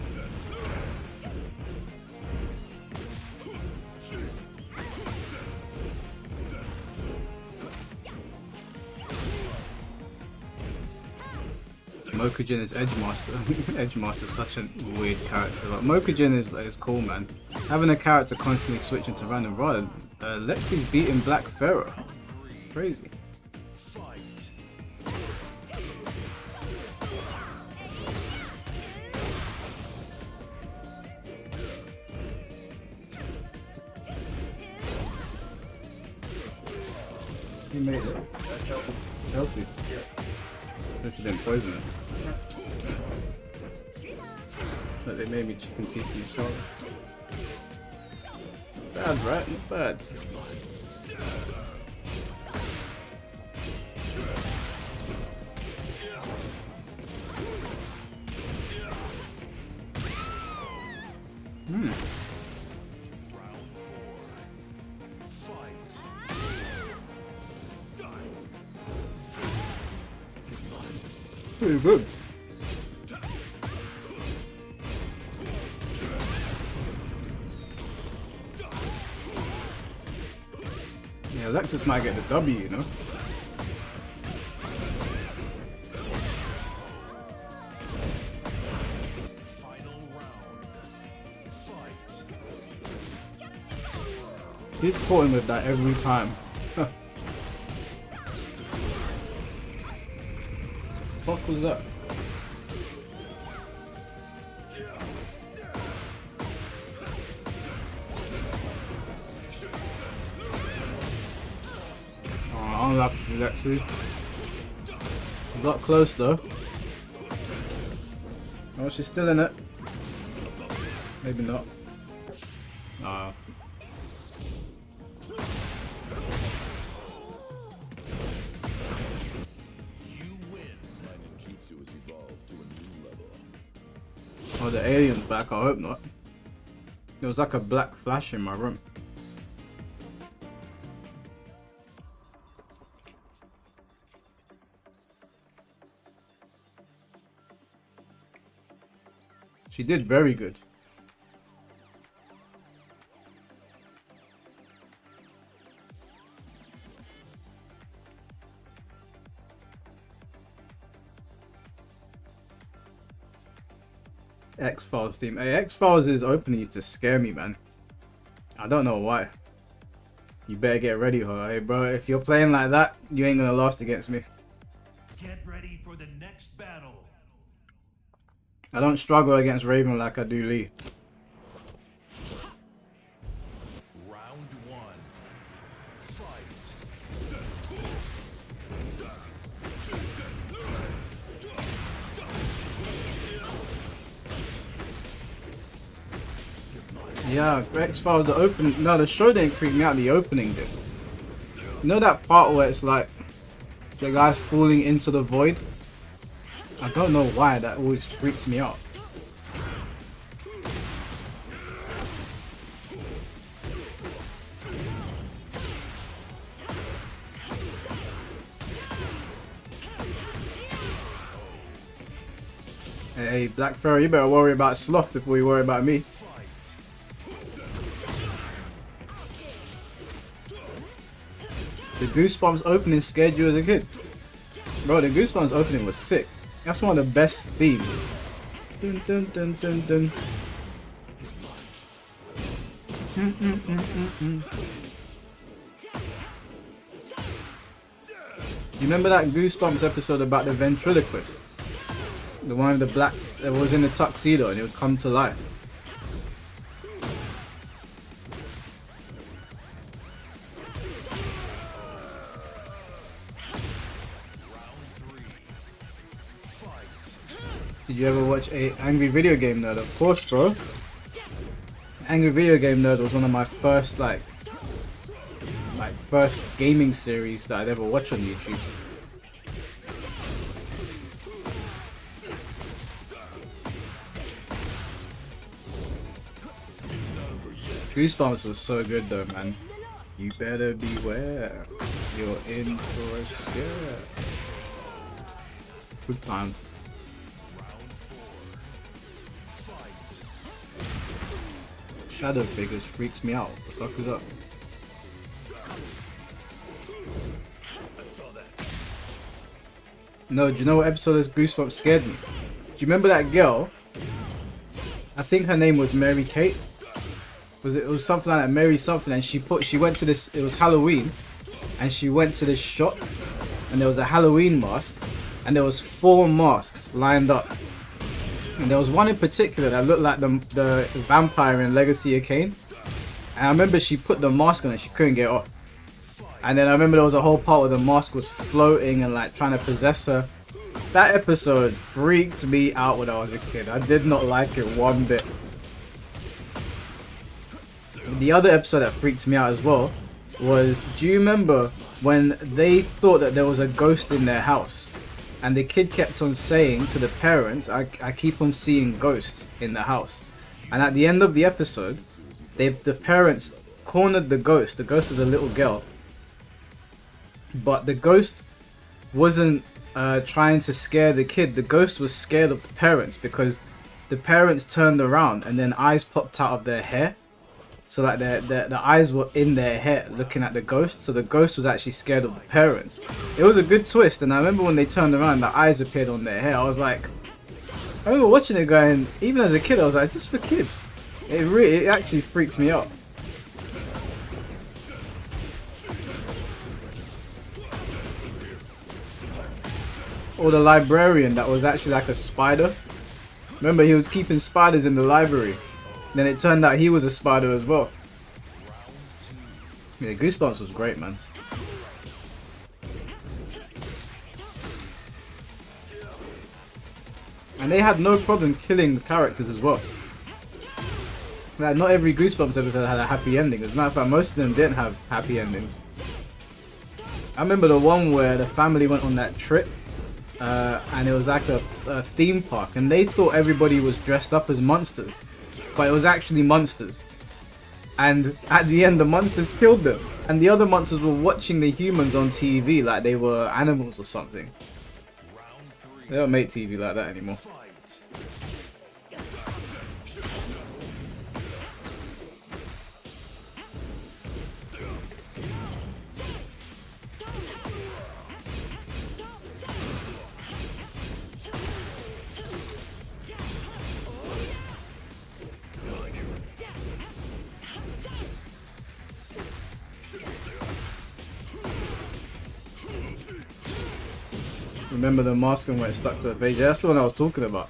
Mokujin is Edgemaster. Edgemaster's such a weird character. Like, Mokujin is cool, man. Having a character constantly switching to random. Right, Lexi's beating Black Pharaoh. Crazy. He made it. Chelsea. Hope she didn't poison it. But they made me chicken teeth and salt. Bad, right? Not bad. Pretty good. Yeah, Lexus might get the W, you know. He's caught him with that every time. What was that? Oh, I'm lucky to do that too. Got close though. Oh, she's still in it. Maybe not. Oh. Oh, the alien's back. I hope not. There was like a black flash in my room. She did very good. X-Files team. Hey, X-Files is opening you to scare me, man. I don't know why. You better get ready, hey bro. If you're playing like that, you ain't gonna last against me. Get ready for the next battle. I don't struggle against Raven like I do Lee. Round 1. Fight. Yeah, X-Files, the opening. No, the show didn't creep me out, the opening did. You know that part where it's like the guy's falling into the void? I don't know why, that always freaks me out. Hey, Black Pharaoh, you better worry about Sloth before you worry about me. The Goosebumps opening scared you as a kid? Bro, the Goosebumps opening was sick. That's one of the best themes. Dun, dun, dun, dun, dun. You remember that Goosebumps episode about the ventriloquist? The one with the black that was in the tuxedo and it would come to life. Did you ever watch a Angry Video Game Nerd? Of course, bro. Angry Video Game Nerd was one of my first first gaming series that I'd ever watched on YouTube. Goosebumps was so good though, man. You better beware. You're in for a scare. Good time. Shadow figures freaks me out. What the fuck is up? No, do you know what episode of Goosebumps scared me? Do you remember that girl? I think her name was Mary Kate. It was something like that, Mary something, and she went to this, it was Halloween, and she went to this shop, and there was a Halloween mask, and there was 4 masks lined up. And there was one in particular that looked like the vampire in Legacy of Kain. And I remember she put the mask on and she couldn't get it off. And then I remember there was a whole part where the mask was floating and like trying to possess her. That episode freaked me out when I was a kid. I did not like it one bit. The other episode that freaked me out as well was, do you remember when they thought that there was a ghost in their house? And the kid kept on saying to the parents, I keep on seeing ghosts in the house. And at the end of the episode, the parents cornered the ghost. The ghost was a little girl. But the ghost wasn't trying to scare the kid. The ghost was scared of the parents because the parents turned around and then eyes popped out of their hair. So that the eyes were in their hair looking at the ghost. So the ghost was actually scared of the parents. It was a good twist. And I remember when they turned around, the eyes appeared on their hair. I was like, I remember watching it going, even as a kid, I was like, is this for kids? It actually freaks me out. Or the librarian that was actually like a spider. Remember, he was keeping spiders in the library. Then it turned out he was a spider as well. Yeah, Goosebumps was great, man. And they had no problem killing the characters as well. Like, not every Goosebumps episode had a happy ending. As a matter of fact, most of them didn't have happy endings. I remember the one where the family went on that trip. And it was like a theme park. And they thought everybody was dressed up as monsters. But it was actually monsters. And at the end, the monsters killed them. And the other monsters were watching the humans on TV like they were animals or something. They don't make TV like that anymore. Remember the mask and when it stuck to her face? Yeah, that's the one I was talking about.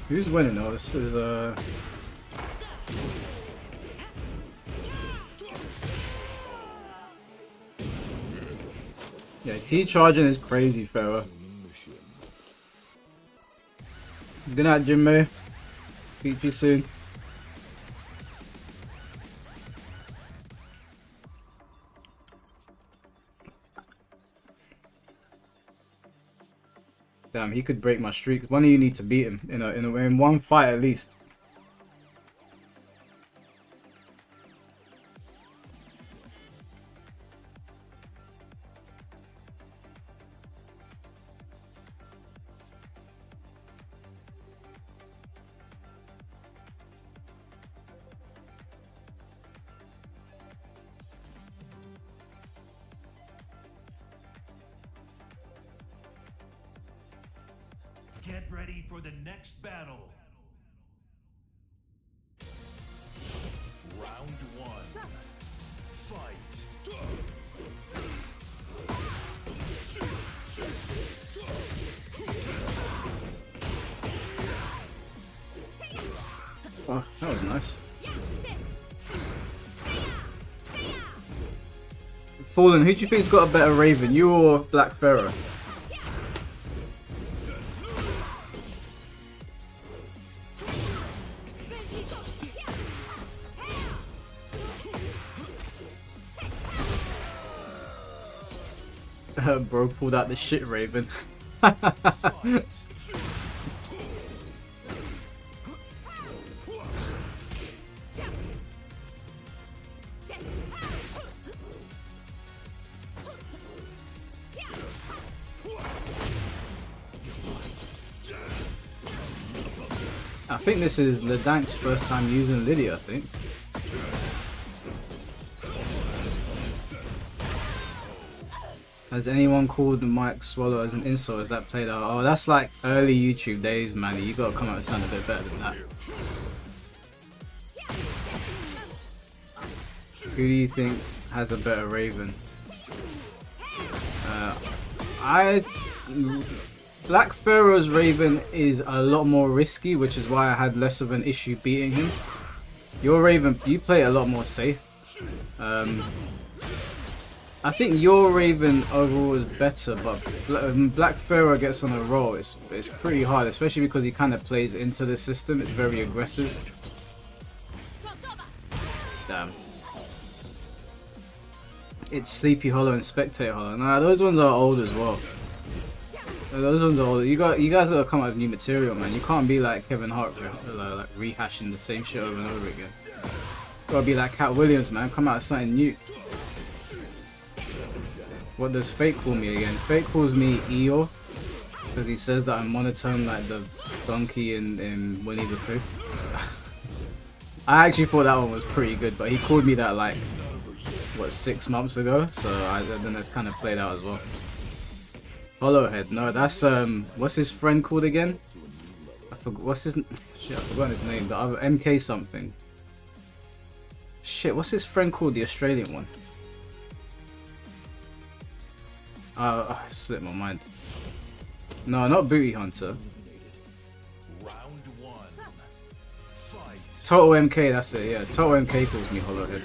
Who's winning though? This is yeah, key charging is crazy, fella. Good night, Jimmy. Speak to you soon. Damn, he could break my streak. One of you need to beat him in one fight at least. Get ready for the next battle. Round 1. Fight. Oh, that was nice. Fallen, who do you think's got a better Raven, you or Black Pharaoh? Bro pulled out the shit Raven. I think this is Ledank's first time using Lydia, I think. Has anyone called Mike Swallow as an insult? Is that played out? Oh, that's like early YouTube days, man. You gotta come out and sound a bit better than that. Who do you think has a better Raven? Black Pharaoh's Raven is a lot more risky, which is why I had less of an issue beating him. Your Raven, you play a lot more safe. I think your Raven overall is better, but Black Pharaoh gets on a roll. It's pretty hard, especially because he kind of plays into the system. It's very aggressive. Damn. It's Sleepy Hollow and Spectator Hollow. Nah, those ones are old as well. Those ones are old. You guys gotta come out with new material, man. You can't be like Kevin Hart, like rehashing the same shit over and over again. You gotta be like Cat Williams, man. Come out with something new. What does Fake call me again? Fake calls me Eeyore because he says that I'm monotone like the donkey in Winnie the Pooh. I actually thought that one was pretty good, but he called me that like, what, 6 months ago? So then that's kind of played out as well. Hollowhead, no, that's what's his friend called again? I forgot what's his shit. I forgot his name. The other MK something. Shit, what's his friend called? The Australian one. I slipped my mind. No, not Booty Hunter. Round 1. Fight. Total MK, that's it, yeah. Total MK calls me Hollowhead.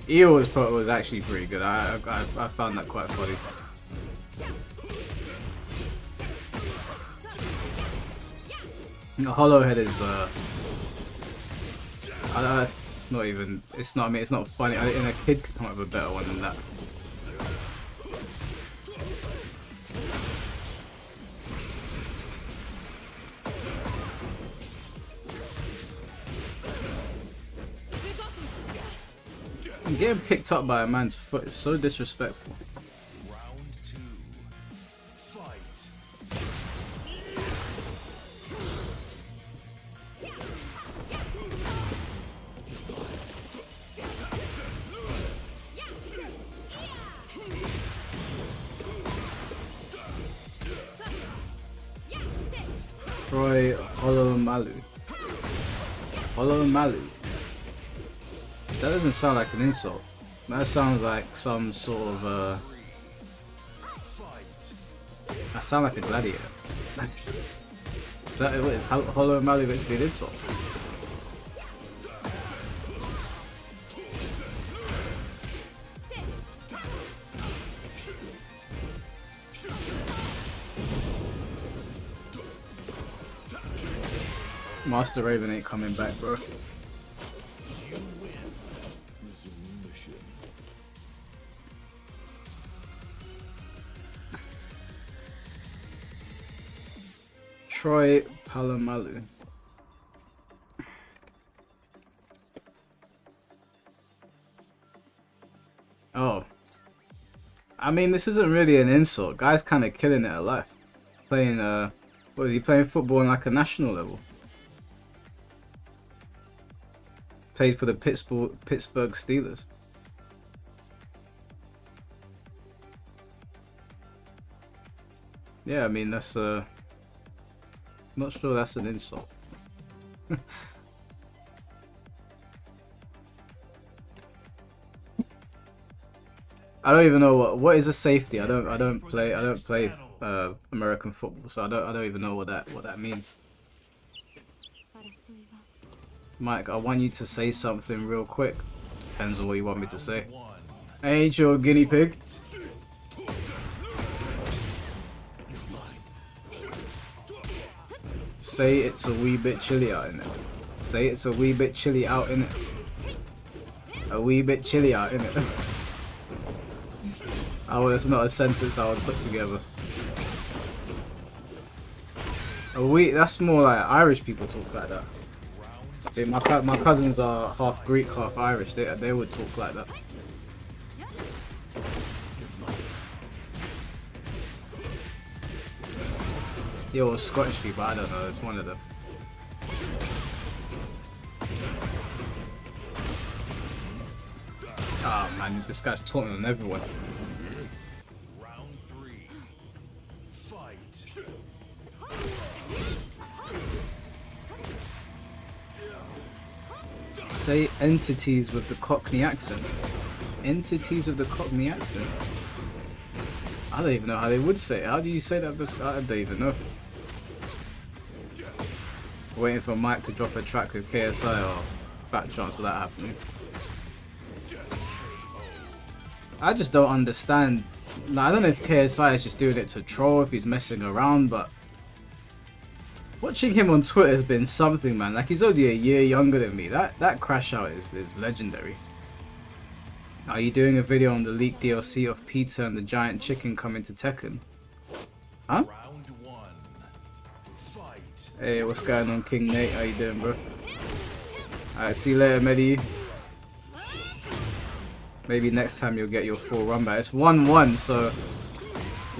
EO was actually pretty good. I found that quite funny. Hollowhead is it's not even, it's not, I mean, it's not funny. I think a kid could come up with a better one than that. Getting picked up by a man's foot is so disrespectful. Round 2. Fight. Troy Holomalu. Holomalu. That doesn't sound like an insult. That sounds like some sort of I sound like a gladiator. Is that what is Holomalu meant to be an insult? Master Raven ain't coming back, bro. Troy Palomalu. Oh. I mean, this isn't really an insult. Guy's kind of killing it at life. Playing, what is he playing football on like a national level? Played for the Pittsburgh Steelers. Yeah, I mean, that's, not sure that's an insult. I don't even know what is a safety. I don't play American football, so I don't even know what that means. Mike, I want you to say something real quick. Depends on what you want me to say. I ain't your guinea pig. Say it's a wee bit chilly out in it. Say it's a wee bit chilly out in it. A wee bit chilly out in it. Oh, it's not a sentence I would put together. That's more like Irish people talk like that. My cousins are half Greek, half Irish. They would talk like that. Yo, Scottish people, I don't know. It's one of them. Oh man, this guy's taunting on everyone. Round 3. Fight. Say entities with the Cockney accent. Entities with the Cockney accent? I don't even know how they would say it. How do you say that? I don't even know. Waiting for Mike to drop a track with KSI, or fat chance of that happening. I just don't understand. Like, I don't know if KSI is just doing it to troll, if he's messing around, but watching him on Twitter has been something, man. Like, he's only a year younger than me. That crash out is legendary. Are you doing a video on the leaked DLC of Peter and the Giant Chicken coming to Tekken? Huh? Round 1. Fight. Hey, what's going on, King Nate? How you doing, bro? Alright, see you later, Medi. Maybe next time you'll get your full run back. It's 1-1, so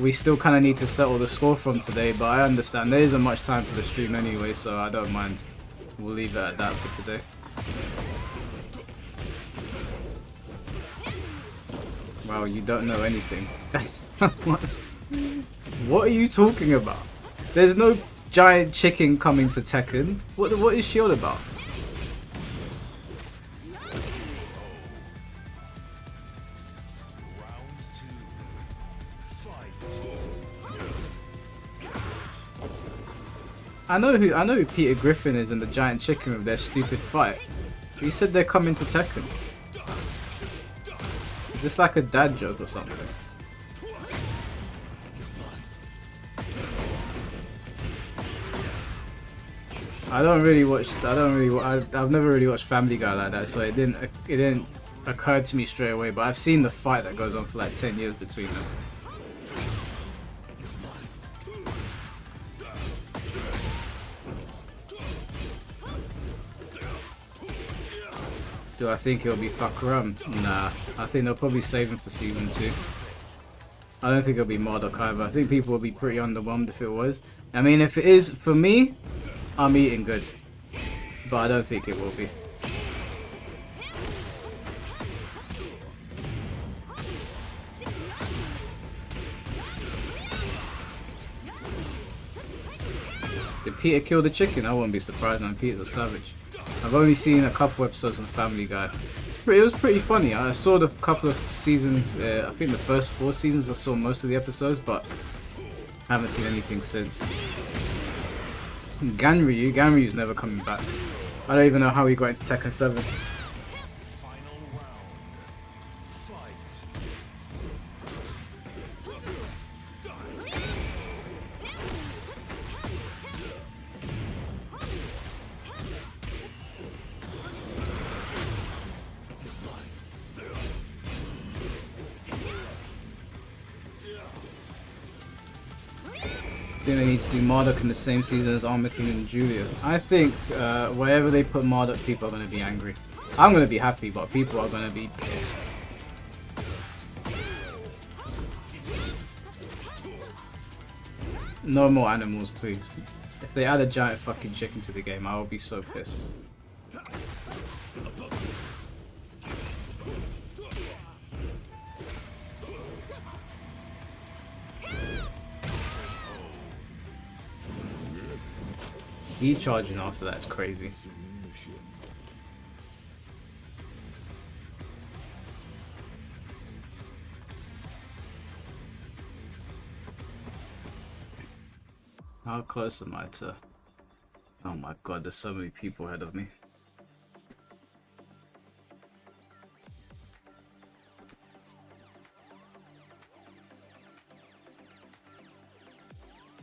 we still kind of need to settle the score from today, but I understand there isn't much time for the stream anyway, so I don't mind. We'll leave it at that for today. Wow, you don't know anything. What are you talking about? There's no giant chicken coming to Tekken. What is Shield about? I know who Peter Griffin is and the Giant Chicken with their stupid fight. He said they're coming to Tekken. Is this like a dad joke or something? I've never really watched Family Guy like that, so it didn't occur to me straight away, but I've seen the fight that goes on for like 10 years between them. Do I think it'll be Fakuram? Nah, I think they'll probably save him for season 2. I don't think it'll be Marduk either. I think people will be pretty underwhelmed if it was. I mean, if it is, for me, I'm eating good. But I don't think it will be. Did Peter kill the chicken? I wouldn't be surprised, man. Peter's a savage. I've only seen a couple episodes of Family Guy. It was pretty funny. I saw the couple of seasons. I think the first 4 seasons I saw most of the episodes, but I haven't seen anything since. Ganryu's never coming back. I don't even know how he got into Tekken 7. Final round. Fight. think they need to do Marduk in the same season as Armor King and Julia. I think wherever they put Marduk, people are going to be angry. I'm going to be happy, but people are going to be pissed. No more animals, please. If they add a giant fucking chicken to the game, I will be so pissed. He charging after that's crazy. How close am I to... Oh my god, there's so many people ahead of me.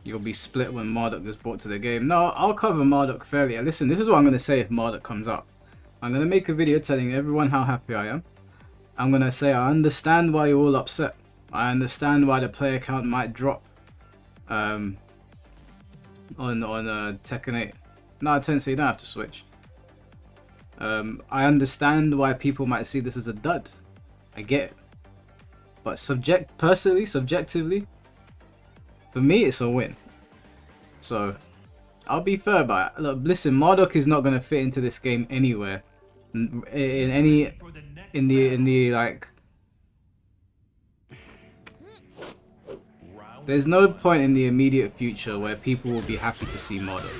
You'll be split when Marduk is brought to the game. No, I'll cover Marduk fairly. Listen, this is what I'm going to say if Marduk comes up. I'm going to make a video telling everyone how happy I am. I'm going to say I understand why you're all upset. I understand why the player count might drop. On Tekken 8. No, Tensei, you don't have to switch. I understand why people might see this as a dud. I get it. But subjectively, for me, it's a win. So, I'll be fair about it. Look, listen, Marduk is not going to fit into this game anywhere. In the like... There's no point in the immediate future where people will be happy to see Marduk.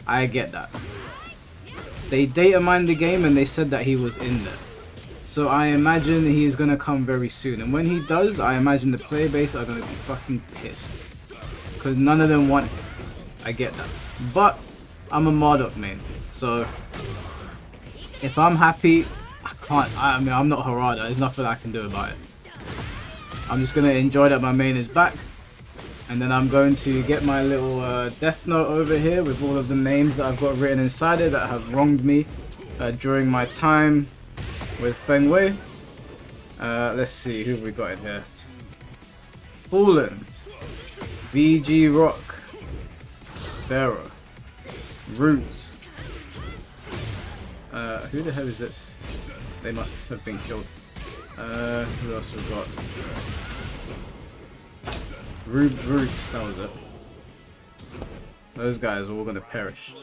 I get that. They data mined the game and they said that he was in there. So I imagine he is going to come very soon. And when he does, I imagine the player base are going to be fucking pissed. Because none of them want him. I get that. But I'm a Marduk main. So if I'm happy, I mean, I'm not Harada. There's nothing I can do about it. I'm just going to enjoy that my main is back. And then I'm going to get my little death note over here with all of the names that I've got written inside it that have wronged me during my time with Feng Wei. Let's see, who have we got in here? Fallen, VG Rock, Pharaoh, Roots. Who the hell is this? They must have been killed. Who else have we got? Roots, that was it. Those guys are all gonna perish.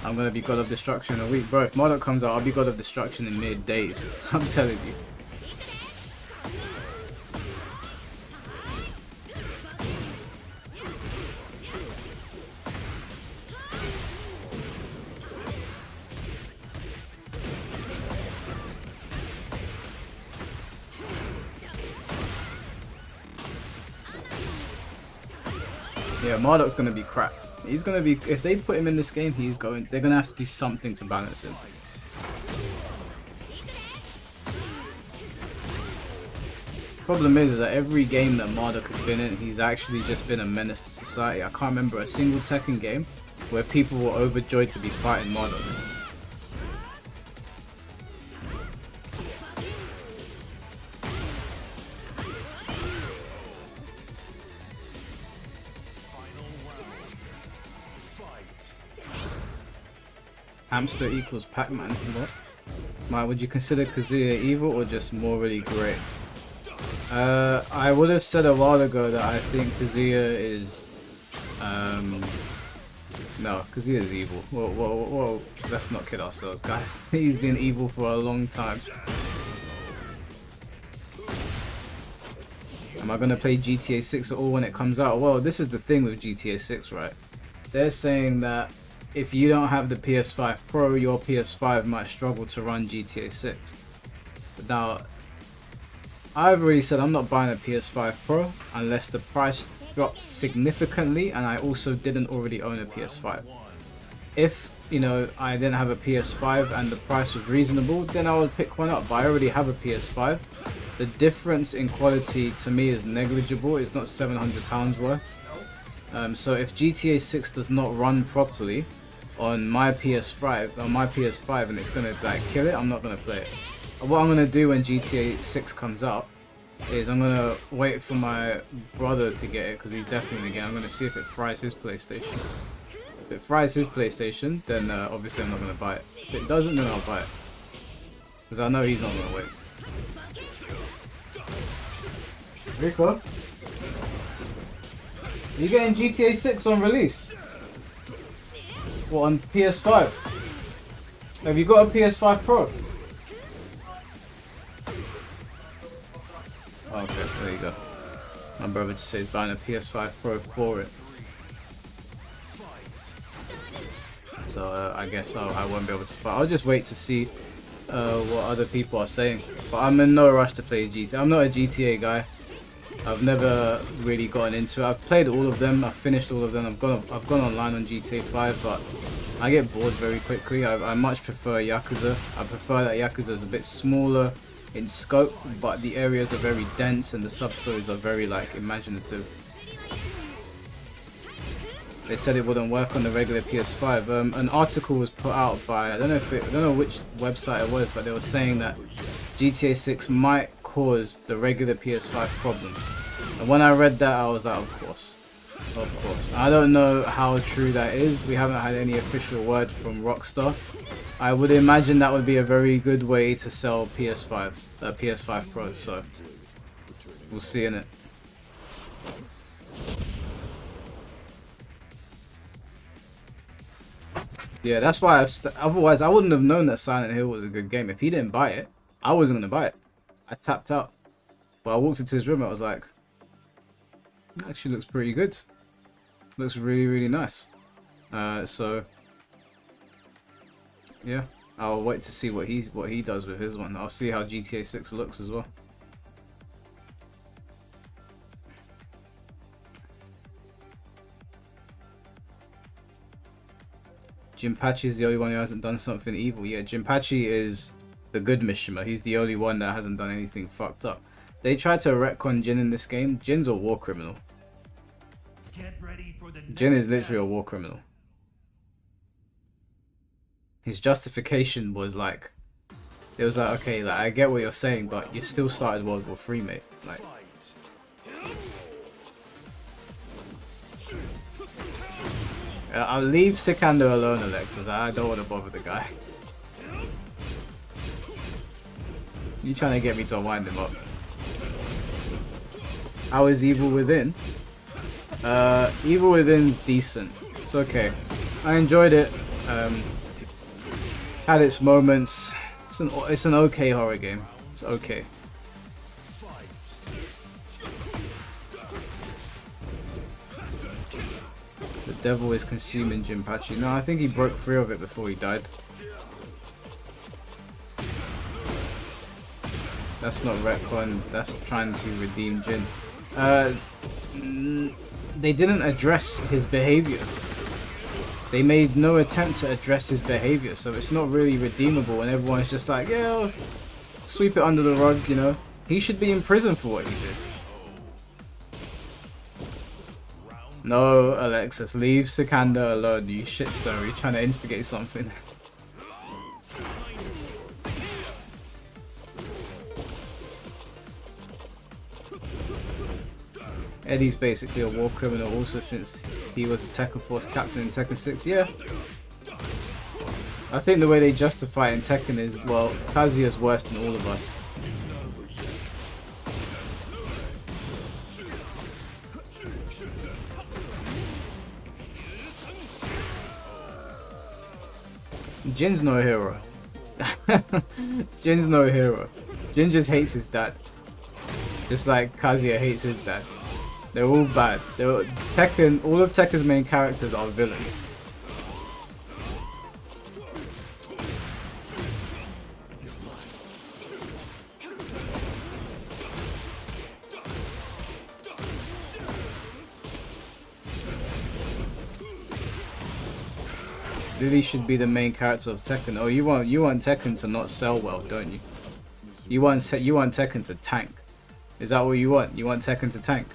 I'm gonna be God of Destruction in a week. Bro, if Marduk comes out, I'll be God of Destruction in mere days. I'm telling you. Yeah, Marduk's gonna be cracked. He's gonna be, if they put him in this game, they're gonna have to do something to balance him. Problem is that every game that Marduk has been in, he's actually just been a menace to society. I can't remember a single Tekken game where people were overjoyed to be fighting Marduk. Hamster equals Pac-Man. What? Mike, would you consider Kazuya evil or just morally great? I would have said a while ago that I think Kazuya is... No, Kazuya is evil. Whoa, let's not kid ourselves, guys. He's been evil for a long time. Am I going to play GTA 6 at all when it comes out? Well, this is the thing with GTA 6, right? They're saying that if you don't have the PS5 Pro, your PS5 might struggle to run GTA 6. But now, I've already said I'm not buying a PS5 Pro unless the price drops significantly and I also didn't already own a PS5. If, you know, I didn't have a PS5 and the price was reasonable, then I would pick one up. But I already have a PS5. The difference in quality to me is negligible. It's not £700 worth. So if GTA 6 does not run properly on my PS5 and it's gonna like kill it, I'm not gonna play it. What I'm gonna do when GTA 6 comes out is I'm gonna wait for my brother to get it because he's definitely gonna get it. I'm gonna see if it fries his PlayStation. If it fries his PlayStation, then obviously I'm not gonna buy it. If it doesn't, then I'll buy it. Because I know he's not gonna wait. Rico? You getting GTA 6 on release? What, on PS5? Have you got a PS5 Pro? Oh, okay, there you go. My brother just said he's buying a PS5 Pro for it. So I guess I won't be able to fight. I'll just wait to see what other people are saying. But I'm in no rush to play GTA. I'm not a GTA guy. I've never really gotten into it. I've played all of them. I've finished all of them. I've gone online on GTA 5, but I get bored very quickly. I much prefer Yakuza. I prefer that Yakuza is a bit smaller in scope, but the areas are very dense and the sub-stories are very like imaginative. They said it wouldn't work on the regular PS5. An article was put out by I don't know which website it was, but they were saying that GTA 6 might cause the regular PS5 problems. And when I read that, I was like, of course. I don't know how true that is. We haven't had any official word from Rockstar. I would imagine that would be a very good way to sell PS5s, PS5 Pros. So we'll see in it. Yeah, that's why otherwise I wouldn't have known that Silent Hill was a good game. If he didn't buy it, I wasn't gonna buy it. I tapped out. But I walked into his room, I was like, it actually looks pretty good. Looks really, really nice. So yeah, I'll wait to see what he does with his one. I'll see how GTA 6 looks as well. Jinpachi is the only one who hasn't done something evil. Yeah, Jinpachi is the good Mishima. He's the only one that hasn't done anything fucked up. They tried to retcon Jin in this game. Jin's a war criminal. Get ready for the Jin is next literally a battle. war criminal. His justification was like, it was like, okay, like I get what you're saying, but you still started World War III, mate. Like, I'll leave Sikander alone, Alexis. I don't want to bother the guy. You trying to get me to wind him up? How is Evil Within? Evil Within's decent. It's okay. I enjoyed it. Had its moments. It's an okay horror game. It's okay. The devil is consuming Jinpachi. No, I think he broke free of it before he died. That's not retcon. That's trying to redeem Jin. They didn't address his behavior. They made no attempt to address his behavior, so it's not really redeemable. And everyone's just like, yeah, I'll sweep it under the rug, you know. He should be in prison for what he did. No, Alexis, leave Sikander alone, you shitstar. You're trying to instigate something. Eddie's basically a war criminal also since he was a Tekken Force captain in Tekken 6. Yeah. I think the way they justify it in Tekken is, well, Kazuya's worse than all of us. Jin's no hero. Jin's no hero. Jin just hates his dad. Just like Kazuya hates his dad. They're all bad. All of Tekken's main characters are villains. Lily should be the main character of Tekken. Oh, you want Tekken to not sell well, don't you? You want Tekken to tank. Is that what you want? You want Tekken to tank?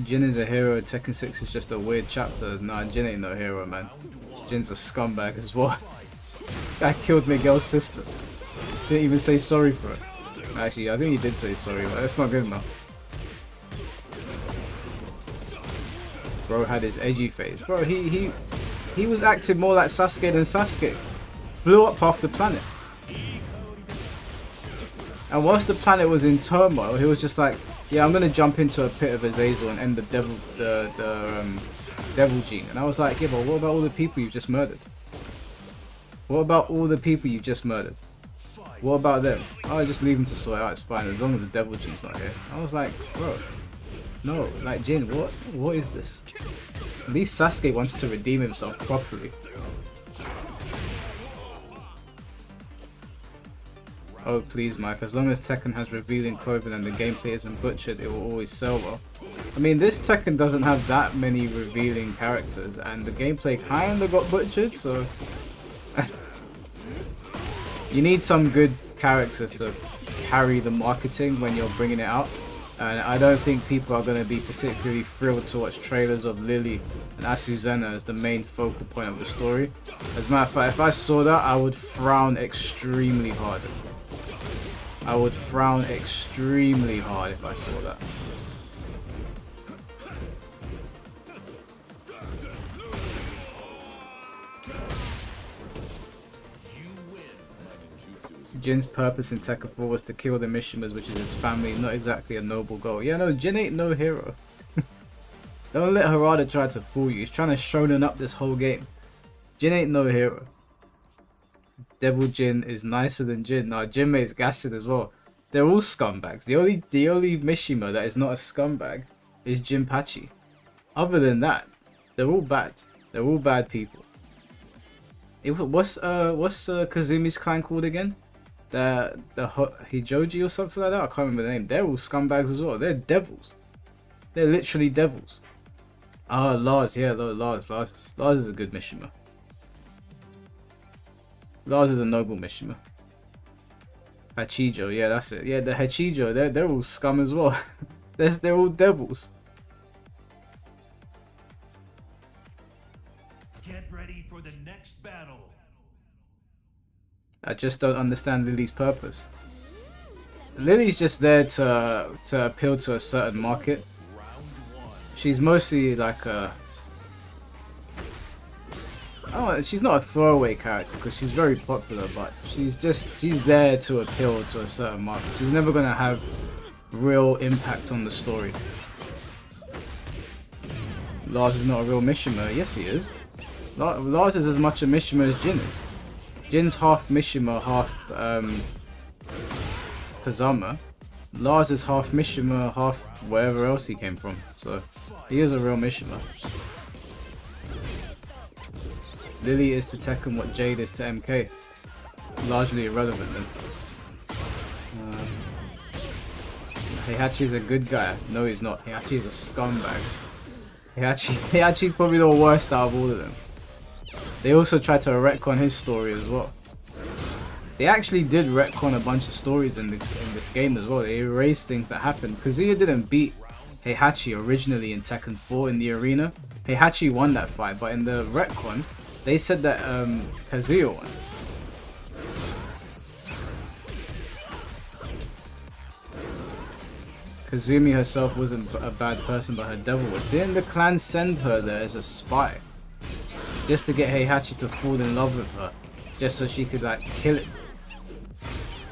Jin is a hero. Tekken 6 is just a weird chapter. Nah, Jin ain't no hero, man. Jin's a scumbag as well. This guy killed Miguel's sister. Didn't even say sorry for it. Actually, I think he did say sorry, but that's not good enough. Bro had his edgy phase. Bro, he was acting more like Sasuke than Sasuke. Blew up half the planet. And whilst the planet was in turmoil, he was just like, yeah, I'm gonna jump into a pit of Azazel and end the devil gene. And I was like, yeah, but what about all the people you've just murdered? What about all the people you've just murdered? What about them? Oh, just leave them to sort out, it's fine, as long as the devil gene's not here. I was like, bro, no, like Jin, what is this? At least Sasuke wants to redeem himself properly. Oh please Mike, as long as Tekken has revealing clothing and the gameplay isn't butchered, it will always sell well. I mean, this Tekken doesn't have that many revealing characters and the gameplay kinda got butchered, so... You need some good characters to carry the marketing when you're bringing it out. And I don't think people are going to be particularly thrilled to watch trailers of Lily and Asuzena as the main focal point of the story. As a matter of fact, if I saw that, I would frown extremely hard. I would frown extremely hard if I saw that. Jin's purpose in Tekken 4 was to kill the Mishimas, which is his family, not exactly a noble goal. Yeah, no, Jin ain't no hero. Don't let Harada try to fool you. He's trying to shonen up this whole game. Jin ain't no hero. Devil Jin is nicer than Jin. Nah, Jinmei's gassed as well. They're all scumbags. The only Mishima that is not a scumbag is Jinpachi. Other than that, they're all bad. They're all bad people. What's Kazumi's clan called again? The Hijoji or something like that? I can't remember the name. They're all scumbags as well. They're devils. They're literally devils. Ah, Lars, yeah, Lars is a good Mishima. Lars is a noble Mishima. Hachijo, yeah, that's it. Yeah, the Hachijo, they're all scum as well. they're all devils. Get ready for the next battle. I just don't understand Lily's purpose. Lily's just there to appeal to a certain market. She's mostly like a... Oh, she's not a throwaway character because she's very popular, but she's there to appeal to a certain market. She's never gonna have real impact on the story. Lars is not a real Mishima. Yes, he is. Lars is as much a Mishima as Jin is. Jin's half Mishima, half Kazama. Lars is half Mishima, half wherever else he came from. So he is a real Mishima. Lily is to Tekken what Jade is to MK. Largely irrelevant then. Heihachi is a good guy. No, he's not. Heihachi is a scumbag. Heihachi is probably the worst out of all of them. They also tried to retcon his story as well. They actually did retcon a bunch of stories in this game as well. They erased things that happened. Kazuya didn't beat Heihachi originally in Tekken 4 in the arena. Heihachi won that fight, but in the retcon, they said that Kazuya won. Kazumi herself wasn't a bad person, but her devil was. Didn't the clan send her there as a spy? Just to get Heihachi to fall in love with her. Just so she could like kill it.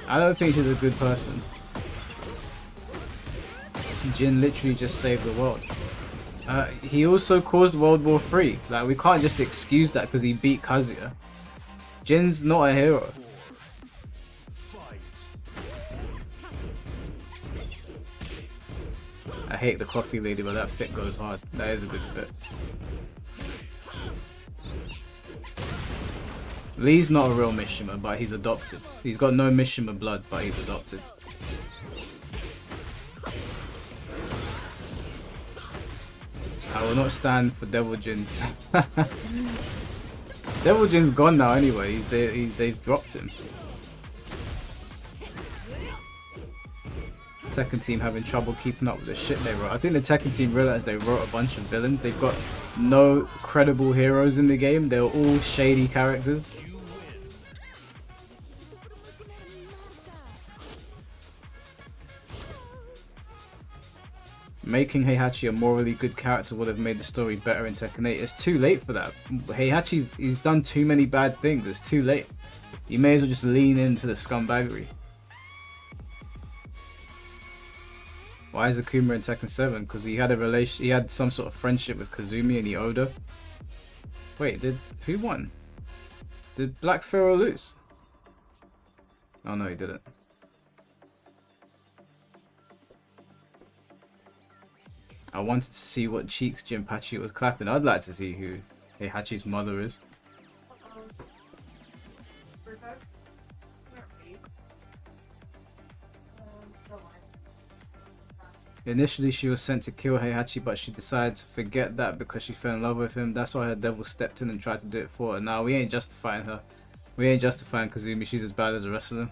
I don't think she's a good person. Jin literally just saved the world. He also caused World War III. Like, we can't just excuse that because he beat Kazuya. Jin's not a hero. I hate the coffee lady, but that fit goes hard. That is a good fit. Lee's not a real Mishima, but he's adopted. He's got no Mishima blood, but he's adopted. I will not stand for Devil Jin's. Devil Jin's gone now anyway. They've dropped him. Tekken team having trouble keeping up with the shit they wrote. I think the Tekken team realized they wrote a bunch of villains. They've got no credible heroes in the game. They're all shady characters. Making Heihachi a morally good character would have made the story better in Tekken 8. It's too late for that. He's done too many bad things. It's too late. You may as well just lean into the scumbaggery. Why is Akuma in Tekken 7? Because he had some sort of friendship with Kazumi and he owed her. Wait, who won? Did Black Pharaoh lose? Oh no, he didn't. I wanted to see what cheeks Jinpachi was clapping. I'd like to see who Heihachi's mother is. Initially she was sent to kill Heihachi, but she decided to forget that because she fell in love with him. That's why her devil stepped in and tried to do it for her. Now we ain't justifying her. We ain't justifying Kazumi. She's as bad as the rest of them.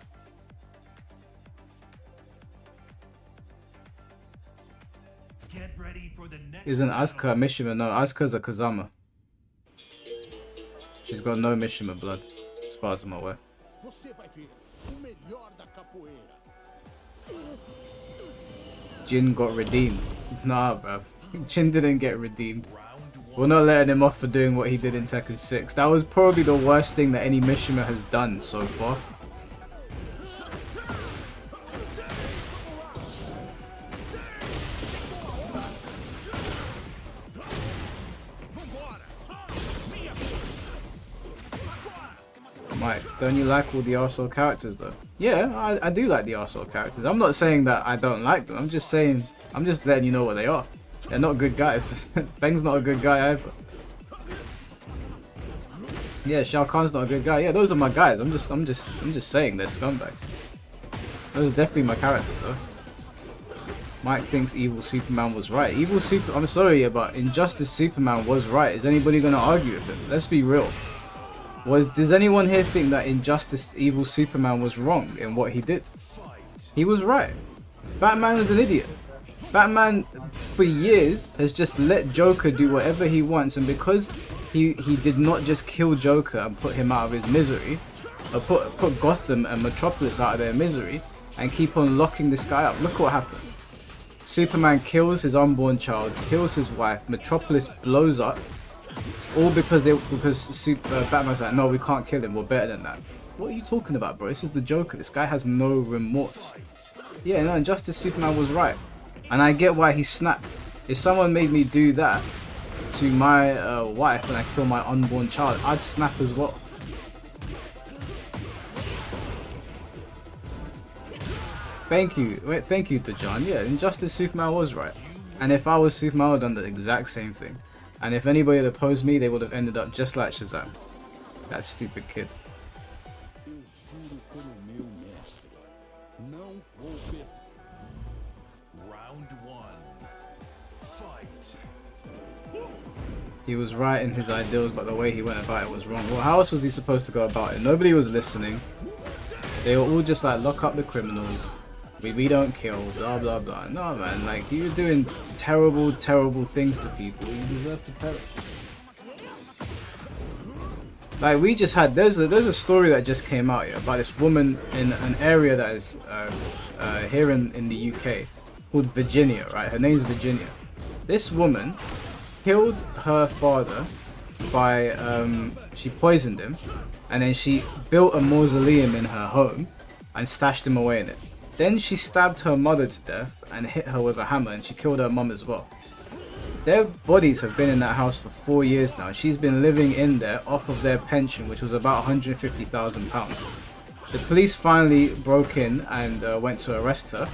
Get ready for the next Isn't Asuka a Mishima? No, Asuka's a Kazama. She's got no Mishima blood, as far as I'm aware. Jin got redeemed. Nah, bruv. Jin didn't get redeemed. We're not letting him off for doing what he did in Tekken 6. That was probably the worst thing that any Mishima has done so far. Mike, don't you like all the arsehole characters though? Yeah, I do like the arsehole characters. I'm not saying that I don't like them. I'm just letting you know what they are. They're not good guys. Feng's not a good guy either. Yeah, Shao Kahn's not a good guy. Yeah, those are my guys. I'm just saying they're scumbags. Those are definitely my characters though. Mike thinks Evil Superman was right. I'm sorry, but Injustice Superman was right. Is anybody gonna argue with him? Let's be real. Does anyone here think that Injustice Evil Superman was wrong in what he did? He was right. Batman is an idiot. Batman for years has just let Joker do whatever he wants, and because he did not just kill Joker and put him out of his misery, or put Gotham and Metropolis out of their misery, and keep on locking this guy up. Look what happened. Superman kills his unborn child, kills his wife, Metropolis blows up. All because Batman's like, no, we can't kill him, we're better than that. What are you talking about, bro? This is the Joker. This guy has no remorse. Yeah, no, Injustice Superman was right. And I get why he snapped. If someone made me do that to my wife and I kill my unborn child, I'd snap as well. Thank you, Dejan. Yeah, Injustice Superman was right. And if I was Superman, I would have done the exact same thing. And if anybody had opposed me, they would have ended up just like Shazam. That stupid kid. Round one. Fight. He was right in his ideals, but the way he went about it was wrong. Well, how else was he supposed to go about it? Nobody was listening. They were all just like, lock up the criminals. We don't kill, blah blah blah. No man, like you're doing terrible things to people. You deserve to perish. Like we just had, there's a story that just came out here about this woman in an area that is here in the UK called Virginia, right? Her name's Virginia. This woman killed her father by she poisoned him, and then she built a mausoleum in her home and stashed him away in it. Then she stabbed her mother to death and hit her with a hammer, and she killed her mum as well. Their bodies have been in that house for 4 years now. She's been living in there off of their pension, which was about £150,000. The police finally broke in and went to arrest her,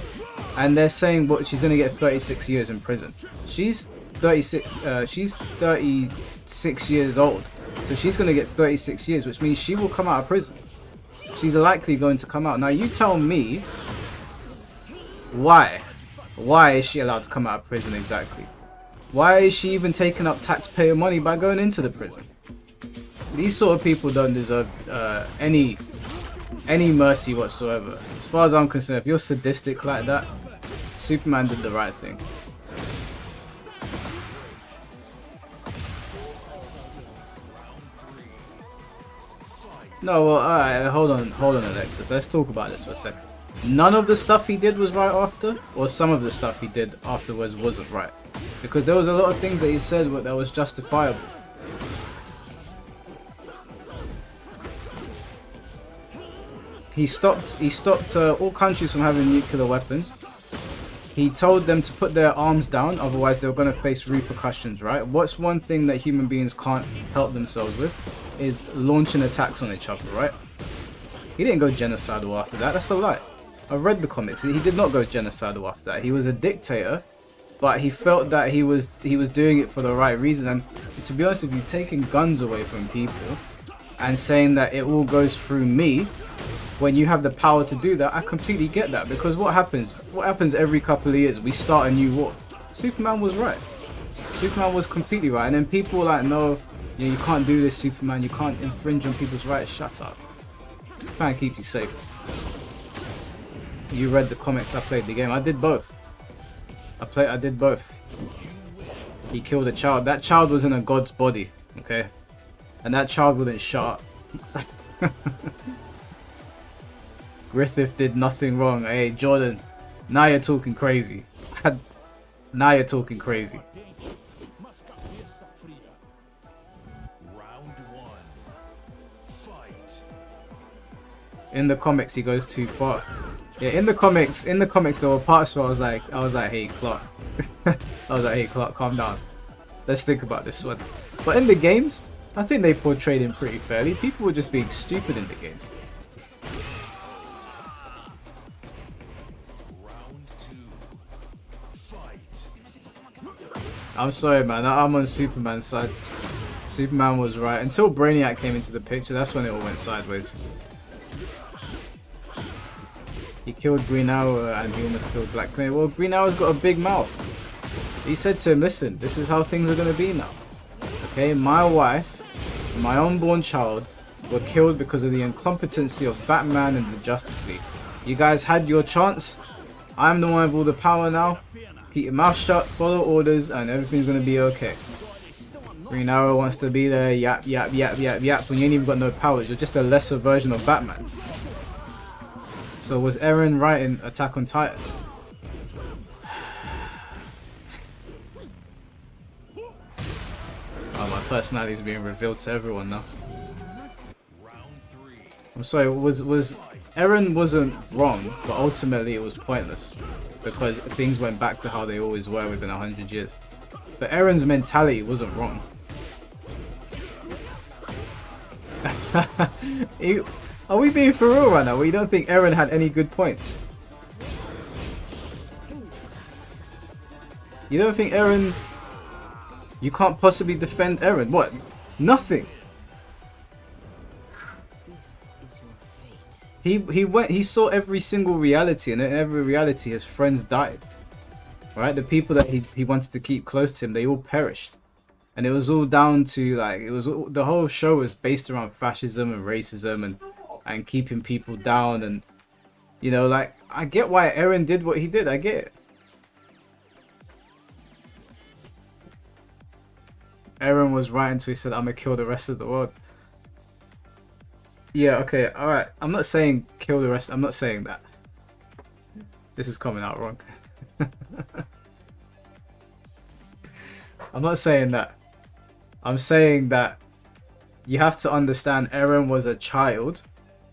and they're saying she's going to get 36 years in prison. She's 36. She's 36 years old, so she's going to get 36 years, which means she will come out of prison. She's likely going to come out. Now you tell me. Why is she allowed to come out of prison exactly? Why is she even taking up taxpayer money by going into the prison? These sort of people don't deserve any mercy whatsoever. As far as I'm concerned, if you're sadistic like that, Superman did the right thing. No, well, alright, hold on, Alexis. Let's talk about this for a second. None of the stuff he did was right after, or some of the stuff he did afterwards wasn't right. Because there was a lot of things that he said that was justifiable. He stopped all countries from having nuclear weapons. He told them to put their arms down, otherwise they were going to face repercussions, right? What's one thing that human beings can't help themselves with is launching attacks on each other, right? He didn't go genocidal after that. That's a lie. I've read the comics. He did not go genocidal after that. He was a dictator, but he felt that he was doing it for the right reason. And to be honest with you, taking guns away from people and saying that it all goes through me, when you have the power to do that, I completely get that. Because what happens? What happens every couple of years? We start a new war. Superman was right. Superman was completely right. And then people were like, no, you can't do this, Superman. You can't infringe on people's rights. Shut up. Try and keep you safe. You read the comics, I played the game. I did both. I did both. He killed a child. That child was in a god's body, okay? And that child wouldn't shut up. Griffith did nothing wrong. Hey, Jordan, now you're talking crazy. Now you're talking crazy. Round one. Fight. In the comics, he goes too far. Yeah, in the comics, there were parts where I was like, hey, Clark. I was like, hey, Clark, calm down. Let's think about this one. But in the games, I think they portrayed him pretty fairly. People were just being stupid in the games. I'm sorry, man. I'm on Superman's side. Superman was right. Until Brainiac came into the picture, that's when it all went sideways. He killed Green Arrow and he almost killed Black Canary. Well, Green Arrow's got a big mouth. He said to him, listen, this is how things are going to be now. Okay, my wife, my unborn child, were killed because of the incompetency of Batman and the Justice League. You guys had your chance. I'm the one with all the power now. Keep your mouth shut, follow orders, and everything's gonna be okay. Green Arrow wants to be there, yap, yap, yap, yap, yap, when you ain't even got no powers. You're just a lesser version of Batman. So was Eren right in Attack on Titan? Oh, my personality is being revealed to everyone now. I'm sorry, was Eren wasn't wrong, but ultimately it was pointless. Because things went back to how they always were within 100 years. But Eren's mentality wasn't wrong. Are we being for real right now? Well, you don't think Eren had any good points? You don't think Eren... You can't possibly defend Eren? What? Nothing! He saw every single reality, and in every reality his friends died. Right? The people that he wanted to keep close to him, they all perished. And it was all down to, like, the whole show was based around fascism and racism and keeping people down. And, you know, like, I get why Eren did what he did. I get it. Eren was right until he said, I'm gonna kill the rest of the world. Yeah, okay, alright. I'm not saying kill the rest. I'm not saying that. This is coming out wrong. I'm not saying that. I'm saying that you have to understand Eren was a child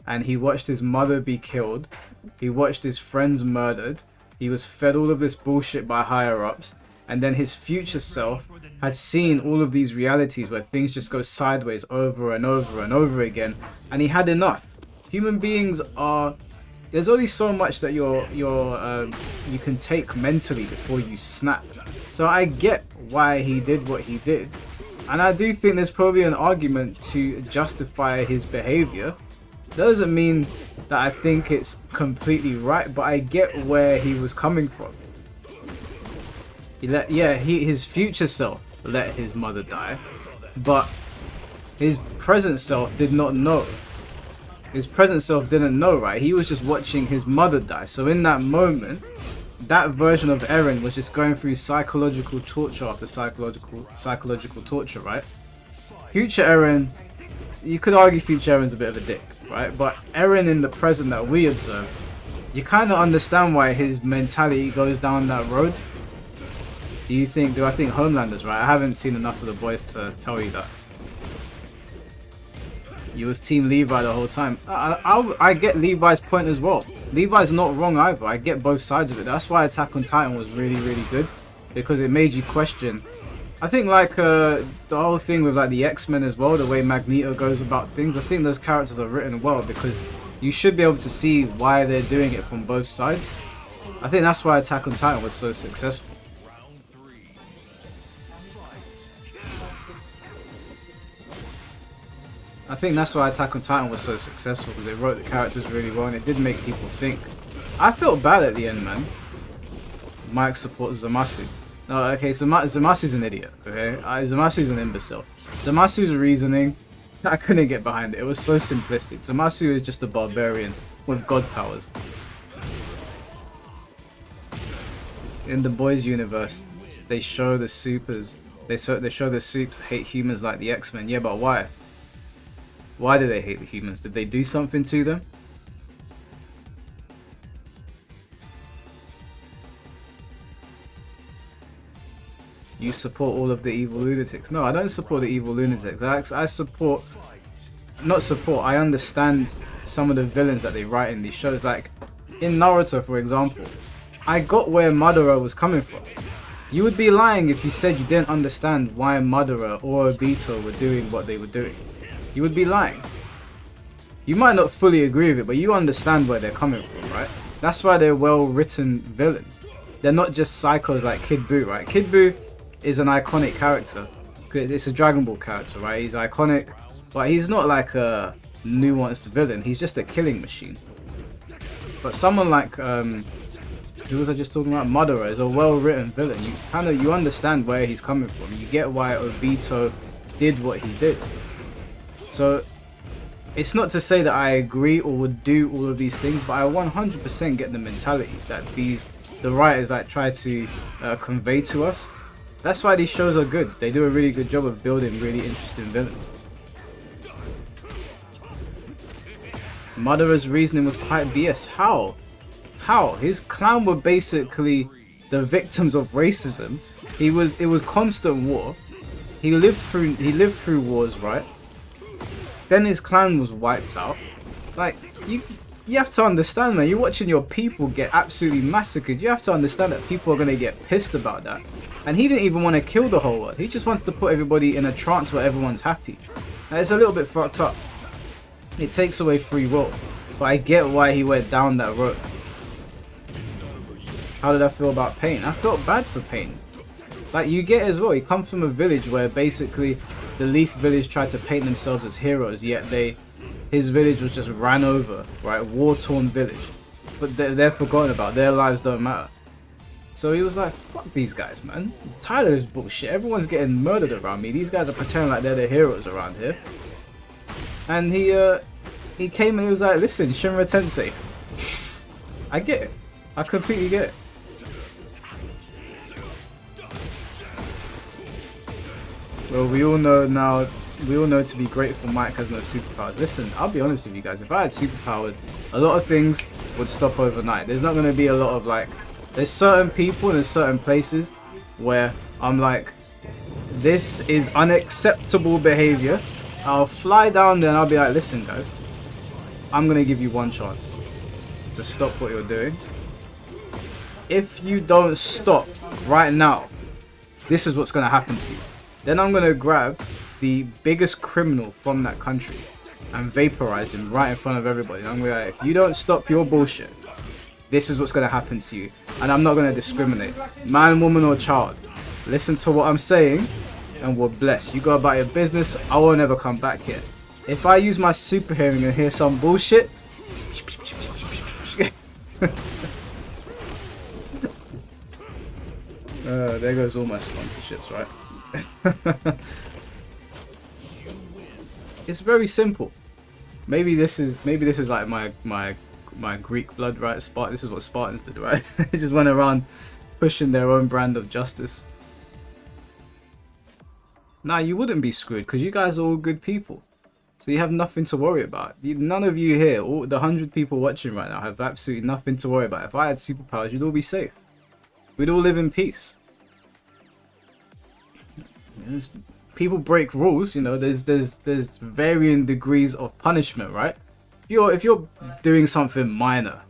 and he watched his mother be killed. He watched his friends murdered. He was fed all of this bullshit by higher ups. And then his future self had seen all of these realities where things just go sideways over and over and over again. And he had enough. Human beings are... There's only so much that you can take mentally before you snap. So I get why he did what he did. And I do think there's probably an argument to justify his behavior. Doesn't mean that I think it's completely right, but I get where he was coming from. His future self let his mother die, but his present self did not know. His present self didn't know, right? He was just watching his mother die. So in that moment, that version of Eren was just going through psychological torture after psychological torture, right? Future Eren, you could argue Future Eren's a bit of a dick, right? But Eren in the present that we observe, you kind of understand why his mentality goes down that road. Do I think Homelander's right? I haven't seen enough of the boys to tell you that. You was Team Levi the whole time. I get Levi's point as well. Levi's not wrong either. I get both sides of it. That's why Attack on Titan was really, really good. Because it made you question. I think like the whole thing with like the X-Men as well, the way Magneto goes about things. I think those characters are written well because you should be able to see why they're doing it from both sides. I think that's why Attack on Titan was so successful. I think that's why Attack on Titan was so successful, because they wrote the characters really well and it did make people think. I felt bad at the end, man. Mike supports Zamasu. No, okay, Zamasu's an idiot, okay? Zamasu's an imbecile. Zamasu's reasoning, I couldn't get behind it. It was so simplistic. Zamasu is just a barbarian with god powers. In the boys universe, they show the supers, they show the supes hate humans like the X-Men. Yeah, but why? Why do they hate the humans? Did they do something to them? You support all of the evil lunatics. No, I don't support the evil lunatics. I support... Not support, I understand some of the villains that they write in these shows. Like, in Naruto, for example, I got where Madara was coming from. You would be lying if you said you didn't understand why Madara or Obito were doing what they were doing. You would be lying. You might not fully agree with it, but you understand where they're coming from, right? That's why they're well-written villains. They're not just psychos like Kid Buu, right? Kid Buu is an iconic character. It's a Dragon Ball character, right? He's iconic, but he's not like a nuanced villain. He's just a killing machine. But someone like, who was I just talking about? Madara is a well-written villain. You understand where he's coming from. You get why Obito did what he did. So, it's not to say that I agree or would do all of these things, but I 100% get the mentality that the writers like try to convey to us. That's why these shows are good. They do a really good job of building really interesting villains. Madara's reasoning was quite BS. How? How? His clan were basically the victims of racism. It was constant war. He lived through wars, right? Then his clan was wiped out. Like, you have to understand, man. You're watching your people get absolutely massacred. You have to understand that people are going to get pissed about that. And he didn't even want to kill the whole world. He just wants to put everybody in a trance where everyone's happy. Now, it's a little bit fucked up. It takes away free will. But I get why he went down that road. How did I feel about Pain? I felt bad for Pain. Like, you get as well, he comes from a village where basically the Leaf village tried to paint themselves as heroes, yet his village was just ran over, right? War-torn village. But they're forgotten about, their lives don't matter. So he was like, fuck these guys, man. I'm tired of this bullshit. Everyone's getting murdered around me. These guys are pretending like they're the heroes around here. And he came and he was like, listen, Shinra Tensei. I get it. I completely get it. Well, we all know to be grateful Mike has no superpowers. Listen, I'll be honest with you guys. If I had superpowers, a lot of things would stop overnight. There's not going to be a lot of like... There's certain people and there's certain places where I'm like, this is unacceptable behavior. I'll fly down there and I'll be like, listen guys, I'm going to give you one chance to stop what you're doing. If you don't stop right now, this is what's going to happen to you. Then I'm going to grab the biggest criminal from that country and vaporize him right in front of everybody. And I'm going to be like, if you don't stop your bullshit, this is what's going to happen to you. And I'm not going to discriminate. Man, woman or child. Listen to what I'm saying and we're blessed. You go about your business. I won't ever come back here. If I use my super hearing and hear some bullshit... there goes all my sponsorships, right? It's very simple. Maybe this is like my my Greek blood, right? This is what Spartans did, right? They just went around pushing their own brand of justice. Nah, you wouldn't be screwed because you guys are all good people. So you have nothing to worry about. None of you here, all the 100 people watching right now, have absolutely nothing to worry about. If I had superpowers, you'd all be safe. We'd all live in peace. People break rules, you know. There's varying degrees of punishment, right? If you're doing something minor,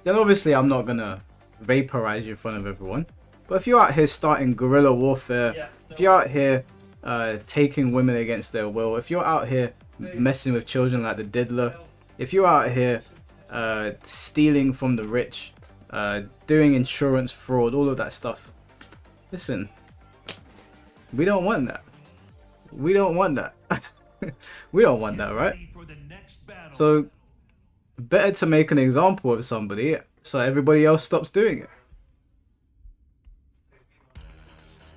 then obviously I'm not gonna vaporize you in front of everyone. But if you're out here starting guerrilla warfare, if you're out here taking women against their will, if you're out here messing with children like the diddler, if you're out here stealing from the rich, doing insurance fraud, all of that stuff, listen, we don't want that. We don't want that. We don't want that, right? So better to make an example of somebody so everybody else stops doing it.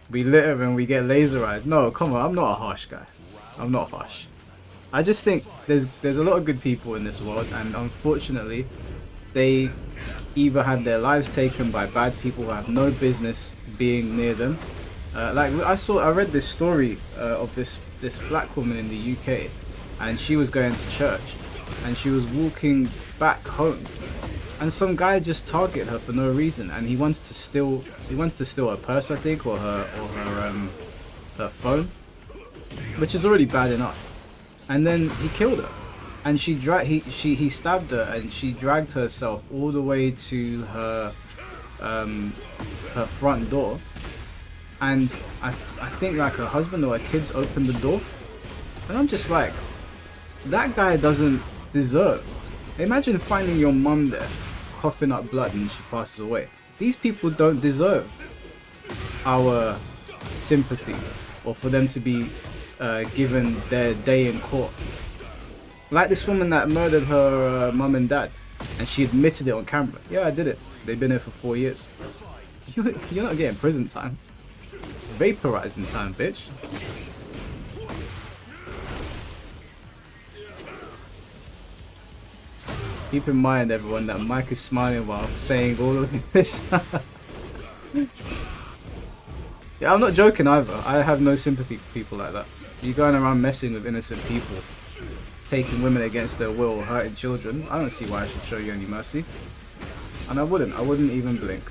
We litter and we get laserized. No, come on, I'm not a harsh guy. I'm not harsh. I just think there's a lot of good people in this world, and unfortunately they either have their lives taken by bad people who have no business being near them. Like I read this story of this black woman in the UK, and she was going to church and she was walking back home, and some guy just targeted her for no reason, and he wants to steal her purse, I think, or her phone, which is already bad enough. And then he killed her, and he stabbed her, and she dragged herself all the way to her front door, and I think like her husband or her kids opened the door, and I'm just like, that guy doesn't deserve. Imagine finding your mum there coughing up blood and she passes away. These people don't deserve our sympathy, or for them to be given their day in court. Like this woman that murdered her mum and dad, and she admitted it on camera. Yeah, I did it. They've been here for 4 years. You're not getting prison time. Vaporizing time, bitch. Keep in mind, everyone, that Mike is smiling while saying all of this. Yeah, I'm not joking either. I have no sympathy for people like that. You're going around messing with innocent people, taking women against their will, hurting children. I don't see why I should show you any mercy. And I wouldn't even blink.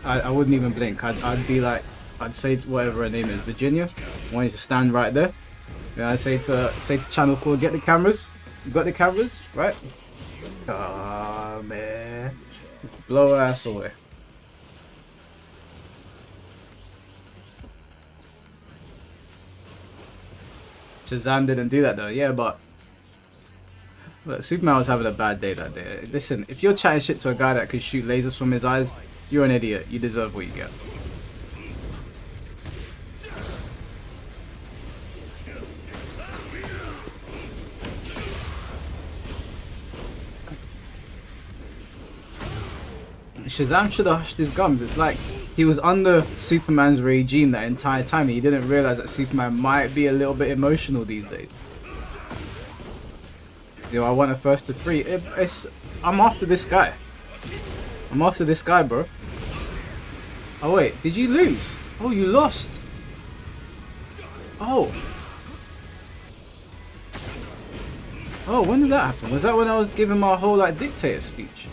I wouldn't even blink. I'd be like, I'd say to whatever her name is, Virginia, I want you to stand right there. And I'd say to Channel 4, get the cameras. You got the cameras, right? Ah, man. Blow her ass away. Shazam didn't do that though. Yeah, but look, Superman was having a bad day that day. Listen, if you're chatting shit to a guy that could shoot lasers from his eyes, you're an idiot. You deserve what you get. Shazam should have hushed his gums. It's like he was under Superman's regime that entire time. He didn't realize that Superman might be a little bit emotional these days. Yo, I want a first to free. I'm after this guy. I'm after this guy, bro. Oh wait, did you lose? Oh, you lost. Oh. Oh, when did that happen? Was that when I was giving my whole like dictator speech?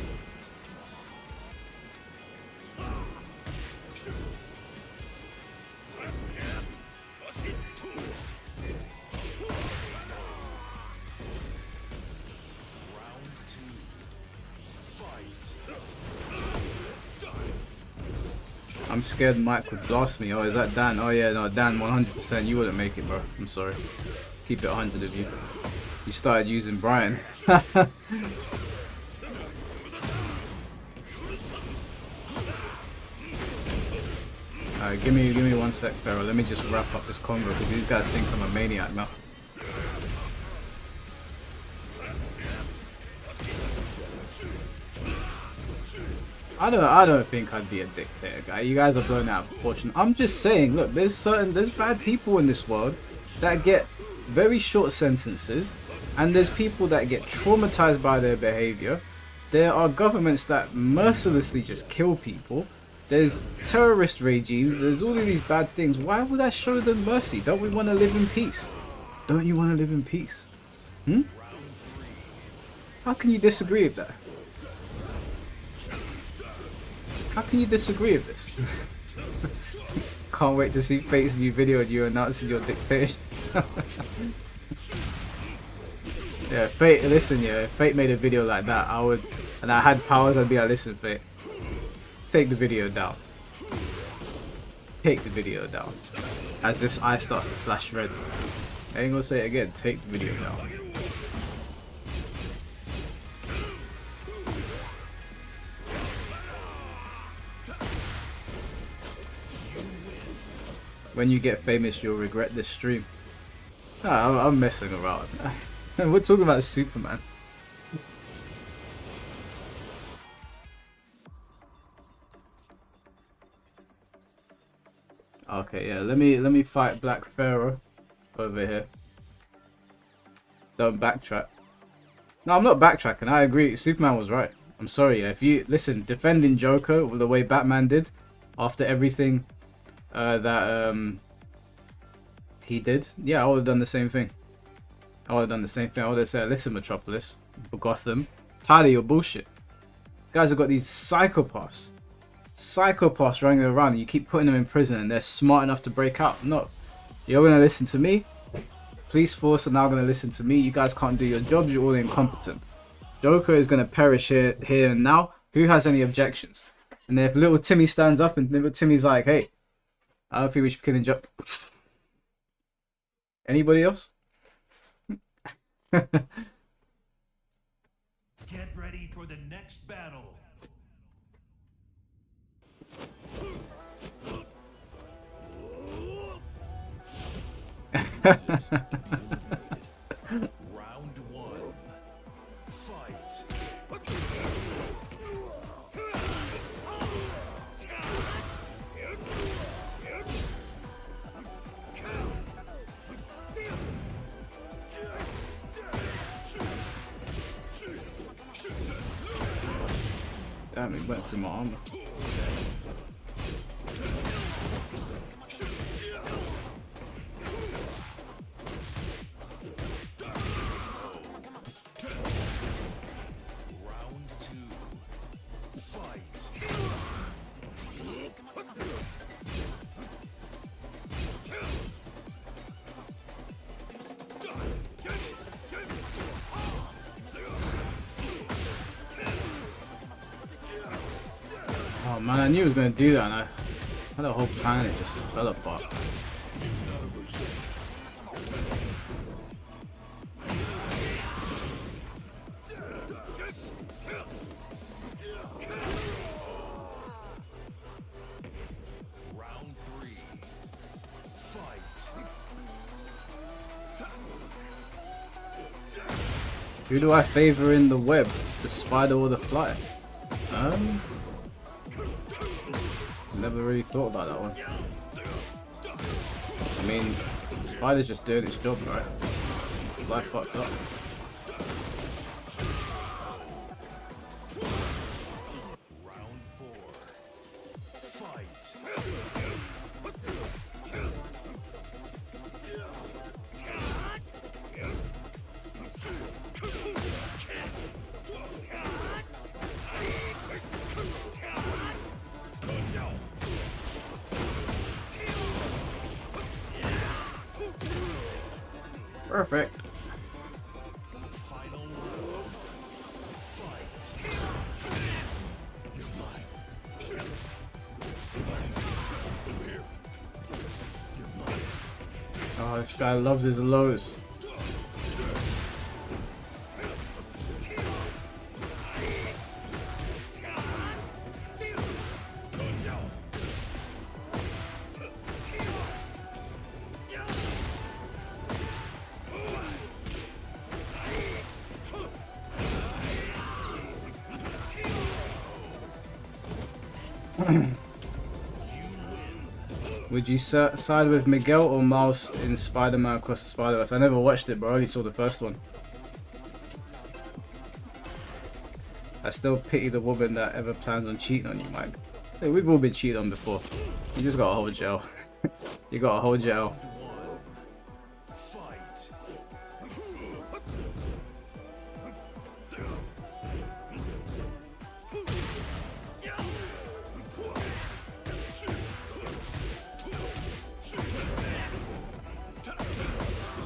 I'm scared Mike would blast me. Oh, is that Dan? Oh yeah, no, Dan, 100%. You wouldn't make it, bro. I'm sorry. Keep it 100 of you. You started using Brian. Alright, give me 1 sec, Pharaoh. Let me just wrap up this convo because these guys think I'm a maniac now. I don't think I'd be a dictator, guy. You guys are blown out of proportion. I'm just saying, look, there's bad people in this world that get very short sentences, And there's people that get traumatized by their behavior. There are governments that mercilessly just kill people. There's terrorist regimes. There's all of these bad things. Why would I show them mercy? Don't we want to live in peace? Don't you want to live in peace? Hmm? How can you disagree with that? How can you disagree with this? Can't wait to see Fate's new video and you announcing your dictatorship. Yeah, Fate, listen, yeah, if Fate made a video like that, I would, and I had powers, I'd be like, listen, Fate, take the video down. Take the video down. As this eye starts to flash red. I ain't gonna say it again, take the video down. When you get famous, you'll regret this stream. Nah, I'm messing around. We're talking about Superman. Okay, yeah, let me fight Black Pharaoh over here. Don't backtrack. No, I'm not backtracking. I agree. Superman was right. I'm sorry. Yeah, if you listen, defending Joker the way Batman did after everything that he did, yeah, I would have done the same thing. I would have done the same thing. I would have said, listen, Metropolis, Gotham, tired of your bullshit. You guys have got these psychopaths running around, and you keep putting them in prison, and they're smart enough to break out. No, you're gonna listen to me. Police force are now gonna listen to me. You guys can't do your jobs. You're all incompetent. Joker is gonna perish here and now. Who has any objections? And then if little Timmy stands up and little Timmy's like, hey, I don't think we should be killing Joker. Anybody else? Get ready for the next battle. Round one. Fight. Damn, it went through my armor. Round two. Fight. Oh man, I knew he was gonna do that, and I had a whole plan and it just fell apart. Round three. Fight. Who do I favor in the web? The spider or the fly? Never really thought about that one. I mean, the spider's just doing its job, right? Fly fucked up. Round four. Fight. Perfect. Final round. Fight. Oh, this guy loves his lows. Would you side with Miguel or Miles in Spider-Man Across the Spider-Verse? I never watched it, but I only saw the first one. I still pity the woman that ever plans on cheating on you, Mike. Hey, we've all been cheated on before. You just gotta hold gel. You gotta hold gel. Fight.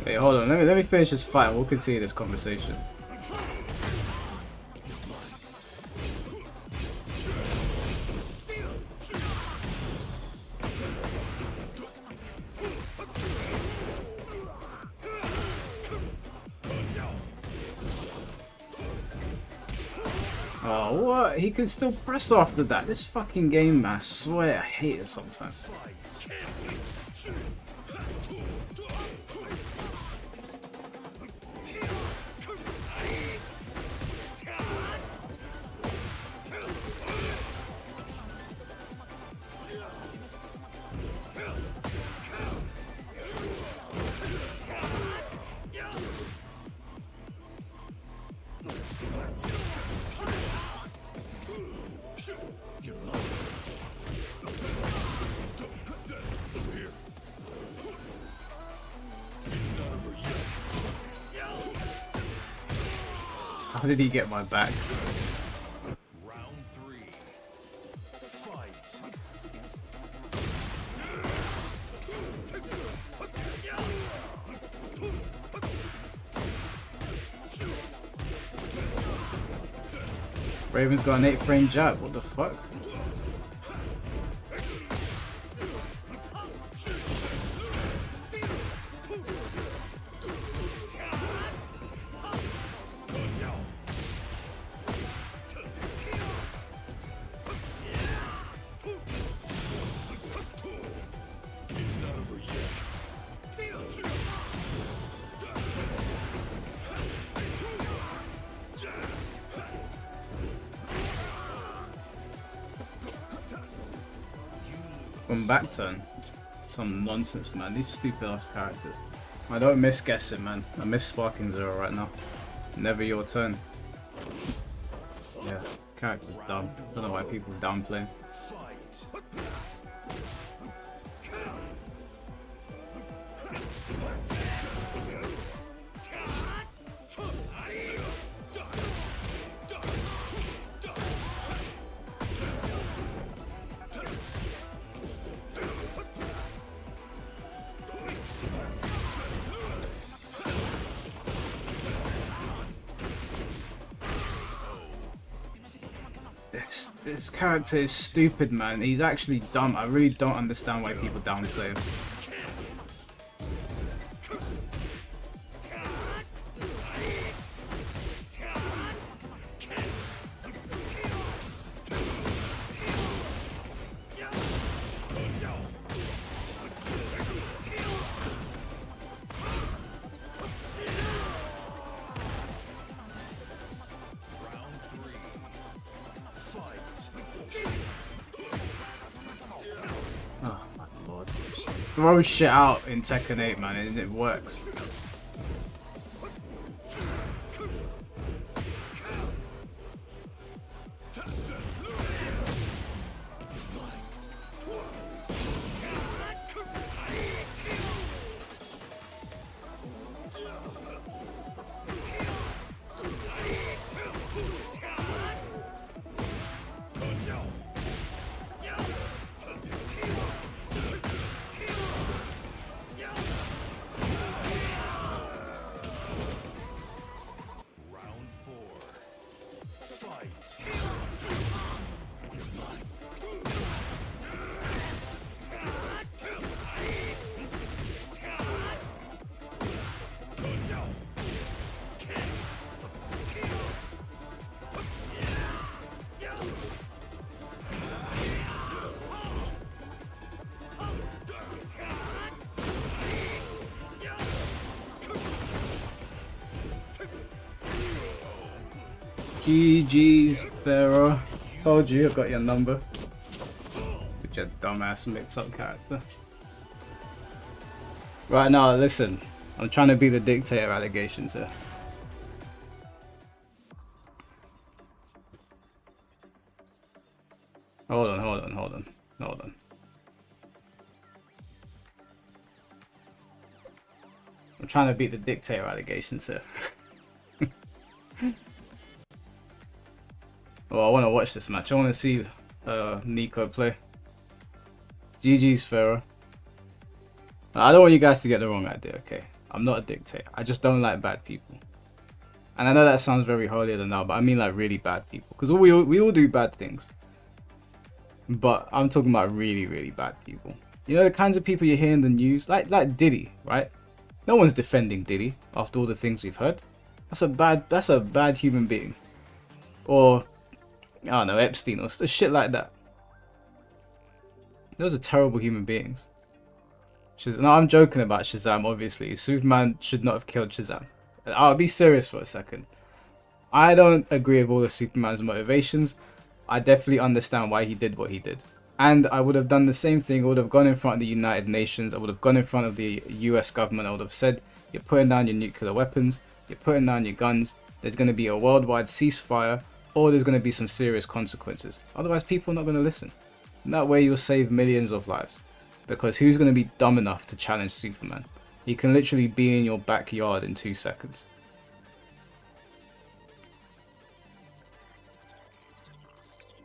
Wait, hold on. Let me finish this fight. We'll continue this conversation. Oh, what? He can still press after that. This fucking game, man. I swear, I hate it sometimes. How did he get my back? Round 3. Fight. Raven's got an 8-frame jab. What the fuck? From back turn. Some nonsense, man. These stupid ass characters. I don't miss guessing, man. I miss Sparking Zero right now. Never your turn. Yeah, character's dumb. Don't know why people downplay. Fight. This character is stupid, man. He's actually dumb. I really don't understand why people downplay him. Oh my lord. Just throw shit out in Tekken 8, man, and it works. GG's, Pharaoh. Told you I got your number. With your dumbass mix-up character. Right now, listen. I'm trying to be the dictator allegations here. Hold on, hold on, hold on, hold on. I'm trying to beat the dictator allegations here. Well, I want to watch this match. I want to see Nico play. GG's, Pharaoh. I don't want you guys to get the wrong idea, okay? I'm not a dictator. I just don't like bad people. And I know that sounds very holier than thou, but I mean like really bad people. Because we all do bad things. But I'm talking about really, really bad people. You know the kinds of people you hear in the news? Like Diddy, right? No one's defending Diddy after all the things we've heard. That's a bad human being. Or, I don't know, Epstein or shit like that. Those are terrible human beings. No, I'm joking about Shazam, obviously. Superman should not have killed Shazam. I'll be serious for a second. I don't agree with all of Superman's motivations. I definitely understand why he did what he did. And I would have done the same thing. I would have gone in front of the United Nations. I would have gone in front of the US government. I would have said, you're putting down your nuclear weapons. You're putting down your guns. There's going to be a worldwide ceasefire. Or there's going to be some serious consequences. Otherwise, people are not going to listen. And that way, you'll save millions of lives. Because who's going to be dumb enough to challenge Superman? He can literally be in your backyard in 2 seconds.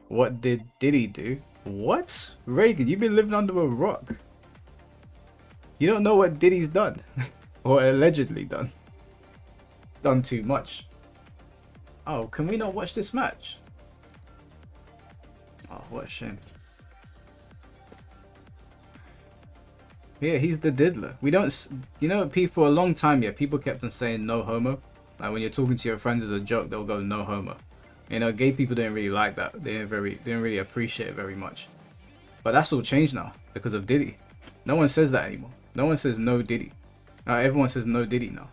What did Diddy do? What? Reagan, you've been living under a rock. You don't know what Diddy's done. Or allegedly done. Done too much. Oh, can we not watch this match? Oh, what a shame. Yeah, he's the diddler. We don't, you know, people a long time, yeah, people kept on saying no homo. Like when you're talking to your friends as a joke, they'll go no homo. You know, gay people didn't really like that. They didn't really appreciate it very much. But that's all changed now because of Diddy. No one says that anymore. No one says no Diddy. Now everyone says no Diddy now,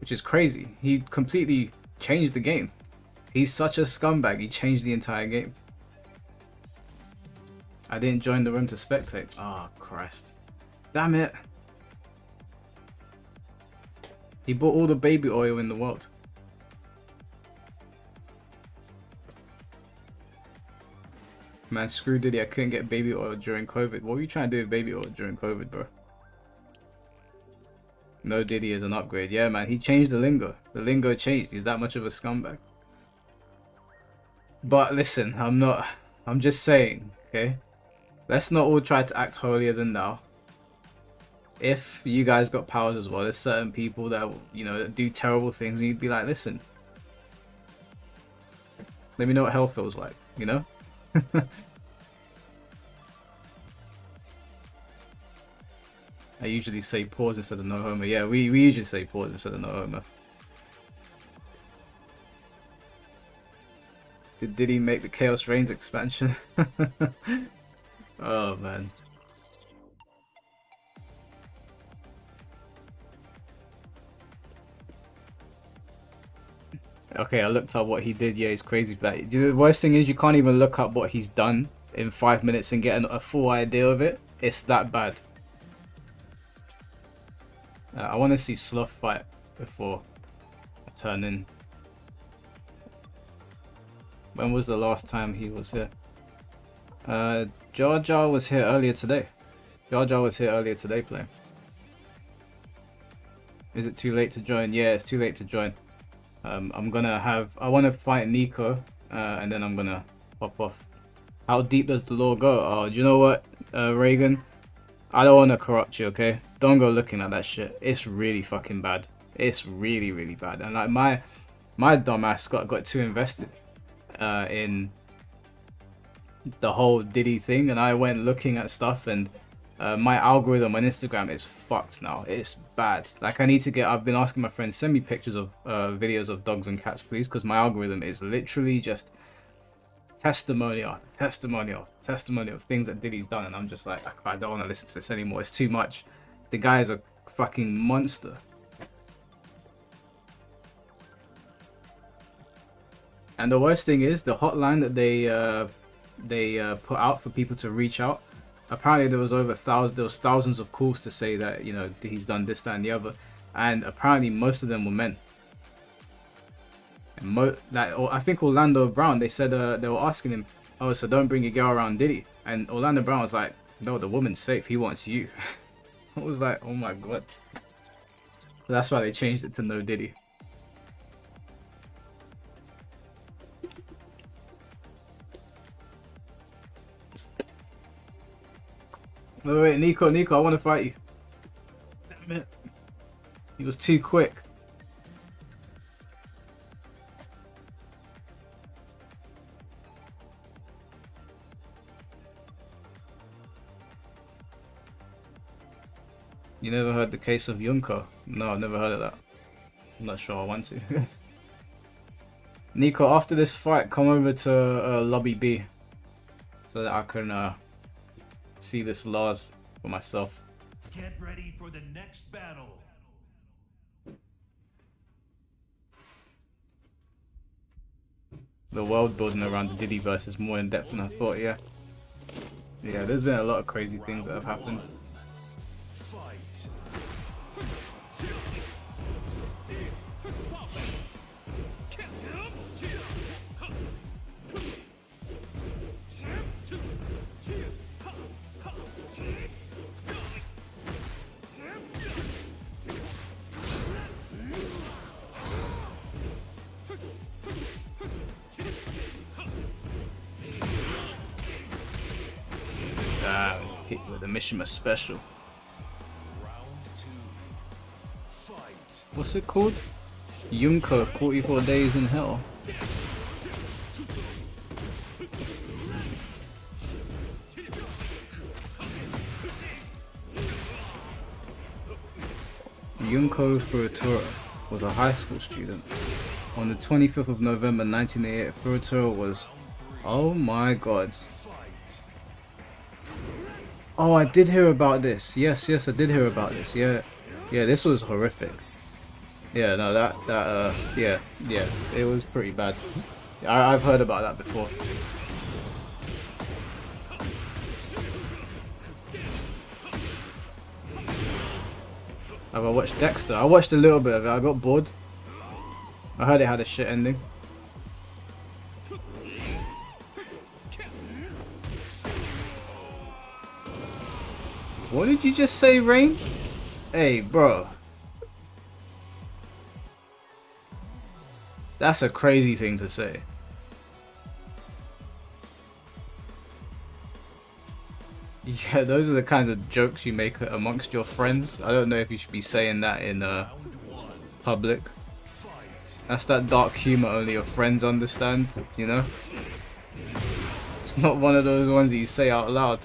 which is crazy. He completely changed the game. He's such a scumbag. He changed the entire game. I didn't join the room to spectate. Oh, Christ. Damn it. He bought all the baby oil in the world. Man, screw Diddy. I couldn't get baby oil during COVID. What were you trying to do with baby oil during COVID, bro? No Diddy is an upgrade. Yeah, man. He changed the lingo. The lingo changed. He's that much of a scumbag. But listen, I'm just saying, okay? Let's not all try to act holier than thou. If you guys got powers as well, there's certain people that, you know, that do terrible things, and you'd be like, listen, let me know what hell feels like, you know? I usually say pause instead of no homo. Yeah, we usually say pause instead of no homo. Did he make the Chaos Reigns expansion? Oh man. Okay, I looked up what he did. Yeah, he's crazy for that. The worst thing is you can't even look up what he's done in 5 minutes and get a full idea of it. It's that bad. I want to see Sloth fight before I turn in. When was the last time he was here? Jar Jar was here earlier today. Jar Jar was here earlier today playing. Is it too late to join? Yeah, it's too late to join. I want to fight Nico, and then I'm gonna pop off. How deep does the lore go? Oh, do you know what, Reagan? I don't want to corrupt you, okay? Don't go looking at that shit. It's really fucking bad. It's really, really bad. And like my dumbass got too invested in the whole Diddy thing, and I went looking at stuff, and my algorithm on Instagram is fucked now. It's bad. Like I've been asking my friends, send me pictures of videos of dogs and cats, please, because my algorithm is literally just testimony of things that Diddy's done, and I'm just like, I don't want to listen to this anymore. It's too much. The guy is a fucking monster. And the worst thing is the hotline that they put out for people to reach out. Apparently there was thousands of calls to say that, you know, he's done this, that, and the other, and apparently most of them were men. And I think Orlando Brown, they said they were asking him, oh, so don't bring your girl around Diddy. And Orlando Brown was like, no, the woman's safe. He wants you. I was like, oh my god. That's why they changed it to no Diddy. Wait, Nico, I want to fight you. Damn it. He was too quick. You never heard the case of Junker? No, I've never heard of that. I'm not sure I want to. Nico, after this fight, come over to Lobby B so that I can see this Lars for myself. Get ready for the next battle. The world building around the Diddyverse is more in depth than I thought, yeah. Yeah, there's been a lot of crazy things that have happened. Hit with a Mishima special. What's it called? Junker 44 Days in Hell. Junko Furutura was a high school student. On the 25th of November 1988, Furutura was... Oh my god. Oh, I did hear about this. Yes, I did hear about this. Yeah, this was horrific. Yeah, no, yeah, it was pretty bad. I've heard about that before. Have I watched Dexter? I watched a little bit of it. I got bored. I heard it had a shit ending. What did you just say, Rain? Hey, bro. That's a crazy thing to say. Yeah, those are the kinds of jokes you make amongst your friends. I don't know if you should be saying that in public. That's that dark humor only your friends understand, you know? It's not one of those ones that you say out loud.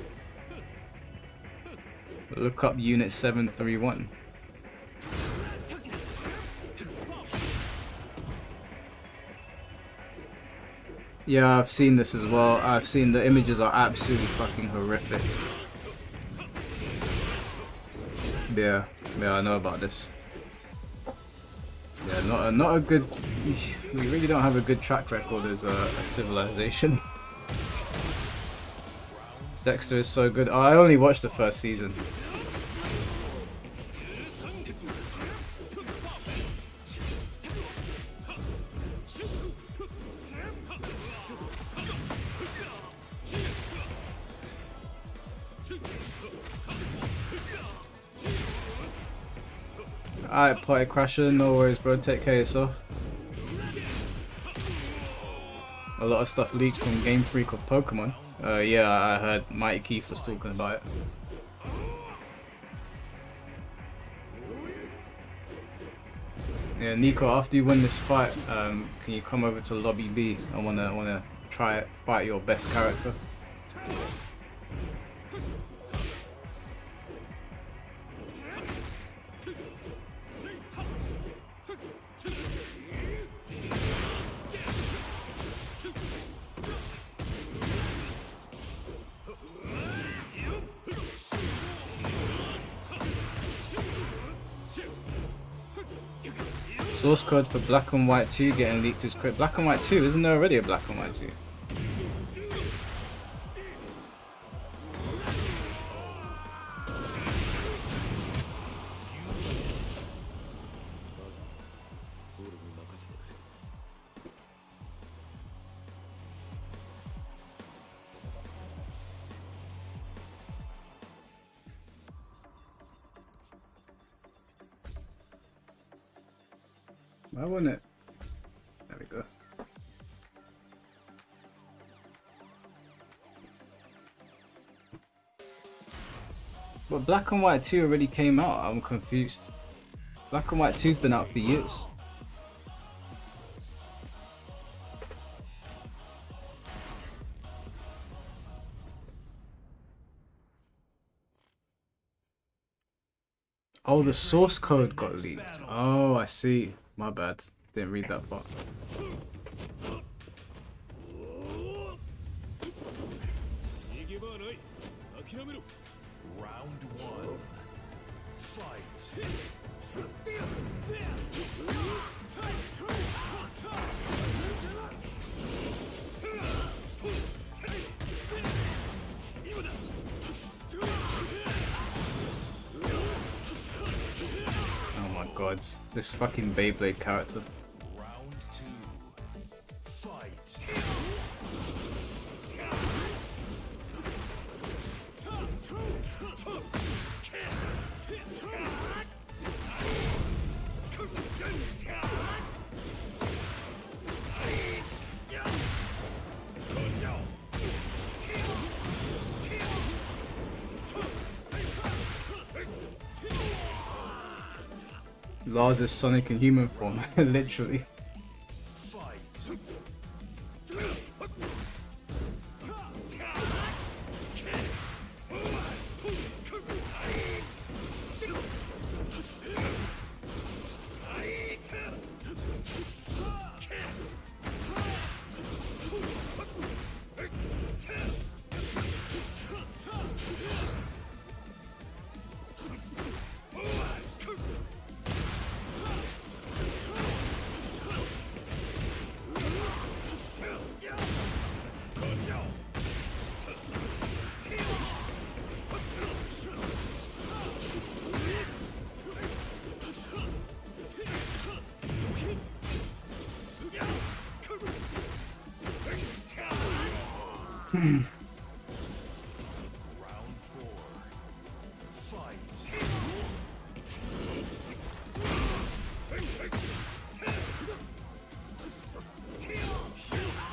Look up Unit 731. Yeah, I've seen this as well. I've seen the images are absolutely fucking horrific. Yeah, I know about this. Yeah, not a good... We really don't have a good track record as a civilization. Dexter is so good. Oh, I only watched the first season. Alright, Party Crasher, no worries bro, take care of yourself. A lot of stuff leaked from Game Freak of Pokemon. Yeah, I heard Mighty Keith was talking about it. Yeah, Nico, after you win this fight, can you come over to Lobby B? I wanna try fight your best character. Source code for Black and White 2 getting leaked is correct. Black and White 2? Isn't there already a Black and White 2? Why wouldn't it? There we go. But Black and White 2 already came out. I'm confused. Black and White 2's been out for years. Oh, the source code got leaked. Oh, I see. My bad. Didn't read that part. Round one. Fight. Oh my god. This fucking Beyblade character. Round two. Fight. Lars is Sonic in human form, literally. Fight. Round four. Fight.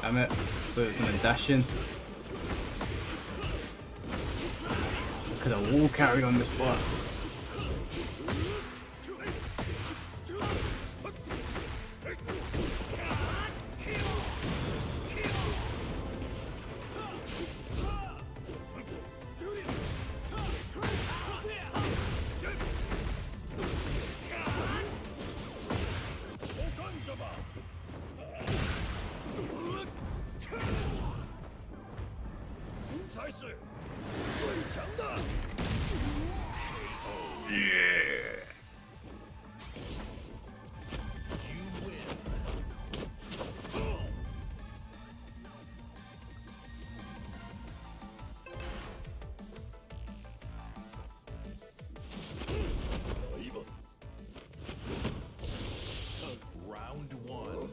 Damn it. Thought it was gonna dash in. Look at the wall carry on this bastard. Yeah. Round one.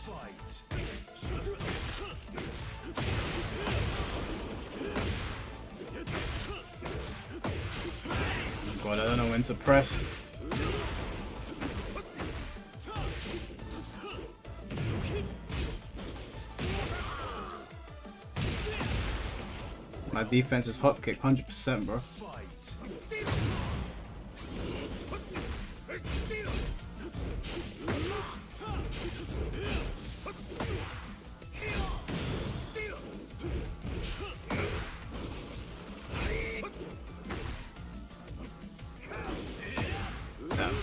Fight. God, I don't know when to press. My defense is hotkick, 100%, bro. Fight. Damn.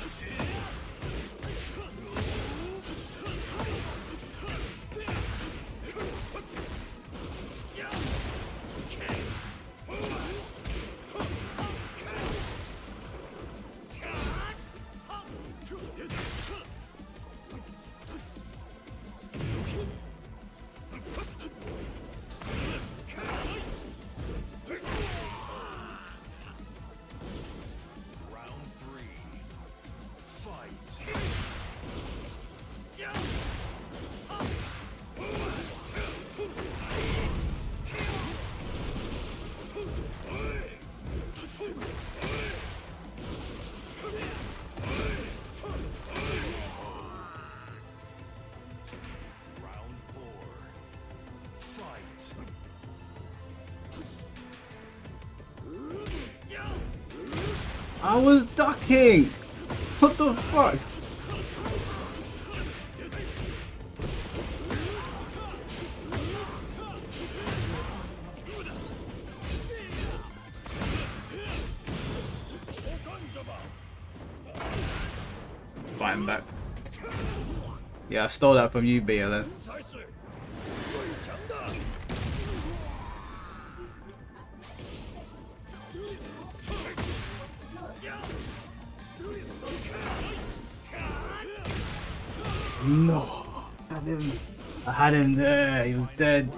I was ducking! What the fuck? Fighting back. Yeah, I stole that from you, BLN. No, I had him there. He was dead.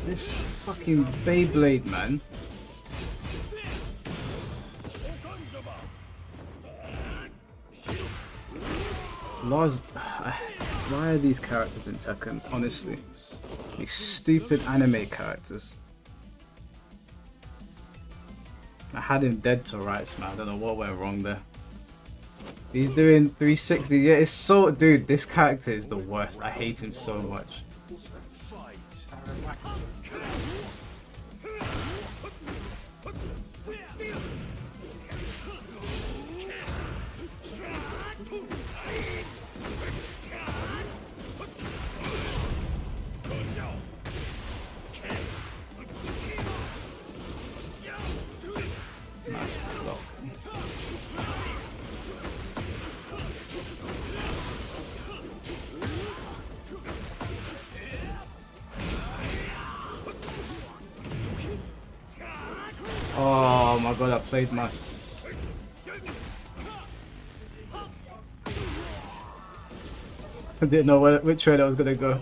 This fucking Beyblade, man. Lars, why are these characters in Tekken? Honestly, these stupid anime characters. I had him dead to rights, man. I don't know what went wrong there. He's doing 360. Yeah, it's so, dude. This character is the worst. I hate him so much. Nice block. Oh my god, I played my... I didn't know which way that was gonna go.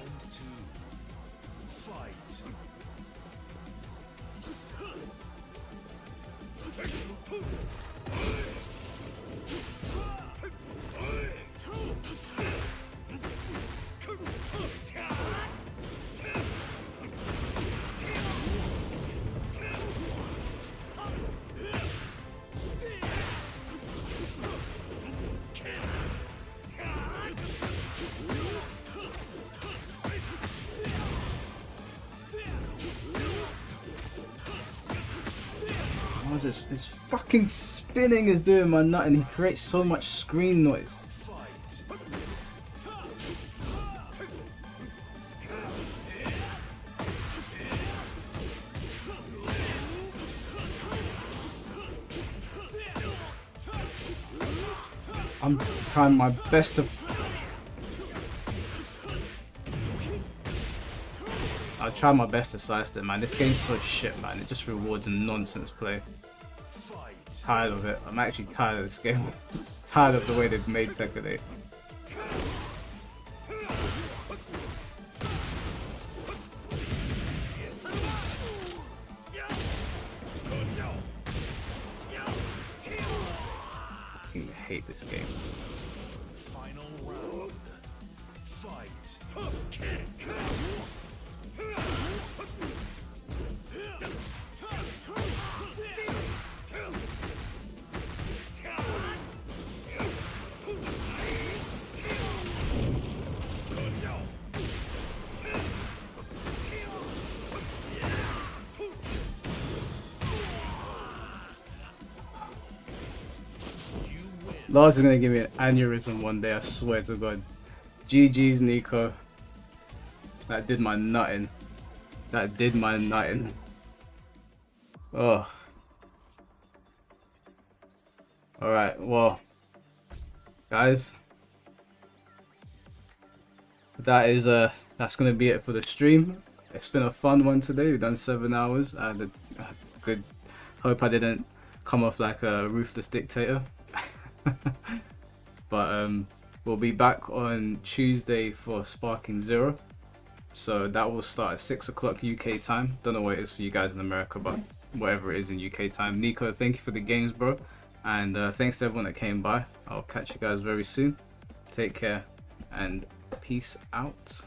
This fucking spinning is doing my nut and he creates so much screen noise. I'm trying my best to... I try my best to sidestep, man. This game's so shit, man. It just rewards nonsense play. Tired of it. I'm actually tired of this game. Tired of the way they've made Tekken 8. I hate this game. Final round. Fight. Lars is gonna give me an aneurysm one day, I swear to God. GG's, Nico. That did my nutting. That did my nutting. Oh. Alright, well. Guys. That's gonna be it for the stream. It's been a fun one today. We've done 7 hours. I had a good... Hope I didn't come off like a ruthless dictator. But we'll be back on Tuesday for Sparking Zero, so that will start at 6 o'clock UK time. Don't know what it is for you guys in America, but whatever it is in UK time. Nico, thank you for the games, bro, and thanks to everyone that came by. I'll catch you guys very soon. Take care and peace out.